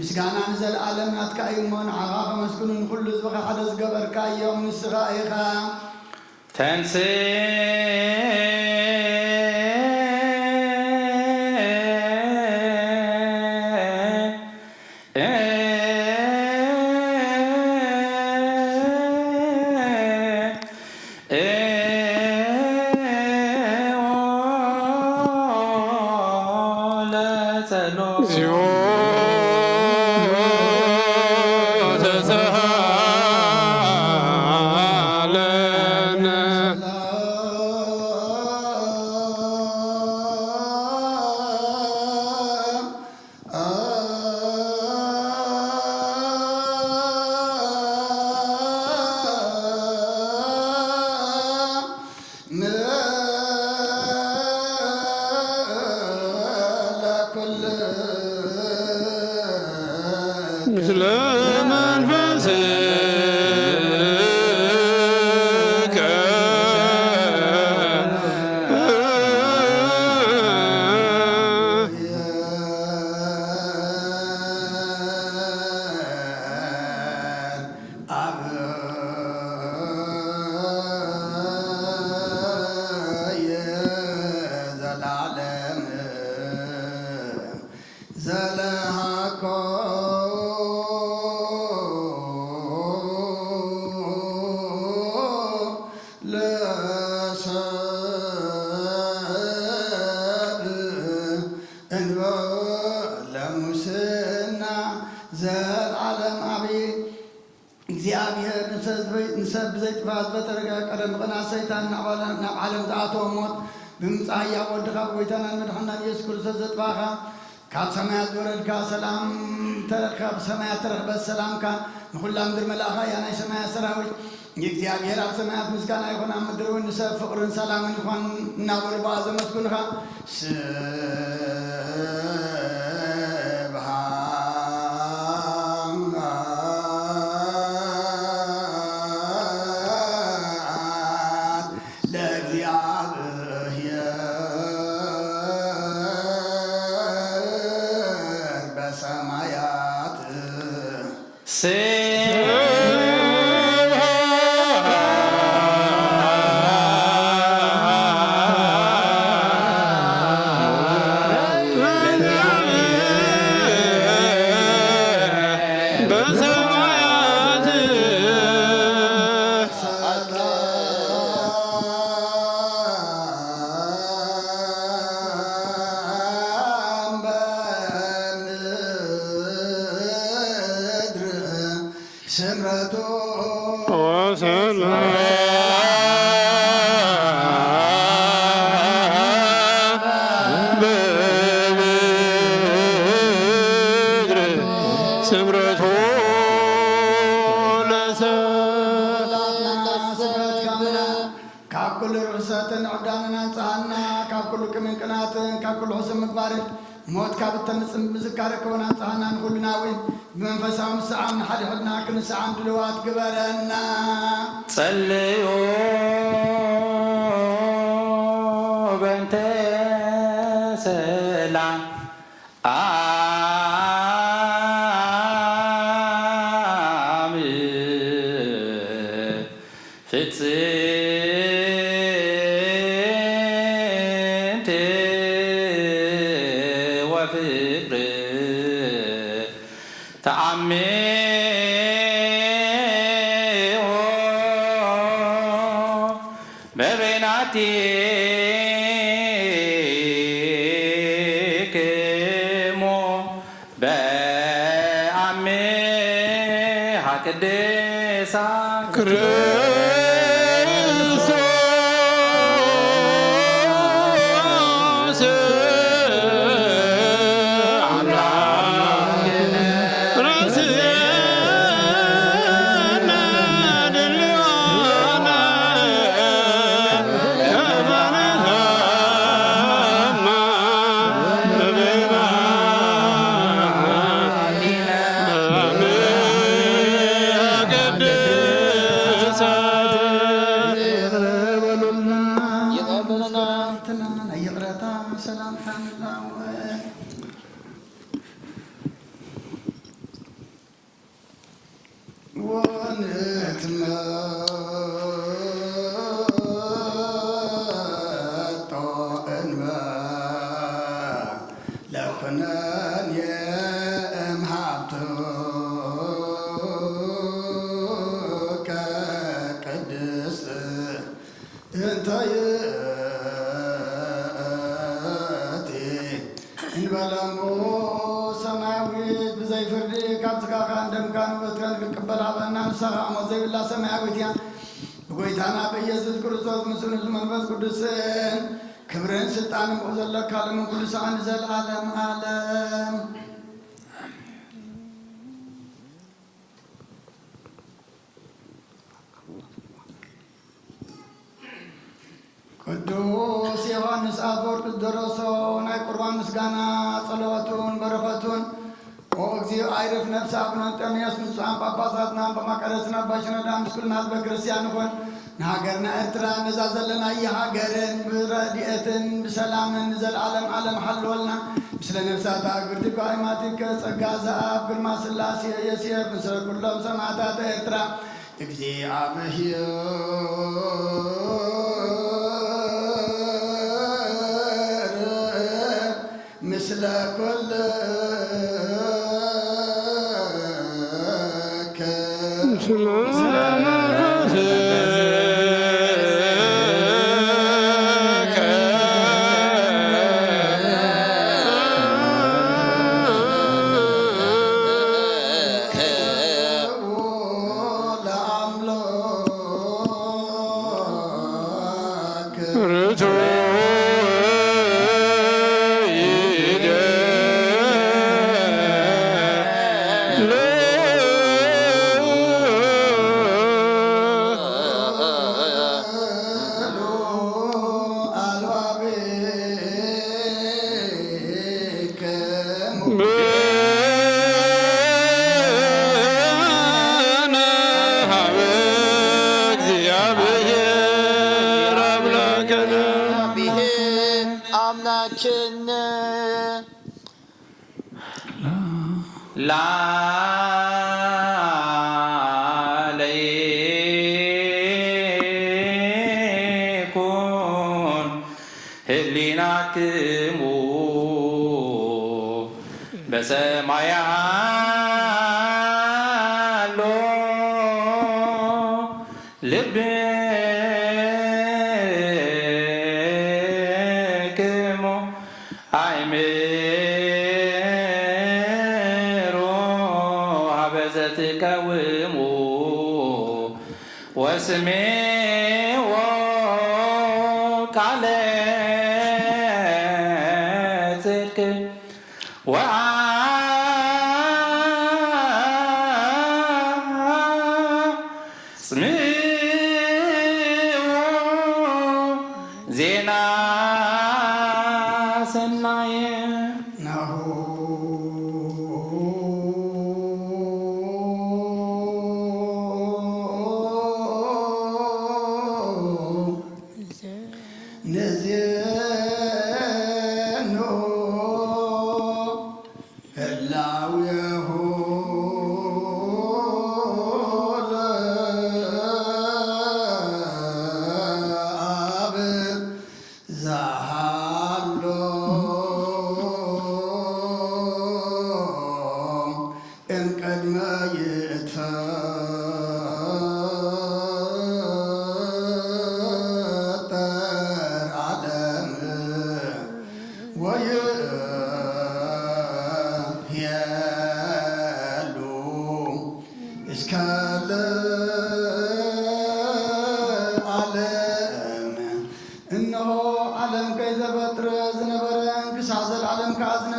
ምስጋና ንዘለዓለም ናትካ እዩ እሞ ንዓኻ ከመስግኑ ንኩሉ ህዝብኻ ሓደ ዝገበርካ እዮም ንስኻ ኢኻ ተንስ نسب زيت فاز بترجع كرم قنا سيطان نعلم ذاته موت بمسايا ودخا ويتنا مدحنا يسكر زت فاخا كاب سمايات ورد كا سلام ترخب سمايات ترخب السلام كا نقول لهم در ملاخا يا ناي سمايات سراوي يجزي أبير أب سمايات مسكنا يكون عم درون نسب فقر سلام يكون نابر باز مسكونها موت كابتن مذكرك وانا طعنا نقولنا وين بمنفسهم الساعة من حد حدنا كل ساعة دلوات قبلنا صليوا بنت سلام በቤናቲክሙ በአምሃ ቅድሳት በጌታና በኢየሱስ ክርስቶስ ምስል መንፈስ ቅዱስን ክብርን ስልጣንን ወዘለካ ለምን ቅዱሳን ዘላለም ዓለም ቅዱስ ዮሐንስ አፈወርቅ ደረሶ ናይ ቁርባን ምስጋና ጸሎቱን በረከቱን እግዚኦ አይረፍ ነፍስ አቡነ ጤሜዎስ ንጹሐን ጳጳሳትና በማቀረስና ባሽነዳ ምስኩልና ህዝበ ክርስቲያን ሆን ንሃገርና ኤርትራ ነዛ ዘለና የሃገርን ብረድኤትን ብሰላምን ዘለዓለም ዓለም ሓልወልና ምስለ ነፍሳት አግብርቲ ጓይማቲከ ጸጋ ዘአብ ግርማ ስላሴ የሴብ ምስለ ኩሎም ሰማዕታት ኤርትራ እግዚአብሔር ምስለ ኩል ላለይኩን ህሊናክሙ በሰማይ ያሎ ልብክሙ ትቀውሙ ወስሜዎ ቃለ ጽድቅ ወአጽምዑ ዜና ሰናየ ናሁ ቅድመ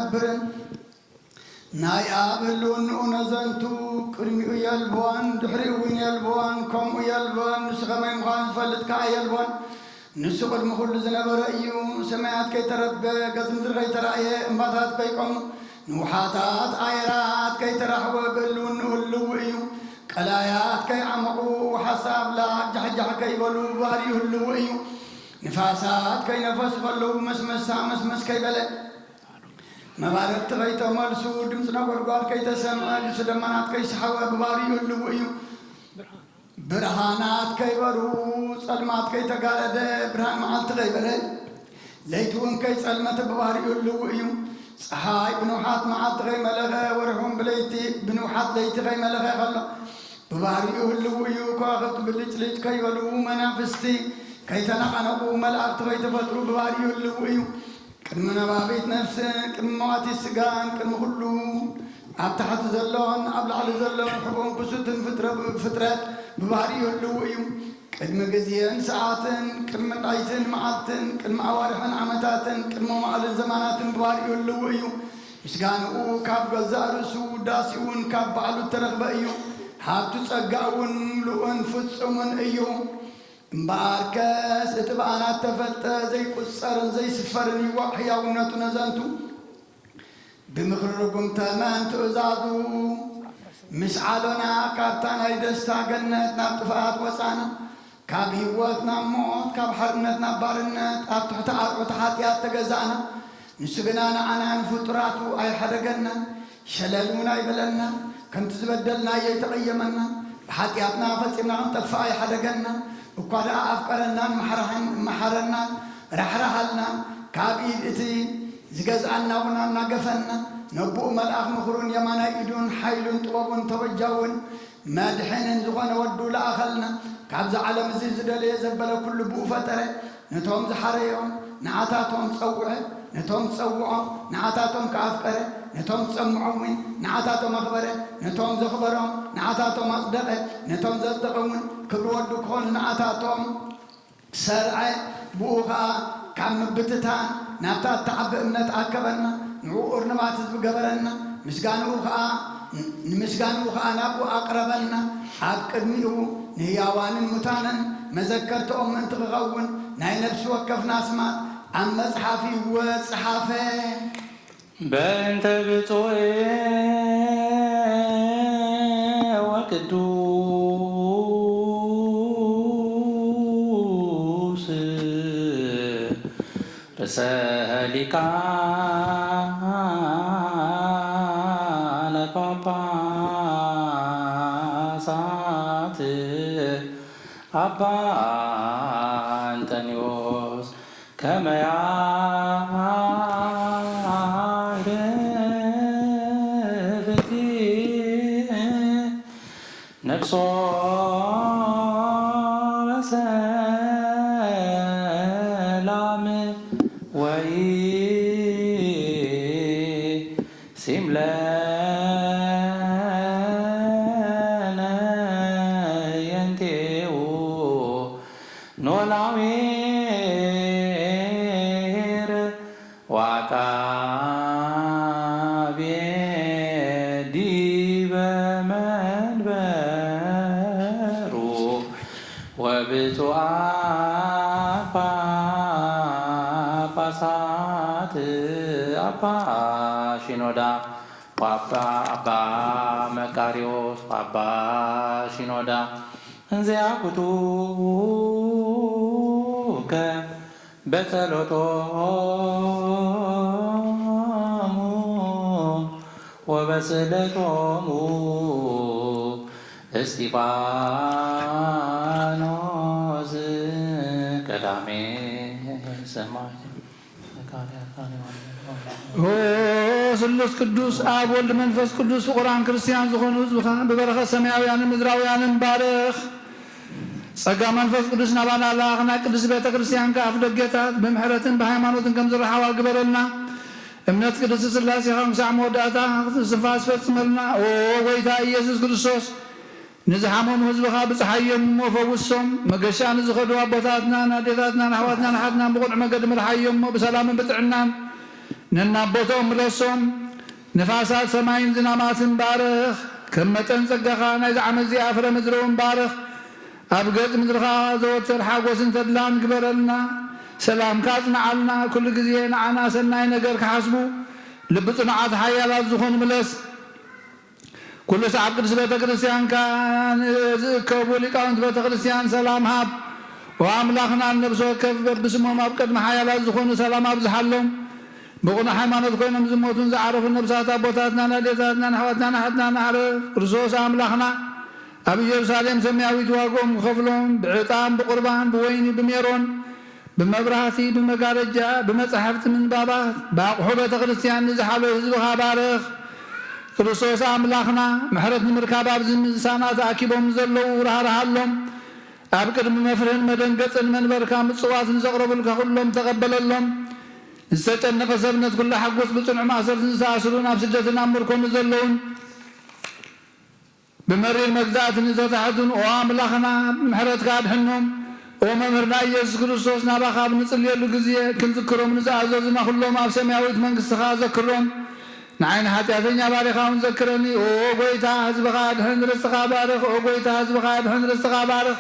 ነብርን ናይ ኣብ ህልውንኡ ነዘንቱ ቅድሚኡ የልብዋን ድሕሪኡ እውን የልብዋን ከምኡ የልብዋን ንሱ ከመይ ምዃኑ ዝፈልጥ ከዓ የልብዋን ንሱ ቅድሚ ኩሉ ዝነበረ እዩ ሰማያት ከይተረበ ገጽ ምድሪ ከይተረእየ እምባታት ከይቆሙ ንውሓታት ኣየራት ከይተራሕወ ብህልውንኡ ህልው እዩ ቀላያት ከይዓመቑ ሓሳብ ላጃሕጃሕ ከይበሉ ባህሪኡ ህልው እዩ ንፋሳት ከይነፈሱ ከለዉ መስመሳ መስመስ ከይበለ መባረቅቲ ከይተመልሱ ድምፂ ነጎድጓድ ከይተሰምዐ ልሱ ደመናት ከይሰሓወ ብባህሪኡ ህልው እዩ ብርሃናት ከይበሩ ጸልማት ከይተጋረደ ብርሃን መዓልቲ ከይበለ ለይቲ እውን ከይጸልመተ ብባህሪኡ ህልው እዩ ፀሓይ ብንውሓት መዓልቲ ከይመለኸ ወርሑን ብለይቲ ብንውሓት ለይቲ ከይመለኸ ከሎ ብባህሪኡ ህልው እዩ ከዋኽብቲ ብልጭልጭ ከይበሉ መናፍስቲ ከይተነቐነቑ መላእክቲ ከይተፈጥሩ ብባህሪኡ ህልው እዩ ቅድሚ ነባቢት ነፍስን ቅድሚ መዋቲት ስጋን ቅድሚ ኩሉ ኣብ ታሕቲ ዘለዎን ኣብ ላዕሊ ዘለዎን ሕቦን ክሱትን ፍጥረት ብባህሪኡ ህልው እዩ ቅድሚ ግዜን ሰዓትን ቅድሚ ላይትን መዓልትን ቅድሚ ኣዋርሕን ዓመታትን ቅድሚ መዋዕልን ዘማናትን ብባህሪኡ ህልው እዩ ምስጋንኡ ካብ ገዛእ ርእሱ ውዳሲኡን ካብ ባዕሉ ተረኽበ እዩ ሃብቱ ጸጋእውን ምሉእን ፍጹምን እዩ እምበኣር ከስ እቲ በኣናት ተፈልጠ ዘይቁፀርን ዘይስፈርን እዩ ሕያውነቱ ነዘንቱ ብምኽሪ ርጉም ተመን ትእዛዙ ምስ ዓሎና ካብታ ናይ ደስታ ገነት ናብ ጥፍኣት ወፃና ካብ ህይወት ናብ ሞት ካብ ሓርነት ናብ ባርነት ኣብ ትሕቲ ኣርዑቲ ሓጢኣት ተገዛእና ንሱ ግና ንዓና ንፍጡራቱ ኣይሓደገና ሸለል እውን ኣይበለና ከምቲ ዝበደልና የይተቐየመና ብሓጢኣትና ፈፂምና ክንጠፍእ ኣይሓደገና እኳ ደኣ ኣፍቀረናን መሓረናን ራሕራሃልና ካብ ኢድ እቲ ዝገዝኣና እውን ኣናገፈና ነብኡ መልኣኽ ምኽሩን የማናይ ኢዱን ሓይሉን ጥበቡን ተበጃውን መድሕንን ዝኾነ ወዱ ለኣኸልና ካብዚ ዓለም እዚ ዝደለየ ዘበለ ኩሉ ብኡ ፈጠረ ነቶም ዝሓረዮም ንዓታቶም ፀውዐ ነቶም ዝፀውዖም ንዓታቶም ከኣፍቀረ ነቶም ዝፀምዖምን ንዓታቶም ኣኽበረ ነቶም ዘኽበሮም ንዓታቶም ኣጽደቐ ነቶም ዘጽደቐ እውን ክብሪ ወዱ ክኾኑ ንዓታቶም ሰርዐ ብኡ ከዓ ካብ ምብትታን ናብታ እተዓቢ እምነት ኣከበና ንዕኡ እርንባት ህዝቢ ገበረና ንምስጋንኡ ከዓ ናብኡ ኣቕረበና ኣብ ቅድሚኡ ንህያዋንን ሙታንን መዘከርቲኦም ምእንቲ ክኸውን ናይ ነፍሲ ወከፍ ናስማት ኣብ መጽሓፍ ይወጽሓፈ በእንተ ብፁዕ ወቅዱስ ርእሰ ሊቃነ ጳጳሳት አባ አንጠኒዎስ ከመ ያዕርፍ ነፍሶ በሰላም ወይሲም ለነ የንቴው ኖላዊር ወዐቃቤ ዲበ መንበሩ ወብፁዓን ጳጳሳት አባ ሽኖዳ ወአባ መቃርዮስ ወአባ ሽኖዳ እንዘያኩቱከ በጸሎቶሙ ወበስእለቶሙ እስጢፋኖስ ቀዳሜ ሰማይ ስሉስ ቅዱስ አብ ወልድ መንፈስ ቅዱስ ፍቁራን ክርስቲያን ዝኾኑ ህዝብኻ ብበረኸት ሰማያውያንን ምድራውያንን ባርኽ ጸጋ መንፈስ ቅዱስ ናባና ላኽና ቅዱስ ቤተ ክርስቲያን ከኣፍ ደጌታት ብምሕረትን ብሃይማኖትን ከም ዝረሓዋ ግበረልና እምነት ቅዱስ ሥላሴ ክሳዕ መወዳእታ ስንፋስ ፈጽመልና ኦ ጎይታ ኢየሱስ ክርስቶስ ንዝሓመኑ ህዝብኻ ብፀሓዮም ፈውሶም መገሻ ንዝኸዱ ኣቦታትና ናዴታትና ኣሕዋትና ንሓትና ብቁልዕ መገዲ ምርሓዮሞ ብሰላምን ብጥዕናን ነናቦቶም ምለሶም ነፋሳት ሰማይን ዝናማትን ባርኽ ከም መጠን ጸጋኻ ናይ ዝዓመት እዚኣ ፍረ ምድረውን ባርኽ ኣብ ገጽ ምድርኻ ዘወትር ሓጎስን ተድላን ግበረልና ሰላምካ ጽንዓልና ኩሉ ግዜ ንዓና ሰናይ ነገር ክሓስቡ ልቢ ጽኑዓት ሓያላት ዝኾኑ ምለስ ኩሉ ሰዓብ ቅዱስ ቤተ ክርስቲያንካ ዝእከቡ ሊቃውንቲ ቤተ ክርስቲያን ሰላም ሃብ ወኣምላኽና ነብሶ ወከፍ በብስሞም ኣብ ቅድሚ ሓያላት ዝኾኑ ሰላም ኣብዝሓሎም ብቑኑ ሃይማኖት ኮይኖም ዝሞቱን ዝዓረፉ ነብሳት ኣቦታትና ናዴታትና ኣሕዋትና ናሓትና ንዓረፍ ክርስቶስ ኣምላኽና ኣብ ኢየሩሳሌም ሰማያዊት ዋግኦም ክኸፍሎም ብዕጣን ብቁርባን ብወይኒ ብሜሮን ብመብራህቲ ብመጋረጃ ብመጻሕፍቲ ምንባባት ብኣቑሑ ቤተ ክርስቲያን ንዝሓለዉ ህዝብኻ ባርኽ ክርስቶስ ኣምላኽና ምሕረት ንምርካብ ኣብዚ ምሳና ተኣኪቦም ዘለዉ ራህርሃሎም ኣብ ቅድሚ መፍርህን መደንገፅን መንበርካ ምጽዋት ንዘቕረቡልካ ኩሎም ተቐበለሎም ዝተጨነቐ ሰብነት ኩሉ ሓጎስ ብጽኑዕ ማእሰርትን ዝተኣስሩ ናብ ስደትን ኣብ ምርኮ ዘለውን ብመሪር መግዛእትን ዝተታሕቱን ኦ ኣምላኽና ምሕረትካ ኣድሕኖም ኦ መምህርና ኢየሱስ ክርስቶስ ናባኻ ብንጽልየሉ ግዜ ክንዝክሮም ንዝኣዘዙና ኩሎም ኣብ ሰማያዊት መንግሥትኻ ዘክሮም ንዓይኒ ሓጢአተኛ ባሪኻ እውን ዘክረኒ ኦ ጐይታ ህዝብኻ ኣድሕን ርስትኻ ባርኽ ኦ ጐይታ ህዝብኻ ኣድሕን ርስትኻ ባርኽ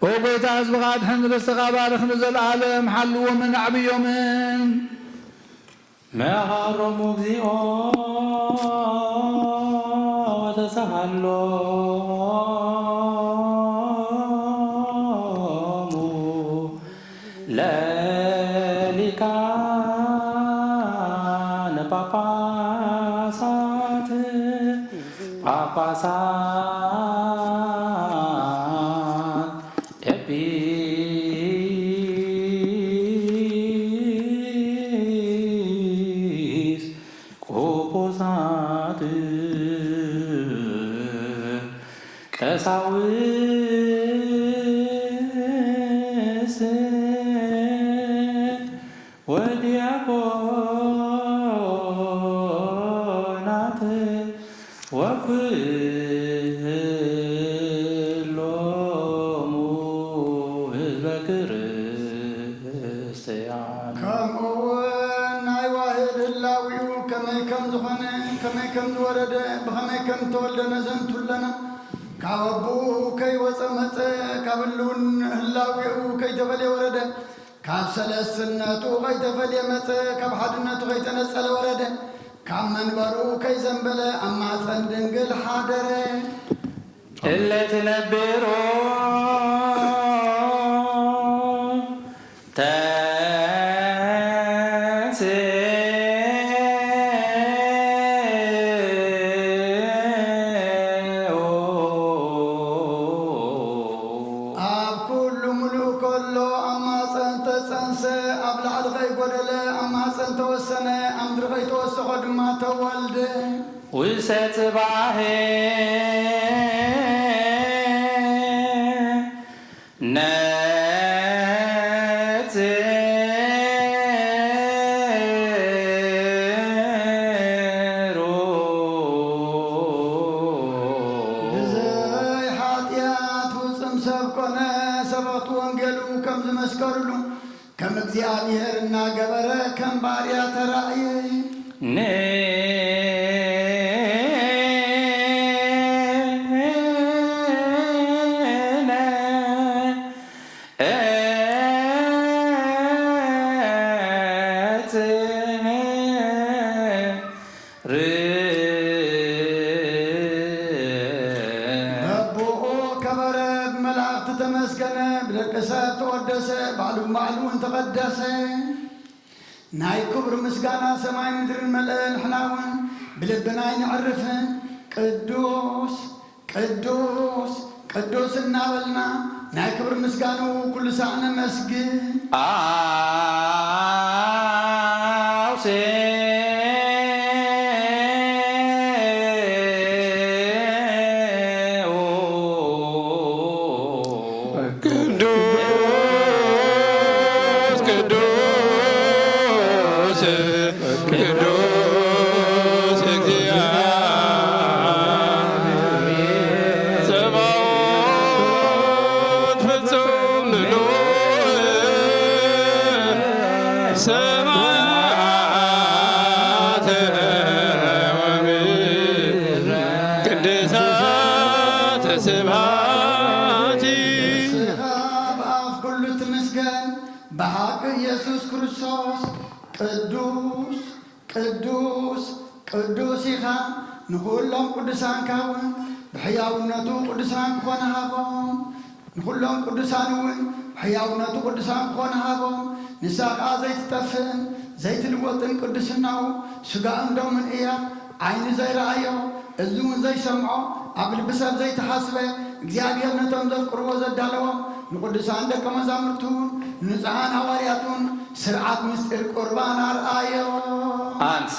ኦ ጐይታ ህዝብኻ ኣድሕን ርስትኻ ባርኽ ንዘለዓለም ሓልዎምን ኣዕብዮምን መሃሮሙ እግዚኦ ወተሳሃሎሙ ለሊቃነ ጳጳሳት ኤጲስቆጶሳት ቀሳውስት ወዲያቆናት ወኩሎሙ ህዝበ ክርስቲያን ከምኡውን ናይ ዋህድ ህላዊኡ ከመይ ከም ዝኾነ ከመይ ከም ዝወረደ ብኸመይ ከም ተወልደ ነዘንቱለና ካብ ኣቦኡ ከይወፀ መፀ ካብ ህልውን ህላዊኡ ከይተፈልየ ወረደ ካብ ሰለስትነቱ ከይተፈልየ መፀ ካብ ሓድነቱ ከይተነጸለ ወረደ ካብ መንበሩ ከይዘንበለ ኣብ ማፀን ድንግል ሓደረ እለ ትነብሮ ኣብ ኩሉ ሙሉእ ከሎ ኣብ ማፀን ተፀንሰ ኣብ ላዕሊ ከይጐደለ ኣብ ማፀን ተወሰነ ኣብ ምድሪ ከይተወሰኾ ድማ ተወልደ ውሰት ባሄ ነጽሮ ብዘይ ሓጢአት ፍጹም ሰብ ኮነ ሰበኽቲ ወንጌሉ ከም ዝመስከሩሉ ከም እግዚኣብሔር እናገበረ ከም ባርያ ተራእየ በቦኦ ከበረ ብመላእኽቲ ተመስገነ ብደቂ ሰብ ተወደሰ ባዕሉ ባዕሉን ተቐደሰ ናይ ክብሪ ምስጋና ሰማይ ምድርን መልአ ንሕና እውን ብልብናይ ንዕርፍ ቅዱስ ቅዱስ ቅዱስ እናበልና ናይ ክብሪ ምስጋኑ ኩሉ ሳዕ ነመስግን አውሴ ቅዱስ እግዚአብሔር ጸባኦት ፍጹም ምሉእ ቅዱስ ቅዱስ ቅዱስ ኢኻ ንኩሎም ቅዱሳን ካውን ብሕያውነቱ ቅዱሳን ክኾነ ሃቦም ንኩሎም ቅዱሳን እውን ብሕያውነቱ ቅዱሳን ክኾነ ሃቦም ንሳ ከዓ ዘይትጠፍእን ዘይትልወጥን ቅዱስናው ስጋእን ደምን እያ ዓይኒ ዘይረአዮ እዙ እውን ዘይሰምዖ ኣብ ልቢ ሰብ ዘይተሓስበ እግዚኣብሔር ነቶም ዘፍቅርዎ ዘዳለዎም ንቅዱሳን ደቀ መዛሙርቱን ንጹሓን ሐዋርያቱን ስርዓት ምስጢር ቁርባን ኣርአዮ አንሴ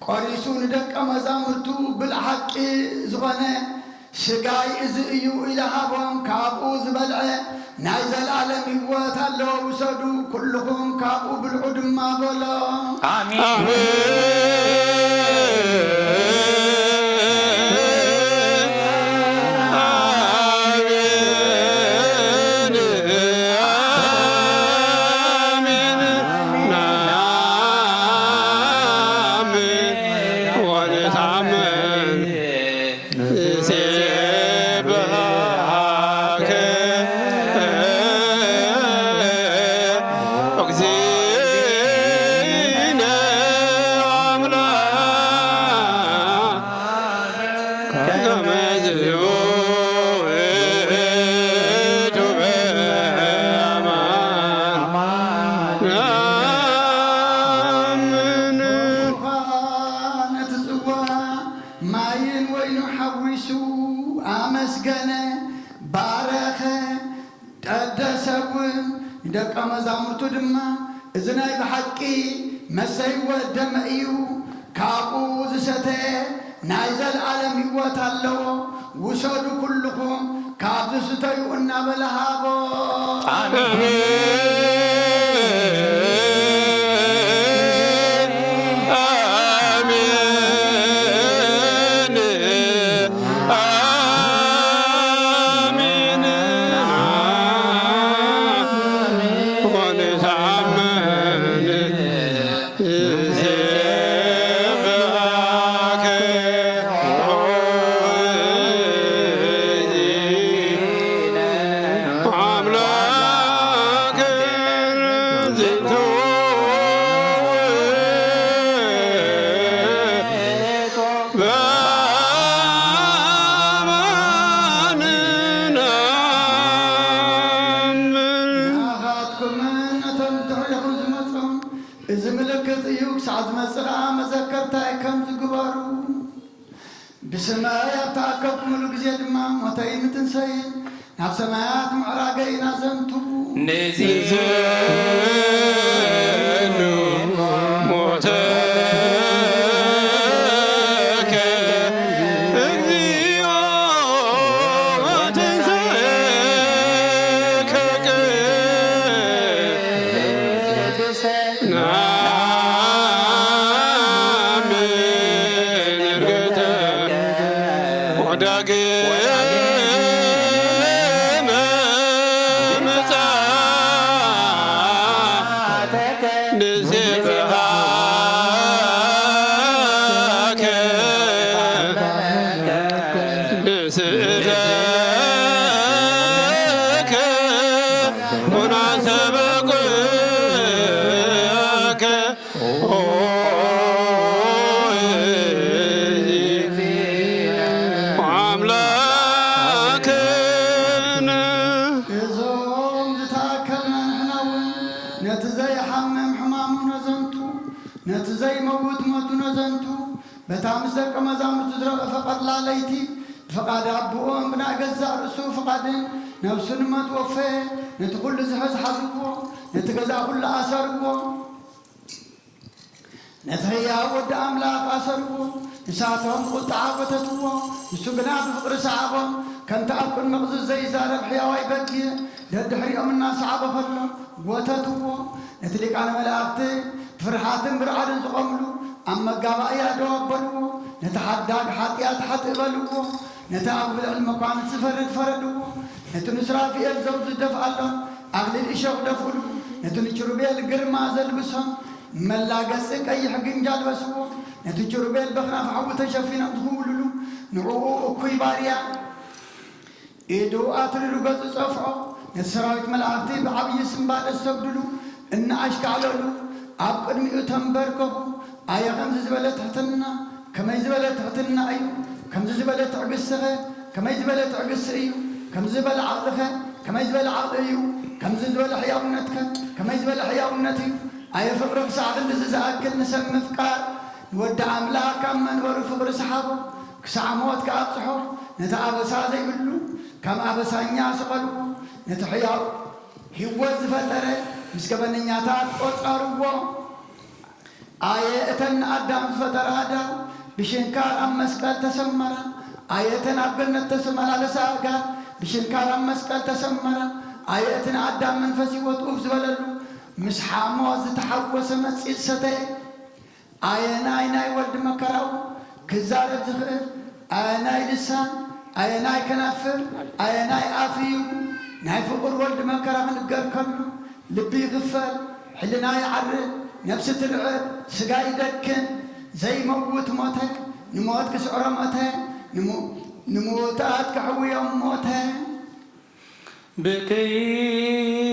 ቆሪሱን ደቀ መዛሙርቱ ብልሓቂ ዝኾነ ስጋይ እዚ እዩ ኢልሃቦም ካብኡ ዝበልዐ ናይ ዘለዓለም ህይወት ኣለዎ ውሰዱ ኩልኹም ካብኡ ብልዑ ድማ በሎ አሜን ደቀ መዛሙርቱ ድማ እዚ ናይ ብሓቂ መሰይወ ደመ እዩ ካብኡ ዝሰተየ ናይ ዘለዓለም ህይወት ኣለዎ ውሰዱ ኩልኹም ካብ ዝስተዩ እናበለሃቦ بسمايات تعقبكم الجزيد ما متين تنسين ناب سمايات معراقين زنتو نزيزانو موتاك اغذيو تنسيك نزبها مستك مزامر تزرق فقط لا ليتي فقاد أبوهم بنا جزار رسو فقادن نفسن ما توفى نتقول زحز حرقو نتجزا كل أسرقو نتهيا ود أملاك أسرقو نساتهم قلت عاقتتو نسقنا بفقر سعبو كنت أكل مغزو زي زارب حياوي بكي دد حريقم الناس عبا فلو وتتو نتليك على ملاقتي فرحاتن برعادن زقملو أما قبائيا دوبلو نتحداك حاتيات حتقبلو نتأقبل المقام سفرد فردو نتنسرا في الزوز دفعلو أغل الإشاق دفلو نتنشرو بيال قرما زلبسهم ملاقسك أي حقين جالبسو نتنشرو بيال بخنا فحو تشفينا دخولو نعوه أكوي باريا إيدو آترلو قز صفعو نتسراويت ملاقتي بعبي سنباد السبدلو إن أشكالولو أبقد مئو تنبركو آيا خمس زبالة تحتنا كما يزبالة تحتنا أيو كم زبالة تعقسها كما يزبالة تعقس أيو كم زبالة عقلها كما يزبالة عقل أيو كم زبالة حياونتك كما يزبالة حياونتي آيا فقر بساعة اللي أكل نسم مفكار نودع أملاك من ورو فقر سحابه كساع موت كأبصحه نتعبسا زي بلو كم أبسا نياس قلو نتحياو هو الزفترة مسكبن نياتات أطعروا آية أدام زفتر هذا بشنكار أم مسكال تسمرا آية أبنت تسمرا لساقا بشنكار أم مسكال تسمرا آية أدام منفسي وطوف زبللو مسحامو زتحوس مسئل ستي آية ناي ناي ود مكراو كزارب زخير آية ناي لسان آية ناي كنافر آية ناي آفيو ناي فقر ولد مكرا نقر كله لبي غفر حلنا يعرض نفس العب سقاي دكن زي موت موته نموت كسعر موته نموتات كحوية موته بكي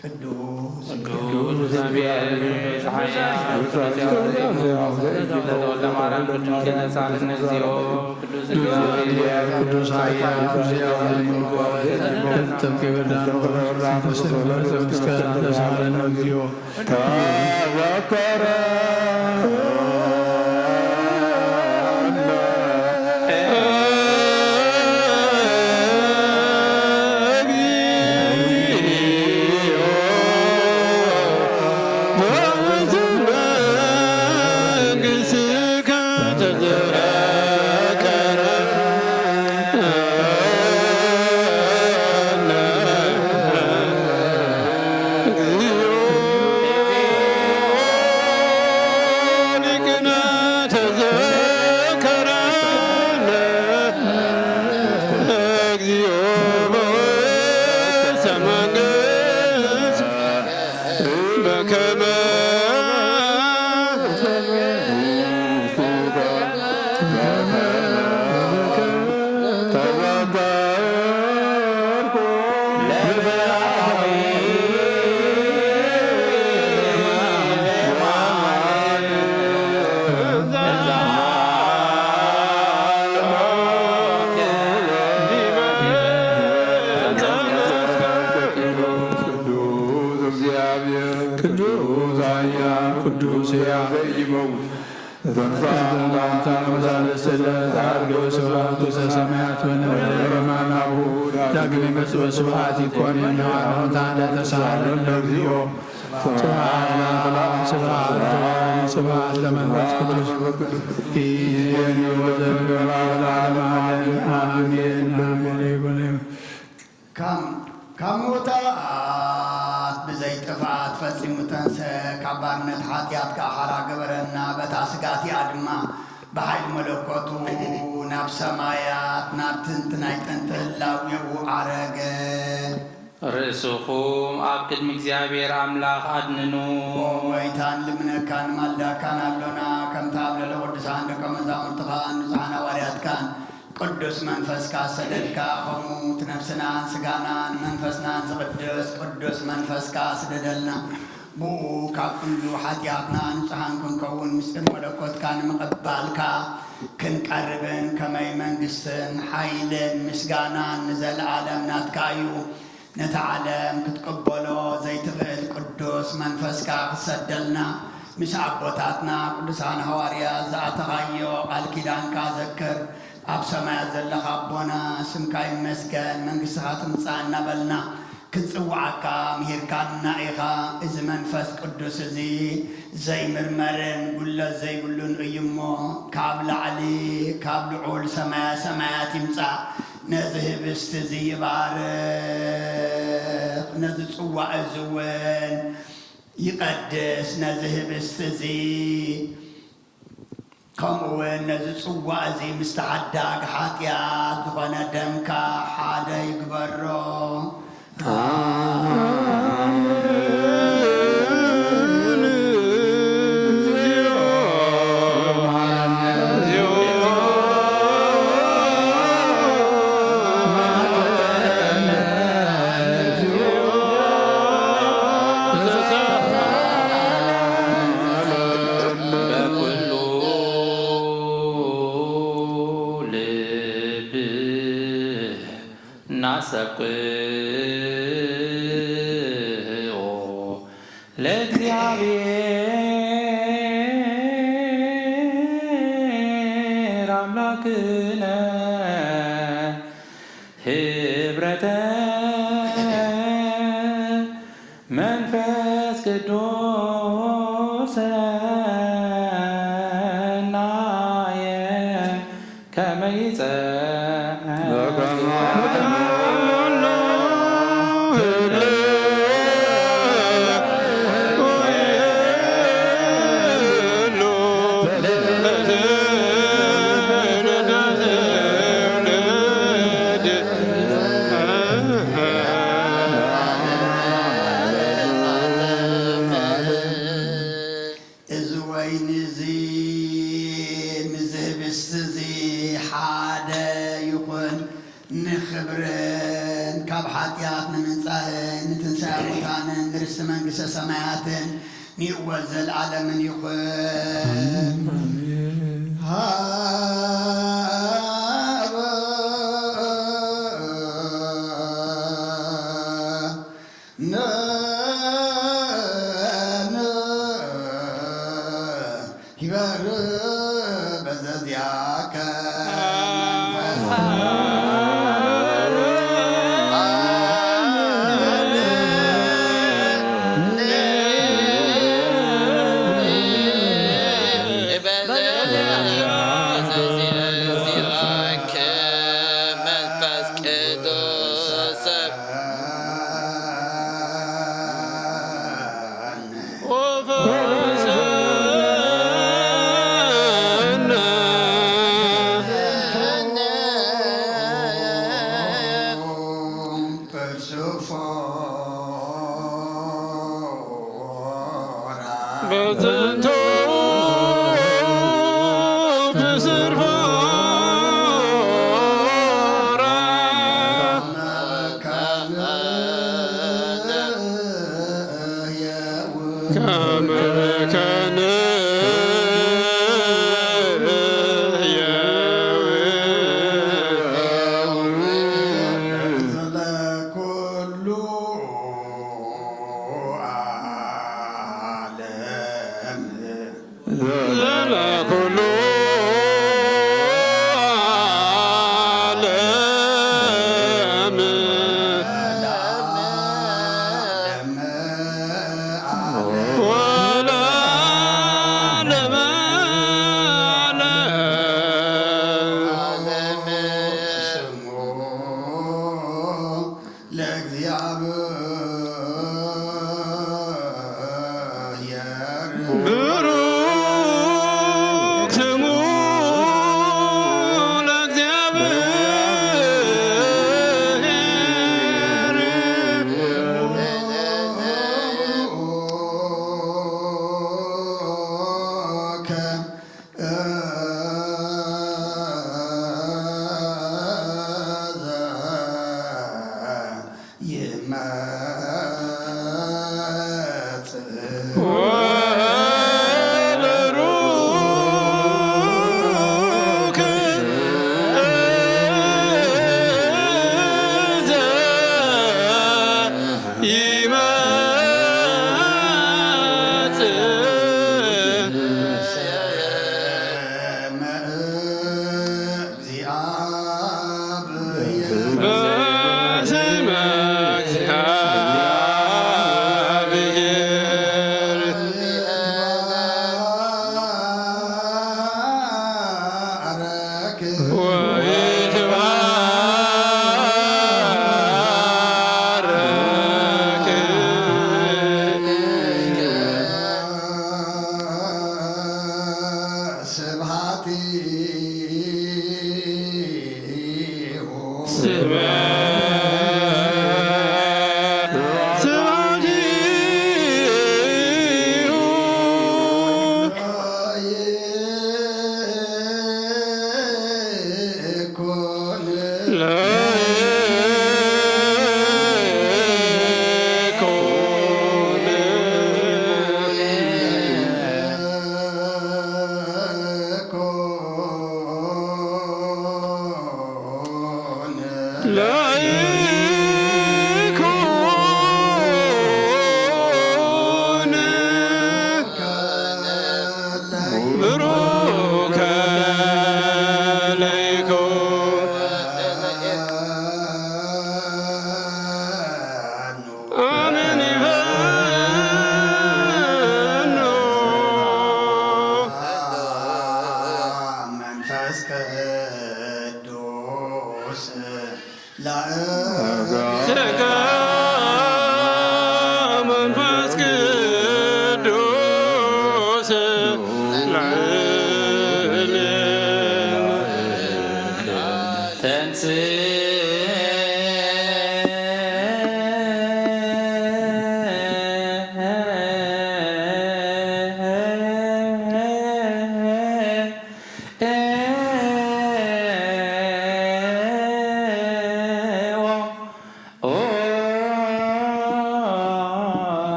ቅዱስ እግዚአብሔር ተወልደ ማርያም ቅዱስ የነሳልን እግዚኦ ቅዱስ እግዚአብሔር ቅዱስ ኃያል ጥብቅ ይበዳን ተሳለን እግዚኦ ተዘከረ ስብሐት ይኮንን ታነ ተሳለን እግዚኦ ስብሐት ለመንፈስ ቅዱስ ይእዜኒ ወዘልዓለመ አሜን አሜን። ካብ ሞታት ብዘይ ጥፋት ፈጺሙ ተንሰ ካብ ባርነት ሓጢኣት ከኣሓራ ገበረና በታ ስጋትያ ድማ ብሓይሊ መለኮቱ ናብ ሰማያት ናብ ጥንቲ ናይ ጥንቲ ህላዌኡ ዓረገ። ርእስኹም ኣብ ቅድሚ እግዚኣብሔር ኣምላኽ ኣድንኑ። ወይታን ልምነካን ማልዳካን ኣሎና ከምታ ኣብ ለለ ቅዱሳን ደቀ መዛሙርትኻ ንጹሓን ሃዋርያትካን ቅዱስ መንፈስካ ሰደድካ ከምኡ ትነፍስናን ስጋናን መንፈስናን ዝቅድስ ቅዱስ መንፈስካ ስደደልና ብኡ ካብ ኩሉ ሓጢኣትና ንጹሓን ክንከውን ምስጢር መለኮትካ ንምቕባልካ ክንቀርብን ከመይ መንግስትን ሓይልን ምስጋናን ንዘለዓለም ናትካ እዩ። ነቲ ዓለም ክትቅበሎ ዘይትኽእል ቅዱስ መንፈስካ ክሰደልና ምስ ኣቦታትና ቅዱሳን ሃዋርያት ዝኣተኻዮ ቃል ኪዳንካ ዘክር። ኣብ ሰማያት ዘለኻ ኣቦና ስምካ ይመስገን መንግስትኻ ትምጻእ እናበልና ክንጽዋዓካ ምሂርካና ኢኻ። እዚ መንፈስ ቅዱስ እዚ ዘይምርመርን ጉለት ዘይብሉን እዩ እሞ ካብ ላዕሊ ካብ ልዑል ሰማያት ይምጻእ። ነዚ ህብስቲ እዚ ይባርኽ፣ ነዚ ጽዋዕ እዚ እውን ይቐድስ። ነዚ ህብስቲ እዚ ከምኡውን ነዚ ጽዋዕ እዚ ምስ ተዓዳግ ሓጢኣት ዝኾነ ደምካ ሓደ ይግበሮ። ለእግዚአብሔር አምላክነ ህብረተ መንፈስ ቅዱስ ናየ ከመ ሙታንን ርስተ መንግሥተ ሰማያትን ሚወዘል ዓለምን ይኹን ይበር በዘዚያከ ወይትባረክ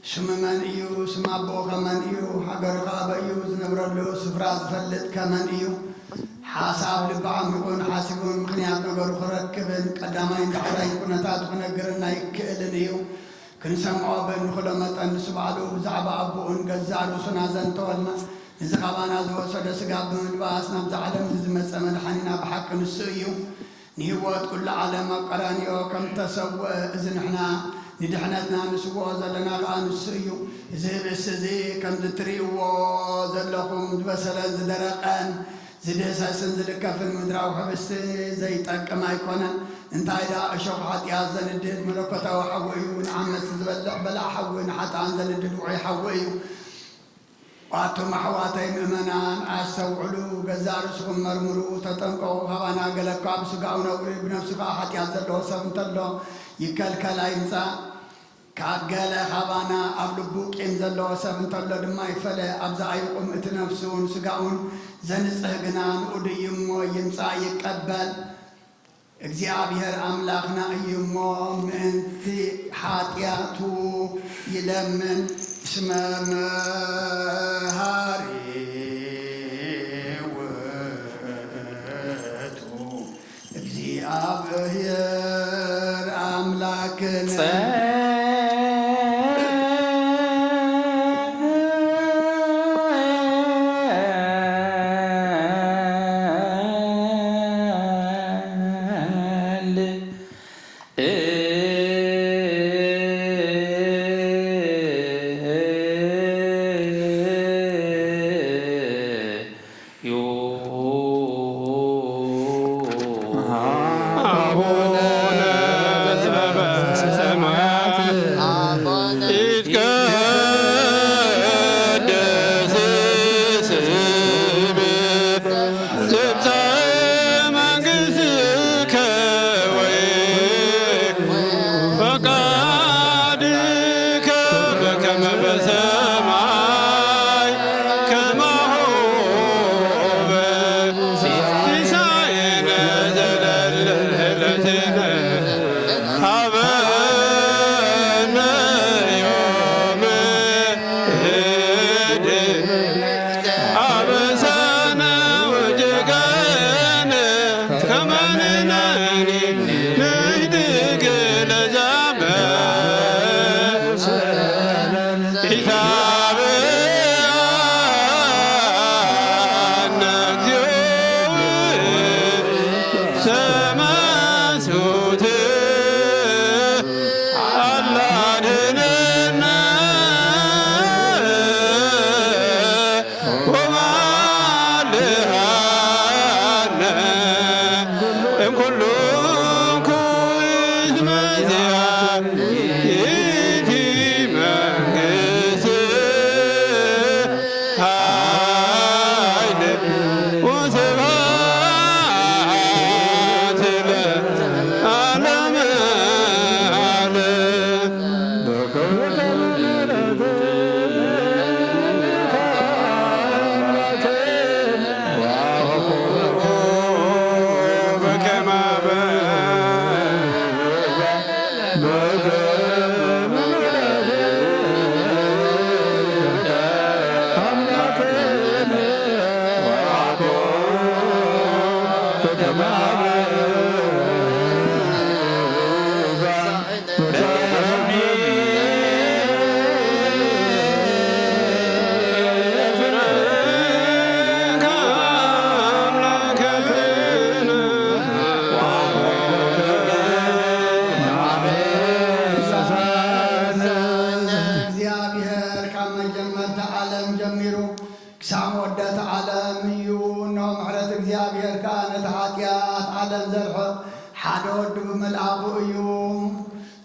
شممن إيو سما بوغ من إيو حقر غاب إيو زنبرلو سفرات فلت كمن إيو حاساب لبعام يقون حاسبون مخنيات نقر خركبن قدامين دحرين كنتات خنقرنا يكئلن إيو كن سمعوا بن خلمت أن سبعلو بزعب أبوون قزالو سنازن تولنا نزغبانا ذو سد سقاب من الباسنا بزعلم زمت سمن حنينا بحق نسيو نهوات كل عالم قرانيو كم تسوى إذن احنا ندحنتنا نسوى زلنا الآن السيو زي بس زي كم تريو زلكم بسلا زدرقان زي دساسن زلكفن مدراو حبس زي تاك ما يكون انت إذا أشوف حتى يازن الدين ملكته وحويه ونعمس زبلع بلا حوين حتى أنزل الدين وحويه واتو محواتي مؤمنان أسوعلو قزارسكم مرمرو تتنقوا هوانا قلقوا بسقاونا وري بنفسقا حتى يازلو سبنتلو يكالكال يمسا كاقال هوانا أبلبوك إنزلو سبنتلو دما يفلي أبزا يقوم اتنفسون سقاون زنسهقنان ودي يمو يمسا يكبل እግዚአብሔር አምላክና እዩሞ ምንቲ ኃጢአቱ ይለምን እስመ መሃሪ ውእቱ እግዚአብሔር አምላክን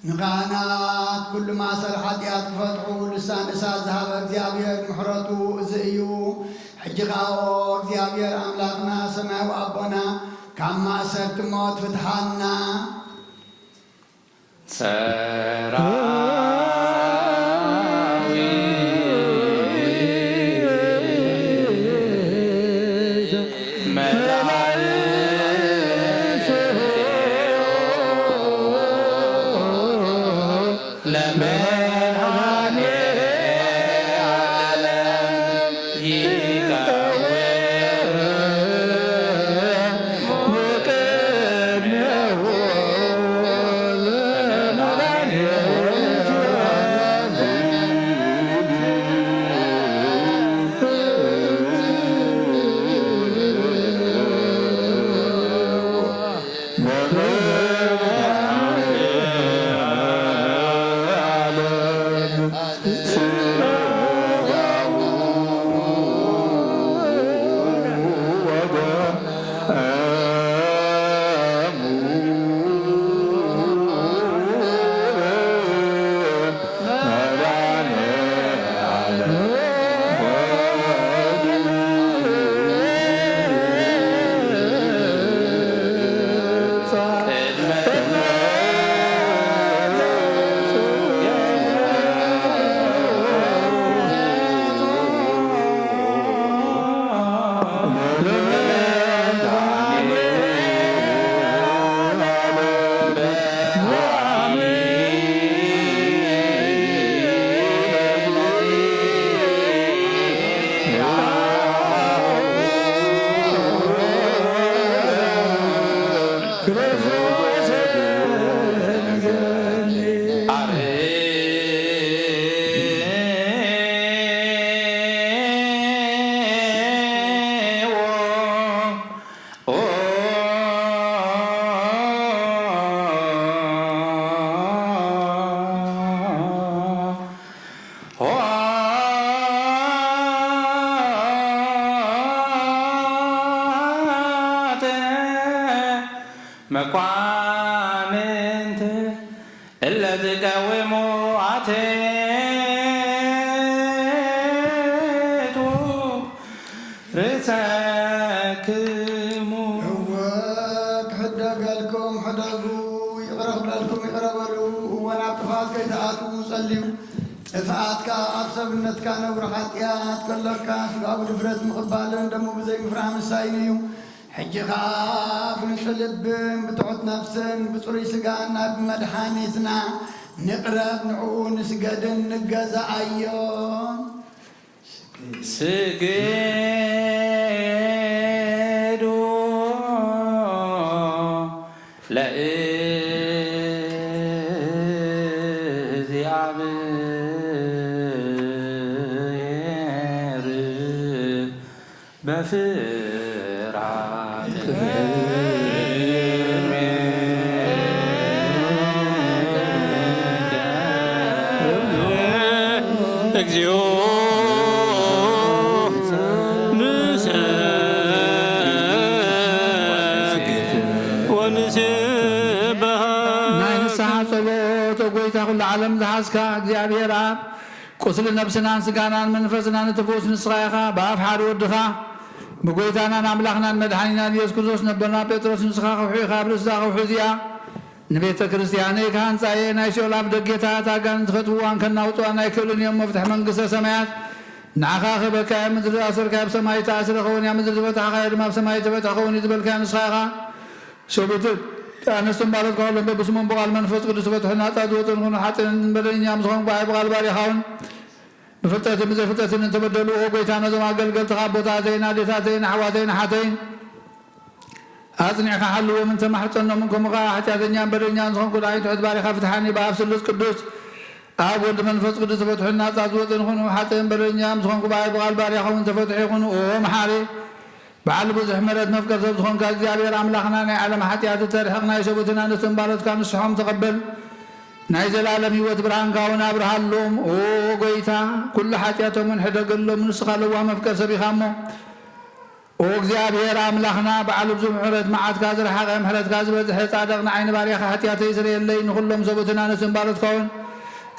نغانات كل ما سر حتيات فتحوا لسان إساء ذهب እግዚአብሔር محرته زئيو ሕጂኻኦ እግዚኣብሔር ኣምላኽና ሰማያዊ ኣቦና ካብ ማእሰርቲ ሞት ፍትሓና መኳንንት እለ ትቀውሙ አትቱ ርእሰክሙ እወ ክሕደገልኩም ሕደጉ ይቕረብለልኩም ይቕረበሉ እወን ኣብ ጥፋት ከይተኣትዉ ጸልዩ ጥፍኣትካ ኣብ ሰብነትካ ነብሮ ሓጢኣት ከለካ ስጋዊ ድፍረት ምቕባልን ደሞ ብዘይምፍራህ ምሳይን እዩ ሕጂኻ ብንጹህ ልብን ብትሑት ነፍስን ብጽሩይ ስጋን ናብ መድሓኒትና ንቕረብ ንዕኡ ንስገድን ንገዛኣዮን ስግዱ ለእግዚአብሔር በፍርሃት እግዚኦ ናይ ንስሓ ጸሎት ጎይታ ኩሉ ዓለም ዝሓዝካ እግዚኣብሔር ኣብ ቁስሊ ነብስናን ስጋናን መንፈስናን እትፈውስ ንስኻ ኢኻ ብኣፍ ሓደ ወድኻ ብጎይታናን ኣምላኽናን መድሓኒናን ኢየሱስ ክርስቶስ ነበርና ጴጥሮስ ንስኻ ኽውሑ ኢኻ ኣብ ርእስዛ ኽውሑ እዚኣ ንቤተ ክርስቲያነይ ካህንፃየ ናይ ሲኦል ኣፍ ደጌታት ኣጋንንት ከጥፍዋን ከናውፅዋን ኣይክእሉን እዮም መፍትሒ መንግስተ ሰማያት ንዓኻ ኸበካየ ምድሪ ኣሰርካየ ኣብ ሰማይ ተኣስረ ኸውን እያ ምድሪ ዝበታሕኻየ ድማ ኣብ ሰማይ ተፈትሐ ኸውን እዩ ዝበልካዮ ንስኻ ኢኻ ሰብት ኣነስቶም ባለት ከሎም በብስሞም ብቓል መንፈስ ቅዱስ ፈትሑና ጣ ዝወፅን ኩኑ ሓጢን በደለኛም ዝኾን ባይ ብቓል ባሪኻውን ብፍልጠትን ብዘይፍልጠትን እንተበደሉ ኦ ጎይታ ነዞም ኣገልገልትኻ ኣቦታተይን ኣዴታተይን ኣሕዋተይን ሓተይን ኣጽኒዕካ ሓልዎም እንተማሕፀኖም ከምኡኻ ሓጢኣተኛን በደለኛን ዝኾንኩ ዳይን ትሑት ባሪኻ ፍትሓኒ ብኣብ ስሉስ ቅዱስ ኣብ ወልዲ መንፈስ ቅዱስ ተፈትሑና ጣ ዝወፅን ኩኑ ሓጢን በደለኛም ዝኾንኩ ባይ ብቓል ባሪኻውን ተፈትሑ ይኹኑ ኦ መሓሪ በዓል ብዙሕ ምሕረት መፍቀር ሰብ ዝኾንካ እግዚኣብሔር ኣምላኽና ናይ ዓለም ሓጢኣት ተርሕቕና የሰቡትና ንስንባሎትካ ንስሖም ተቐበል ናይ ዘላለም ህይወት ብርሃንካ እውን ኣብርሃሎም ኦ ጎይታ ኩሉ ሓጢኣቶምን ሕደገሎም ንስኻ ለዋ መፍቀር ሰብ ኢኻ እሞ ኦ እግዚኣብሔር ኣምላኽና በዓል ብዙሕ ምሕረት መዓትካ ዝረሓቐ ምሕረትካ ዝበዝሐ ጻድቕ ንዓይኒ ባርያኻ ሓጢኣተይ ይስረየለይ ንኹሎም ሰቡትና ንስንባሎትካ እውን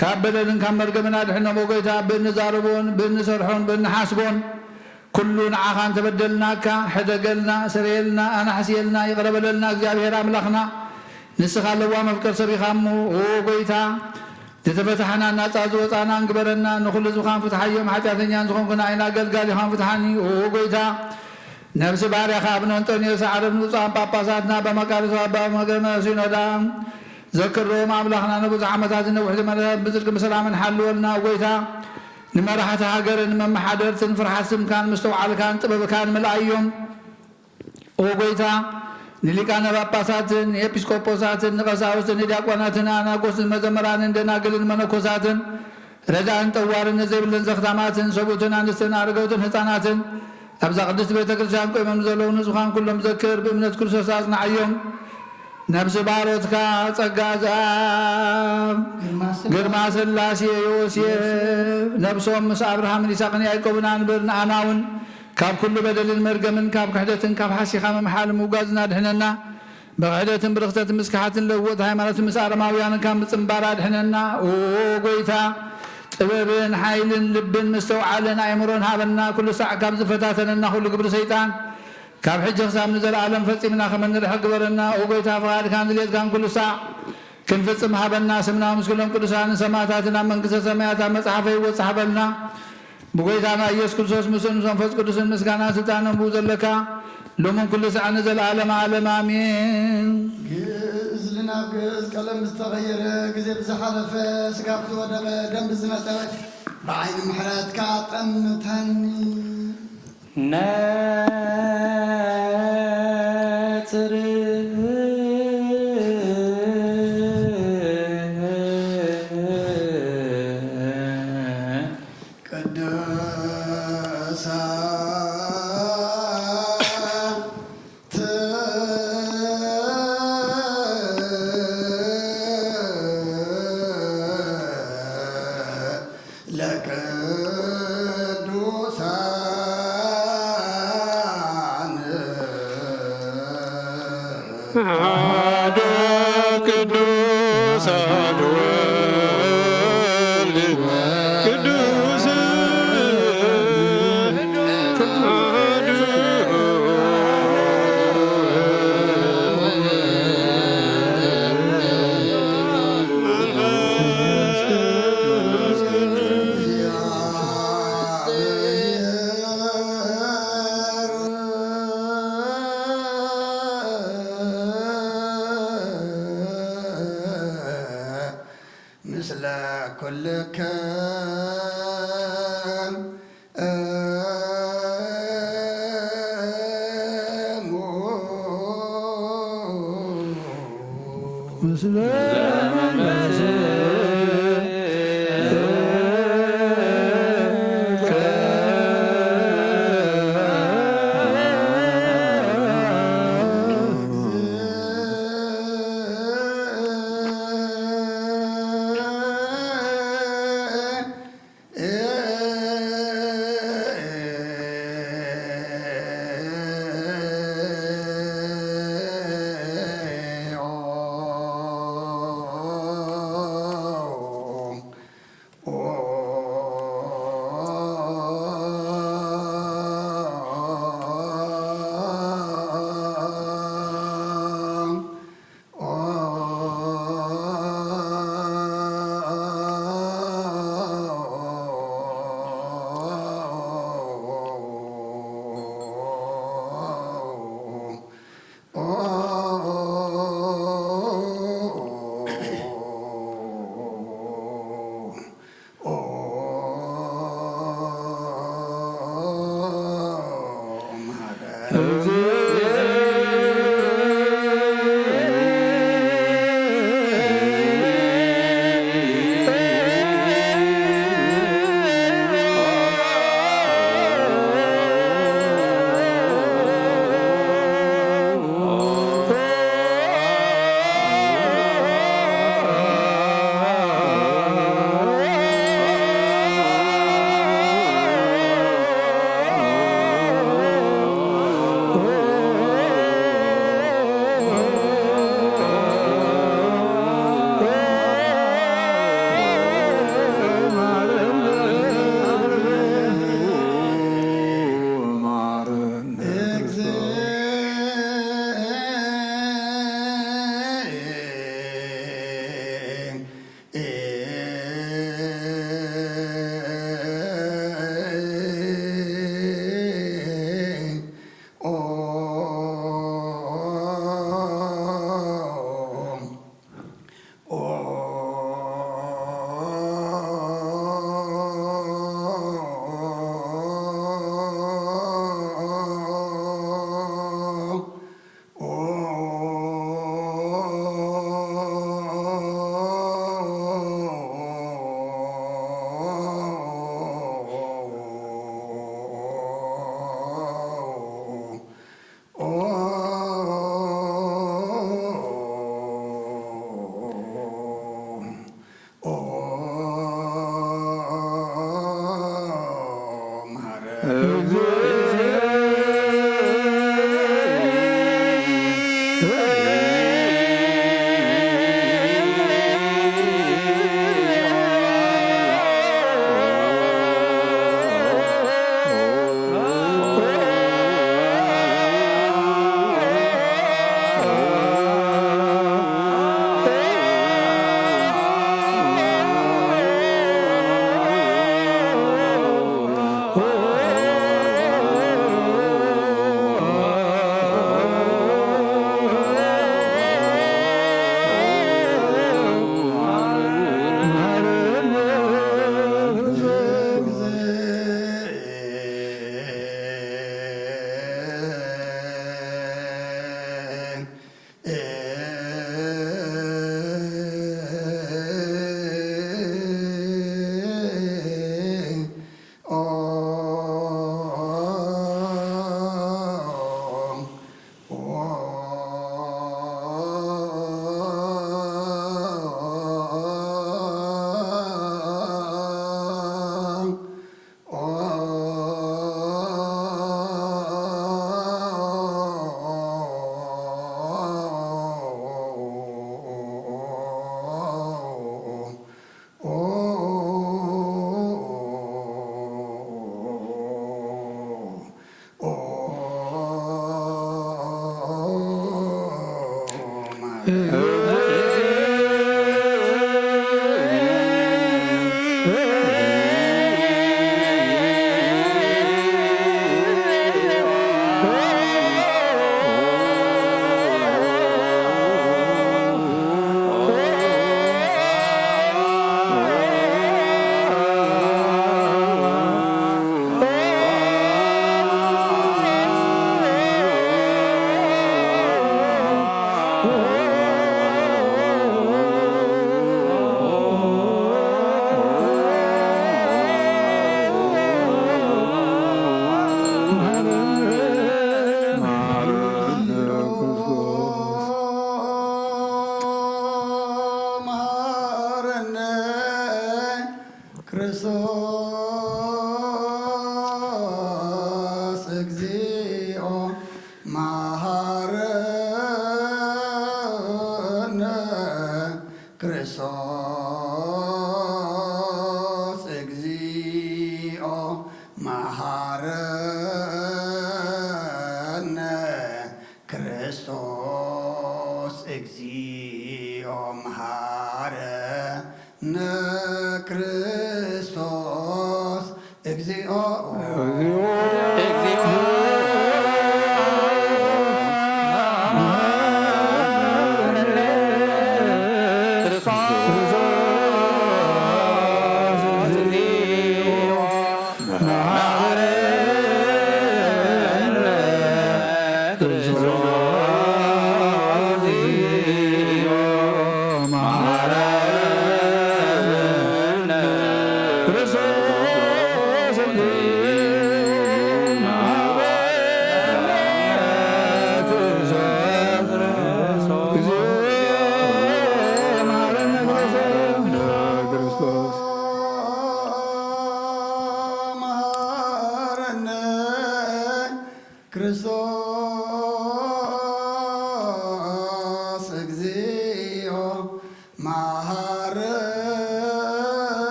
ካብ በደልን ካብ መርገምን ኣድሕኖም ኦ ጎይታ ብንዛረቦን ብንሰርሖን ብንሓስቦን كلنا عخان تبدلناك حدقلنا سريلنا أنا حسيلنا يقرب لنا እግዚአብሔር አምላኽና ንስኻ ለዋ መፍቀር ሰቢኻሞ ወጎይታ ተተፈታሕና ናጻዝ ወፃና እንግበረና ንኹሉ ዝኻን ፍትሐዮም ኃጢአተኛን ዝኾንኩና አይና አገልጋሊ ኻን ፍትሐኒ ወጎይታ ነፍሲ ባሪያኻ አቡነ አንጦንዮስ ዓረብ ንጹሐን ጳጳሳትና በመቃርስ አባ መገመ ሲኖዳ ዘክሮም አምላኽና ንብዙሕ ዓመታት ዝነውሕ ዘመናት ብጽድቅ ብሰላምን ሓልወልና ወጎይታ ንመራሕቲ ሃገርን መመሓደርትን ፍርሓት ስምካን ምስተውዓልካን ጥበብካን ምልኣዮም ወጎይታ ንሊቃነ ጳጳሳትን ኤጲስቆጶሳትን ንቀሳውስትን ዲያቆናትን አናቆስትን መዘመራንን ደናግልን መነኮሳትን ረዳእን ጠዋርን ዘይብለን ዘኽታማትን ሰቡትን አንስትን አርገውትን ህፃናትን ኣብዛ ቅድስት ቤተ ክርስቲያን ቆይሞም ዘለዉ ንጹኻን ኩሎም ዘክር ብእምነት ክርስቶስ አጽናዕዮም ነብስ ባሮትካ ጸጋ ዘአብ ግርማ ሥላሴ ዮሴፍ ነብሶም ምስ አብርሃምን ይስሐቅን ያዕቆብን አንብር ንኣናውን ካብ ኩሉ በደልን መርገምን ካብ ክሕደትን ካብ ሓሲኻ መምሓል ምውጋዝና ድሕነና ብክሕደትን ብርክተትን ምስካሓትን ለውጥ ሃይማኖትን ምስ ኣረማውያንን ካብ ምፅምባር ድሕነና ጎይታ ጥበብን ሓይልን ልብን ምስተውዓልን ኣእምሮን ሃበና ኩሉ ሳዕ ካብ ዝፈታተነና ኩሉ ግብሪ ሰይጣን ካብ ሕጂ ክሳብ ንዘለዓለም ፈፂምና ከመ ንርሕ ግበረና ጎይታ ፈቓድካን ድሌትካን ኩሉ ሳዕ ክንፍፅም ሃበና ስምና ምስ ኩሎም ቅዱሳንን ሰማዕታትን ኣብ መንግስተ ሰማያት ኣብ መፅሓፈ ሕይወት ፀሓፈልና ብጎይታና ኢየሱስ ክርስቶስ ምስን መንፈስ ቅዱስን ምስጋና ስልጣንን ብኡ ዘለካ ሎሙን ኩሉ ሳዕ ንዘለዓለም ዓለም አሜን። ግዕዝ ልናብ ግዕዝ ቀለም ዝተቐየረ ግዜ ብዝሓለፈ ስጋ ብዝወደቐ ደም ብዝነጠበ ብዓይኒ ምሕረትካ ጠምተኒ ነጽር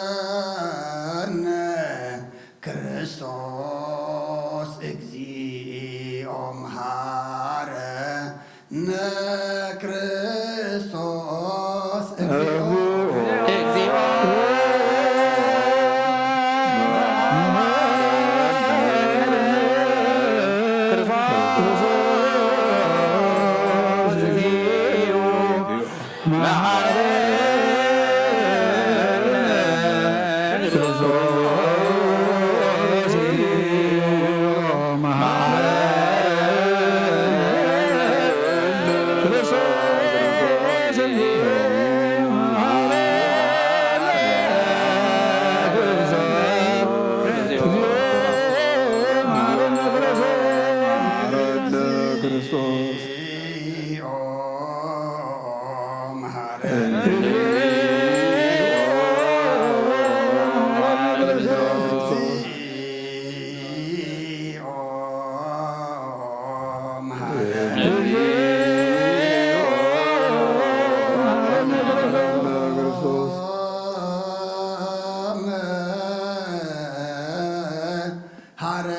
መሐረነ ክርስቶስ እግዚኦ መሐረነ ክርስቶስ እግዚኦ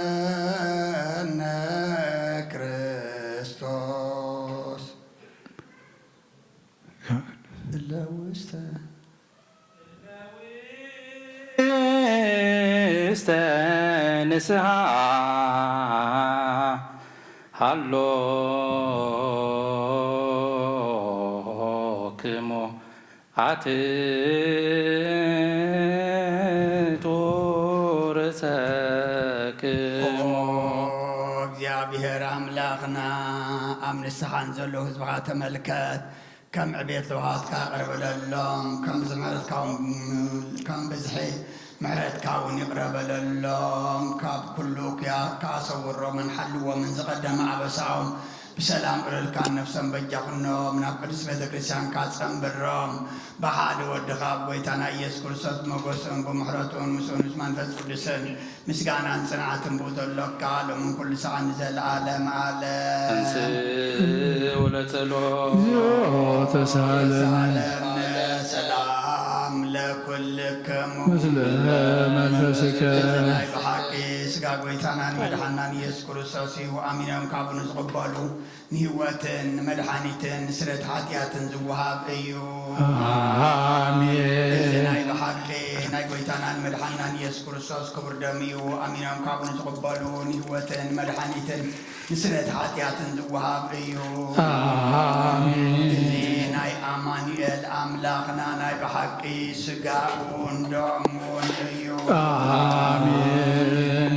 መሐረነ ክርስቶስ እለውስተ ንስሐ ሃሎ ክሞ አትቶ ርእሰክሞ እግዚአብሔር አምላኽና ኣብ ንስሓን ዘሎ ህዝብኻ ተመልከት ከም ዕቤት ልውሃትካ ቅርብለሎም ከም ብዝሒ ምሕረትካ እውን ይቕረበለሎም ካብ ኩሉ ከኣሰውሮምን ሓልዎምን ዝቐደመ ኣበሳኦም ብሰላም ቅልልካ ነፍሶም በጃኹኖም ናብ ቅዱስ ቤተ ክርስቲያንካ ፀንብሮም ብሓደ ወድኻ ጎይታና ኢየሱስ ክርስቶስ ብመጎስን ብምሕረቱን ምስኡን ምስ መንፈስ ቅዱስን ምስጋናን ፅንዓትን ብኡ ዘሎካ ሎምን ኩሉ ሰዓት ንዘለዓለም ዓለም እንስኡ ለጸሎት ተሳለም ሰላም ለኩልክሙ ምስለ መንፈስከ ናይ ብሓቂ ስጋ ጎይታናን መድሓናን ኢየሱስ ክርስቶስ እዩ ኣሚኖም ካብኡ ንዝቕበሉ ንህይወትን ንመድሓኒትን ንስረት ሓጢኣትን ዝወሃብ እዩ አሜን ናይ ብሓቂ ናይ ጎይታናን መድሓናን ኢየሱስ ክርስቶስ ክቡር ደም እዩ ኣሚኖም ካብኡ ንዝቕበሉ ንህይወትን መድሓኒትን ንስረት ሓጢኣትን ዝወሃብ እዩ አሜን ናይ ኣማኑኤል ኣምላኽና ናይ ብሓቂ ስጋኡን ደሙን እዩ አሜን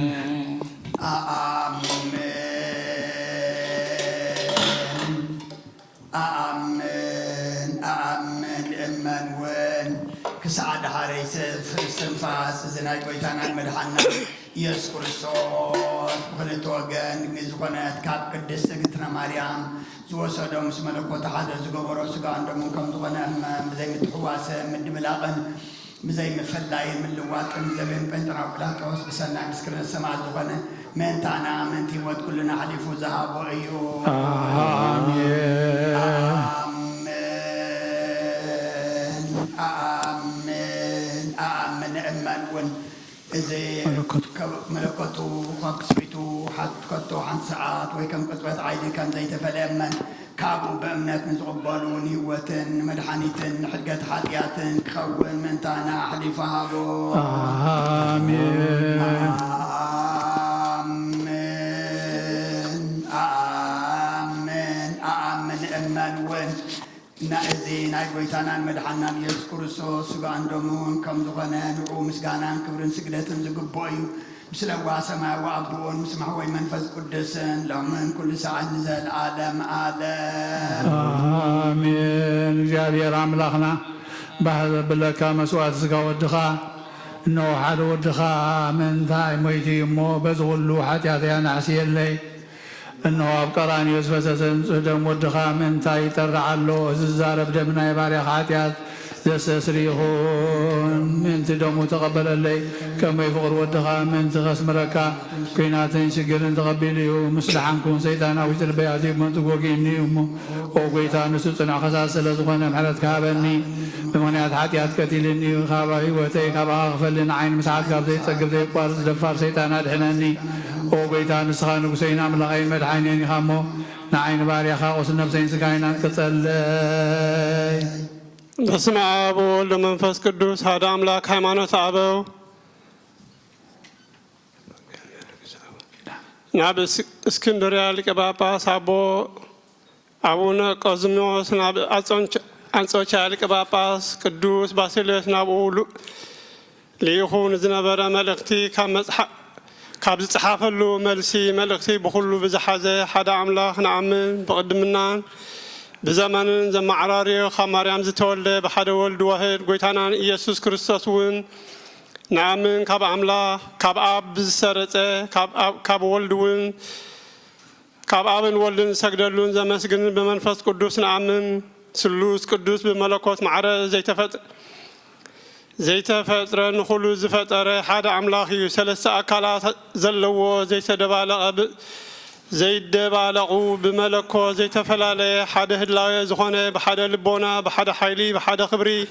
ኣኣምን እመን ውን ክሳዕ ዳሃረይ እስትንፋስ እዚ ናይ ጎይታናን መድሓናን ኢየሱስ ክርስቶስ ብክልተ ወገን ዝኾነት ካብ ቅድስቲ እግዝእትና ማርያም ዝወሰዶ ምስ መለኮት ሓደ ዝገበሮ ስጋኡን ደሙን ከም ዝኾነ እመን ብዘይ ምትሕዋስን ምድምላቕን ብዘይ ምፍላይን ምልዋጥን ዘበን ጴንጤናዊ ጲላጦስ ብሰናይ ምስክርነት ሰማዕት ዝኾነ ምእንታና ምእንቲ ህይወት ኩልና ሓሊፉ ዝሃቦ እዩ ኣኣምን እመን እውን እዚ መለኮቱ ካብ ክስቢቱ ከቶ ሓንቲ ሰዓት ወይ ከም ቅፅበት ዓይኒ ከም ዘይተፈለየ እመን ካብኡ በእምነት ንዝቕበሉ ንህይወትን ንመድሓኒትን ንሕድገት ሓጢኣትን ክኸውን ምእንታና ሓሊፉ ሃቦ ኣኣምን እመን እውን እዚ ናይ ጎይታናን መድሓናን ኢየሱስ ክርስቶስ ስጋኡን ደሙን ከም ዝኾነ ንዑ ምስጋናን ክብርን ስግደትን ዝግብኦ እዩ ምስለ ዋ ሰማያዊ ኣቦን ምስ ማሕወይ መንፈስ ቅዱስን ሎምን ኩሉ ሰዓት ንዘለዓለም ዓለም አሜን እግዚአብሔር አምላኽና ባህዘብለካ መስዋዕት ስጋ ወድኻ እነሆ ሓደ ወድኻ ምንታይ ሞይቲ እሞ በዚ ኩሉ ሓጢአተያ ናዕስየለይ እነሆ ኣብ ቀራንዮ ዝፈሰሰ ንጹህ ደም ወድኻ ምንታይ ይጠርዓሎ ዝዛረብ ደም ናይ ባርያኻ ሓጢአት ዘሰስሪኹን ምንቲ ደሙ ተቐበለ ለይ ከመይ ፍቕሪ ወድኻ ምንቲ ኸስምረካ ኩናትን ሽግርን ተቐቢሉ እዩ ምስ ድሓንኩም ሰይጣናዊ ፅልበያት እዩ መንቱ ጎጊእኒ እዩ እሞ ኦ ጎይታ ንሱ ፅኑዕ ኸሳስ ስለ ዝኾነ ምሕረት ክሃበኒ ብምኽንያት ሓጢኣት ቀቲልኒ እዩ ካባ ህይወተይ ካብኻ ክፈሊ ንዓይኒ ምስሓት ካብ ዘይፀግብ ዘይቋርፅ ደፋር ሰይጣን ኣድሕነኒ ኦ ጎይታ ንስኻ ንጉሰይን ኣምላኸይን መድሓኒን ኢኻ እሞ ንዓይኒ ባርያኻ ቁስ ነብሰይን ስጋይን አንቅፀለይ በስመ አብ ወወልድ ወመንፈስ ቅዱስ አሐዱ አምላክ ሃይማኖት አበው ናብ እስክንድርያ ሊቀ ጳጳስ አቦ አቡነ ቆዝሞስ ናብ አንጾኪያ ሊቀ ጳጳስ ቅዱስ ባስልዮስ ናብኡ ልኢኹ ንዝነበረ መልእኽቲ ካብ ዝፀሓፈሉ መልሲ መልእኽቲ ብኩሉ ብዝሓዘ ሓደ አምላክ ንኣምን ብቅድምናን بزمانن زمعراري خماريام زتولد بحد ولد واحد قويتانا يسوع كريستوس ون نعمن كاب عملا كاب أب بزسرته كاب ولد ون كاب أبن ولدن سجدلون زمسجن بمنفس قدوس نعمن سلوس قدوس بملكوت معرة زيت فترة نخلو زفترة حد عملا خيو ثلاثة أكلات زلوا زيت دبالة زيد بالغو بملكو زيت فلالة حدا هدلاوي زخونة بحدا لبونا بحدا حيلي بحدا خبري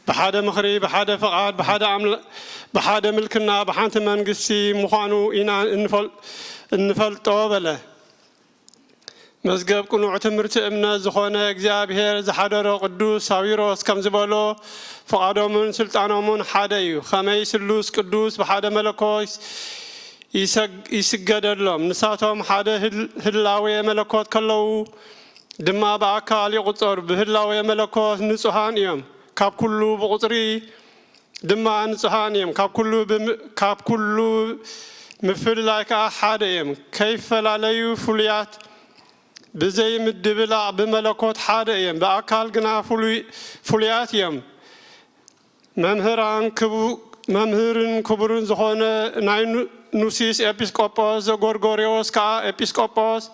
بحدا مخري بحدا فقعات بحدا ملكنا بحانت منقسي مخانو إنا النفل طوبلة مزقب كنو عتمرت امنا زخونة اكزابهير زحدا رو قدوس ساويروس كم زبالو فقعدو من سلطانو من حدا يو خمي سلوس قدوس بحدا ملكوس يسجدلهم نساتهم حدا هلاوي ملكوت كلو دما بأكال يقطر بهلاوي ملكوت نصحان يوم كاب كله بقطري دما نصحان يوم كاب كله مفل لايك أحد يوم كيف لاليو فليات بزي مدبلا بملكوت حدا يوم بأكال جنا فليات يوم ممهرن كبرن زخونة ناين نوسيس إبسكوبوس غورغوريوس كا إبسكوبوس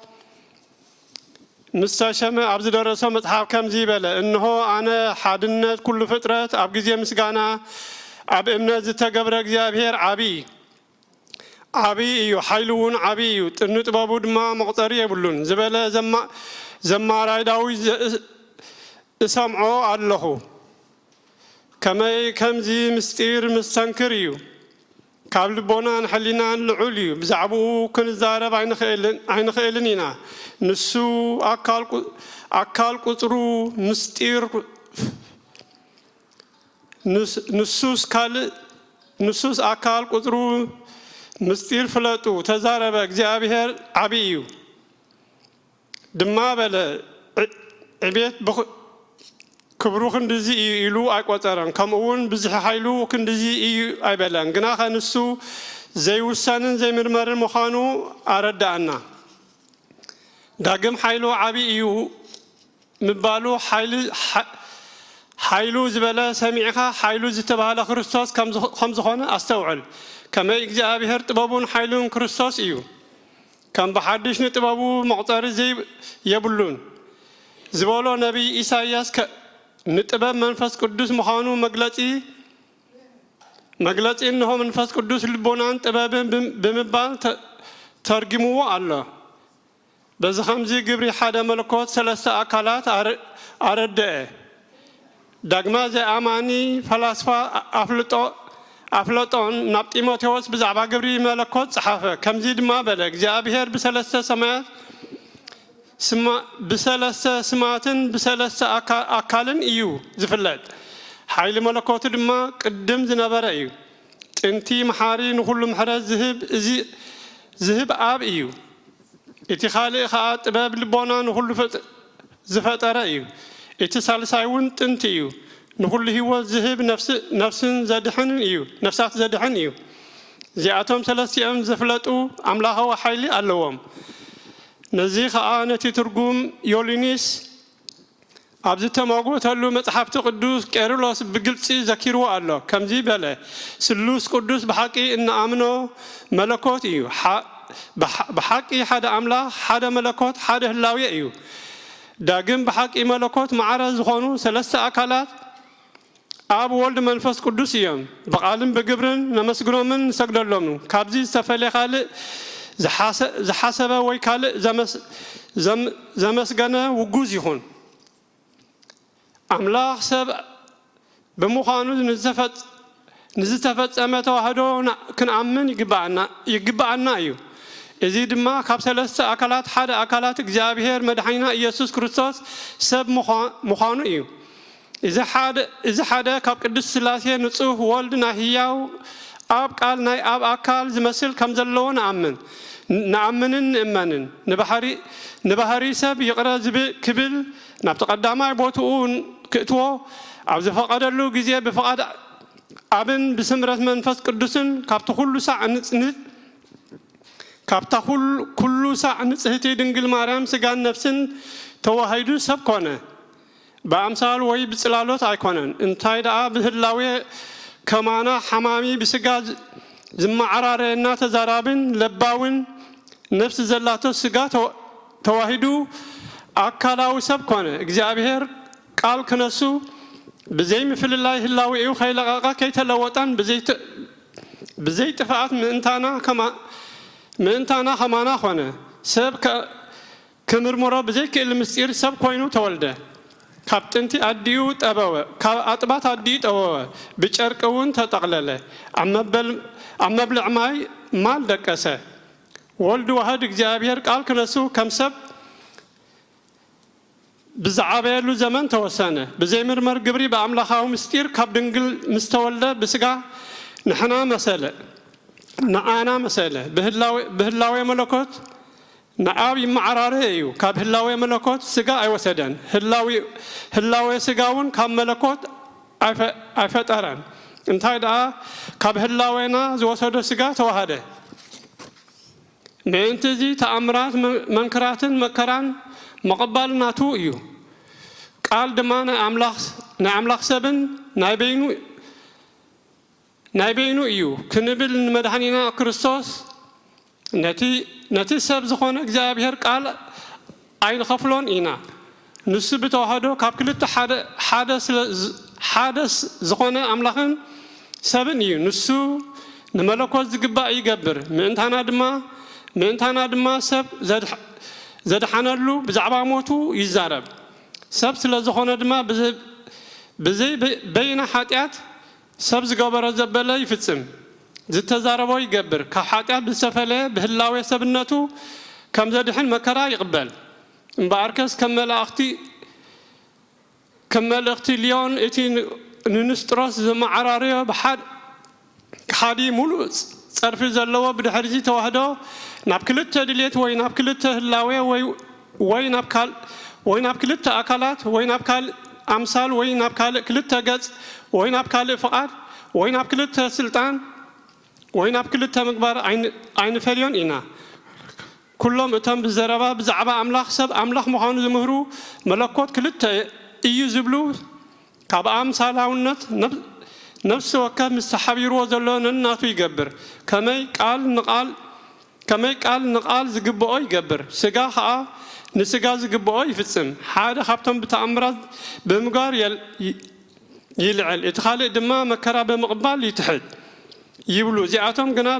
مستشمع عبد الرسول متحف كم زيبله إنه أنا حدنا كل فترة أبجزي مسجانا أب إمنا زتجبر جابير عبي يحيلون عبي تنت بابود ما مقطري يقولون زبالة زما رايداوي سمعوا الله كم زي مستير مستنكريو كابل بونان حلينا العليو بزعبو كن الزارب عين خيلنينا نسو أكال قطرو مستير نسوس أكال قطرو مستير فلاتو تزارب اجزابهر عبيو دما بلا عبيت كبرو خندزي يلو أقوتران كم أون بزح حيلو خندزي أي بلان جنا خنسو زي وسانن زي مرمر مخانو أردنا داقم حيلو عبي يو مبالو حيلو زبالة سميعها حيلو زتبالا كريستوس كم خمس خانة أستوعل كما يجي أبي هرت بابون حيلو كريستوس يو كم بحدش نتبابو معترض زي يبلون زبالو نبي إسحاق نتباب منفس قدوس مخانو مغلطي إنه منفس قدوس لبونان تبابن بمبال ترجموه الله بس خمسي جبري حدا ملكوت ثلاثة أكلات أردء دعما زي أماني فلسفة أفلاطون نبتيموثيوس بزعبا جبري ملكوت صحافة كم زيد ما بلغ جابهر بثلاثة سماوات بثلاثة سماتن بثلاثة أكالن إيو زفلت حيل ملكوت دما قدم زنبر إيو انتي محاري نخل محرز ذهب آب إيو إتي خالق خاط باب لبونا نخل زفتر إيو إتي سالسايون تنتي إيو نخل هو ذهب نفس زدحن إيو نفسات زدحن إيو زياتهم ثلاثة أم زفلتو عملها وحيلي اللوام نزيخ آنة ترجم يولينيس عبد موجود هلو متحفت قدوس كيرلس بقلتي ذكروا الله كم زي بله سلوس قدوس بحقي إن آمنه ملكوت إيو بحقي حدا عمله حدا ملكوت حدا هلاوي إيو داقم بحقي ملكوت معرض خانو ثلاثة أكلات አብ ወልድ መንፈስ ቅዱስ እዮም ብቃልን ብግብርን ነመስግኖምን ሰግደሎም ካብዚ ዝተፈለየ ካልእ ዝሓሰበ ወይ ካልእ ዘመስገነ ውጉዝ ይኹን አምላኽ ሰብ ብምዃኑ ንዝተፈጸመ ተዋህዶ ክንኣምን ይግባአና እዩ እዚ ድማ ካብ ሰለስተ አካላት ሓደ አካላት እግዚአብሔር መድኃኒና ኢየሱስ ክርስቶስ ሰብ ምዃኑ እዩ እዚ ሓደ ካብ ቅዱስ ሥላሴ ንጹህ ወልድ ናይ ህያው ኣብ ቃል ናይ ኣብ ኣካል ዝመስል ከም ዘለዎ ንኣምንን ንእመንን ንባህሪ ሰብ ይቕረ ክብል ናብ ተቐዳማይ ቦትኡ ክእትዎ ኣብ ዝፈቐደሉ ግዜ ብፍቓድ ኣብን ብስምረት መንፈስ ቅዱስን ካብቲ ኩሉ ሳዕ ንጽህቲ ድንግል ማርያም ስጋን ነፍስን ተዋሂዱ ሰብ ኮነ በአምሳል ወይ ብጽላሎት አይኮነን እንታይ ደኣ ብህላዌ ከማና ሓማሚ ብስጋ ዝማዓራረና ተዛራብን ለባውን ነፍስ ዘላቶ ስጋ ተዋሂዱ አካላዊ ሰብ ኮነ እግዚአብሔር ቃል ክነሱ ብዘይ ምፍልላይ ህላዊኡ ከይለቀቀ ከይተለወጠን ብዘይ ጥፋት ምእንታና ከማና ኮነ ሰብ ክምርምሮ ብዘይ ክእል ምስጢር ሰብ ኮይኑ ተወልደ ካብ ጥንቲ ኣዲኡ ጠበወ ካብ ኣጥባት ኣዲኡ ጠበወ ብጨርቅ እውን ተጠቕለለ ኣብ መብልዕ ማል ደቀሰ ወልድ ዋህድ እግዚአብሔር ቃል ክነሱ ከም ሰብ ብዛዓበየሉ ዘመን ተወሰነ ብዘይ ምርመር ግብሪ በአምላኻዊ ምስጢር ካብ ድንግል ምስተወልደ ብስጋ ንዓና መሰለ ብህላዌ መለኮት ንአብ ይመዓራረ እዩ ካብ ህላዌ መለኮት ስጋ አይወሰደን ህላዌ ስጋውን ካብ መለኮት አይፈጠረን እንታይ ደኣ ካብ ህላዌና ዝወሰደ ስጋ ተዋሃደ ምእንቲ እዚ ተኣምራት መንክራትን መከራን መቐባል ናቱ እዩ ቃል ድማ ናይ ኣምላኽ ሰብን ናይ በይኑ እዩ ክንብል ንመድኃኒና ክርስቶስ ነቲ ሰብ ዝኾነ እግዚአብሔር ቃል ኣይንኸፍሎን ኢና ንሱ ብተዋህዶ ካብ ክልተ ሓደ ዝኾነ ኣምላኽን ሰብን እዩ ንሱ ንመለኮት ዝግባእ ይገብር ምእንታና ድማ ሰብ ዘድሓነሉ ብዛዕባ ሞቱ ይዛረብ ሰብ ስለ ዝኾነ ድማ ብዘይ በይና ኃጢአት ሰብ ዝገበረ ዘበለ ይፍጽም ዝተዛረቦ ይገብር ካብ ኃጢአት ብዝተፈለየ ብህላዌ ሰብነቱ ከም ዘድሕን መከራ ይቕበል እምበኣርከስ ከም መልእኽቲ ሊዮን እቲ ንንስጥሮስ ዘመዓራርዮ ብሓዲ ሙሉእ ጸርፊ ዘለዎ ብድሕሪዚ ተዋህዶ ናብ ክልተ ድሌት ወይ ናብ ክልተ ህላዌ ወይ ናብ ክልተ አካላት ወይ ናብ ካልእ ኣምሳል ወይ ናብ ካልእ ክልተ ገጽ ወይ ናብ ካልእ ፍቓድ ወይ ናብ ክልተ ስልጣን ወይ ናብ ክልተ ምግባር ኣይንፈልዮን ኢና ኩሎም እቶም ብዘረባ ብዛዕባ ኣምላኽ ሰብ ኣምላኽ ምዃኑ ዝምህሩ መለኮት ክልተ እዩ ዝብሉ ካብ ኣምሳላውነት ነፍሲ ወከፍ ምስ ተሓቢርዎ ዘሎ ነናቱ ይገብር ከመይ ቃል ንቃል ዝግብኦ ይገብር ስጋ ከዓ ንስጋ ዝግብኦ ይፍጽም ሓደ ካብቶም ብተኣምራት ብምግባር ይልዕል እቲ ካልእ ድማ መከራ ብምቕባል ይትሕት ይብሉ እዚኣቶም ግና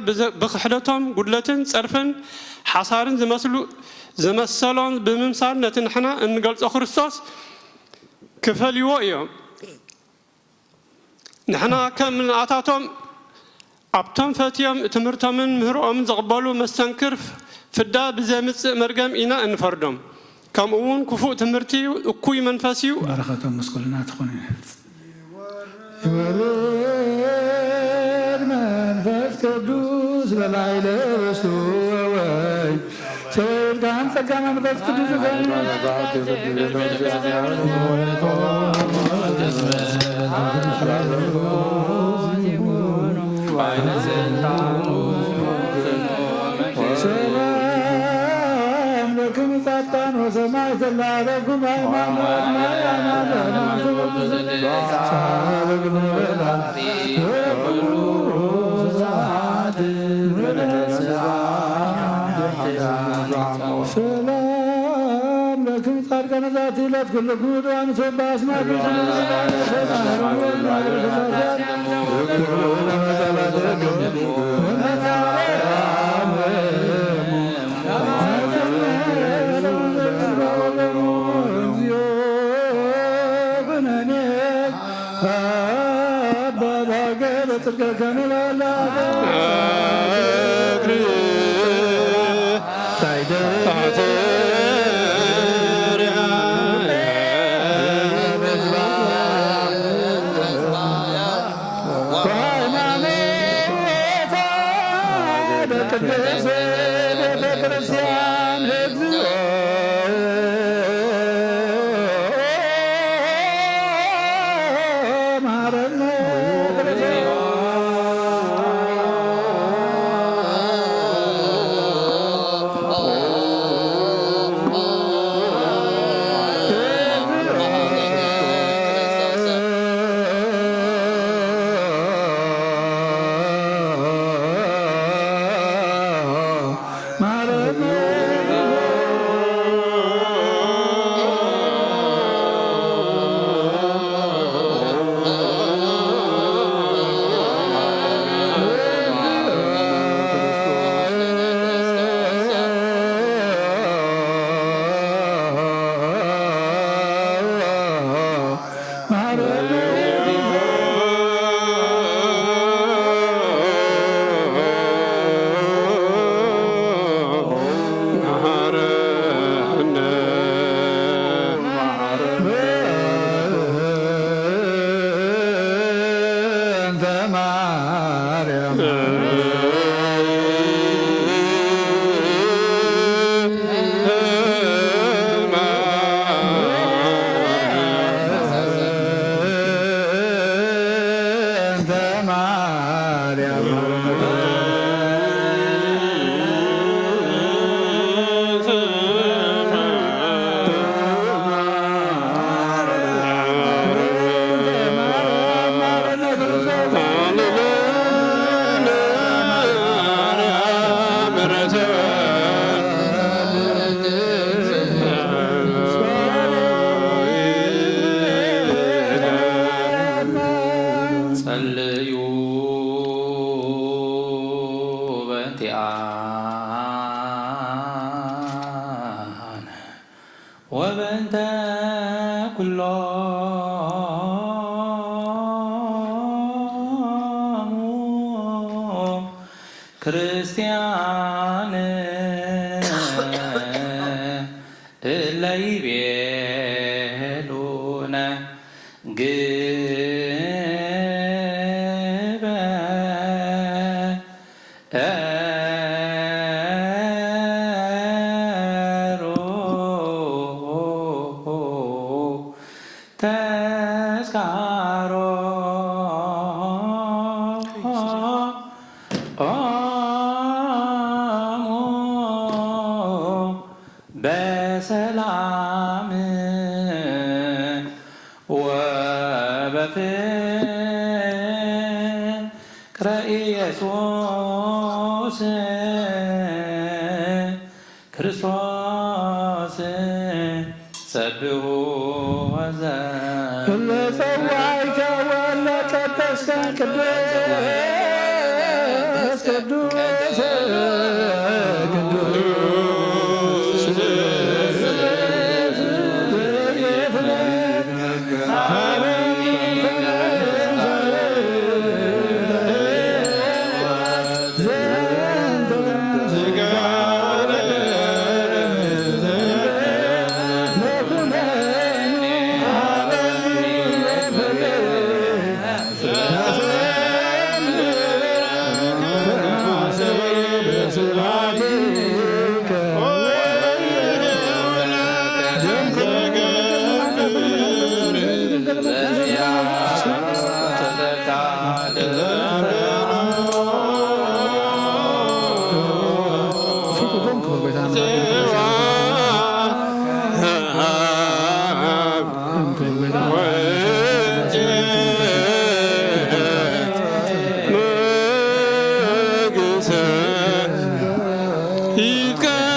ብክሕደቶም ጉድለትን ጸርፍን ሓሳርን ዝመሰሎም ብምምሳል ነቲ ንሕና እንገልጾ ክርስቶስ ክፈልይዎ እዮም ንሕና ከም ንኣታቶም ኣብቶም ፈትዮም ትምህርቶምን ምህርኦምን ዝቕበሉ መስተንክር ፍዳ ብዘምጽእ መርገም ኢና እንፈርዶም ከምኡ እውን ክፉእ ትምህርቲ እኩይ መንፈስ እዩ በረኸቶም መስቀልና ትኾነ ይወርድ መንፈስ ቅዱስ በላዕለ ርስቱ ወይ ሰይጣን ጸጋ መንፈስ ቅዱስ ጻድቃን ወሰማይ ዘላለኩም ሰላም ለክም ጻድቃን በዛቲ ዕለት ኩልክሙ ድዋን ሰባስማ ወበእንተ ኩሎሙ ክርስቲያን እለ ይቤሉነ በሰላም ወበፍቅረ ኢየሱስ ክርስቶስ ሰብሖ ለጸዋዕከ ወለቀደስከ ቅዱስ ቅዱስ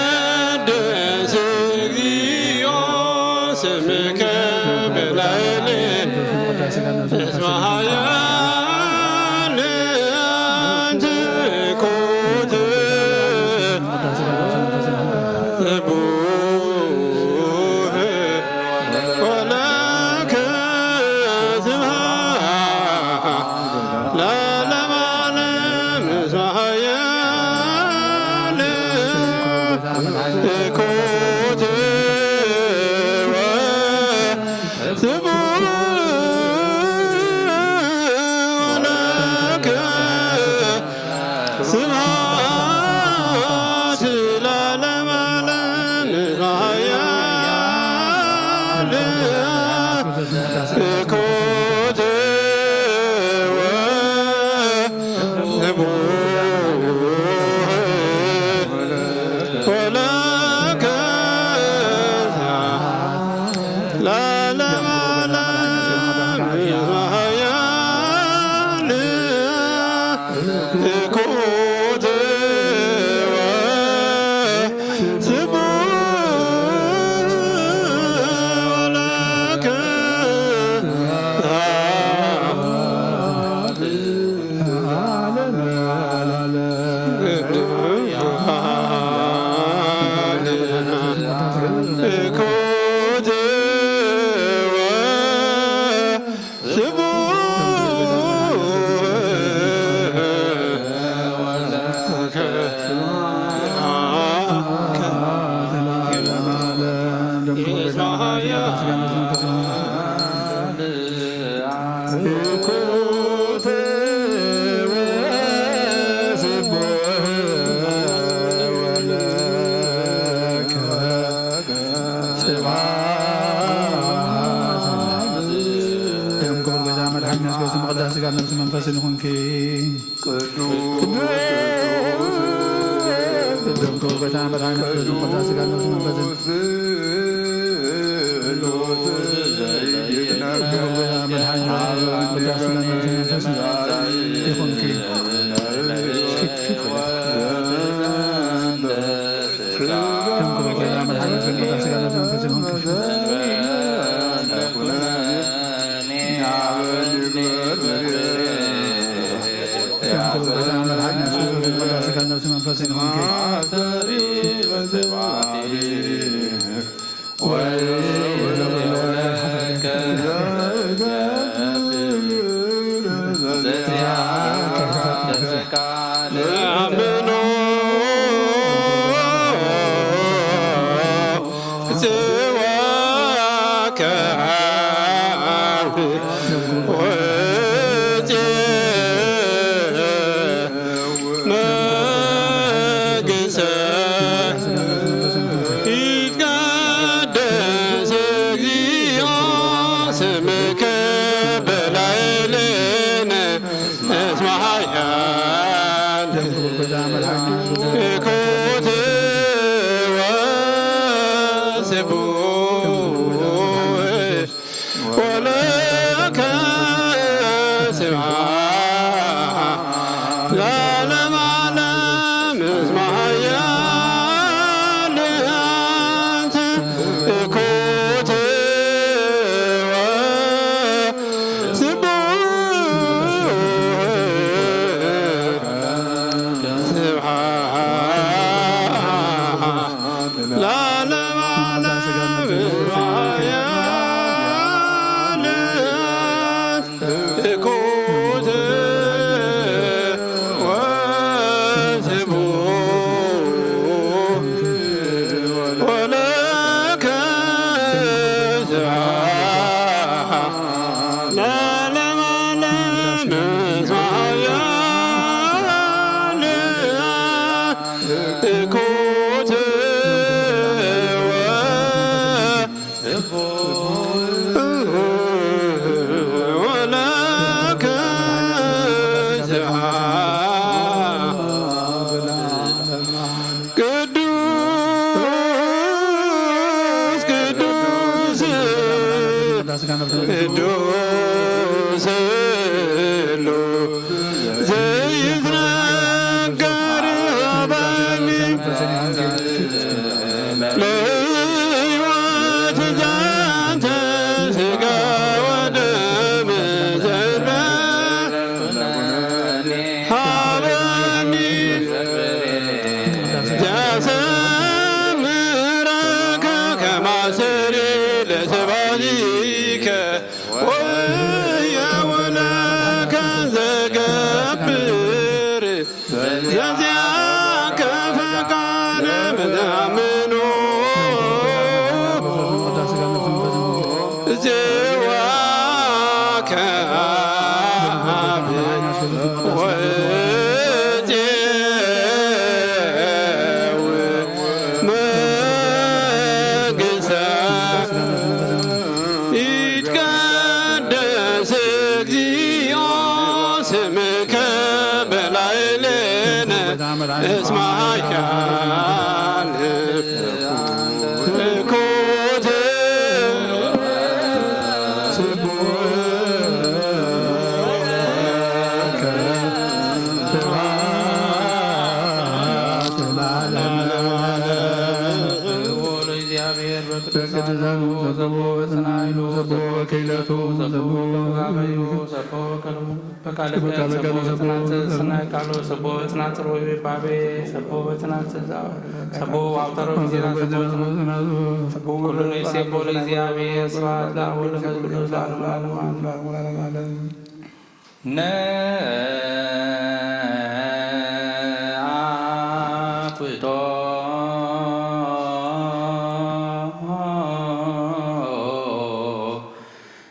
ይትቀደስ እግዚኦ ስምከ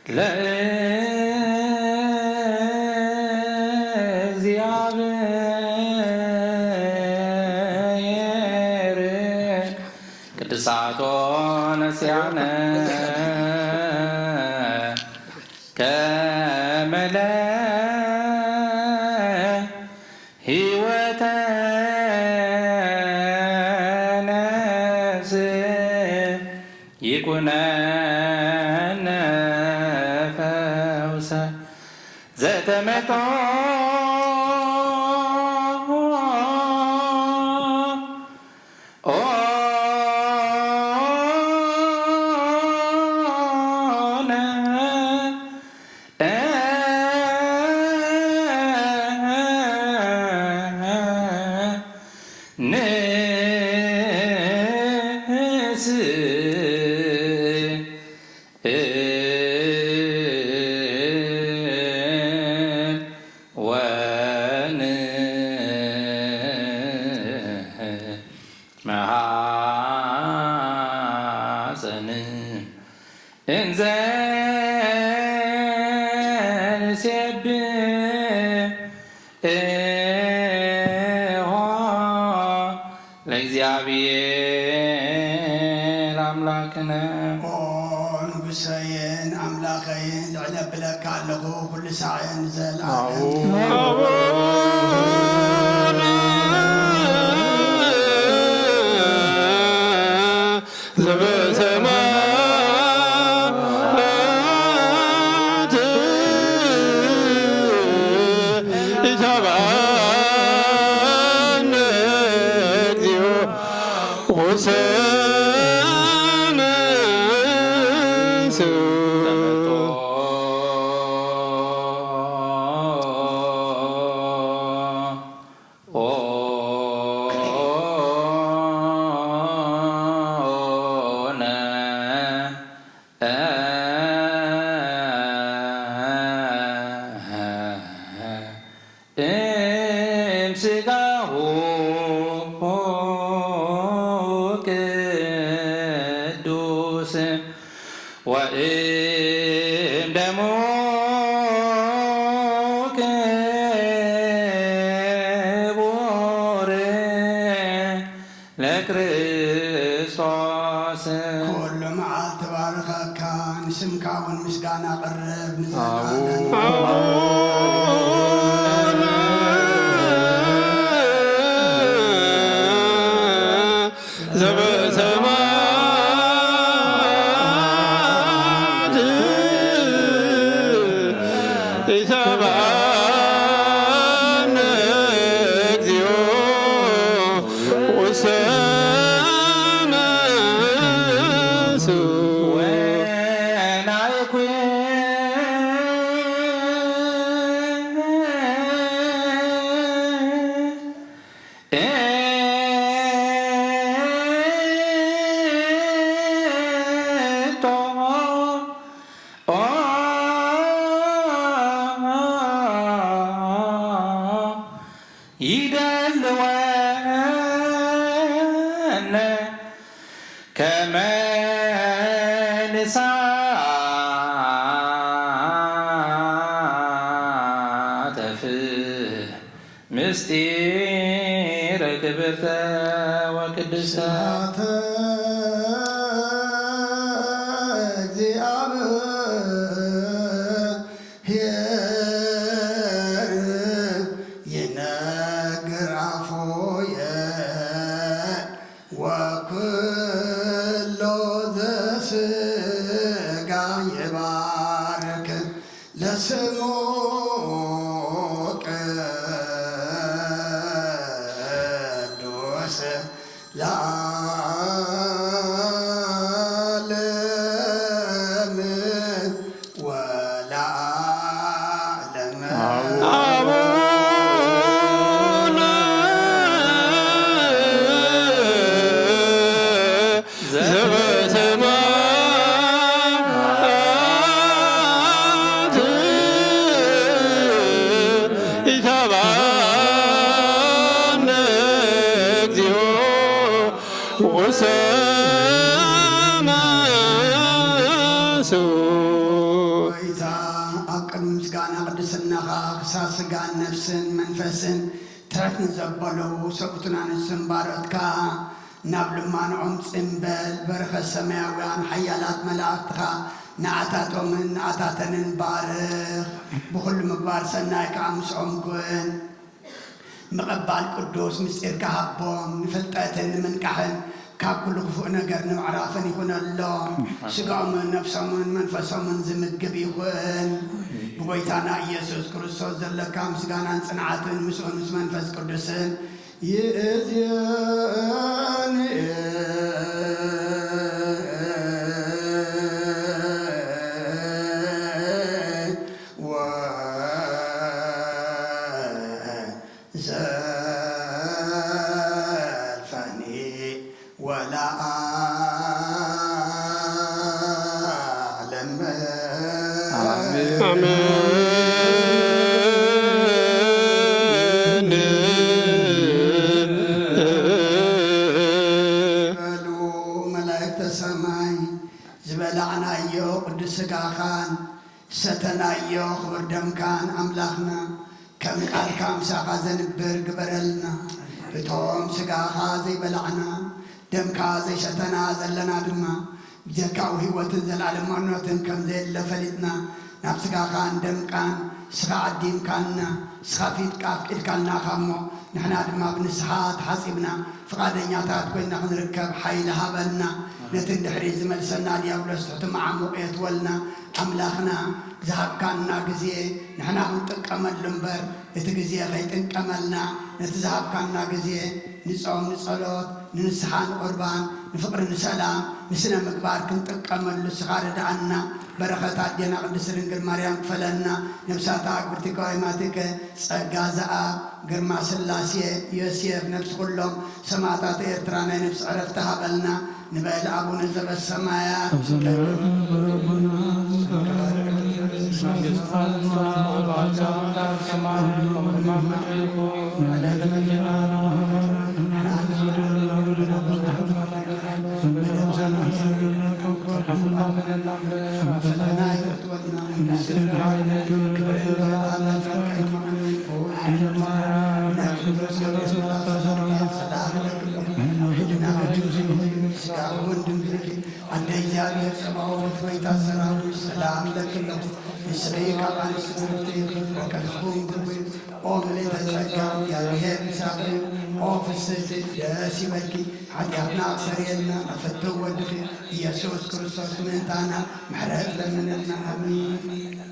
Le ነሲያነ ከመለ ሕይወተ ነፍስ ይኩነነ ፈውሰ ዘተመጦ መሐፀን እንዘ ንሴብሖ ለእግዚአብሔር አምላክነ ንጉሰየን አምላኸየን ዝዕለብለካ ኣለኹ ኩሉ ሳዕየን ዘለዓለም እምሥጋሁ ቅዱስ ወእምደሙ ክቡር ለክርስቶስ ኩሉ መዓልቲ ባርከካ ንስምካ እውን ምስጋና ቅርብ ንዘለዓለም ይደልወነ ከመ ንሳተፍ ምስጢረ ክብርተ ወቅድስተ ወኩሎ ዘሥጋ ይባርክ ለስሙ ቅዱስ ለዓለም ወለዓለም ጌታ ኣብ ቅድሚ ምስጋና ቅድስናኻ ክሳብ ስጋን ነፍስን መንፈስን ትረትን ዘበለው ሰብኡትና ንስን ባረትካ نابلمانعهم صنبل برخة السماويان حيالات ملاكتها نعتاتهم نعتاتن بارخ بكل مقبار سنايك عمسعهم كون مقبال قدوس مسير كهبهم نفلتاتن من كحن كاكل خفوق نجر نعرفن يكون الله سقام نفسهم منفسهم زمقب يكون بويتانا يسوع كريستوس زلك كام سقانا صنعاتن مسؤول منفس قدوسن يزيان سقاخان ستنايو خبر دمكان أملاخنا كم قال كام ساقا زنبر قبرلنا بتوم سقاخا زي بلعنا دمكا زي ستنا زلنا دما بجكاو هيوة تنزل على مرنوتن كم زي اللفلتنا ناب سقاخان دمكان سقا عديم كاننا سقا فيت كاف إلكالنا خامو نحنا دما بنسحات حاسبنا فقادنياتات كوينا نركب حيل هابلنا نتندحري زمل سنا ديابلس تحتم عموقيت ولنا أملاخنا ذهب كاننا قزيه نحنا نتقمل لنبر نتقزيه غيت انقملنا نتذهب كاننا قزيه نصوم نصلوت ننسحان قربان نفقر نسلام نسنا مقبار كنتقمل لسخار دعنا بركات دينا قدس رنقل مريم فلنا نفساتا أكبرتك وإيماتك سقازاء قرما سلاسية يوسيف نفس كلهم سماتات إرترانا نفس عرفتها بلنا نبال أبونا زب السمايات عند إجابة سماوات ويتسرع السلام لك الله إسرائيل عن سورتي وكالخون دبي أملي تسجع يا بير سابر أوفيس يا سيبكي حتى أبناء أكثرينا أفتو ودفي يسوع كريستوس من تانا محرات لمن آمين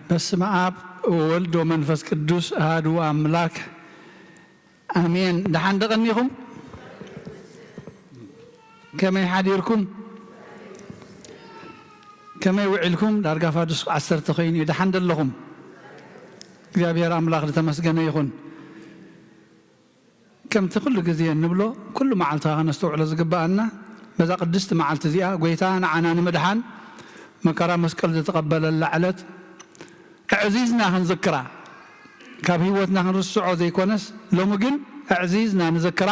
በስመ አብ ወወልድ ወመንፈስ ቅዱስ አሐዱ አምላክ አሜን። ደሓን ደቐኒኹም ከመይ ሓዲርኩም ከመይ ውዒልኩም ዳርጋ ፋዱስ 10 ኮይኑ ደሓን ደለኹም እግዚአብሔር አምላክ ዝተመስገነ ይኹን። ከምቲ ኩሉ ግዜ እንብሎ ኩሉ መዓልቲ ከነስተውዕሎ ዝግባአና በዛ ቅድስቲ መዓልቲ እዚኣ ጎይታ ንዓና ንምድሓን መከራ መስቀል ዝተቐበለላ ዕለት ዕዚዝና ክንዝክራ ካብ ህይወትና ክንርስዖ ዘይኮነስ ሎሚ ግን ዕዚዝና ንዝክራ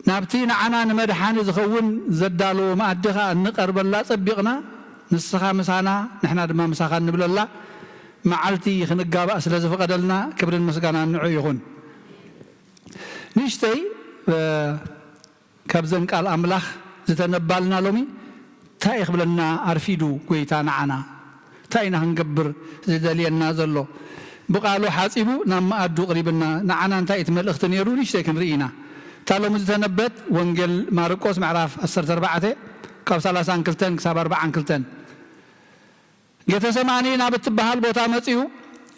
ናብቲ ንዓና ንመድሓኒ ዝኸውን ዘዳለዎ ማኣድኻ እንቐርበላ ፀቢቕና ንስኻ ምሳና ንሕና ድማ ምሳኻ እንብለላ መዓልቲ ክንጋባእ ስለ ዝፈቐደልና ክብርን ምስጋና ንዑ ይኹን። ንእሽተይ ካብዘን ቃል ኣምላኽ ዝተነባልና ሎሚ እንታይ ይኽብለና ኣርፊዱ ጎይታ ንዓና እንታይ ኢና ክንገብር ዝደልየና ዘሎ ብቃሉ ሓፂቡ ናብ መኣዱ ቅሪብና ንዓና እንታይ እቲ መልእኽቲ ነይሩ ንእሽተይ ክንርኢ ኢና። እታ ሎሚ ዝተነበት ወንጌል ማርቆስ ምዕራፍ 14 ካብ 32 ክሳብ 42 ጌተሰማኒ ናብ እትበሃል ቦታ መፂኡ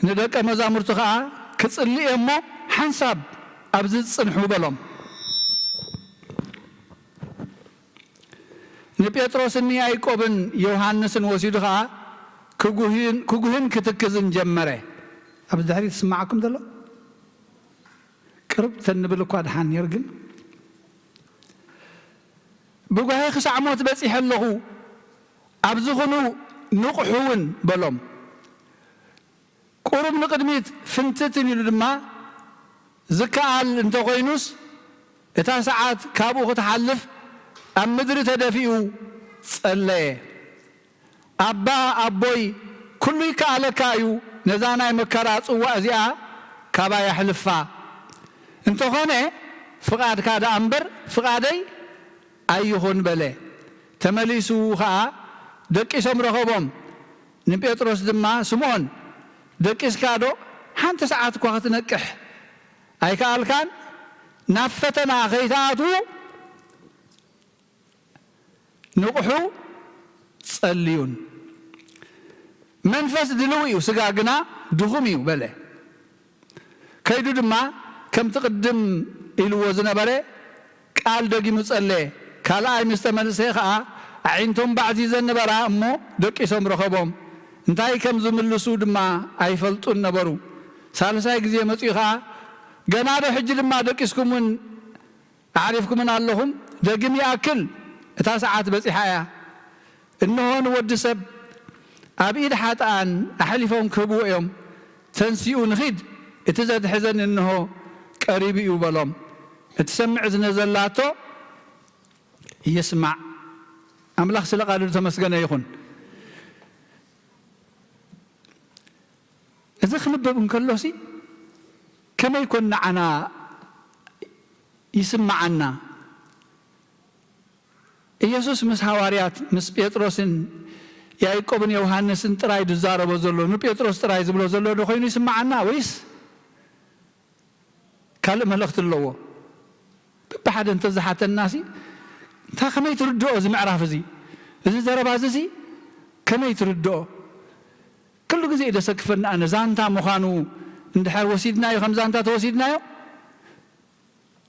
ንደቀ መዛሙርቱ ከዓ ክፅልእ እሞ ሓንሳብ ኣብዚ ዝፅንሑ በሎም። ንጴጥሮስኒ ያዕቆብን ዮሐንስን ወሲዱ ከዓ ክጉህን ክትክዝን ጀመረ። ኣብዚ ድሕሪት ዝስማዓኩም ዘሎ ቅርብ ተንብል እኳ ድሓን ነይሩ ግን ብጓሂ ክሳዕ ሞት በፂሐ ኣለኹ ኣብዚ ኹኑ ንቑሑ እውን በሎም። ቁሩብ ንቅድሚት ፍንትትን ኢሉ ድማ ዝከኣል እንተኮይኑስ እታ ሰዓት ካብኡ ክትሓልፍ ኣብ ምድሪ ተደፊኡ ጸለየ። ኣባ ኣቦይ ኩሉ ይከኣለካ እዩ ነዛ ናይ መከራ ጽዋዕ እዚኣ ካባ ያሕልፋ እንተኾነ ፍቓድካ ዳ እምበር ፍቓደይ ኣይኹን በለ። ተመሊሱ ከዓ ደቂሶም ረኸቦም። ንጴጥሮስ ድማ ስምዖን ደቂስካ ዶ ሓንቲ ሰዓት እኳ ክትነቅሕ ኣይከኣልካን? ናብ ፈተና ከይተኣትዉ ንቑሑ ጸልዩን። መንፈስ ድልው እዩ ስጋ ግና ድኹም እዩ በለ። ከይዱ ድማ ከምቲ ቅድም ኢልዎ ዝነበረ ቃል ደጊሙ ጸለየ። ካልኣይ ምስ ተመልሰ ከዓ ኣዒንቶም ባዕዚዘን ነበራ እሞ ደቂሶም ረኸቦም። እንታይ ከም ዝምልሱ ድማ ኣይፈልጡን ነበሩ። ሳልሳይ ግዜ መፂኡ ከዓ ገና ዶ ሕጂ ድማ ደቂስኩምን ኣዕሪፍኩምን ኣለኹም? ደግም ይኣክል እታ ሰዓት በፂሓ እያ። እንሆ ንወዲ ሰብ ኣብ ኢድ ሓጥኣን ኣሕሊፎም ክህብዎ እዮም። ተንሲኡ ንኺድ እቲ ዘትሕዘን እንሆ ቀሪቡ እዩ በሎም። እቲ ሰምዕ ዝነዘላቶ ይስማዕ። ኣምላኽ ስለ ቃሉ ተመስገነ ይኹን። እዚ ክንበብ እንከሎሲ ከመይ ኮን ንዓና ይስማዓና? ኢየሱስ ምስ ሃዋርያት ምስ ጴጥሮስን ያዕቆብን ዮሐንስን ጥራይ ዝዛረቦ ዘሎ ንጴጥሮስ ጥራይ ዝብሎ ዘሎ ዶ ኮይኑ ይስማዓና ወይስ ካልእ መልእኽቲ ኣለዎ? ብሓደ እንተዝሓተናሲ እንታ ከመይ ትርድኦ? እዚ ምዕራፍ እዚ ዘረባ እዚ ከመይ ትርድኦ? ኩሉ ግዜ ደሰክፈና ኣነ ዛንታ ምዃኑ እንድሕር ወሲድናዮ ከም ዛንታ ተወሲድናዮ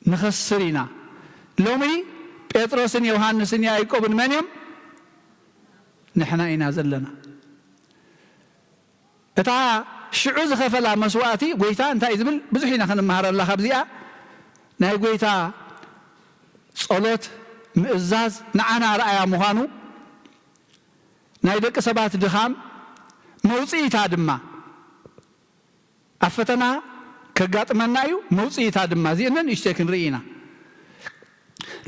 ንኸስር ኢና። ሎሚ ጴጥሮስን ዮሐንስን ያዕቆብን መን እዮም? ንሕና ኢና ዘለና። እታ ሽዑ ዝኸፈላ መስዋእቲ ጎይታ እንታይ ዝብል ብዙሕ ኢና ክንመሃረላ ካብዚኣ ናይ ጎይታ ጸሎት ምእዛዝ ንዓና ረኣያ ምዃኑ ናይ ደቂ ሰባት ድኻም መውፅኢታ ድማ ኣብ ፈተና ከጋጥመና እዩ። መውፅኢታ ድማ እዚአን ንእሽተይ ክንርኢ ኢና።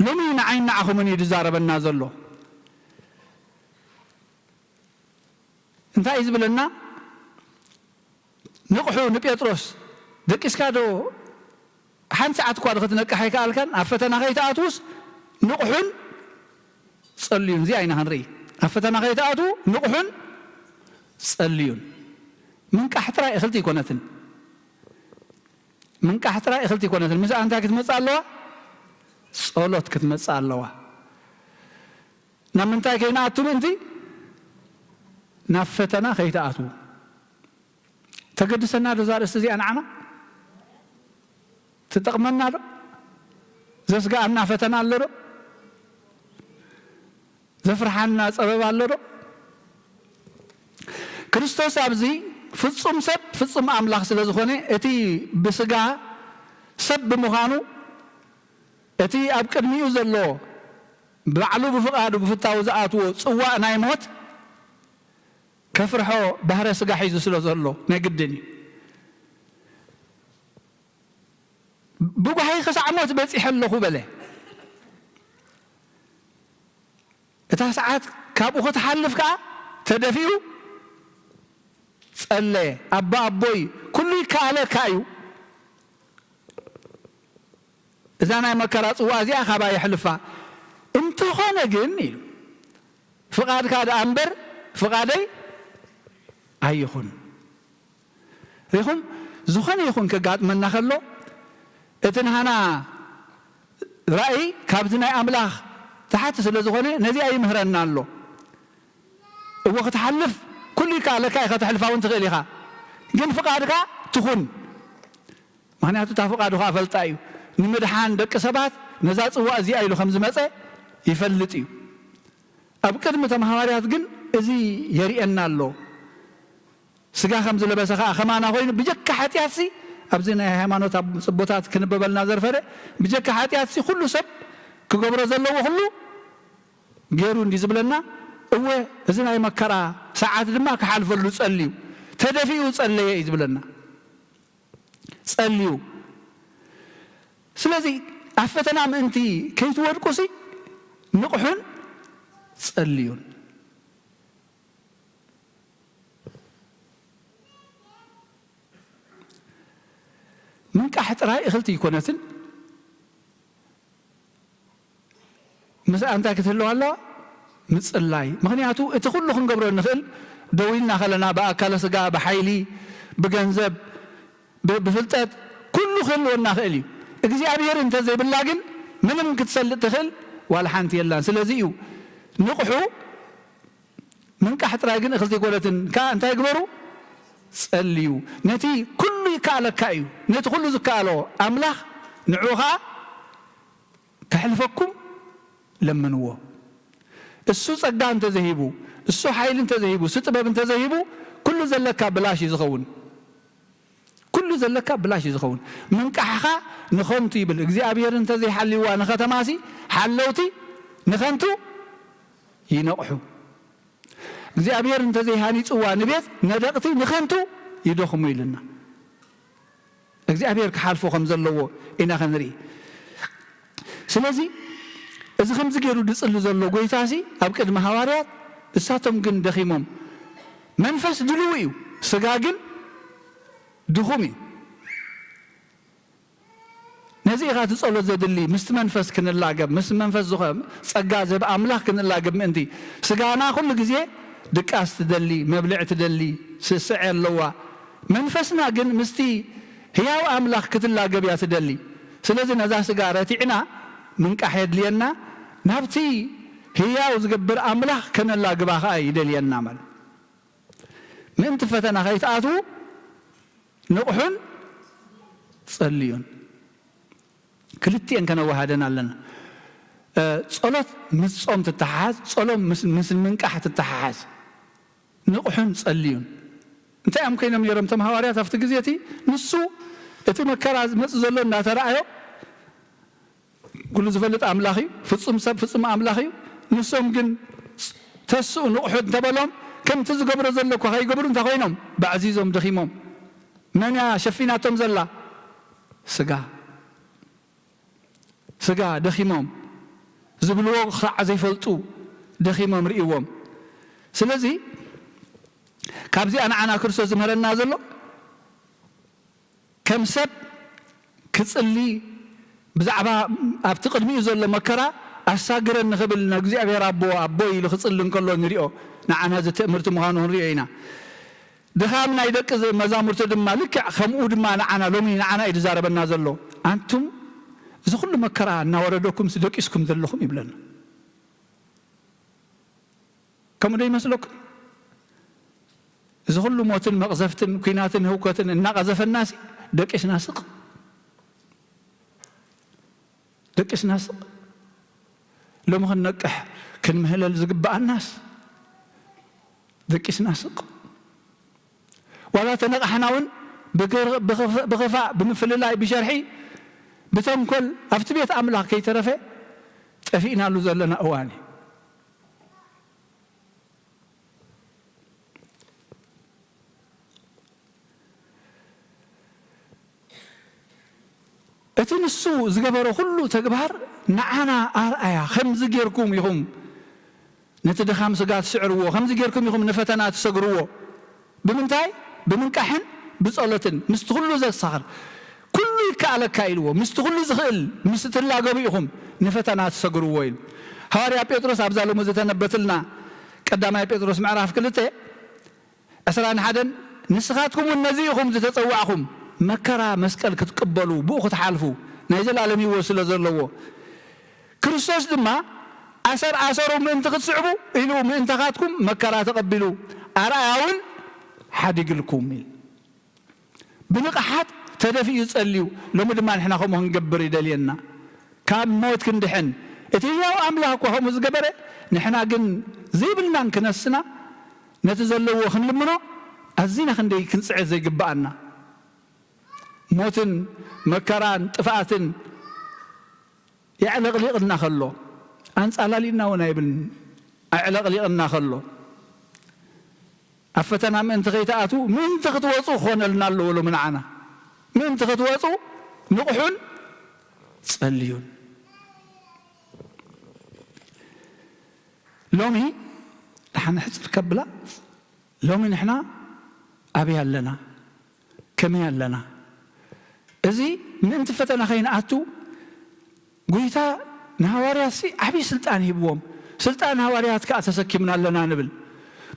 ሎሚ ንዓይን ንዓኹምን እዩ ዝዛረበና ዘሎ። እንታይ እዩ ዝብለና? ንቑሑ ንጴጥሮስ ደቂስካ ዶ ሓንቲ ሰዓት እኳ ክትነቅሕ ኣይከኣልካን? ኣብ ፈተና ከይተኣትዉስ ንቑሑን ጸልዩን። እዚኣ ኢና ክንርኢ። ኣብ ፈተና ከይተኣትዉ ንቑሑን ጸልዩን። ምንቃሕ ጥራይ እኽልቲ ይኮነትን። ምንቃሕ ጥራይ እኽልቲ ይኮነትን። ምስኣ እንታይ ክትመጽእ ኣለዋ? ጸሎት ክትመጽእ ኣለዋ። ናብ ምንታይ ከይንኣቱ ምእንቲ نافتنا خيتاتو تقدسنا دزار استزي أنعنا تتقمنا له زسقا نافتنا له زفرحنا سبب له كريستوس أبزي ፍጹም ሰብ ፍጹም አምላክ ስለዝኾነ እቲ ብስጋ ሰብ ብምዃኑ እቲ ኣብ ቅድሚኡ ዘሎ ባዕሉ ብፍቃዱ ብፍታው ዝኣትዎ ጽዋዕ ናይ ሞት ከፍርሖ ባህረ ስጋ ሒዙ ስለ ዘሎ ነግድን ብጓይ ክሳዕ ሞት በፂሕ ኣለኹ በለ እታ ሰዓት ካብኡ ክትሓልፍ ከዓ ተደፊኡ ጸለየ አባ አቦይ ኩሉ ይካለካ እዩ እዛ ናይ መከራ ጽዋ እዚኣ ካባ ይሕልፋ እንትኾነ ግን ኢሉ ፍቃድካ ዳ እምበር ፍቃደይ ኣይኹን ይኹን ዝኾነ ይኹን ከጋጥመና ከሎ እቲ ንሃና ራእይ ካብቲ ናይ ኣምላኽ ተሓት ስለ ዝኾነ ነዚ ኣይምህረና ኣሎ እወ ክትሓልፍ كل كالك يا ختح الفاون تغليها جن فقادك تخون معناته تفقادك فلتايو نمدحان دك سبات نزات وازي ايلو خمس مصه يفلطيو اب قدمه محاوريات جن ازي يرينا الله سغا خمس لبسخا خمانا خوين بجك حتياسي ابزنا هيمانوت صبوتات كنببلنا زرفره بجك حتياسي كل سب كغبر زلو كله غيرو انديزبلنا هو እዝና የመከራ ሰዓት ድማ ከሐልፈሉ ጸልዩ ተደፊኡ ጸለየ ይዝብለና ጸልዩ ስለዚህ አፈተና ምንቲ ከይትወድቁሲ ንቁሑን ጸልዩን من كحت راي اخلتي يكونتن مسا انت كتلو الله مصلاي مغنياتو انت كله خنقبرو نخل دوينا خلنا باكل سغا بحيلي بغنزب بفلطت كله خلونا خلي እግዚአብሔር እንተ ዘይብላ ግን ምንም ክትሰልጥ ትኽል ዋላ ሓንቲ የላን ስለዚህ ንቁሑ من كحت راي ግን እخلتي يكونتن ካ እንታይ ይግበሩ ጸልዩ ነቲ ኩሉ ይካለካ እዩ ነቲ ኩሉ ዝካሎ አምላኽ ንዑኻ ከሕልፈኩም ለምንዎ እሱ ጸጋ እንተ ዘሂቡ እሱ ኃይል እንተ ዘሂቡ እሱ ጥበብ እንተ ዘሂቡ ኩሉ ዘለካ ብላሽ ይዝኸውን ኩሉ ዘለካ ብላሽ ይዝኸውን መንቃሕኻ ንኸንቱ ይብል እግዚአብሔር እንተ ዘይሓልይዋ ንኸተማሲ ሓለውቲ ንኸንቱ ይነቕሑ እግዚአብሔር እንተ ዘይሃኒጽዋ ንቤት ነደቕቲ ንኸንቱ ይደኽሙ ይልና እግዚአብሔር ክሓልፎ ከም ዘለዎ ኢና ክንርኢ ስለዚህ እዚ ከምዚ ገይሩ ድጽሊ ዘሎ ጎይታሲ ኣብ ቅድሚ ሐዋርያት እሳቶም ግን ደኺሞም መንፈስ ድልው እዩ ስጋ ግን ድኹም እዩ ነዚ ኢኻ ትጸሎት ዘድሊ ምስቲ መንፈስ ክንላገብ ምስ መንፈስ ዝኸም ጸጋ ዘብ ኣምላኽ ክንላገብ ምእንቲ ስጋና ኩሉ ግዜ ድቃስ ትደሊ መብልዕ ትደሊ ስስዕ ኣለዋ መንፈስና ግን ምስቲ ህያው ኣምላኽ ክትላገብ እያ ትደሊ ስለዚ ነዛ ስጋ ረቲዕና ምንቃሕ የድልየና ናብቲ ህያው ዝገብር ኣምላኽ ከነላግባ ኸኣ ይደልየና ማለት ምእንቲ ፈተና ከይትኣትዉ ንቑሑን ጸልዩን ክልቲአን ከነዋሃደን ኣለና ጸሎት ምስ ጾም ትተሓሓዝ ጸሎም ምስ ምንቃሕ ትተሓሓዝ ንቑሑን ጸልዩን እንታይ እዮም ኮይኖም ነይሮም እቶም ሐዋርያት ኣብቲ ግዜ እቲ ንሱ እቲ መከራ ዝመጽእ ዘሎ እናተረኣዮ ኩሉ ዝፈልጥ ኣምላኽ እዩ ፍጹም ሰብ ፍጹም ኣምላኽ እዩ ንሶም ግን ተስኡ ንቑሑት እንተበሎም ከምቲ ዝገብሮ ዘለኩ ከይገብሩ እንታይ ኮይኖም ባዕዚዞም ደኺሞም መን እያ ሸፊናቶም ዘላ ስጋ ደኺሞም ዝብልዎ ክሳዕ ዘይፈልጡ ደኺሞም ርእዎም ስለዚ ካብዚ ኣንዓና ክርስቶስ ዝምህረና ዘሎ ከም ሰብ ክጽሊ ብዛዕባ ኣብቲ ቅድሚኡ ዘሎ መከራ ኣሳግረን ንኽብል ንእግዚአብሔር ኣቦ ኢሉ ክጽሊ እንከሎ ንሪኦ ንዓና እዚ ትእምርቲ ምዃኑ ንሪኦ ኢና ድኻም ናይ ደቂ መዛሙርቲ ድማ ልክዕ ከምኡ ድማ ንዓና ሎሚ ንዓና እዩ ዝዛረበና ዘሎ ኣንቱም እዚ ኩሉ መከራ እናወረደኩም ደቂስኩም ዘለኹም ይብለና ከምኡ ዶ ይመስለኩም إذا كل موتن مقذفتن كيناتن هوكتن النقذف الناس دكش ناسق دكش ناسق لو ما نكح كن مهلل زقباء الناس دكش ناسق ولا تنقحناون بغفاء بمفل الله بشرحي بتنكل أفتبيت أملاك كي ترفع تفينا له زلنا أواني أتنسو زجبرو كله تجبر نعنا أرأيا خمس جيركم يهم نتد خمس قات سعروه خمس جيركم يهم نفتنات سجروه بمنتاي بمنكحن بصلتن مستغلوا زي الصغر كله يكالك كايلوه مستغلوا زغل مستلا قبيهم نفتنات سجروه هاري بيتروس أبزالو مزتنا بتلنا قدام بيتروس معرف كلته أسران حدن نسخاتكم والنزيهم تتطوعهم مكرا مسكال كتقبلوا بوخ تحالفوا نايزل عالمي وصل زلوا كريستوس دما أسروا من تقصعبوا إلو من انتقاتكم مكرا تقبلوا أرأيون حدق لكم بنقحات تدفي يسأليو لو مدما نحنا خمو هنقبر يدلينا كان موت كندحن اتياو أملاك وهم مزقبره نحنا قن زيبلنا نكنسنا نتزلوا خنلمنا أزينا خندي كنسعي زي قبعنا موتن مكران طفاتن يعلق ليقنا خلو أنس على لينا ونايبن أعلق ليقنا خلو أفتنا من تغيتاتو من تغتوصو خونا لنا اللولو من عنا من تغتوصو نقحون تصليون لومي نحن حسب كبلا لومي نحنا أبيها لنا كميها لنا إذي من تفتنا خين أتو قويتا نهواريات سي أحبي سلطان يبوهم سلطان هواريات كأتسكمنا لنا نبل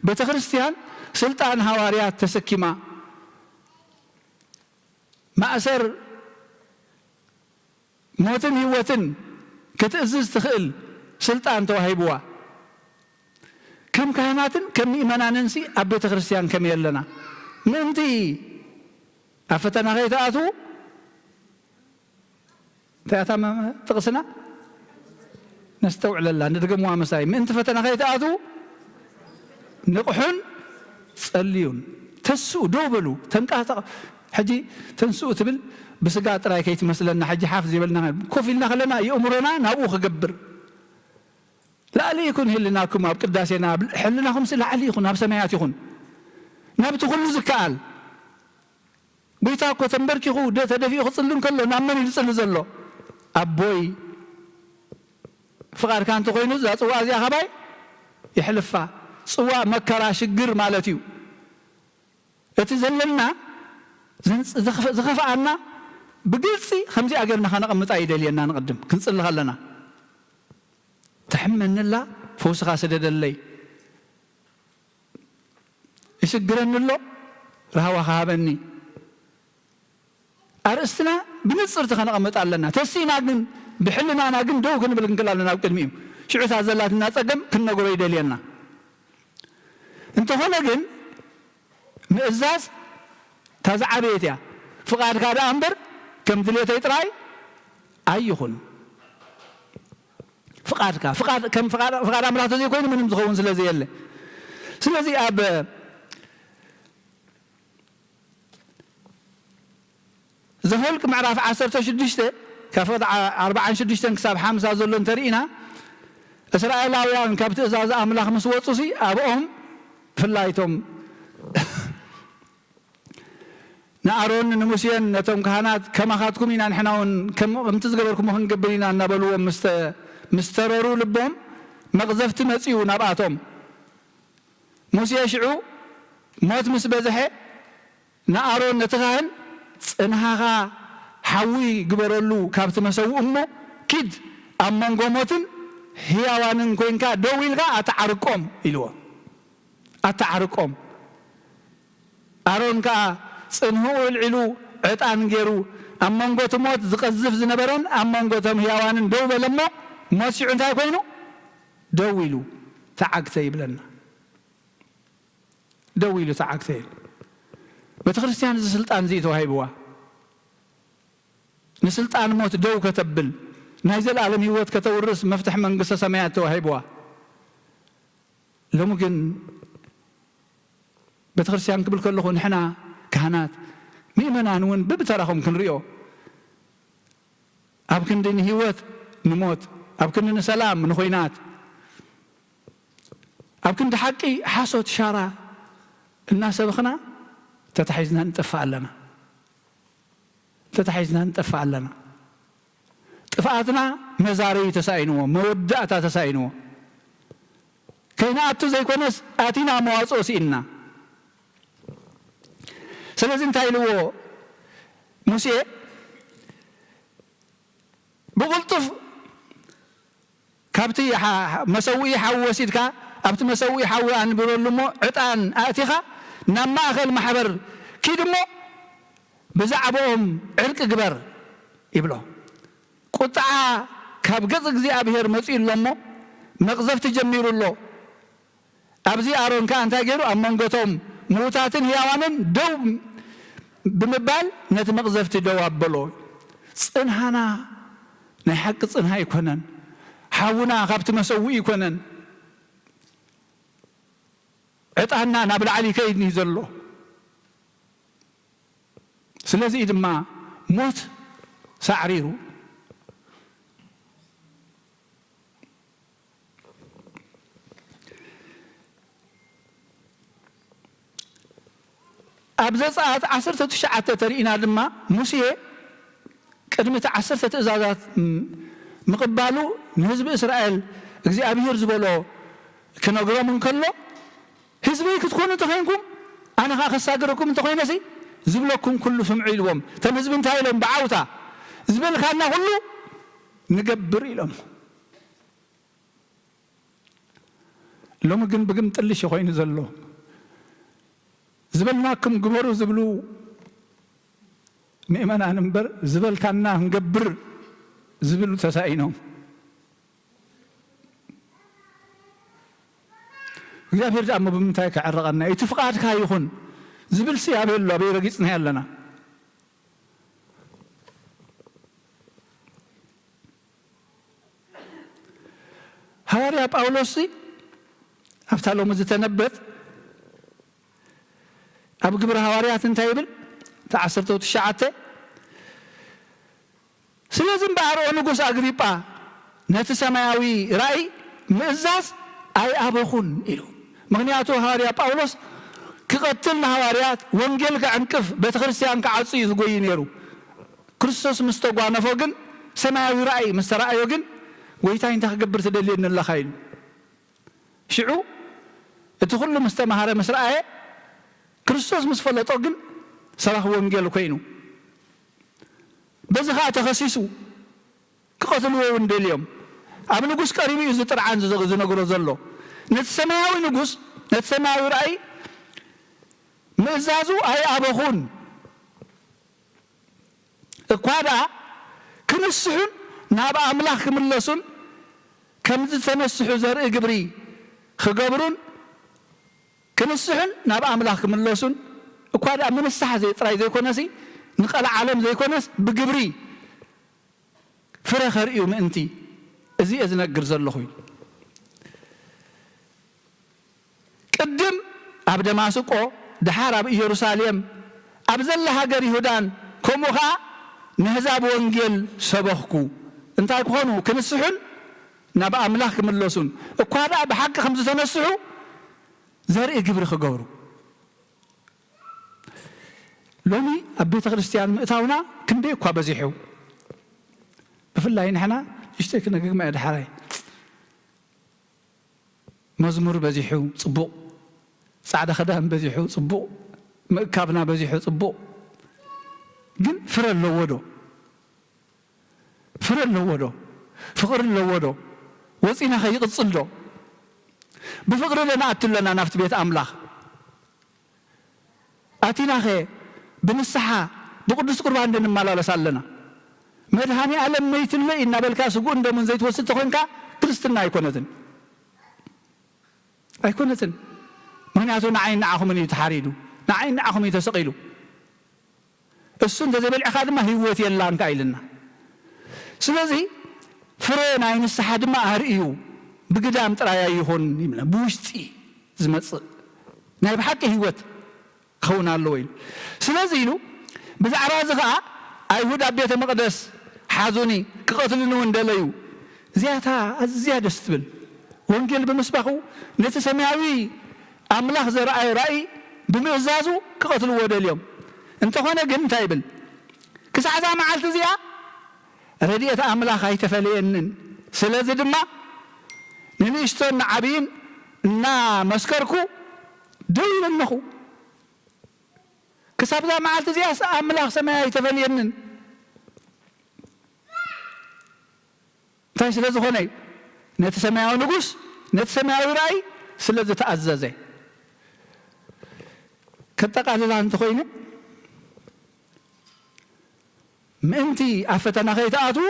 بتخرستيان سلطان هواريات تسكما ما أسر موتن هوتن كتأزز تخيل سلطان توهيبوا كم كهناتن كم إيمانا ننسي أبي تخرستيان كم يلنا منتي أفتنا غيت أتو تأتم تقصنا نستوعب الله ندقموا مساي من أنت فتنا غيت أتو نقحن صليون تسو دوبلو تنقاط حجي تنسو تبل بسقاط راي كيت مثلا حجي حافظ يبلنا كوفيلنا خلنا يأمرنا نابوخ قبر لا لي يكون هلناكم بقداسنا حلنا خمس لا علي يكون بسمايات يكون نبت كل زكال بيتاكو تنبركي خو ده تدفي خصلن كله نامن يصل زلو أبوي فقار كان تقولين زا سوا زي خباي يحلفها سوا مكرا شجر مالتيو اتزللنا زخف عنا بقلسي خمسي أجرنا خنا قمت عيد لينا نقدم كنصل خلنا تحملنا الله فوس خاسد اللي يشجرن الله رهوا خابني أرستنا بنصر تخنا قمت علنا تسينا جن بحلنا أنا جن دو كنا بنقول لنا وكلميهم شو عزلات الناس أقدم كنا قري دليلنا أنت هنا جن مئزاز تزع بيتيا فقاد كذا أمبر كم دليل تيتراي أيهون فقاد كم فقاد أمر هذا يكون من مزخون سلزي اللي سلزي أب زهولك معرف 10 شدشته كفض 4 شدشتن كساب 5 زلون ترينا إسرائيلاويان كابت إزاز أملاخ مسوطسي أبوهم فلايتهم نأرون نمسيان نتوم كهانات كما خاتكم إن حناون كم امتزقبركم هنقبلنا نبلوا مسترروا لبهم مغزفت مسيو نباتهم موسى يشعو موت مسبزحه نأرون نتغاهن انها حوي قبرلو كابت مسو أمه كد أمان قوموتن هيوانن كوينكا دويلغا أتعرقهم إلوا أتعرقهم أرون كا صنهو العلو عطان غيرو أمان قوتموت زقزف زنبرن أمان قوتم هيوانن دو بلما موسيعون تاي كوينو دويلو تعقت يبلنا دويلو تعاكتين بتخريستيان السلطان زي توهيبوا نسلطان موت دو كتبل نايزل العالم هيوت كتورس مفتح منقصة سمايات توهيبوا لو ممكن بتخريستيان قبل كله نحنا كهنات مئمنا نون ببتراهم كنريو أبكن دين هيوت نموت أبكن دين سلام نخوينات أبكن حقي حاسوت شارع الناس بخنا تتحيزنا نتفع لنا تتحيزنا نتفع لنا تفعتنا مزاري تساينوا مودعتا تساينوا كينا أتو زي كونس آتينا مواصو سئنا سلازم تايلو موسى بقلطف كابتي مسوي حوسيدك أبت مسوي حول أن برولمو عطان آتيخا نما أخل محبر كيدمو بزعبهم عرق قبر يبلو قطعة كابقز زي أبهر مسئل لمو مقذف تجمير الله أبزي أرون كان تاجرو أمن قطهم موتاتن هيوانن دو بمبال نت مقذف تدواب بلو صنهانا نحق صنها يكونن حاونا خبت مسوي يكونن عطانا نابل علي كيد نيزلو سلازي دما موت سعريرو أبزت ساعات 10 تشعة ترينا دما موسى قدمت 10 إزازات مقبالو نهزب إسرائيل إذا أبيهر زبلو كنا قرامن كله حزبي كتكونوا تخينكم أنا خاساقركم تخينسي زبلكم كله سمعي لهم تنزب انتهي لهم بعوتا زبل خالنا كله نقبر لهم لو ما قن بقن تلش خوين زلو زبلناكم قبروا زبلو مئمنا نمبر زبل كاننا نقبر زبلو تسائنهم እግዚአብሔር ዳሞ በመንታይ ከዓረቀና ይትፍቃድ ካይኹን ዝብል ሲያበሉ አበይረግጽና ያለና ሐዋርያ ጳውሎስ አፍታሎም ዝተነበት አብ ግብረ ሐዋርያት እንታይ ይብል ተዓሰርተ ወትሽዓተ ስለዚህ በአርኦ ንጉሥ አግሪጳ ነቲ ሰማያዊ ራእይ ምእዛዝ አይ አበኹን ኢሉ ምክንያቱ ሐዋርያ ጳውሎስ ክቀትል ሐዋርያት ወንጌል ከዕንቅፍ ቤተክርስቲያን ከዓጽይ ዝጎይ ነሩ ክርስቶስ ምስተጓነፎ ግን ሰማያዊ ራእይ ምስተራእዮ ግን ወይታይ እንተ ክገብር ትደልየን ለኻ ኢሉ ሽዑ እቲ ኩሉ ምስተማሃረ መስራእየ ክርስቶስ ምስፈለጦ ግን ሰባኽ ወንጌል ኮይኑ በዚ ኸዓ ተኸሲሱ ክቐትልዎ እንደልዮም ኣብ ንጉሥ ቀሪቡ እዩ ዝጥርዓን ዝነግሮ ዘሎ ነቲ ሰማያዊ ንጉሥ ነቲ ሰማያዊ ራእይ ምእዛዙ ኣይኣበኹን እኳ ደኣ ክንስሑን ናብ ኣምላኽ ክምለሱን ከምዚ ተነስሑ ዘርኢ ግብሪ ክገብሩን ክንስሑን ናብ ኣምላኽ ክምለሱን እኳ ደኣ ምንስሓ ጥራይ ዘይኮነሲ ንቐልዓ ዓለም ዘይኮነስ ብግብሪ ፍረ ኸርእዩ ምእንቲ እዚ ዝነግር ዘለኹ ቅድም ኣብ ደማስቆ ድሓር ኣብ ኢየሩሳሌም ኣብ ዘላ ሃገር ይሁዳን ከምኡ ኸዓ ንሕዛብ ወንጌል ሰበኽኩ እንታይ ክኾኑ ክንስሑን ናብ ኣምላኽ ክምለሱን እኳ ደኣ ብሓቂ ከም ዝተነስሑ ዘርኢ ግብሪ ክገብሩ ሎሚ ኣብ ቤተ ክርስቲያን ምእታውና ክንደይ እኳ በዚሑ ብፍላይ ንሕና እሽተይ ክነግግማ እየ ድሓራይ መዝሙር በዚሑ ጽቡቕ ጻዕዳ ክዳን በዚሑ ጽቡቕ ምእካብና በዚሑ ጽቡቕ ግን ፍረ ኣለዎ ዶ ፍረ ኣለዎ ዶ ፍቕሪ ኣለዎ ዶ ወፂና ኸ ይቕፅል ዶ ብፍቕሪ ለናኣቱ ኣለና ናብቲ ቤት ኣምላኽ ኣቲና ኸ ብንስሓ ብቅዱስ ቁርባን እንመላለስ ኣለና መድኃኔ ዓለም መይትለ እናበልካ ስጉእ እንደምን ዘይትወስድ ተኾንካ ክርስትና ኣይኮነትን ምክንያቱ ንዓይን ንዓኹም እዩ ተሓሪዱ ንዓይን ንዓኹም እዩ ተሰቂሉ እሱ እንተዘይበልዕኻ ድማ ህይወት የላንካ ኢልና ስለዚ ፍሬ ናይ ንስሓ ድማ ኣርእዩ ብግዳም ጥራይ ይኹን ይብለ ብውሽጢ ዝመጽእ ናይ ብሓቂ ህይወት ክኸውን ኣለዎ ኢሉ ስለዚ ኢሉ ብዛዕባ እዚ ከዓ ኣይሁድ ኣብ ቤተ መቕደስ ሓዙኒ ክቐትሉን እውን ደለዩ እዚኣታ ኣዝያ ደስ ትብል ወንጌል ብምስባኹ ነቲ ሰማያዊ ኣምላኽ ዘረኣዩ ራእይ ብምእዛዙ ክቐትልዎ ደልዮም እንተኾነ ግን እንታይ ይብል ክሳዕዛ መዓልቲ እዚኣ ረድኤት ኣምላኽ ኣይተፈለየንን ስለዚ ድማ ንንእሽቶን ንዓብይን እናመስከርኩ ደው ይብለኹ ክሳብዛ መዓልቲ እዚኣ ኣምላኽ ሰማይ ኣይተፈለየንን እንታይ ስለ ዝኾነ እዩ ነቲ ሰማያዊ ንጉስ ነቲ ሰማያዊ ራእይ ስለ ዝተኣዘዘ ከጠቃልላ እንተኮይነ ምእንቲ ኣብ ፈተና ከይተኣትዉ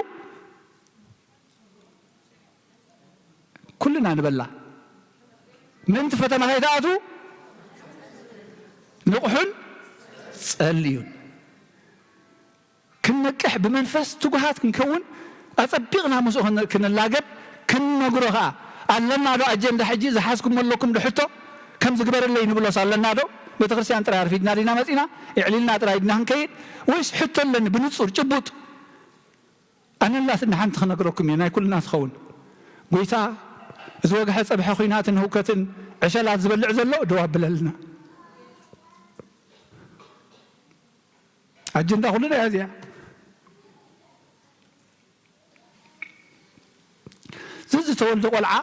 ኩልና ንበላ ምእንቲ ፈተና ከይተኣትዉ ንቑሑን ጸልዩን ክንነቅሕ ብመንፈስ ትጉሃት ክንከውን ኣጸቢቕና ምስኡ ክንላገብ ክንነግሮ ከዓ ኣለና ዶ ኣጀንዳ ሕጂ ዝሓዝኩም ኣለኩም ድሕቶ ከም ዝግበረለይ ንብሎስ ኣለና ዶ ቤተ ክርስቲያን ጥራይ ኣርፊድና ዲና መፂና ይዕሊልና ጥራይ ዲና ክንከይድ ወይስ ሕቶ ኣለኒ ብንጹር ጭቡጥ ኣነላት ንሓንቲ ክነግረኩም እዩ ናይ ኩልና ትኸውን ጎይታ እዚ ወግሐ ፀብሐ ኩናትን ህውከትን ዕሸላት ዝበልዕ ዘሎ ደው ኣብለልና ኣጀንዳ ኩሉና እያ እዚኣ ዝተወልደ ቆልዓ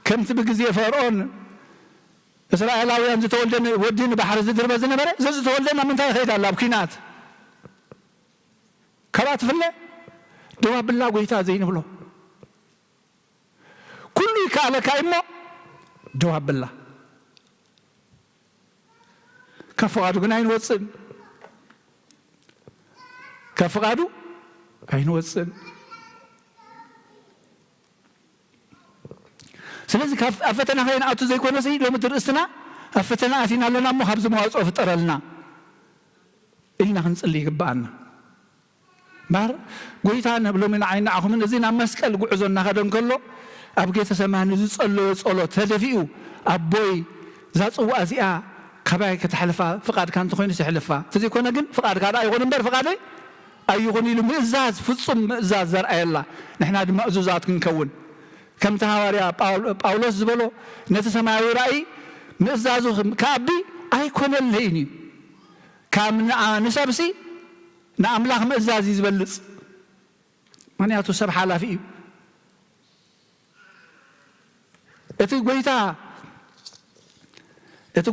ከምቲ ብግዜ ፈርዖን እስራኤላውያን ዝተወልደን ወዲ ንባሕሪ ዝድርበ ዝነበረ ዝተወልደና ምንታይ ይኸይድ ኣሎ ኣብ ኩናት ካብኣ ትፍለ ደው ኣብላ ጎይታ ዘይንብሎ ኩሉ ይከኣለካ እሞ ደው ኣብላ ካብ ፍቓዱ ግን ኣይንወፅን ካብ ፍቓዱ ኣይንወፅን ስለዚ ኣብ ፈተና ከይንኣቱ ዘይኮነሲ ሎሚ ትርእስትና ኣብ ፈተና ኣቲና ኣለና እሞ ካብዚ መዋፅኦ ፍጠረልና ኢልና ክንፅሊ ይግባአና ባር ጎይታ ነብሎሚ ንዓይኒ ንዓኹምን እዚ ናብ መስቀል ጉዕዞ እናኸደ እንከሎ ኣብ ጌተ ሰማያዊ ዝጸለዮ ጸሎት ተደፊኡ ኣቦይ እዛ ጽዋእ እዚኣ ካባይ ከተሕልፋ ፍቓድካ እንተኮይኑ ሲሕልፋ ተዘይኮነ ግን ፍቓድካ ዳ ኣይኮነ እምበር ፍቓደይ ኣይኹን ኢሉ ምእዛዝ ፍጹም ምእዛዝ ዘርአየላ ንሕና ድማ እዙዛት ክንከውን ከምቲ ሃዋርያ ጳውሎስ ዝበሎ ነቲ ሰማያዊ ራእይ ምእዛዙ ከኣቢ ኣይኮነለይን እዩ ካብ ንሰብሲ ንኣምላኽ ምእዛዝ እዩ ዝበልፅ ምክንያቱ ሰብ ሓላፊ እዩ እቲ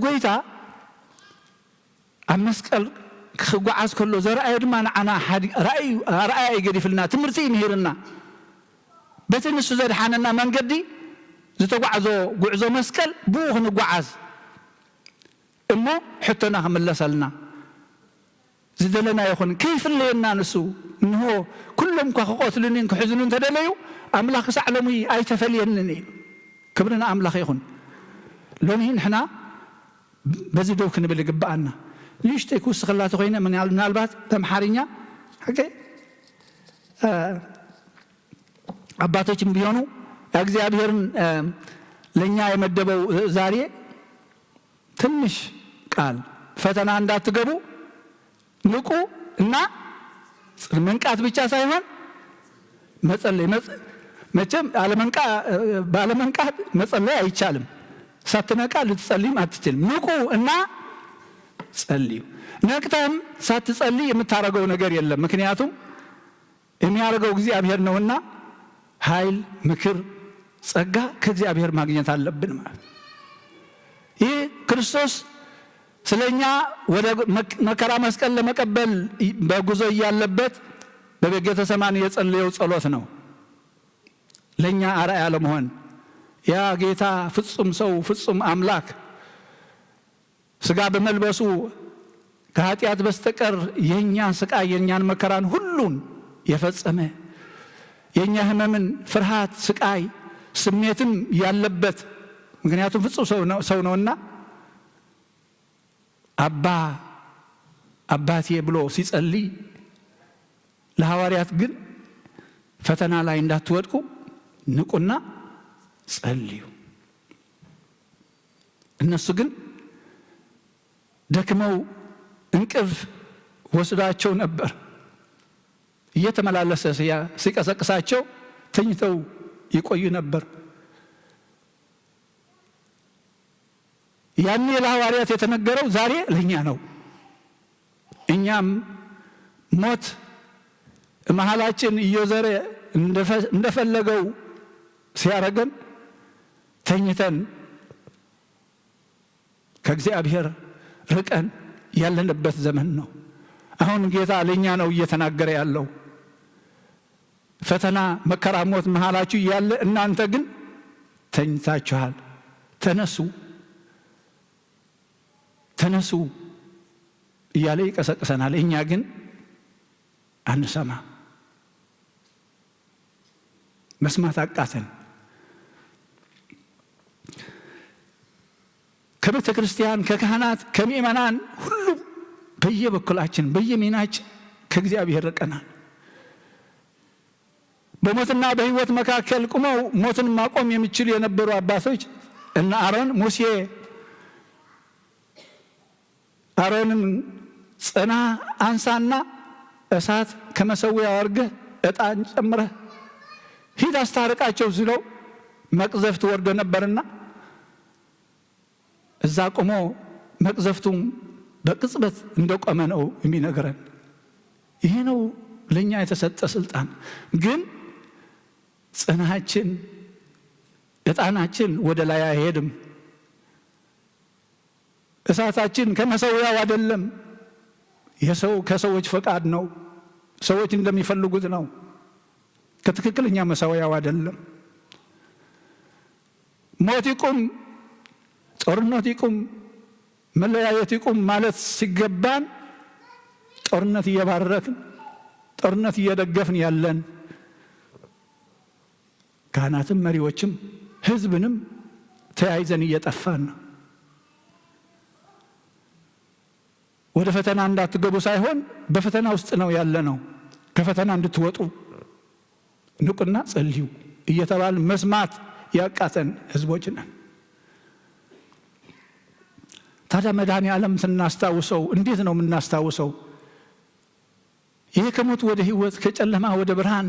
ጎይታ ኣብ መስቀል ክጓዓዝ ከሎ ዘረአዮ ድማ ንዓና ረኣያ ይገዲፍልና ትምህርቲ ይምህርና በቲ ንሱ ዘድሓነና መንገዲ ዝተጓዓዞ ጉዕዞ መስቀል ብኡ ክንጓዓዝ እሞ ሕቶና ክምለሰልና ዝደለና ይኹን ከይፍለየና ንሱ እንሆ ኩሎም እኳ ክቆትሉንን ክሕዝኑን ተደለዩ ኣምላኽ ክሳዕ ሎሚ ኣይተፈልየንን እዩ ክብርና ኣምላኽ ይኹን ሎሚ ንሕና በዚ ደው ክንብል ይግባአና ንእሽተይ ክውስኸላ ተኮይነ ምናልባት ተምሓርኛ ሕገ አባቶችም ቢሆኑ እግዚአብሔርን ለኛ የመደበው ዛሬ ትንሽ ቃል ፈተና እንዳትገቡ ንቁ እና መንቃት ብቻ ሳይሆን መጸለይ መቼም ባለመንቃት መጸለይ አይቻልም ሳትነቃ ልትጸልይም አትችልም ንቁ እና ጸልዩ ነቅተም ሳትጸልይ የምታረገው ነገር የለም ምክንያቱም የሚያረገው እግዚአብሔር ነውና ኃይል ምክር ጸጋ ከእግዚአብሔር ማግኘት አለብን ማለት ይህ ክርስቶስ ስለኛ ወደ መከራ መስቀል ለመቀበል በጉዞ ያለበት በቤተ ሰማኒ የጸለየው ጸሎት ነው ለኛ አርአያ ለመሆን ያ ጌታ ፍጹም ሰው ፍጹም አምላክ ስጋ በመልበሱ ከኃጢአት በስተቀር የኛን ስቃይ የኛን መከራን ሁሉን የፈጸመ የኛ ህመምን ፍርሃት ስቃይ ስሜትም ያለበት ምክንያቱም ፍጹም ሰው ነውና አባቴ ብሎ ሲጸልይ ለሐዋርያት ግን ፈተና ላይ እንዳትወድቁ ንቁና ጸልዩ። እነሱ ግን ደክመው እንቅልፍ ወስዳቸው ነበር። እየተመላለሰ ሲቀሰቅሳቸው ተኝተው ይቆዩ ነበር። ያኔ ለሐዋርያት የተነገረው ዛሬ ለኛ ነው። እኛም ሞት መሃላችን እየዞረ እንደፈለገው ሲያረገን ተኝተን ከእግዚአብሔር ርቀን ያለንበት ዘመን ነው። አሁን ጌታ ለኛ ነው እየተናገረ ያለው። ፈተና፣ መከራ፣ ሞት መሃላችሁ እያለ እናንተ ግን ተኝታችኋል። ተነሱ እያለ ይቀሰቅሰናል። እኛ ግን አንሰማ፣ መስማት አቃተን። ከቤተ ክርስቲያን፣ ከካህናት፣ ከምእመናን ሁሉ በየበኩላችን በየሚናችን ከእግዚአብሔር ርቀናል። በሞትና በሕይወት መካከል ቁመው ሞትን ማቆም የሚችሉ የነበሩ አባቶች እና አሮን፣ ሙሴ አሮንን ጽና አንሳና እሳት ከመሰዊያው አድርገህ ዕጣን ጨምረህ ሂድ አስታርቃቸው ሲለው መቅዘፍት ወርዶ ነበርና እዛ ቆሞ መቅዘፍቱም በቅጽበት እንደቆመ ነው የሚነግረን። ይሄ ነው ለኛ የተሰጠ ስልጣን። ግን ጽናችን፣ ዕጣናችን ወደ ላይ አይሄድም። እሳታችን ከመሰዊያው አይደለም። ከሰዎች ፈቃድ ነው። ሰዎች እንደሚፈልጉት ነው። ከትክክለኛ መሰዊያው አይደለም። ሞት ይቁም፣ ጦርነት ይቁም፣ መለያየት ይቁም ማለት ሲገባን ጦርነት እየባረክን ጦርነት እየደገፍን ያለን ካህናትም መሪዎችም ሕዝብንም ተያይዘን እየጠፋን ነው። ወደ ፈተና እንዳትገቡ ሳይሆን በፈተና ውስጥ ነው ያለ ነው። ከፈተና እንድትወጡ ንቁና ጸልዩ እየተባል መስማት ያቃተን ሕዝቦች ነን። ታዲያ መድኃኔ ዓለም ስናስታውሰው እንዴት ነው የምናስታውሰው? ይሄ ከሞት ወደ ሕይወት ከጨለማ ወደ ብርሃን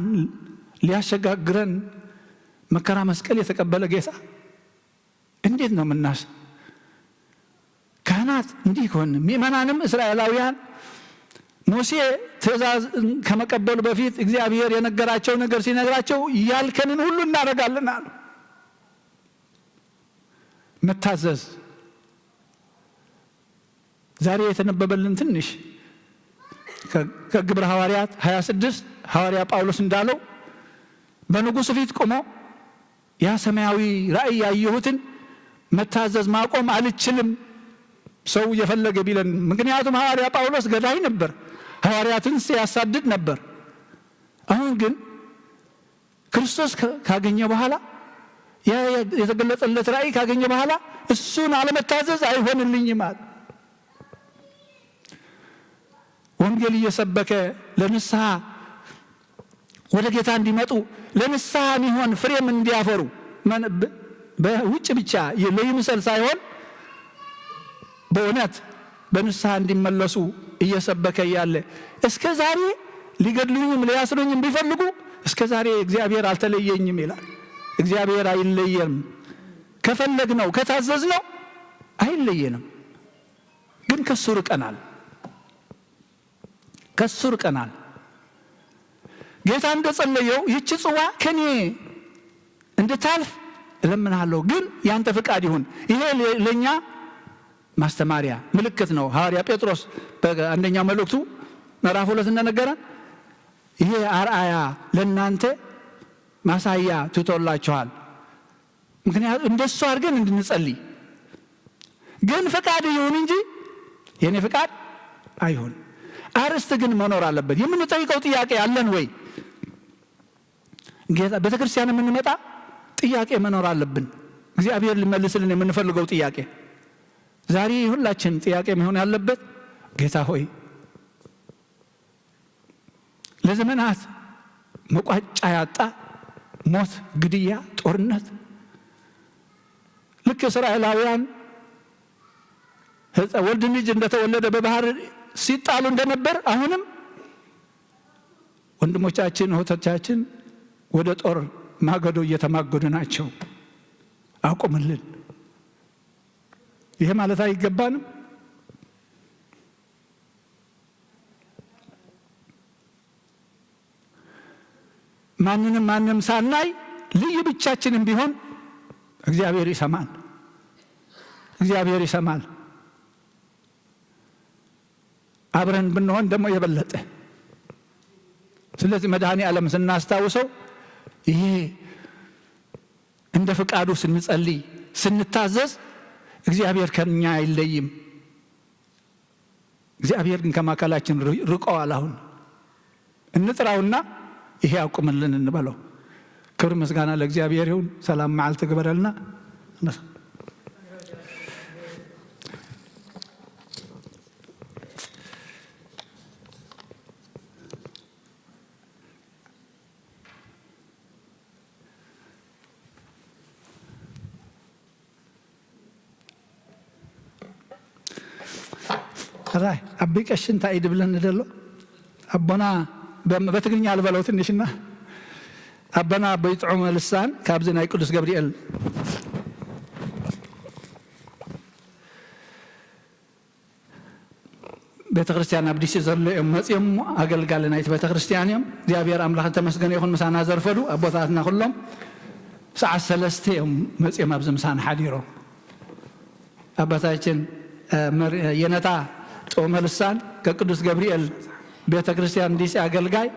ሊያሸጋግረን መከራ መስቀል የተቀበለ ጌታ እንዴት ነው ካህናት እንዲህ ከሆነ ምእመናንም እስራኤላውያን ሙሴ ትእዛዝ ከመቀበሉ በፊት እግዚአብሔር የነገራቸው ነገር ሲነግራቸው ያልከንን ሁሉ እናደርጋለን አሉ። መታዘዝ። ዛሬ የተነበበልን ትንሽ ከግብረ ሐዋርያት 26 ሐዋርያ ጳውሎስ እንዳለው በንጉሥ ፊት ቆሞ ያ ሰማያዊ ራእይ ያየሁትን መታዘዝ ማቆም አልችልም ሰው የፈለገ ቢለን። ምክንያቱም ሐዋርያ ጳውሎስ ገዳይ ነበር፣ ሐዋርያትን ሲያሳድድ ነበር። አሁን ግን ክርስቶስ ካገኘ በኋላ ያ የተገለጸለት ራእይ ካገኘ በኋላ እሱን አለመታዘዝ አይሆንልኝም አለ። ወንጌል እየሰበከ ለንስሐ ወደ ጌታ እንዲመጡ ለንስሐ የሚሆን ፍሬም እንዲያፈሩ በውጭ ብቻ ለይምሰል ሳይሆን በእውነት በንስሐ እንዲመለሱ እየሰበከ ያለ እስከ ዛሬ ሊገድሉኝም ሊያስሩኝም ቢፈልጉ እስከ ዛሬ እግዚአብሔር አልተለየኝም ይላል። እግዚአብሔር አይለየንም። ከፈለግነው ከታዘዝነው አይለየንም። ግን ከሱ ርቀናል። ጌታ እንደጸለየው ይህች ጽዋ ከኔ እንድታልፍ እለምናለሁ፣ ግን ያንተ ፍቃድ ይሁን። ይሄ ለኛ ማስተማሪያ ምልክት ነው። ሐዋርያ ጴጥሮስ በአንደኛው መልእክቱ ምዕራፍ 2 እንደነገረን ይሄ አርአያ ለእናንተ ማሳያ ትቶላችኋል። ምክንያቱም እንደሱ አድርገን እንድንጸልይ። ግን ፍቃድ ይሁን እንጂ የኔ ፍቃድ አይሁን። አርስት ግን መኖር አለበት። የምንጠይቀው ጥያቄ አለን ወይ? ጌታ ቤተክርስቲያን የምንመጣ ጥያቄ መኖር አለብን። እግዚአብሔር ሊመልስልን የምንፈልገው ጥያቄ ዛሬ ሁላችን ጥያቄ መሆን ያለበት ጌታ ሆይ ለዘመናት መቋጫ ያጣ ሞት፣ ግድያ፣ ጦርነት ልክ እስራኤላውያን ወልድ ልጅ እንደተወለደ በባህር ሲጣሉ እንደነበር አሁንም ወንድሞቻችን እህቶቻችን ወደ ጦር ማገዶ እየተማገዱ ናቸው። አቁምልን። ይሄ ማለት አይገባንም። ማንንም ሳናይ ልዩ ብቻችንም ቢሆን እግዚአብሔር ይሰማል። እግዚአብሔር ይሰማል። አብረን ብንሆን ደግሞ የበለጠ። ስለዚህ መድኃኔ ዓለም ስናስታውሰው ይሄ እንደ ፍቃዱ ስንጸልይ ስንታዘዝ እግዚአብሔር ከኛ አይለይም። እግዚአብሔር ግን ከማካከላችን ርቀዋል። አሁን እንጥራውና ይሄ አቁምልን እንበለው። ክብር ምስጋና ለእግዚአብሔር ይሁን። ሰላም መዓልት ግበረልና ራይ አብቀሽን ታይድ ብለን እንደለው አቦና በትግርኛ አልበለው ትንሽና አቦና በይጥዑም ልሳን ካብዝናይ ቅዱስ ገብርኤል ቤተ ክርስቲያን አብዲስ ዘርለም መጽየም አገልጋልና ይት ቤተ ክርስቲያንም እግዚአብሔር አምላክ ተመስገነ ይሁን። ምሳና ዘርፈዱ አቦታትና ሁሉም ሰዓት 3 መጽየም አብዝ ምሳና ሐዲሮ አባታችን የነታ ጾመ ልሳን ከቅዱስ ገብርኤል ቤተ ክርስቲያን እንዲስ አገልጋይ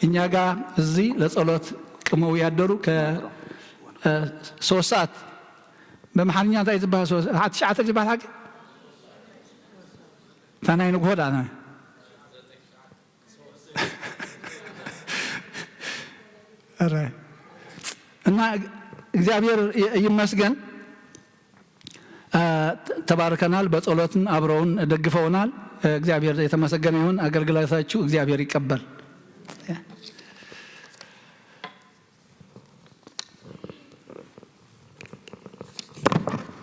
እኛ ጋር እዚህ ለጸሎት ቅመው ያደሩ ከ3 ሰዓት በመሐልኛ እንታይ ዝበሃል 9 ዝበሃል ሐቂ ታናይ ንጎዳ ነው አረ እና እግዚአብሔር ይመስገን ተባርከናል። በጸሎትም አብረውን ደግፈውናል። እግዚአብሔር የተመሰገነ ይሁን። አገልግሎታችሁ እግዚአብሔር ይቀበል።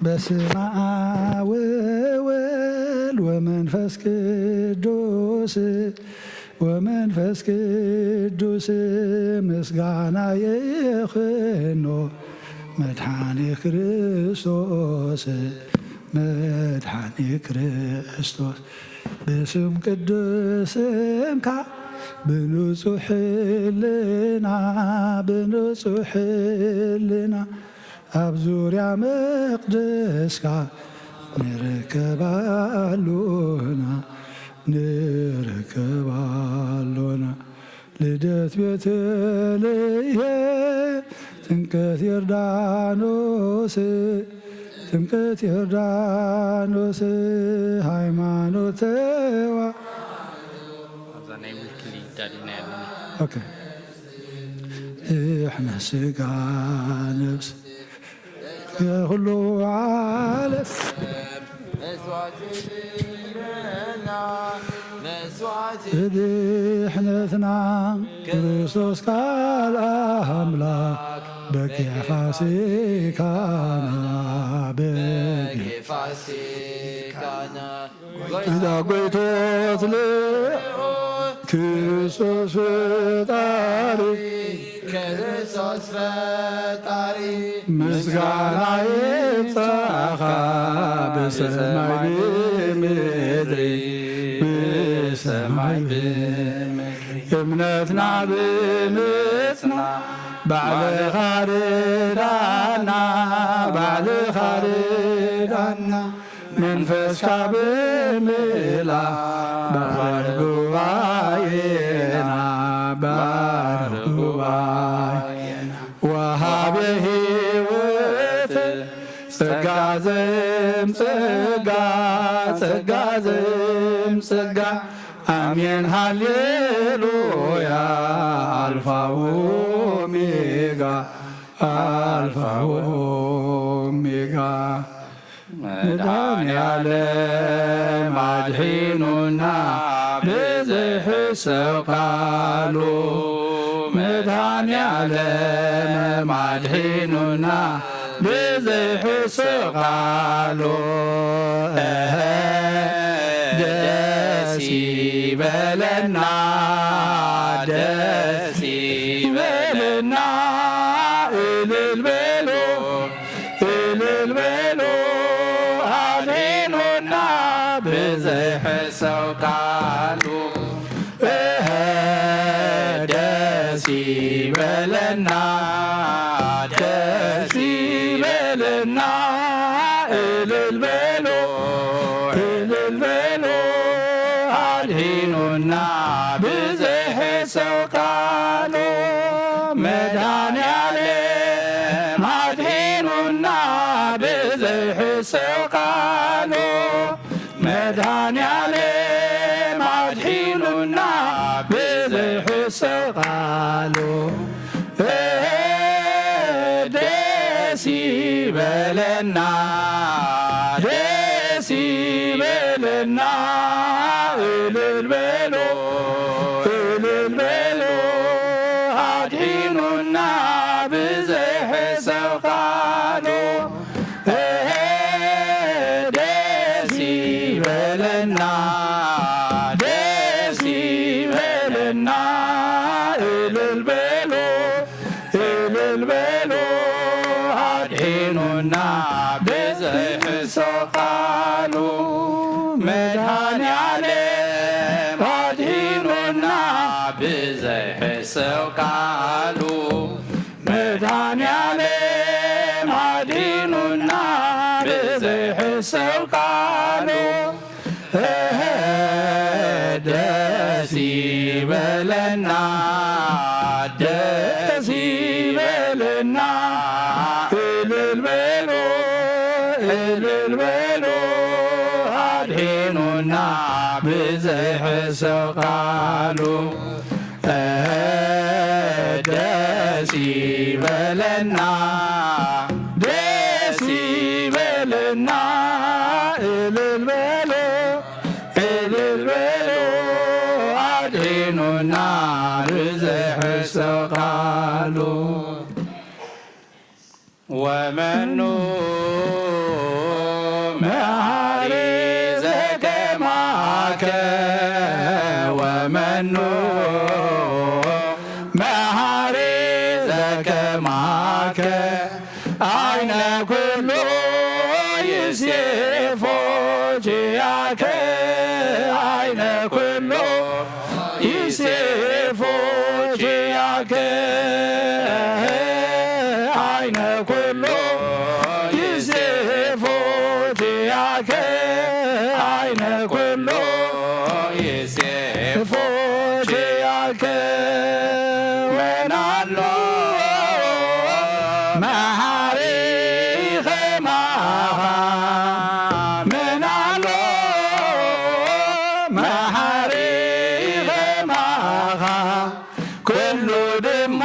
በስመ አብ ወወልድ ወመንፈስ ቅዱስ ምስጋና ይሁን መድኃኔ ክርስቶስ በስም ቅዱስምካ ብንጹሕ ሕሊና ኣብ ዙርያ መቅደስካ ንረከባሉና ልደት ቤተልሔም ጥምቀት ዮርዳኖስ ሃይማኖት እሕና ስጋ ነፍስ ከሁሉ ዓለም ድሕነትና ክርስቶስ ቃል አምላክ በጌፋሲካና ጎይቶት ክርስቶስ ፈጣሪ ምስጋና ይብጻኻ በሰማይ በምድሪ እምነትና ብምጽና ባዕልኻ ርዳና መንፈስካ ብምላ ባርክ ጉባኤና ወሃበ ሕይወት ጸጋ ዘምጸጋ አሜን ሃሌሉያ አልፋ ወኦሜጋ መድኃኔዓለም አድኅኑና ብዝሕሰብ ቃሉ መድኃኔዓለም አድኅኑና ብዝሕሰብ ቃሉ ደስ ይበለና ደስ ይበለና እልል በሉ እልል በሉ አድኅኑና ብዝሕሰብ ቃሉ ደስ ይበለና ደስ ይበለና እልል በሉ እልል በሉ አድኅኑና ብዝሕሰብ ቃሉ መድኃኔዓለም አድኅኑና ብዝሕሰብ ቃሉ መድኃኔዓለም አድኅኑና ብዝሕሰብ ቃሉ ደስ ይበለና ደስ ይበለና እልል በሉ እልል በሉ አድኅኑና ብዝሕሰብ ቃሉ ደስ ይበለና ደስ ይበለና እልል በሉ እልል በሉ አድኅኑና ብዝሕሰብ ቃሉ መድኃኔዓለም አድኅኑና ብዝሕሰብ ቃሉ መድኃኔዓለም አድኅኑና ብዝሕሰብ ቃሉ ደስ ይበለና ደስ ይበለና እልል በሉ እልል በሉ አድኅኑና ብዝሕሰብ ቃሉ ደስ ይበለና ደስ ይበለና እልል በሉ እልል በሉ አድኅኑና ብዝሕሰብ ቃሉ ወመኑ መሐሪ ዘከማከ ወመኑ መሐሪ ዘከማከ አይነ ኩሉ ይሴፎ ጅያከ አይነ ኩሉ ይሴፎ ጅያከ አይነ ኩሉ ይሴፎ ጅያከ አይነ ኩሉ ይሴፎ ጅያከ ወናሎ መሐሪ ኸማኻ ምናሎ መሐሪ ኸማኻ ኩሉ ድማ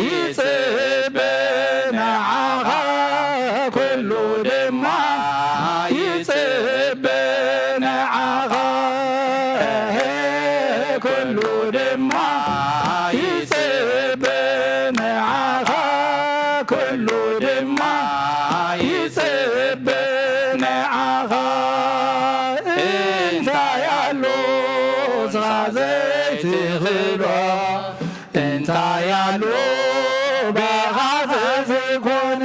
ይጽብእ ንዓኻ ኩሉ ድማ ይጽብእ ንዓኻ ኩሉ ድማ ይጽብእ ንዓኻ ኩሉ ድማ ይጽብእ ንዓኻ እንታይ ኣሎ ዘይትኽእሎ እንታይ ኣሎ ብኻኸ ዘይኮነ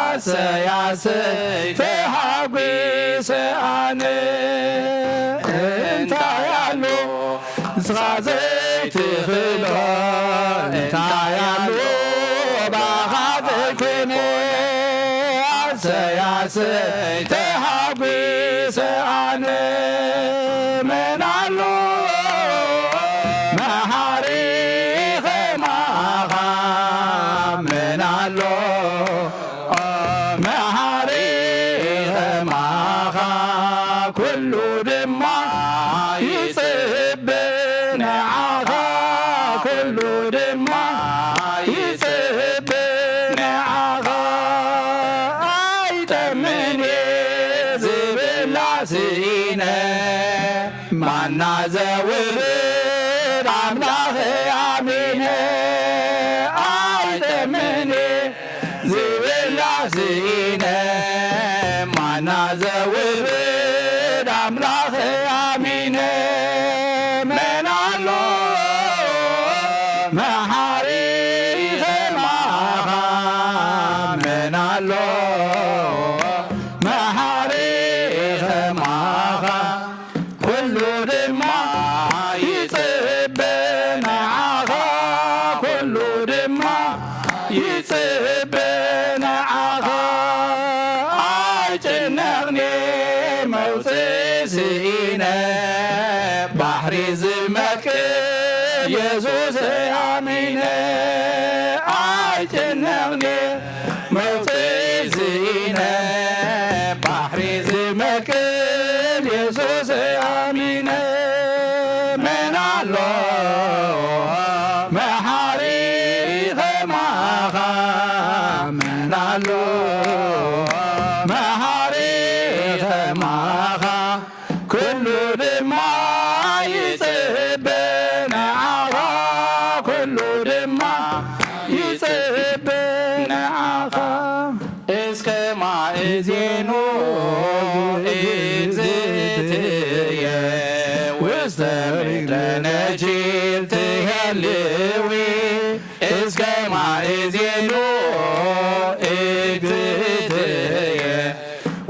አሰያሰይ ተሃጒሰ ኣነ እንታይ ኣሎ ንስኻ ዘይትኽእሎ እንታይ ኣሎ ብኻኸ ዘይኮነ አሰያሰይ ተሃጒሰ ኣነ መን ኣሎ መሐሪ ኸማኻ መን ኣሎ መሐሪ ኸማኻ ኩሉ ድማ ይጽብእ ንዓኻ ኩሉ ድማ ይጽብእ ንዓኻ ኣይጠምዕ ስኢነ ማናዘውርድ አምላኽ አሚነ መናሎ መሐሪ ኸማኻ መናሎ መሐሪ ኸማኻ ኩሉ ድማ ይጽበ ንዓኻ ኩሉ ድማ ይጽበ ንዓኻ ኣይጭነቕኒ መውፅእ ስኢነ ባሕሪ ዝመክእ ኢየሱስ ኣሚነ ኣይጭነቕኒ መውፅእ ስኢነ ባሕሪ ዝመክእ ኢየሱስ ኣሚነ መናሎ መሐሪ ኸማኻ መናሎ መሐሪ ኸማኻ ኩሉ ድማ ይጽበ ንዓኻ ኩሉ ድማ ይጽበ ንዓኻ እስከ ማእዜኑ እግዝእትየ ውስተ ምድረ ነጂር ትሄልዊ እስከ ማእዜኑ እግዝእትየ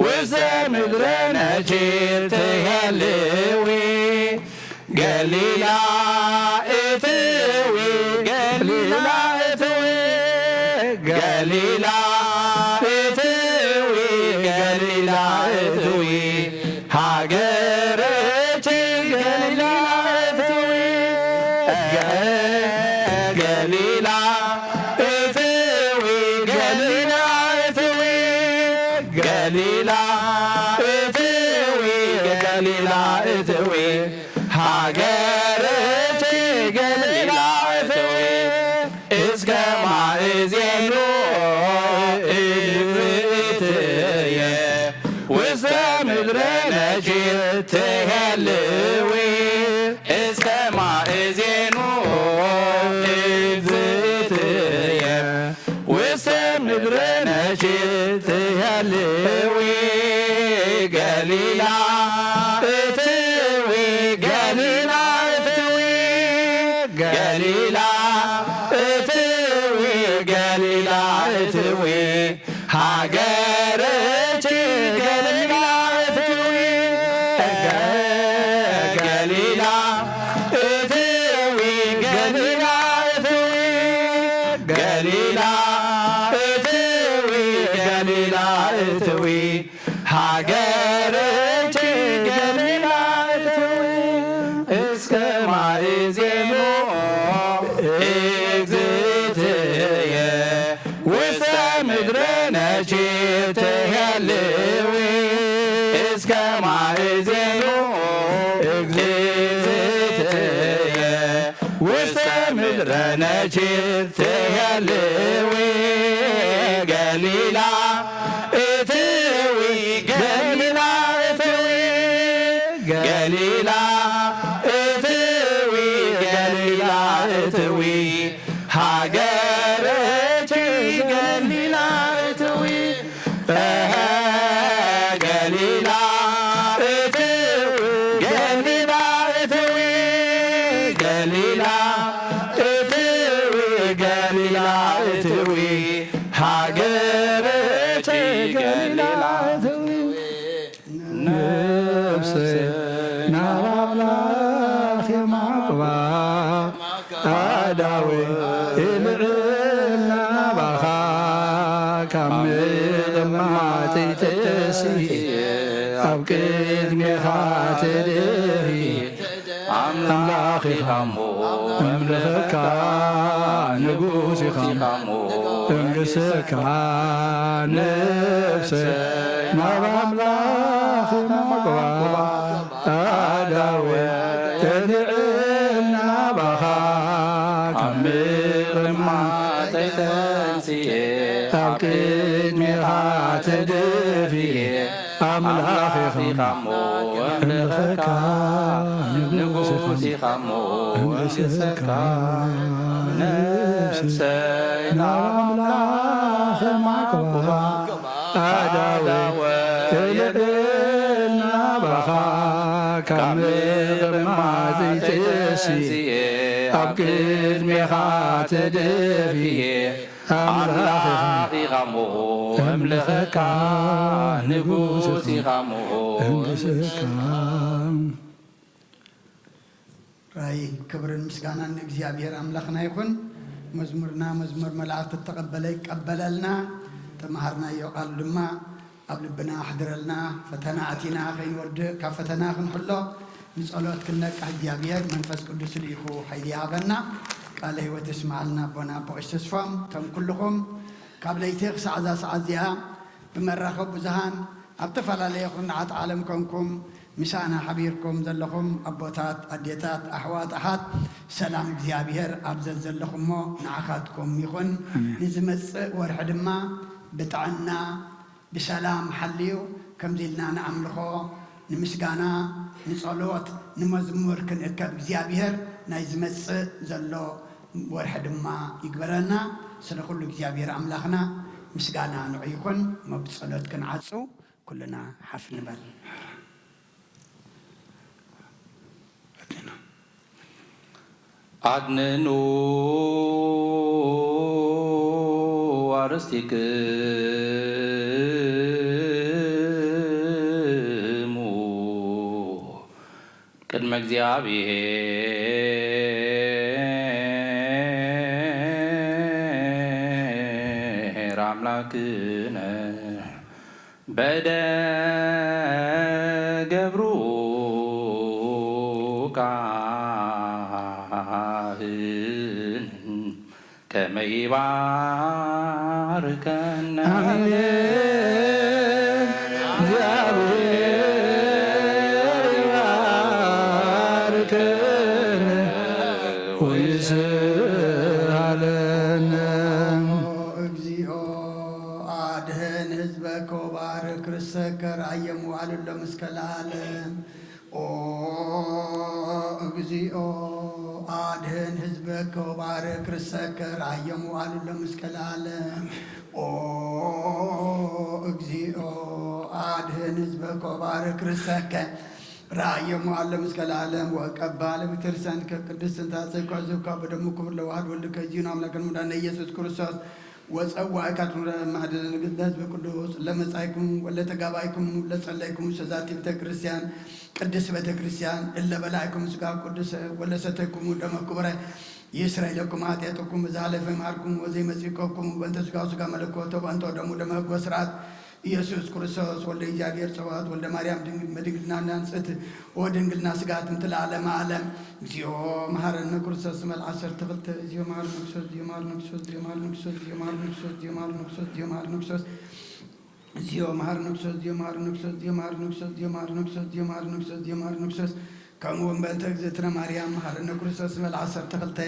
ውስተ ምድረ ነጂር ትሄልዊ ገሊላ እትዊ ገሊላ እትዊ ገሊላ እትዊ ገሊላ እትዊ ሃገረች ገሊላ እትዊ ገሊላ እትዊ ገሊላ እትዊ ገሊላ እትዊ ገሊላ እትዊ ሃገረች ገሊላ እትዊ እስከ ማእዜኑ እግዝእትየ ውስተ ምድረ ነጂር ትሄልዊ እስከ ማእዜኑ እግዝእትየ ውስተ ምድረ ነጂር ትሄልዊ ገሊላ እትዊ ገሊላ እትዊ ገሊላ እትዊ ገሊላ እትዊ ሃገረች ገሊላ እትዊ ገሊላ እትዊ ገሊላ እትዊ ገሊላ እትዊ ገሊላ እትዊ ሃገረች ገሊላ እትዊ እስከ ማእዜኑ እግዝእትየ ውስተ ምድረ ነጂር ትሄልዊ እስከ ማእዜኑ እግዝእትየ ውስተ ምድረ ነጂር ትሄልዊ ገሊላ እትዊ ገሊላ እትዊ ገሊላ እትዊ ገሊላ እትዊ ሃገረች ገሊላ እትዊ ገሊላ እትዊ ገሊላ እትዊ ገሊላ እትዊ ገሊላ እትዊ ሃገረች ገሊላ እትዊ ነፍሴ ናብ ኣምላኽ የማዕቅባ ኣዳዌ ይልዕል ናባኻ ካብ ምቕማጠይ ተሲእ ኣብ ቅድሜኻ ትድኺ ኣምላኽ ኢኻ እሞ እምልኸካ ንጉስ ኢኻ እንግስካ ነፍሰ ናብ ኣምላኽ የማዕቅባ ኣዳዌ ይልዕል ናባኻ ካብ ምቕማጠይ ተሲእ ኣብ ቅድሜኻ ትድፊእ ኣምላኽ ኢኻ እሞ እምልኸካ ንጉስ ኢኻ እሞ እንግስካ ነፍሰይ ናብ ኣምላኽ የማዕቅባ አዳወ እልልና ባኻ ካብ ምቕማጢጥስየ ኣብ ቅድሜኻ ተደፊየ ኣምላኺኻ ሞ ኣምልኸካ ንጉስ ኢኻ ሞ ራይ ክብርን ምስጋናን እግዚአብሔር አምላክና ይኹን። መዝሙርና መዝሙር መላእክት ተቀበለ ይቀበለልና ተማሃርና የቃል ድማ ኣብ ልብና ኣሕድረልና ፈተና ኣቲና ከይንወድእ ካብ ፈተና ክንሕሎ ንጸሎት ክንነቅሕ እግዚአብሔር መንፈስ ቅዱስ ልኢኹ ሓይሊ ሃበና ቃለ ሕይወት ይስማዓልና ኣቦና በቅሽ ተስፋም ከም ኩልኹም ካብ ለይቲ ክሳዕ እዛ ሰዓት እዚኣ ብመራኸብ ብዙሃን ኣብ ተፈላለየ ኩነታት ዓለም ኮንኩም ምሳና ሓቢርኩም ዘለኹም ኣቦታት ኣዴታት ኣሕዋት ኣሓት ሰላም እግዚአብሔር ኣብዘት ዘለኹሞ ንዓኻትኩም ይኹን። ንዝመጽእ ወርሒ ድማ ብጥዕና ብሰላም ሓልዩ ከምዚ ኢልና ንኣምልኾ ንምስጋና ንጸሎት ንመዝሙር ክንእከብ እግዚአብሔር ናይ ዝመጽእ ዘሎ ወርሒ ድማ ይግበረና። ስለ ኩሉ እግዚአብሔር ኣምላኽና ምስጋና ንዑ ይኹን። መብጸሎት ክንዓጹ ኩልና ሓፍ ንበል። አድንኑ አርእስቲክሙ ቅድመ እግዚአብሔር አምላክነ በደ ገብሩ ከመ ይባርከነ እግዚአብሔር ይባርከነ ወይስሃለነ። እግዚኦ አድህን ህዝበከ ወባርክ ርእሰከ ራእየሙ አሉለ እስከ ለዓለም። ኦ እግዚኦ አድህን ህዝበከ ወባርክ ርእሰከ ራእየሙ አሉለ እስከ ለዓለም። ኦ እግዚኦ አድህን ህዝበከ ወባርክ ርእሰከ ራእየሙ አሉለ እስከ ለዓለም። ወቀባ ለቤተክርስቲያን ከቅድስት እንታሰይ ኳዘካ በደሙ ክብር ለዋህድ ወልድ ከዚሁን አምላክን ሙዳነ ኢየሱስ ክርስቶስ ወፀዋዕካት ማህደረ ንግሥት ለህዝበ ቅዱስ ለመጻይኩም ወለተጋባይኩም ለጸለይኩም ሰዛቲ ቤተ ክርስቲያን ቅድስት ቤተ ክርስቲያን እለ በላይኩም ስጋ ቅዱስ ወለሰተይኩም ደመ ክቡረ ይስራኤልኩም ኃጢአትኩም በዛለፈ ማርኩም ወዘይመጽእኮኩም በእንተ ስጋው ስጋ መለኮቶ በእንተ ደሙ ደመ ሕግ ወስርዓት ኢየሱስ ክርስቶስ ወልደ እግዚአብሔር ጸባኦት ወልደ ማርያም በድንግልና ንጽሕት ወድንግልና ስጋት እንትን ለዓለመ ዓለም። እግዚኦ መሐረነ ክርስቶስ መልአክ 12 እግዚኦ መሐረነ ክርስቶስ እግዚኦ መሐረነ ክርስቶስ እግዚኦ መሐረነ ክርስቶስ እግዚኦ መሐረነ ክርስቶስ እግዚኦ መሐረነ ክርስቶስ እግዚኦ መሐረነ ክርስቶስ እግዚኦ መሐረነ ክርስቶስ እግዚኦ መሐረነ ክርስቶስ እግዚኦ መሐረነ ክርስቶስ እግዚኦ መሐረነ ክርስቶስ እግዚኦ መሐረነ ክርስቶስ እግዚኦ መሐረነ ክርስቶስ ከምኡውን በእንተ እግዝእትነ ማርያም መሐረነ ክርስቶስ መልአክ 12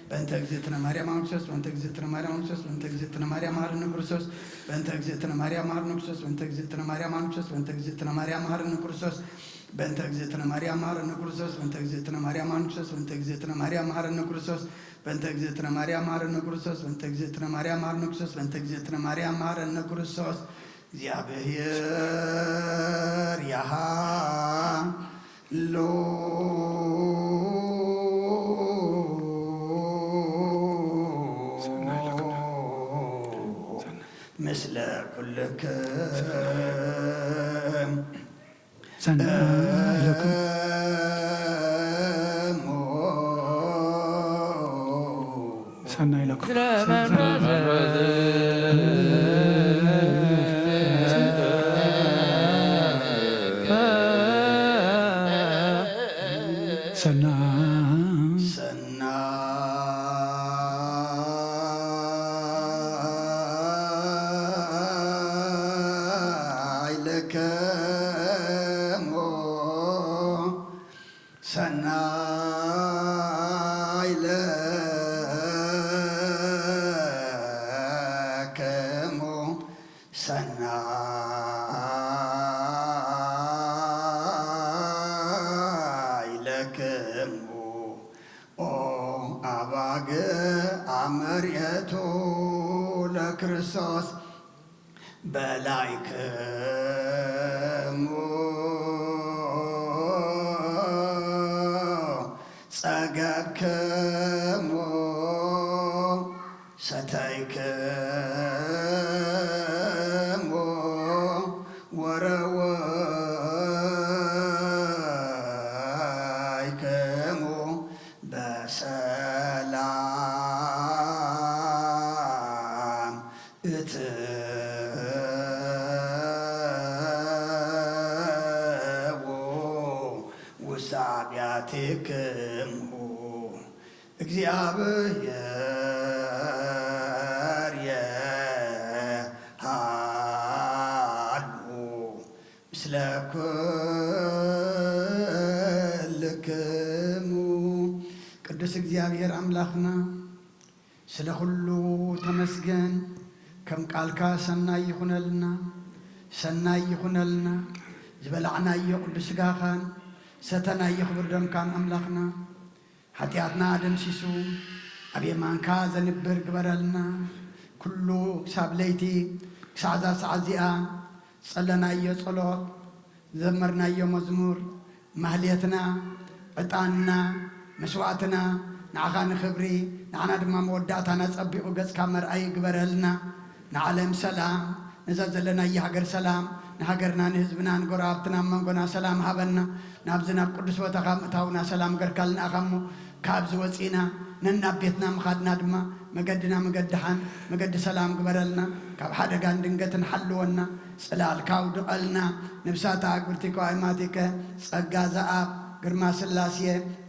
በእንተ እግዝእትነ ማርያም ክርስቶስ በእንተ እግዝእትነ ማርያም ክርስቶስ በእንተ እግዝእትነ ማርያም መሐረነ ክርስቶስ በእንተ እግዝእትነ ማርያም መሐረነ ክርስቶስ በእንተ እግዝእትነ ማርያም ክርስቶስ በእንተ እግዝእትነ ማርያም መሐረነ ክርስቶስ በእንተ እግዝእትነ ማርያም መሐረነ ክርስቶስ በእንተ እግዝእትነ ማርያም ክርስቶስ በእንተ እግዝእትነ ማርያም መሐረነ ክርስቶስ በእንተ እግዝእትነ ማርያም መሐረነ ክርስቶስ በእንተ እግዝእትነ ማርያም መሐረነ ክርስቶስ በእንተ እግዝእትነ ማርያም መሐረነ ክርስቶስ እግዚአብሔር ያሃ ሎ ምስለ ኩልክም ሰናይ ለኩም በላይክሙ ጸገብክሙ ሰተይክሙ ወረወይክሙ በሰላም እትዉ ውስተ አብያቲክሙ እግዚአብሔር የሃሉ ምስለ ኩልክሙ። ቅዱስ እግዚአብሔር አምላኽና ስለ ሁሉ ተመስገን። ከም ቃልካ ሰናይ ይኹነልና ሰናይ ይኹነልና። ዝበላዕናዮ ቅዱስ ሥጋኻን ሰተናዮ ክቡር ደምካን ኣምላኽና ሓጢኣትና ደምሲሱ ኣብ የማንካ ዘንብር ግበረልና። ኩሉ ክሳብ ለይቲ ክሳዕ ዛ ሰዓት እዚኣ ጸለናዮ ጸሎት ዘመርናዮ መዝሙር ማህሌትና ዕጣንና መስዋዕትና ንዓኻ ንኽብሪ ንዓና ድማ መወዳእታና ጸቢቑ ገጽካ መርኣይ ግበረልና። ንዓለም ሰላም ነዛ ዘለናዮ ሃገር ሰላም ንሃገርና ንህዝብና ንጎረባብትና መንጎና ሰላም ሃበና። ናብዚ ናብ ቅዱስ ቦታኻ ምእታውና ሰላም ገርካልና ኢኻ እሞ ካብዚ ወፂና ነናብ ቤትና ምኻድና ድማ መገድና መገድሓን መገዲ ሰላም ግበረልና። ካብ ሓደጋን ድንገትን ሓልወና ጽላልካ ውድቐልና። ነብሳታ ኣግብርቲከ ኣይማቲከ ጸጋ ዘኣብ ግርማ ስላሴ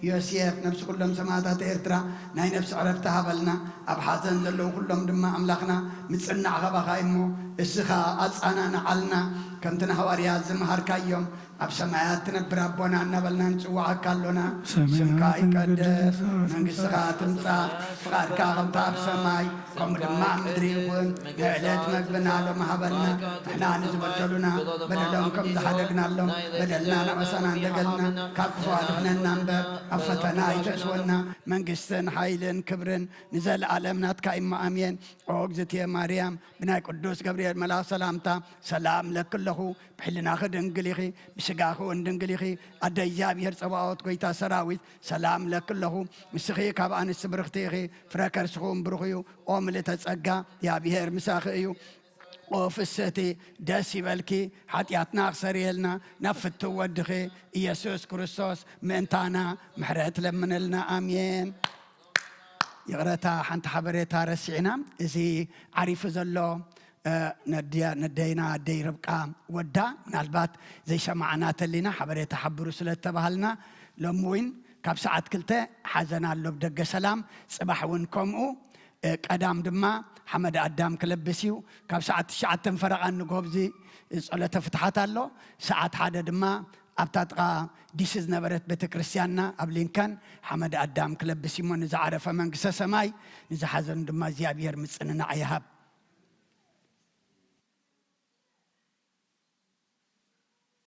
ዮሴፍ ነብሲ ኩሎም ሰማዕታት ኤርትራ ናይ ነብሲ ዕረፍቲ ሃበልና። ኣብ ሓዘን ዘለዉ ኩሎም ድማ ኣምላኽና ምጽናዕ ኸባኻ እሞ እስኻ ኣጻናንዓልና። ከምቲ ንሃዋርያት ዝመሃርካዮም ኣብ ሰማያት ትነብር ኣቦና እናበልና ንጽዋዓካ ኣሎና። ስምካ ይቀደስ መንግሥትኻ ትምጻእ ፍቓድካ ከምታ ኣብ ሰማይ ከምኡ ድማ ምድሪ ይኹን። ንዕለት መግብና ሎም ሃበልና። ንሕና ንዝበደሉና በደሎም ከም ዝሓደግናሎም በደልና ነቐሰና እንደገልና ካብ ክፉ ኣድሕነና እምበር ኣብ ፈተና ኣይተእስወና። መንግሥትን ሓይልን ክብርን ንዘለዓለም ናትካ ኢማ ኣሜን። ኦ እግዝእትየ ማርያም ብናይ ቅዱስ ገብርኤል መልኣኽ ሰላምታ ሰላም ለክለኹ ብሕሊናኺ ድንግል ኢኺ ብስጋኺ እውን ድንግል ኢኺ። ኣደ እግዚኣብሔር ጸባዖት ጐይታ ሰራዊት ሰላም ለክለኹ ምስኺ ካብ ኣንስቲ ብርኽቲ ኢኺ። ፍረ ከርስኹም ብሩኽ እዩ። ኦ ምልዕተ ጸጋ እግዚኣብሔር ምሳኺ እዩ። ኦ ፍስሕቲ ደስ ይበልኪ ሓጢኣትና ክሰርየልና ናብ ፍትው ወድኺ ኢየሱስ ክርስቶስ ምእንታና ምሕረት ለምነልና ኣሜን። ይቕረታ ሓንቲ ሓበሬታ ረሲዕና እዚ ዓሪፉ ዘሎ ነደይና ኣደይ ርብቃ ወዳ ምናልባት ዘይሰማዕና ተሊና ሓበሬታ ሓብሩ ስለ ተባሃልና ሎሚ እውን ካብ ሰዓት 2 ሓዘና ኣሎ ብደገ ሰላም ጽባሕ እውን ከምኡ ቀዳም ድማ ሓመድ ኣዳም ክለብስ እዩ። ካብ ሰዓት 9 ፈረቓ ንጎብዚ ጸሎተ ፍትሓት ኣሎ። ሰዓት 1 ድማ ኣብታ ጥቓ ዲስ ዝነበረት ቤተ ክርስቲያንና ኣብ ሊንከን ሓመድ ኣዳም ክለብስ እሞ ንዝዓረፈ መንግሥተ ሰማይ ንዝሓዘኑ ድማ እግዚኣብሔር ምጽንናዕ ይሃብ።